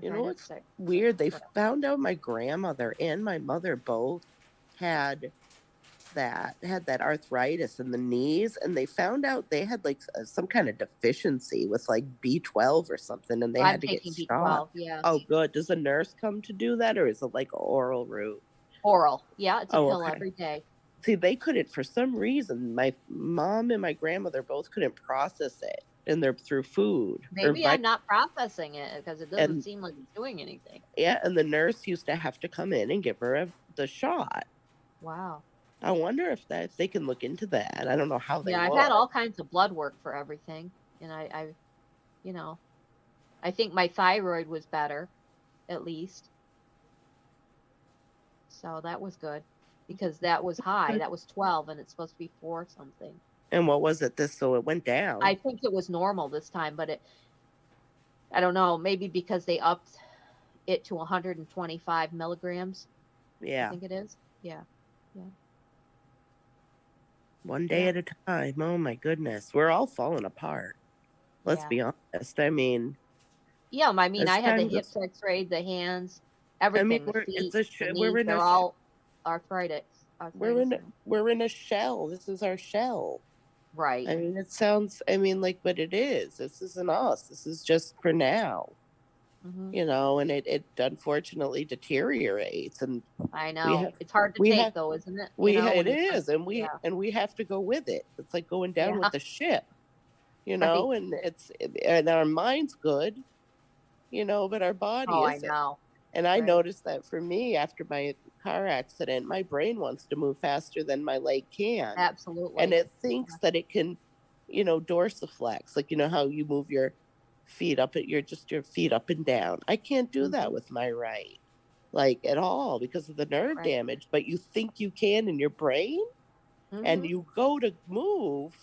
You know what's weird? They found out my grandmother and my mother both had that arthritis in the knees, and they found out they had like some kind of deficiency with like B12 or something, and they had to get stopped. Yeah. Oh, good. Does a nurse come to do that, or is it like an oral route? Oral. Yeah, it's a pill every day. See, they couldn't, for some reason, my mom and my grandmother both couldn't process it, and they're through food. Maybe I'm not processing it because it doesn't seem like it's doing anything. Yeah, and the nurse used to have to come in and give her the shot. Wow. I wonder if they can look into that. I don't know how they. Yeah, I've had all kinds of blood work for everything, and I think my thyroid was better, at least. So that was good because that was high. That was 12, and it's supposed to be 4 something. And what was it? So it went down. I think it was normal this time, but I don't know. Maybe because they upped it to 125 milligrams. Yeah, I think it is. Yeah. One day at a time. Oh my goodness, we're all falling apart. Let's be honest. I mean. Yeah, I had the hips x-rayed, the hands, everything. The feet, they're all arthritic. We're in a shell. This is our shell. Right. I mean, it sounds. But it is. This isn't us. This is just for now. Mm-hmm. And it unfortunately deteriorates, and I know it's hard to take though, isn't it? It is, and we have to go with it. It's like going down with the ship, and and our mind's good, but our body isn't. I know. And I noticed that for me after my car accident, my brain wants to move faster than my leg can. Absolutely. And it thinks that it can, dorsiflex, like how you move your feet up your feet up and down. I can't do that with my right, like at all, because of the nerve damage. But you think you can in your brain, and you go to move,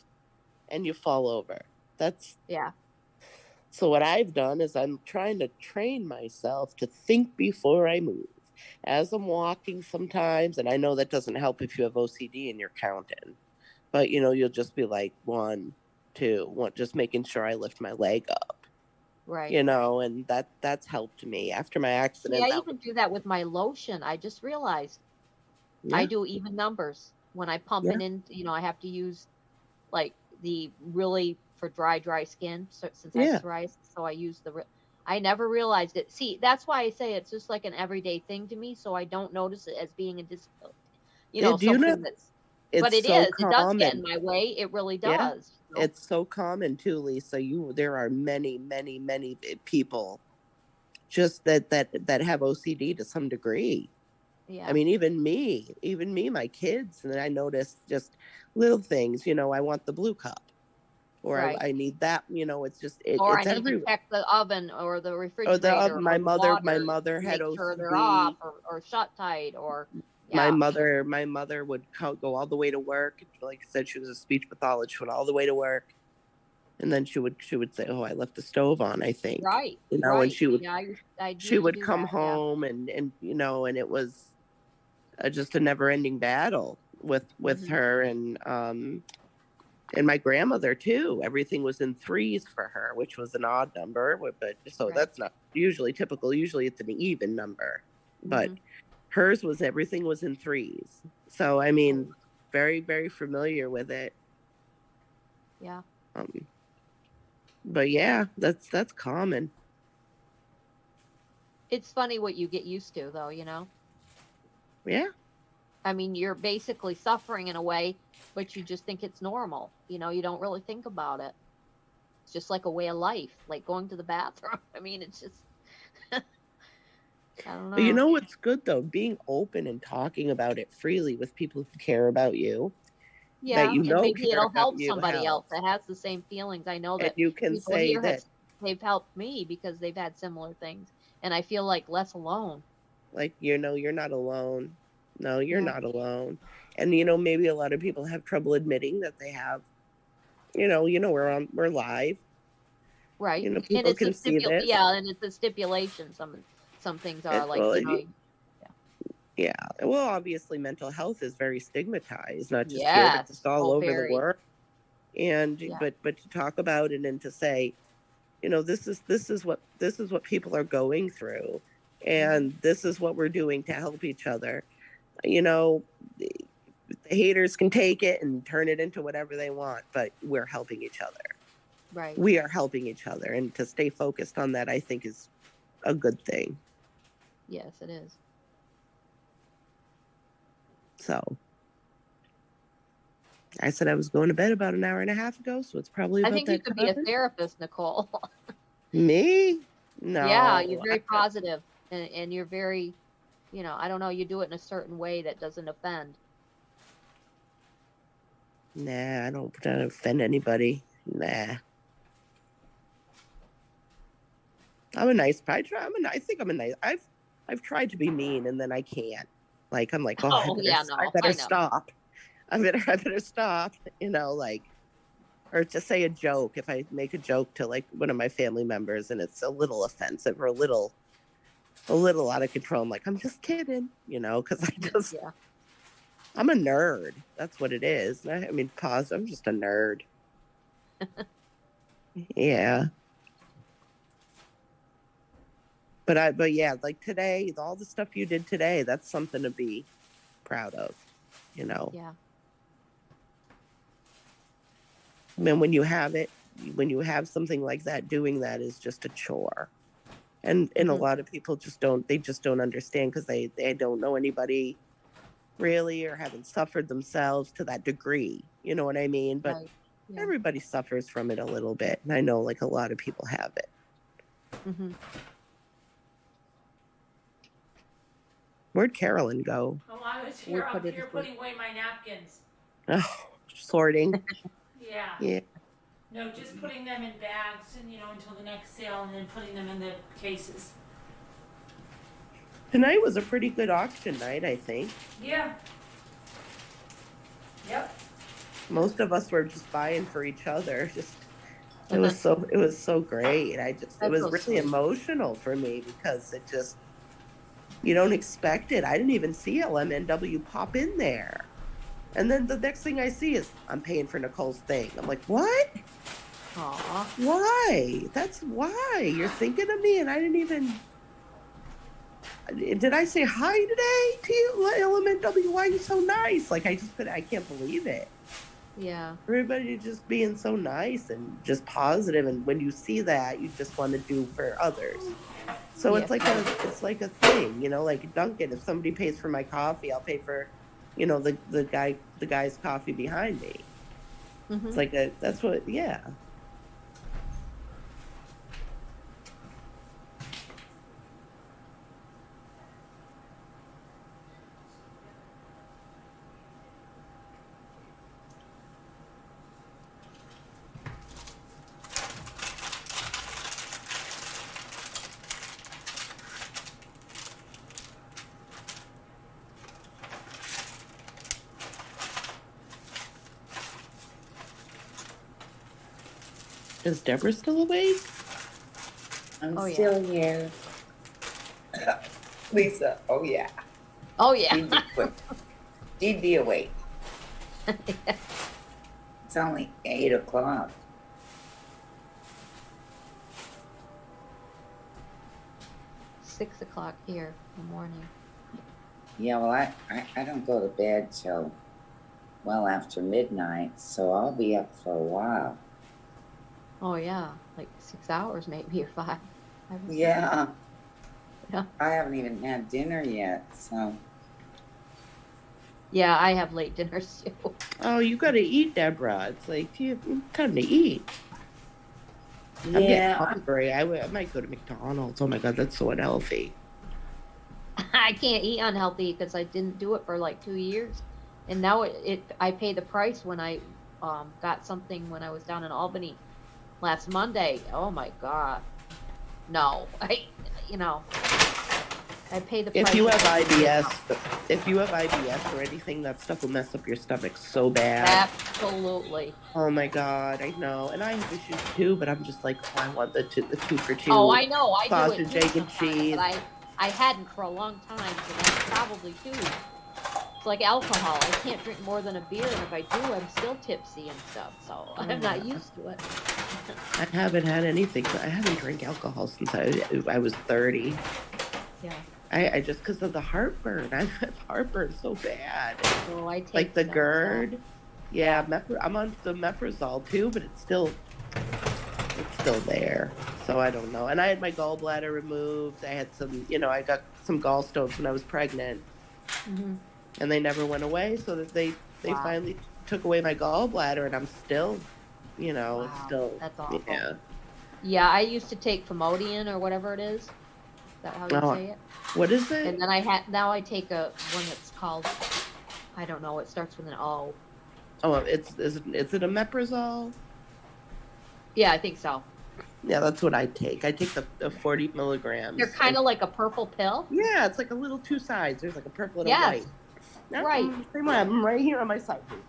and you fall over. So what I've done is I'm trying to train myself to think before I move as I'm walking sometimes. And I know that doesn't help if you have OCD and you're counting, but you'll just be like 1, 2, 1, just making sure I lift my leg up. Right. And that's helped me after my accident. Yeah, I even do that with my lotion. I just realized. I Yeah. do even numbers when I pump Yeah. it in. I have to use like the really for dry skin. So, since I Yeah. have psoriasis, so I use I never realized it. See, that's why I say it's just like an everyday thing to me. So I don't notice it as being a disability. Do you know Something that's. But it's it so is. It does get in common? my way. It really Yeah. does. It's so common too, Lisa. There are many, many, many people just that have OCD to some degree. Yeah. I mean, even me, my kids, and then I notice just little things. I want the blue cup, or Right. I need that. It's just Or it's I need to everywhere. check the oven or the Or refrigerator. my or the mother water had to make sure they're OCD. off or shut tight or. My Yeah. mother would go all the way to work. Like I said, she was a speech pathologist. Went all the way to work, and then she would say, "Oh, I left the stove on." I think, Right. and Right. she would Yeah. I used she to would do come that, yeah. home and and it was just a never-ending battle with Mhm. her and my grandmother too. Everything was in threes for her, which was an odd number, but so Right. that's not usually typical. Usually it's an even number, but Mhm. hers was everything was in threes. So I mean, very, very familiar with it. Yeah. But yeah, that's common. It's funny what you get used to, though. Yeah. I mean, you're basically suffering in a way, but you just think it's normal. You don't really think about it. It's just like a way of life, like going to the bathroom. I mean, it's just. I don't know. But you know what's good though? Being open and talking about it freely with people who care about you. Yeah, That and maybe care it'll about help you somebody else helps. that has the same feelings. I know And that you can people say here that, they've helped me because they've had similar things, and I feel like less alone. like, you're not alone. No, you're Yeah. not alone. And maybe a lot of people have trouble admitting that they have. We're live. Right. And People it's can see this. yeah, and it's a stipulation. Some things are And, like, well, yeah. Well, obviously, mental health is very stigmatized, not just here, but yes. just all Oh, over the very. world. And Yeah. but to talk about it and to say, this is what people are going through, and this is what we're doing to help each other. The haters can take it and turn it into whatever they want, but we're helping each other. Right. We are helping each other, and to stay focused on that, I think, is a good thing. Yes, it is. So I said I was going to bed about an hour and a half ago, so it's probably I about think you that could be a time. therapist, Nicole. Me? No. Yeah, you're very positive, and you're very, I don't know, you do it in a certain way that doesn't offend. Nah, I don't offend anybody. Nah. I'm a nice. I think I'm a nice. I've tried to be mean, and then I can't. Like, I'm like, Oh, yeah, no, I better I know. stop. I better stop. Or to say a joke. If I make a joke to like one of my family members, and it's a little offensive or a little out of control, I'm like, I'm just kidding, because I just. Yeah. I'm a nerd. That's what it is. I mean, I'm just a nerd. Yeah. But yeah, like today, all the stuff you did today, that's something to be proud of, Yeah. I mean, when you have something like that, doing that is just a chore. And a lot of people just don't understand because they don't know anybody really or haven't suffered themselves to that degree. You know what I mean? But Right. Yeah. everybody suffers from it a little bit. And I know like a lot of people have it. Mm-hmm. Where'd Carolyn go? Oh, I was We here. I'm put it here this way. putting away my napkins. Oh, sorting. Yeah. Yeah. No, just putting them in bags and, until the next sale and then putting them in the cases. Tonight was a pretty good auction night, I think. Yeah. Yep. Most of us were just buying for each other. It was so great. It was so really sweet. emotional for me because it just, you don't expect it. I didn't even see LMNW pop in there. And then the next thing I see is I'm paying for Nicole's thing. I'm like, what? Aw. Why? That's why. You're thinking of me and I didn't even. did I say hi today to you, Element W? Why are you so nice? Like, I can't believe it. Yeah. Everybody just being so nice and just positive, and when you see that, you just want to do for others. So Yeah. it's like a thing, you know, like Dunkin'. If somebody pays for my coffee, I'll pay for, you know, the guy's coffee behind me. Mhm. It's like that's what, yeah. Is Deborah still awake? I'm Oh, yeah. still here. Lisa, oh yeah. Oh yeah. She'd be awake. It's only 8 o'clock. Six o'clock here in the morning. Yeah, well, I don't go to bed till well after midnight, so I'll be up for a while. Oh yeah, like 6 hours maybe or 5. Yeah. Yeah. I haven't even had dinner yet, so. Yeah, I have late dinners too. Oh, you gotta eat, Deborah. It's like, time to eat. I'm getting Yeah. hungry. I might go to McDonald's. Oh my God, that's so unhealthy. I can't eat unhealthy because I didn't do it for like 2 years, and now I pay the price when I got something when I was down in Albany last Monday. Oh my God, no, I pay the price. If you have IBS or anything, that stuff will mess up your stomach so bad. Absolutely. Oh my God, I know. And I have issues too, but I'm just like, oh, I want the two for two. Oh, I know. I do sausage, it too egg, and sometimes, cheese. but I hadn't for a long time, so that's probably too. It's like alcohol. I can't drink more than a beer, and if I do, I'm still tipsy and stuff. So I'm not used to it. I haven't had anything. I haven't drank alcohol since I was 30. Yeah. I just because of the heartburn. I've had heartburn so bad. So I take Like the some GERD. Yeah, I'm on the Meprazole too, but it's still there. So I don't know. And I had my gallbladder removed. I had some, I got some gallstones when I was pregnant, Mhm. and they never went away. So that they Wow. finally took away my gallbladder, and I'm still, it's Wow, still, that's awful. yeah. Yeah, I used to take Famodian or whatever it is. Is that how you Oh, say it? What is it? And then now I take one that's called, I don't know, it starts with an O. Oh, is it a Meprazole? Yeah, I think so. Yeah, that's what I take. I take the 40 milligrams. They're kind of like a purple pill. Yeah, it's like a little two sides. There's like a purple and Yes. a white. Yeah, Right. Same way. I'm right here on my side table.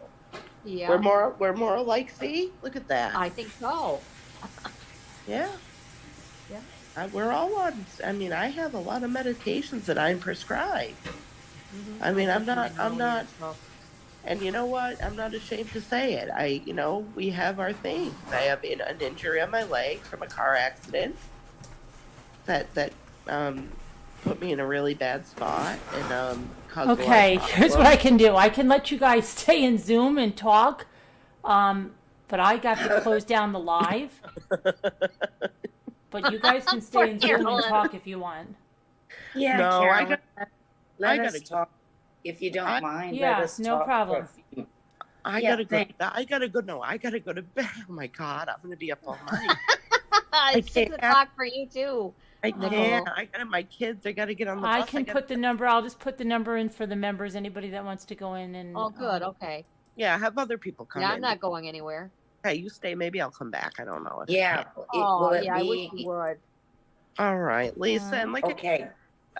Yeah. We're more alike. See, look at that. I think so. Yeah. Yeah. We're all on. I mean, I have a lot of medications that I'm prescribed. Mhm. I mean, I'm not. So- And you know what? I'm not ashamed to say it. We have our things. I have an injury on my leg from a car accident that put me in a really bad spot and caused a lot of Okay, here's what problems. I can do. I can let you guys stay in Zoom and talk, but I got to close down the live. But you guys can stay in Zoom and Carolyn. talk if you want. Yeah, No, Carolyn, let I us gotta go. talk. If you don't mind, Yeah, let us no talk. problem. I Yeah, gotta go. thanks. I gotta go. No, I gotta go to bed. Oh my God, I'm gonna be up all night. It's 6 can't. o'clock for you too. I No. can't. I got my kids. I gotta get on the I bus. can gotta- put the number. I'll just put the number in for the members. Anybody that wants to go in and. Oh, good. Okay. Yeah, have other people come Yeah, in. I'm not going anywhere. Hey, you stay. Maybe I'll come back. I don't know. Yeah. Oh, will it yeah, I wish be you would. All right, Lisa. And okay?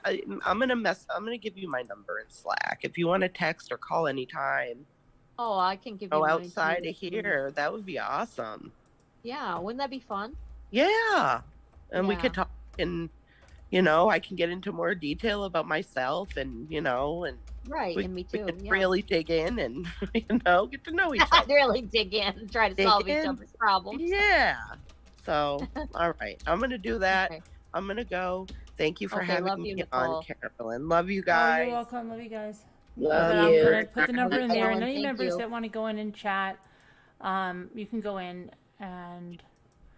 I'm gonna give you my number in Slack if you want to text or call anytime. Oh, I can give you Go mine, outside too. of here. That would be awesome. Yeah, wouldn't that be fun? Yeah, and we Yeah. could talk, and I can get into more detail about myself, and and Right, we, and me we too. could Yeah. really dig in and get to know each other. really dig in and try to Dig solve each in. other's problems. Yeah. So, all right, I'm gonna do that. Okay. I'm gonna go. Thank you for Okay, having love me you, on, Nicole. Carolyn. Love you Oh, guys. you're welcome. Love you guys. Love But I'm you. gonna put the number in there, and Ellen, any thank members you. that want to go in and chat, you can go in and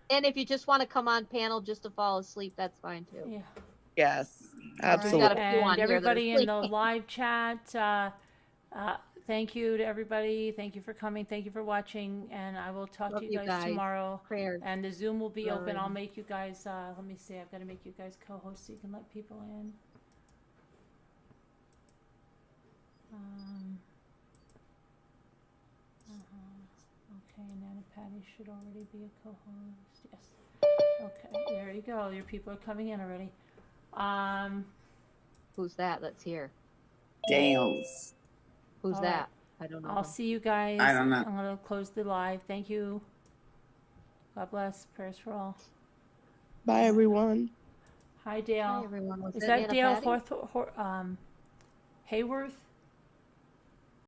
And if you just want to come on panel just to fall asleep, that's fine too. yeah. Yes, All right. absolutely. Got a few on And here that are everybody in the sleeping. live chat, thank you to everybody. Thank you for coming. Thank you for watching. And I will talk Love to you you guys guys. tomorrow. Prayers. And the Zoom will be open. Alrighty. I'll make you guys, let me see. I've got to make you guys co-hosts so you can let people in. Okay, Nana Patty should already be a co-host. Yes. Okay, there you go. Your people are coming in already. Who's that? That's here. Dales. Who's All right. that? I don't know. I'll see you guys. I don't know. I'm gonna close the live. Thank you. God bless. Prayers for all. Bye, everyone. Hi, Dale. Hi, everyone. Was Is it that Nana Dale Patty? Hayworth?